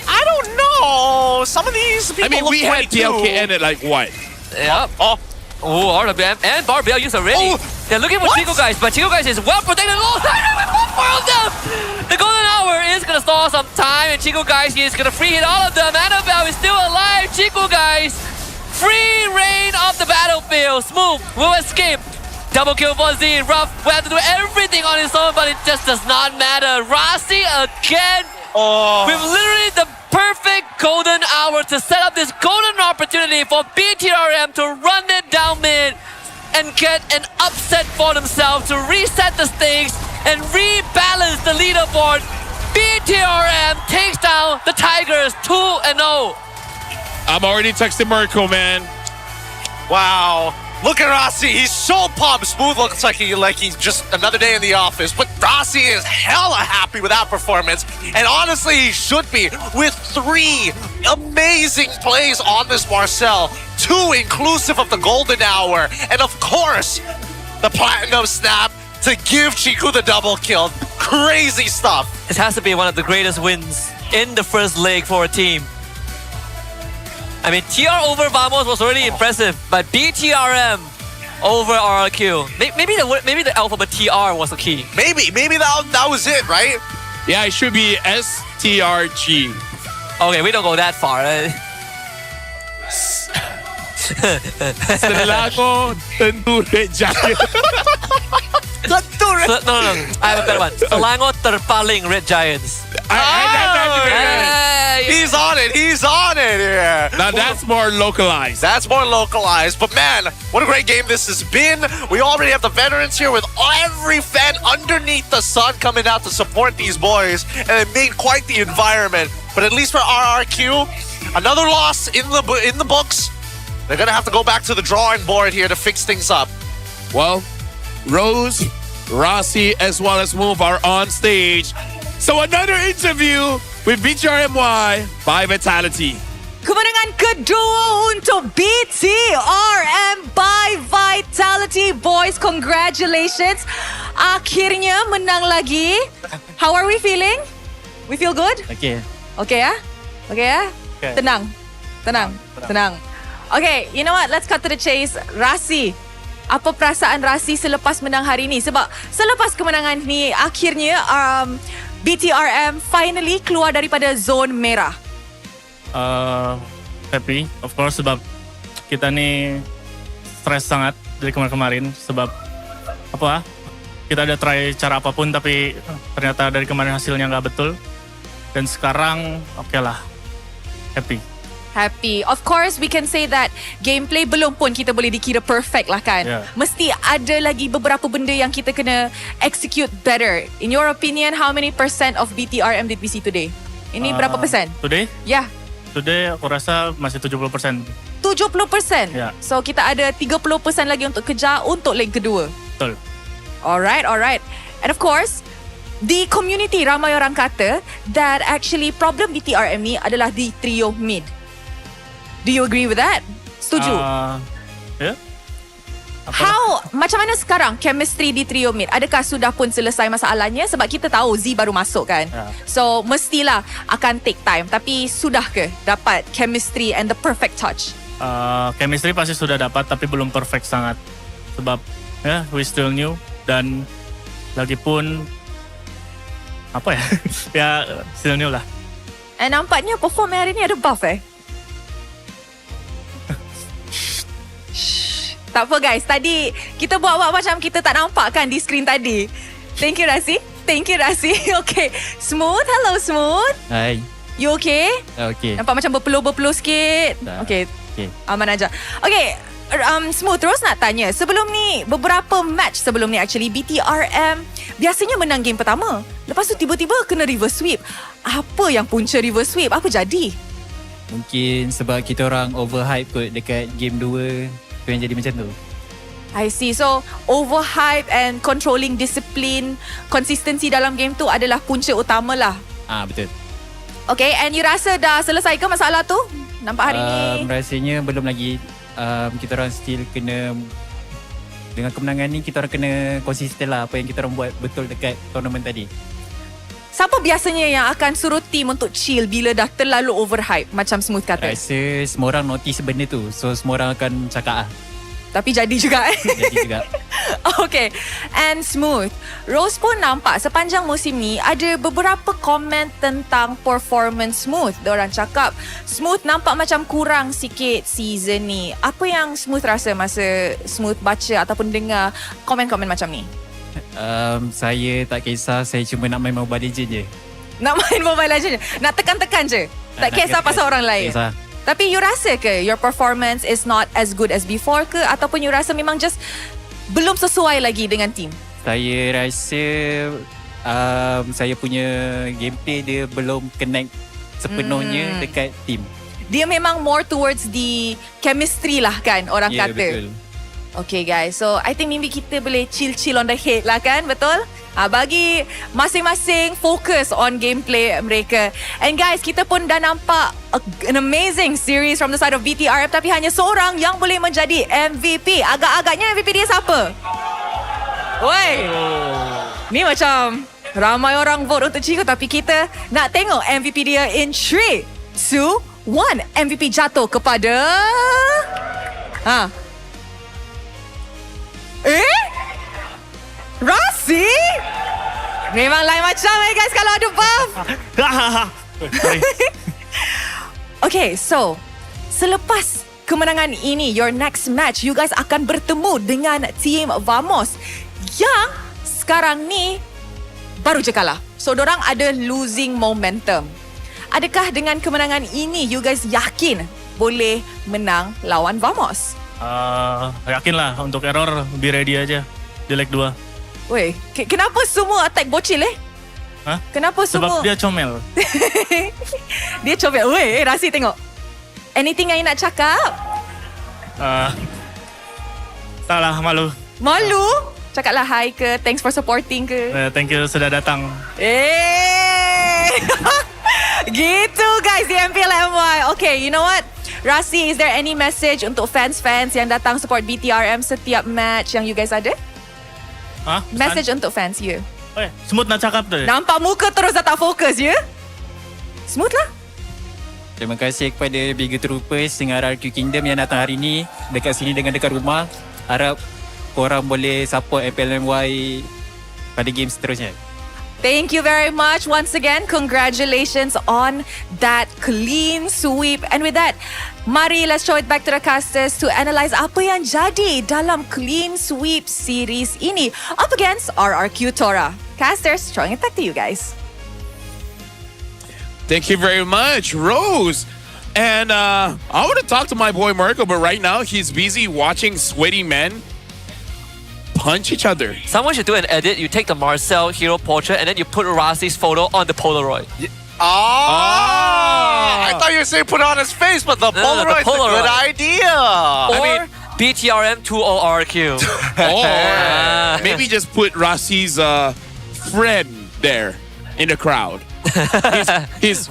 I don't know. Some of these people look we had 22. DLKN at like what? Yep. Oh, RWM and Barbell use already. They're looking for Chico Guys, but Chico Guys is well protected. Oh, with 4 of them! The golden hour is gonna stall some time, and Chico Guys is gonna free hit all of them. Annabelle is still alive. Chico Guys, free reign of the battlefield. Smooth will escape. Double kill for Z. Ruff will have to do everything on his own, but it just does not matter. Rossi again. With literally the perfect golden hour to set up this golden opportunity for BTRM to run it down mid. and get an upset for themselves to reset the stakes and rebalance the leaderboard. BTRM takes down the Tigers 2-0. I'm already texting Mirko, man. Wow. Look at Rossi. He's so pumped. Smooth looks like he's just another day in the office. But Rossi is hella happy with that performance. And honestly, he should be with 3 amazing plays on this Marcel. 2 inclusive of the golden hour. And of course, the platinum snap to give Chiku the double kill. Crazy stuff. It has to be one of the greatest wins in the first leg for a team. I mean, TR over Vamos was already impressive, but BTRM over RRQ. Maybe the alphabet TR was the key. Maybe that was it, right? Yeah, it should be STRG. Okay, we don't go that far. Selangor Tentu Red Giant. No. I have a better one. Selangor Terpaling Red Giants. He's on it. Yeah. Now that's more localized. But man, what a great game this has been. We already have the veterans here with every fan underneath the sun coming out to support these boys. And it made quite the environment. But at least for RRQ, another loss in the books. They're going to have to go back to the drawing board here to fix things up. Well, Rose, Rossi, as well as Move are on stage. So another interview with BTRMY by Vitality. Kemenangan kedua untuk BTRM by Vitality. Boys, congratulations. Akhirnya menang lagi. How are we feeling? We feel good? Okay. Okay ya? Okay ya? Okay. Tenang. Okay, you know what? Let's cut to the chase. Rasi, apa perasaan Rasi selepas menang hari ni? Sebab selepas kemenangan ni, akhirnya BTRM finally keluar daripada zon merah. Happy, of course, sebab kita ni stres sangat dari kemarin-kemarin. Sebab kita ada try cara apapun tapi ternyata dari kemarin hasilnya nggak betul. Dan sekarang okay lah, Happy. Of course, we can say that gameplay belum pun kita boleh dikira perfect lah kan. Yeah. Mesti ada lagi beberapa benda yang kita kena execute better. In your opinion, how many % of BTRM did we see today? Ini berapa persen? Today? Yeah. Today aku rasa masih 70%. 70%? Yeah. So kita ada 30% lagi untuk kejar untuk leg kedua. Betul. Alright. And of course, di community ramai orang kata that actually problem BTRM ni adalah di trio mid. Do you agree with that? Setuju? Yeah. Macam mana sekarang chemistry di trio mid? Adakah sudah pun selesai masalahnya? Sebab kita tahu Z baru masuk kan. Yeah. So mestilah akan take time. Tapi sudah ke dapat chemistry and the perfect touch? Chemistry pasti sudah dapat tapi belum perfect sangat. Sebab we still new dan lagipun ya still new lah. And nampaknya perform hari ni ada buff Tak apa guys, tadi kita buat macam kita tak nampak kan di skrin tadi. Thank you Rasi. Okay, Smooth. Hello Smooth. Hai. You okay? Okay. Nampak macam berpeluh-berpeluh sikit. Okay. Aman aja. Okay, Smooth, terus nak tanya. Sebelum ni, beberapa match sebelum ni actually, BTRM biasanya menang game pertama. Lepas tu tiba-tiba kena reverse sweep. Apa yang punca reverse sweep? Apa jadi? Mungkin sebab kita orang overhype kot dekat game 2. Itu yang jadi macam tu. I see. So, overhype and controlling discipline, konsistensi dalam game tu adalah punca utama lah. Betul. Okay, and you rasa dah selesai ke masalah tu? Nampak hari ni? Rasanya belum lagi. Kita orang still kena, dengan kemenangan ni kita orang kena konsisten lah apa yang kita orang buat betul dekat tournament tadi. Siapa biasanya yang akan suruh team untuk chill bila dah terlalu overhype macam Smooth kata? Rasa semua orang notice benda tu. So semua orang akan cakap Tapi jadi juga Jadi juga. Okay. And Smooth, Rose pun nampak sepanjang musim ni ada beberapa komen tentang performance Smooth. Diorang cakap Smooth nampak macam kurang sikit season ni. Apa yang Smooth rasa masa Smooth baca ataupun dengar komen-komen macam ni? Saya tak kisah. Saya cuma nak main Mobile Legends je. Nak main Mobile Legends je? Nak tekan-tekan je? Tak kisah pasal orang lain? Tapi you rasa ke your performance is not as good as before ke, ataupun you rasa memang just belum sesuai lagi dengan team? Saya rasa saya punya gameplay dia belum connect sepenuhnya dekat team. Dia memang more towards the chemistry lah kan orang kata. Betul. Okay guys, so I think maybe kita boleh chill on the head lah kan, betul? Bagi masing-masing fokus on gameplay mereka. And guys, kita pun dah nampak an amazing series from the side of BTRM, tapi hanya seorang yang boleh menjadi MVP. Agak-agaknya MVP dia siapa? Woi, ni macam ramai orang vote untuk Chico, tapi kita nak tengok MVP dia in 3, 2, 1. MVP jatuh kepada Rasi? Memang lain macam guys kalau ada buff. Okay, so selepas kemenangan ini, your next match, you guys akan bertemu dengan Team Vamos yang sekarang ni baru je kalah. So, dorang ada losing momentum. Adakah dengan kemenangan ini, you guys yakin boleh menang lawan Vamos? Yakinlah, untuk error be ready aja di leg 2. Weh, kenapa semua attack bocil Hah? Kenapa semua? Sebab dia comel. Dia comel. Weh, Rasi tengok. Anything yang you nak cakap? Tak lah, malu. Malu? Cakaplah hi ke, thanks for supporting ke. Thank you sudah datang. Gitu guys di MPL MY. Okay, you know what? Rasi, is there any message untuk fans-fans yang datang support BTRM setiap match yang you guys ada? Message untuk fans you. Smooth nak cakap tu. Nampak muka terus dah tak fokus ya? Smooth lah. Terima kasih kepada Bigger Troopers dengan RRQ Kingdom yang datang hari ni dekat sini dengan dekat rumah. Harap korang boleh support MPLMY pada game seterusnya. Thank you very much once again. Congratulations on that clean sweep. And with that, mari let's show it back to the casters to analyze apa yang jadi dalam clean sweep series ini up against RRQ Tora. Casters, showing it back to you guys. Thank you very much, Rose. And I want to talk to my boy Marco, but right now he's busy watching sweaty men punch each other. Someone should do an edit. You take the Marcel hero portrait and then you put Rasi's photo on the Polaroid. I thought you were saying put on his face, but the Polaroid's a good idea. Or BTRM 20RQ. Or maybe just put Rasi's friend there in the crowd.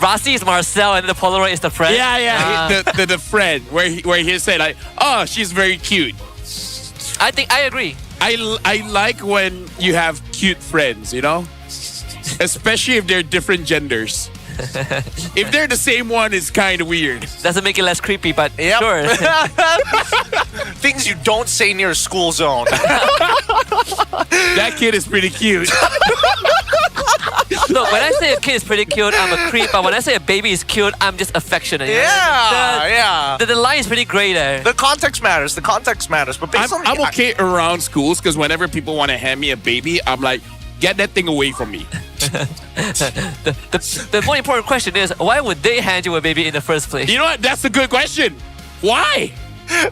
Rasi is Marcel and the Polaroid is the friend. Yeah. The friend where he said like, oh, she's very cute. I agree. I like when you have cute friends, you know? Especially if they're different genders. If they're the same one, it's kind of weird. Doesn't make it less creepy, but sure. Things you don't say near a school zone. That kid is pretty cute. Look, when I say a kid is pretty cute, I'm a creep. But when I say a baby is cute, I'm just affectionate. The line is pretty gray there. The context matters. But based on I'm okay around schools because whenever people want to hand me a baby, I'm like, get that thing away from me. The more important question is, why would they hand you a baby in the first place? You know what? That's a good question. Why?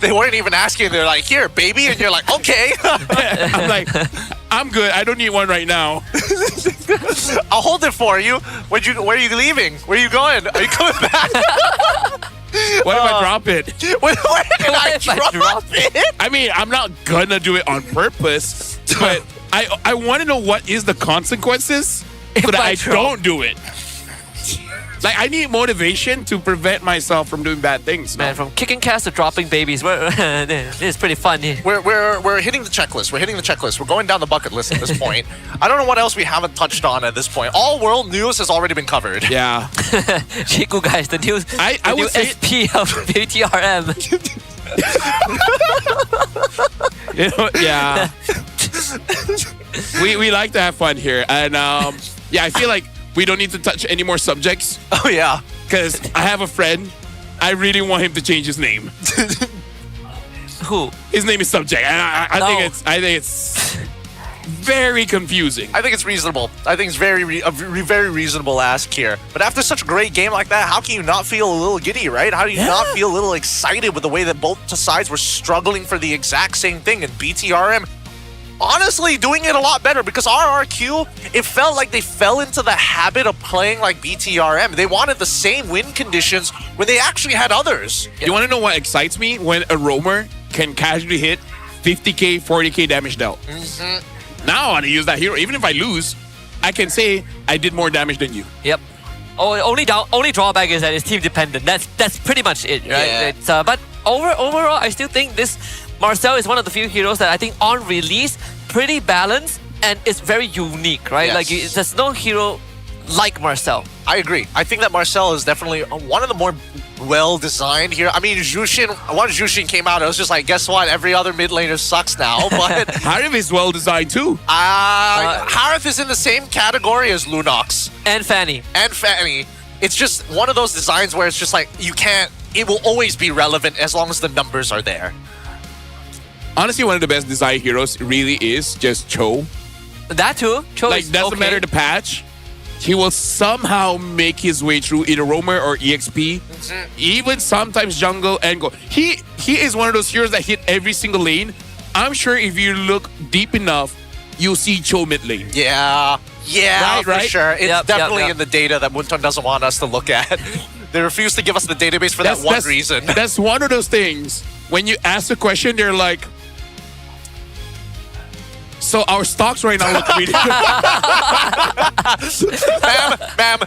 They weren't even asking. They're like, here, baby. And you're like, okay. I'm like, I'm good. I don't need one right now. I'll hold it for you. Where are you leaving? Where are you going? Are you coming back? What if I drop it? Where did I drop it? I mean, I'm not gonna do it on purpose, but I want to know what is the consequences so that I don't do it. Like, I need motivation to prevent myself from doing bad things. Man, from kicking cats to dropping babies, this is pretty fun. We're hitting the checklist. We're going down the bucket list at this point. I don't know what else we haven't touched on at this point. All world news has already been covered. Yeah. Chiku guys, the new SP of BTRM. You know, yeah. we like to have fun here. And yeah, I feel like we don't need to touch any more subjects. Oh, yeah. Because I have a friend. I really want him to change his name. Who? His name is Subject. I think it's very confusing. I think it's reasonable. I think it's very reasonable ask here. But after such a great game like that, how can you not feel a little giddy, right? How do you not feel a little excited with the way that both sides were struggling for the exact same thing? And BTRM, honestly, doing it a lot better, because RRQ, it felt like they fell into the habit of playing like BTRM. They wanted the same win conditions when they actually had others. You want to know what excites me? When a roamer can casually hit 50k, 40k damage dealt. Now I want to use that hero. Even if I lose, I can say I did more damage than you. Yep. Only drawback is that it's team dependent. That's pretty much it, right? Yeah. It's, but overall, I still think this Marcel is one of the few heroes that I think on release pretty balanced and it's very unique, right? Yes. Like there's no hero like Marcel. I agree. I think that Marcel is definitely one of the more well-designed here. I mean, once Jushin came out, it was just like, guess what? Every other mid laner sucks now. But Harith is well-designed too. Harith is in the same category as Lunox. And Fanny. It's just one of those designs where it's just like, it will always be relevant as long as the numbers are there. Honestly, one of the best design heroes really is just Cho. That too. Cho like, is doesn't okay. matter the patch. He will somehow make his way through either roamer or EXP, even sometimes jungle and go. He is one of those heroes that hit every single lane. I'm sure if you look deep enough, you'll see Cho mid lane. Yeah, for right? sure. It's definitely in the data that Munton doesn't want us to look at. They refuse to give us the database for that one reason. That's one of those things. When you ask a question, they're like, so our stocks right now look pretty ma'am,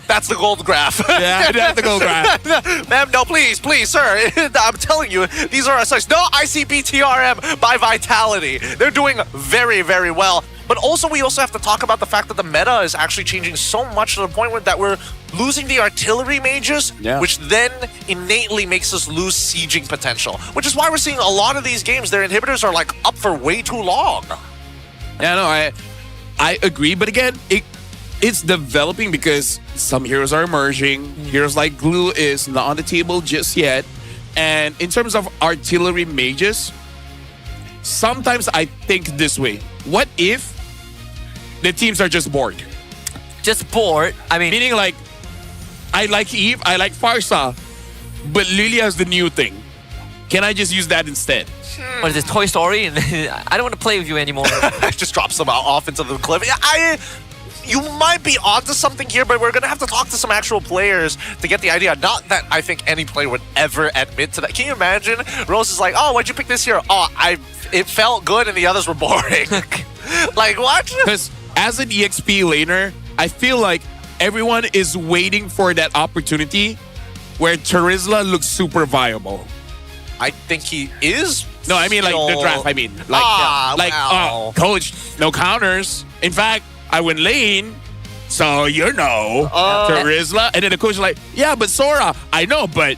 that's the gold graph. Yeah, that's the gold graph. Ma'am, no, please, sir. I'm telling you, these are our sites. No, I see BTRM by Vitality. They're doing very, very well. But also, we also have to talk about the fact that the meta is actually changing so much to the point where that we're losing the artillery mages, which then innately makes us lose sieging potential. Which is why we're seeing a lot of these games, their inhibitors are like up for way too long. Yeah, no, I agree. But again, it's developing because some heroes are emerging. Heroes like Glue is not on the table just yet. And in terms of artillery mages, sometimes I think this way. What if the teams are just bored? Just bored? I mean... Meaning like, I like Eve, I like Farsa, but Lilia is the new thing. Can I just use that instead? What is this, Toy Story? I don't want to play with you anymore. Just drops them off into the cliff. You might be onto something here, but we're going to have to talk to some actual players to get the idea. Not that I think any player would ever admit to that. Can you imagine? Rose is like, oh, why'd you pick this hero? Oh, it felt good and the others were boring. Like, what? Because as an EXP laner, I feel like everyone is waiting for that opportunity where Terizla looks super viable. think he is. No, I mean like the draft. I mean like coach, no counters. In fact, I went lane, so you know Terizla, and then the coach is like, yeah, but Sora, I know, but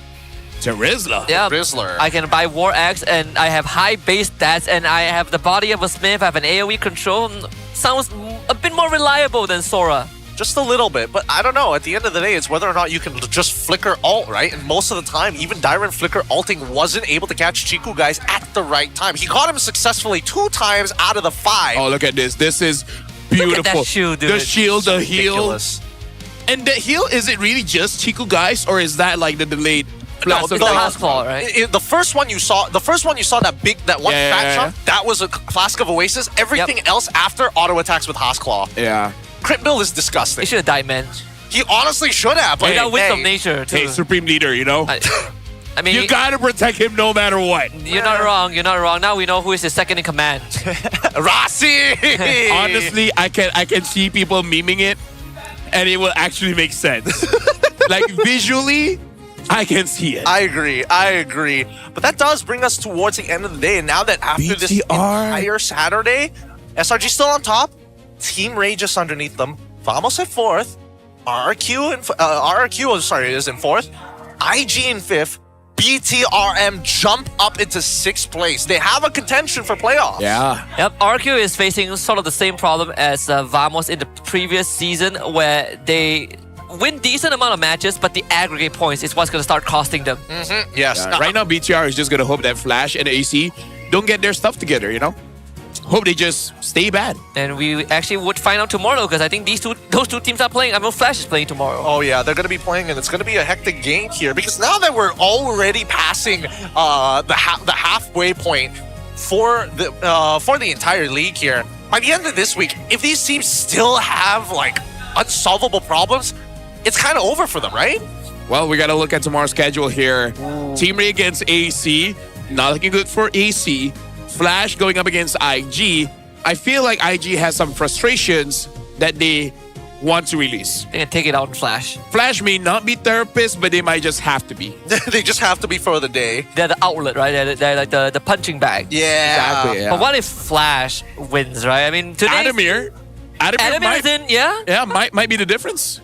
Terizla. Yeah, Rizzler. I can buy War Axe and I have high base stats and I have the body of a Smith, I have an AoE control. Sounds a bit more reliable than Sora. Just a little bit, but I don't know. At the end of the day, it's whether or not you can just flicker ult, right? And most of the time, even Dyron flicker ulting wasn't able to catch Chiku guys at the right time. He caught him successfully 2 times out of the 5. Oh, look at this. This is beautiful. Look at that shield, dude. The shield, the heal. Ridiculous. And the heal, is it really just Chiku guys, or is that like the delayed? No, the last claw, right? The first one you saw, that one fat chunk, that was a Flask of Oasis. Everything else after auto attacks with Haas Claw. Yeah. Crit build is disgusting. He should have died, man. He honestly should have. But He got Winds of Nature, too. Hey, Supreme Leader, you know? I mean, you gotta protect him no matter what. You're not wrong. You're not wrong. Now we know who is his second in command. Rasi! Honestly, I can see people memeing it, and it will actually make sense. Like, visually, I can see it. I agree. But that does bring us towards the end of the day. And now that after this entire Saturday, SRG still on top, Team Rey just underneath them, Vamos at 4th, RRQ is in 4th, IG in 5th, BTRM jump up into 6th place. They have a contention for playoffs. Yeah. Yep, RQ is facing sort of the same problem as Vamos in the previous season, where they win decent amount of matches, but the aggregate points is what's going to start costing them. Yes. Right now, BTR is just going to hope that Flash and AC don't get their stuff together, you know? hope they just stay bad. And we actually would find out tomorrow because I think those two teams are playing. I know Flash is playing tomorrow. Oh yeah, they're going to be playing, and it's going to be a hectic game here because now that we're already passing the halfway point for the entire league here, by the end of this week, if these teams still have like unsolvable problems, it's kind of over for them, right? Well, we got to look at tomorrow's schedule here. Team Rey against AC, not looking good for AC. Flash going up against IG. I feel like IG has some frustrations that they want to release. They can take it out in Flash. Flash may not be therapists, but they might just have to be. They just have to be for the day. They're the outlet, right? They're like the punching bag. Yeah. Exactly, yeah. But what if Flash wins, right? I mean, today... Adamir is in, yeah? Yeah, might be the difference.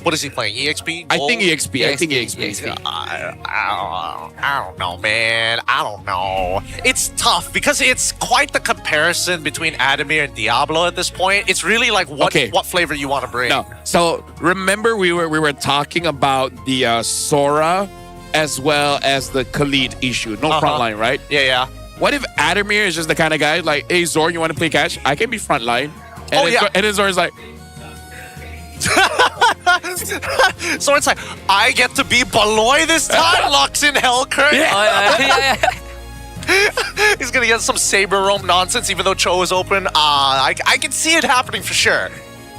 What is he playing? EXP? I think EXP. I think EXP. I don't know, man. I don't know. It's tough because it's quite the comparison between Adamir and Diablo at this point. It's really like what flavor you want to bring. No. So remember we were talking about the Sora as well as the Khalid issue. No frontline, right? Yeah. What if Adamir is just the kind of guy like, hey Zor, you want to play catch? I can be frontline. And then Zor's like, so it's like, I get to be Baloy this time, locks in Hellcurt. He's gonna get some Saber Roam nonsense even though Cho is open. I can see it happening for sure.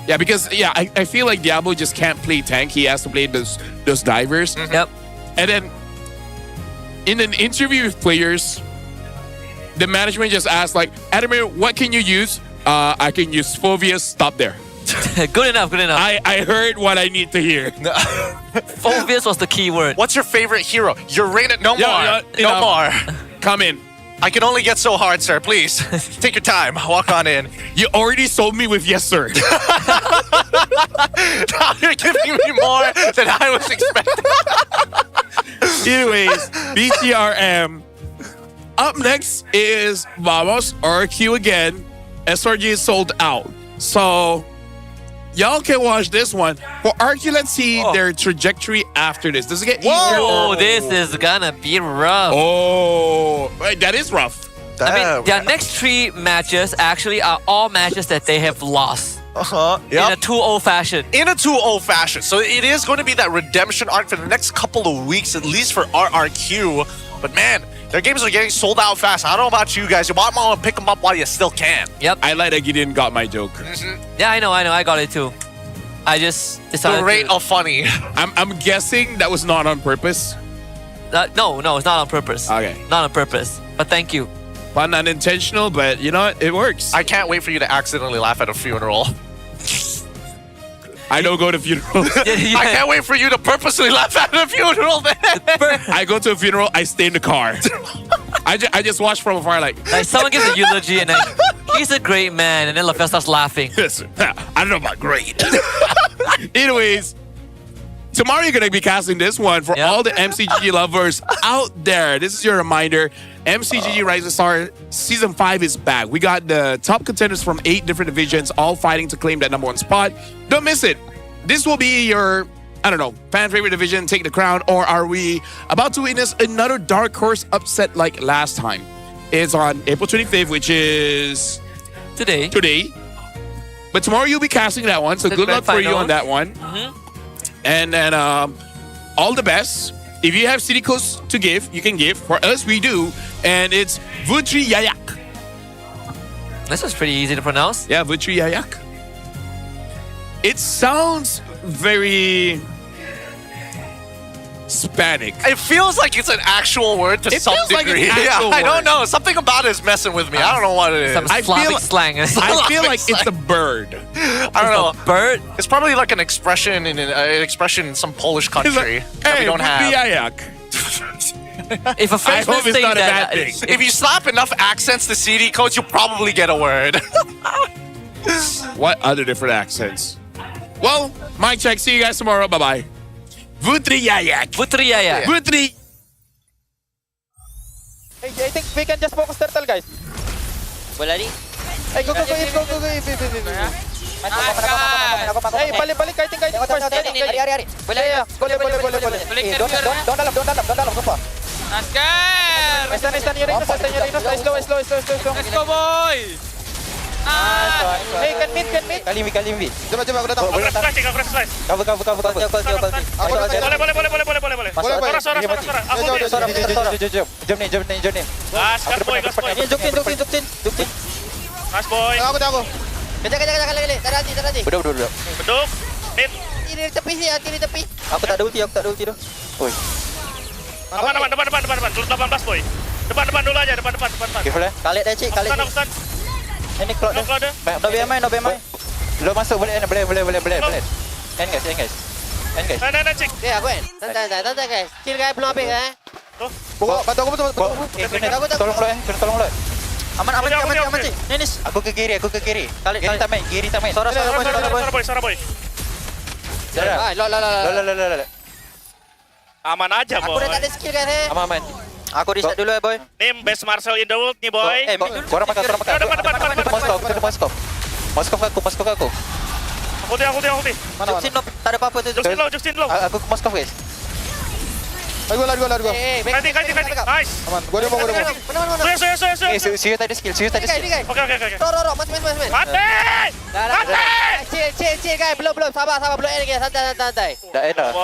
Yeah, because I feel like Diablo just can't play tank. He has to play those divers. Yep. And then in an interview with players, the management just asked like, Adamir, what can you use? I can use Fovia's stop there. Good enough. I heard what I need to hear. Fovia's was the key word. What's your favorite hero? You're rated no more. No more. Come in. I can only get so hard, sir. Please, take your time. Walk on in. You already sold me with yes, sir. Now you're giving me more than I was expecting. Anyways, BTRM. Up next is Vamos RQ again. SRG is sold out. So, y'all can watch this one. For RQ, let's see their trajectory after this. Does it get easier? Whoa, this is gonna be rough. Oh, wait, that is rough. I mean, their next 3 matches actually are all matches that they have lost. In a 2-0 fashion. In a 2-0 fashion. So it is going to be that redemption arc for the next couple of weeks, at least for RRQ. But man, their games are getting sold out fast. I don't know about you guys. You want to pick them up while you still can. Yep. I like that Gideon got my joke. Yeah, I know. I got it too. I just decided the rate of funny. I'm guessing that was not on purpose. No, it's not on purpose. Okay. Not on purpose. But thank you. Fun, unintentional, but you know what? It works. I can't wait for you to accidentally laugh at a funeral. I don't go to funerals. I can't wait for you to purposely laugh at a funeral then. I go to a funeral, I stay in the car. I just watch from afar like someone gives a eulogy and then he's a great man and then LaFell starts laughing. Listen, I don't know about great. Anyways, tomorrow you're going to be casting this one for all the MCGG lovers out there. This is your reminder. MCGG Rising Star Season 5 is back. We got the top contenders from 8 different divisions all fighting to claim that #1 spot. Don't miss it. This will be your, I don't know, fan favorite division, take the crown, or are we about to witness another dark horse upset like last time? It's on April 25th, which is today. But tomorrow you'll be casting that one, so good luck for you on that one. And then all the best. If you have city codes to give, you can give. For us, we do. And it's Vutri Yayak. This is pretty easy to pronounce. Yeah, Vutri Yayak. It sounds very Hispanic. It feels like it's an actual word to some degree. I don't know. Something about it is messing with me. I don't know what it is. Some Slavic slang. I feel like it's a bird. I don't know. A bird? It's probably like an expression in some Polish country that we don't have. If a Frenchman hope it's not a bad thing. If you slap enough accents to CD codes, you'll probably get a word. What other different accents? Well, mic check. See you guys tomorrow. Bye-bye. Vutri Yayak. Vutri Yayak. Vutri. Hey, I think we can just focus turtle, guys. Bola ni. Hey, go. Hey, balik. Kiting. Hari. Boleh. Boleh. Don't dalam, sumpah. Naskar. Nice, Urinos. Let's go, boy! Hey, can mid. Kali mid. Coba aku datang. Cover. Boleh. Suara. Jom nih. Gas boy. Ini Juktin. Gas boy. Aku. Kejar lagi. Tak nanti. Udah. Beduk. Mid. Ini di tepi. Aku tak ada ulti dah. Oi. Depan. 18 boy. Depan dulu aja, depan. Careful Kali dah cik, kali. Ini cloud dah. No BMI. Lo masuk boleh. End guys. Nah, cik. Aku kan. Santai guys. Chill guys, belum habis Bantu aku betul. Tolong lo. Aman Okey. cik. Nis. Aku ke kiri. Kali tak main. Suara boy. Lo. Aman aja boy. Aku dah tak ada skill guys. Aman. Aku reset dulu boy. Nim best martial in the world nih boy. Korang makan. Depan. Moskov aku. Aku di. Juksin lo, tak ada apa-apa tu. Juksin lo. Aku ke Moskov guys. Ayo gua. Ganti. Nice. Aman. Gua mau. Suyo. Siu tadi skill. Oke. Roro, mas. Mati. Chill guys, belum. Sabar, belum end guys. Santai. Dah enak.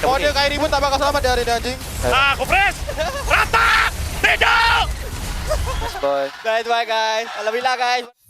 Boy. Dia kayak ribut tak bakal selamat di hari ini anjing. Aku press. Rata. Tidur. Boy. Guys, bye guys. Alhamdulillah guys.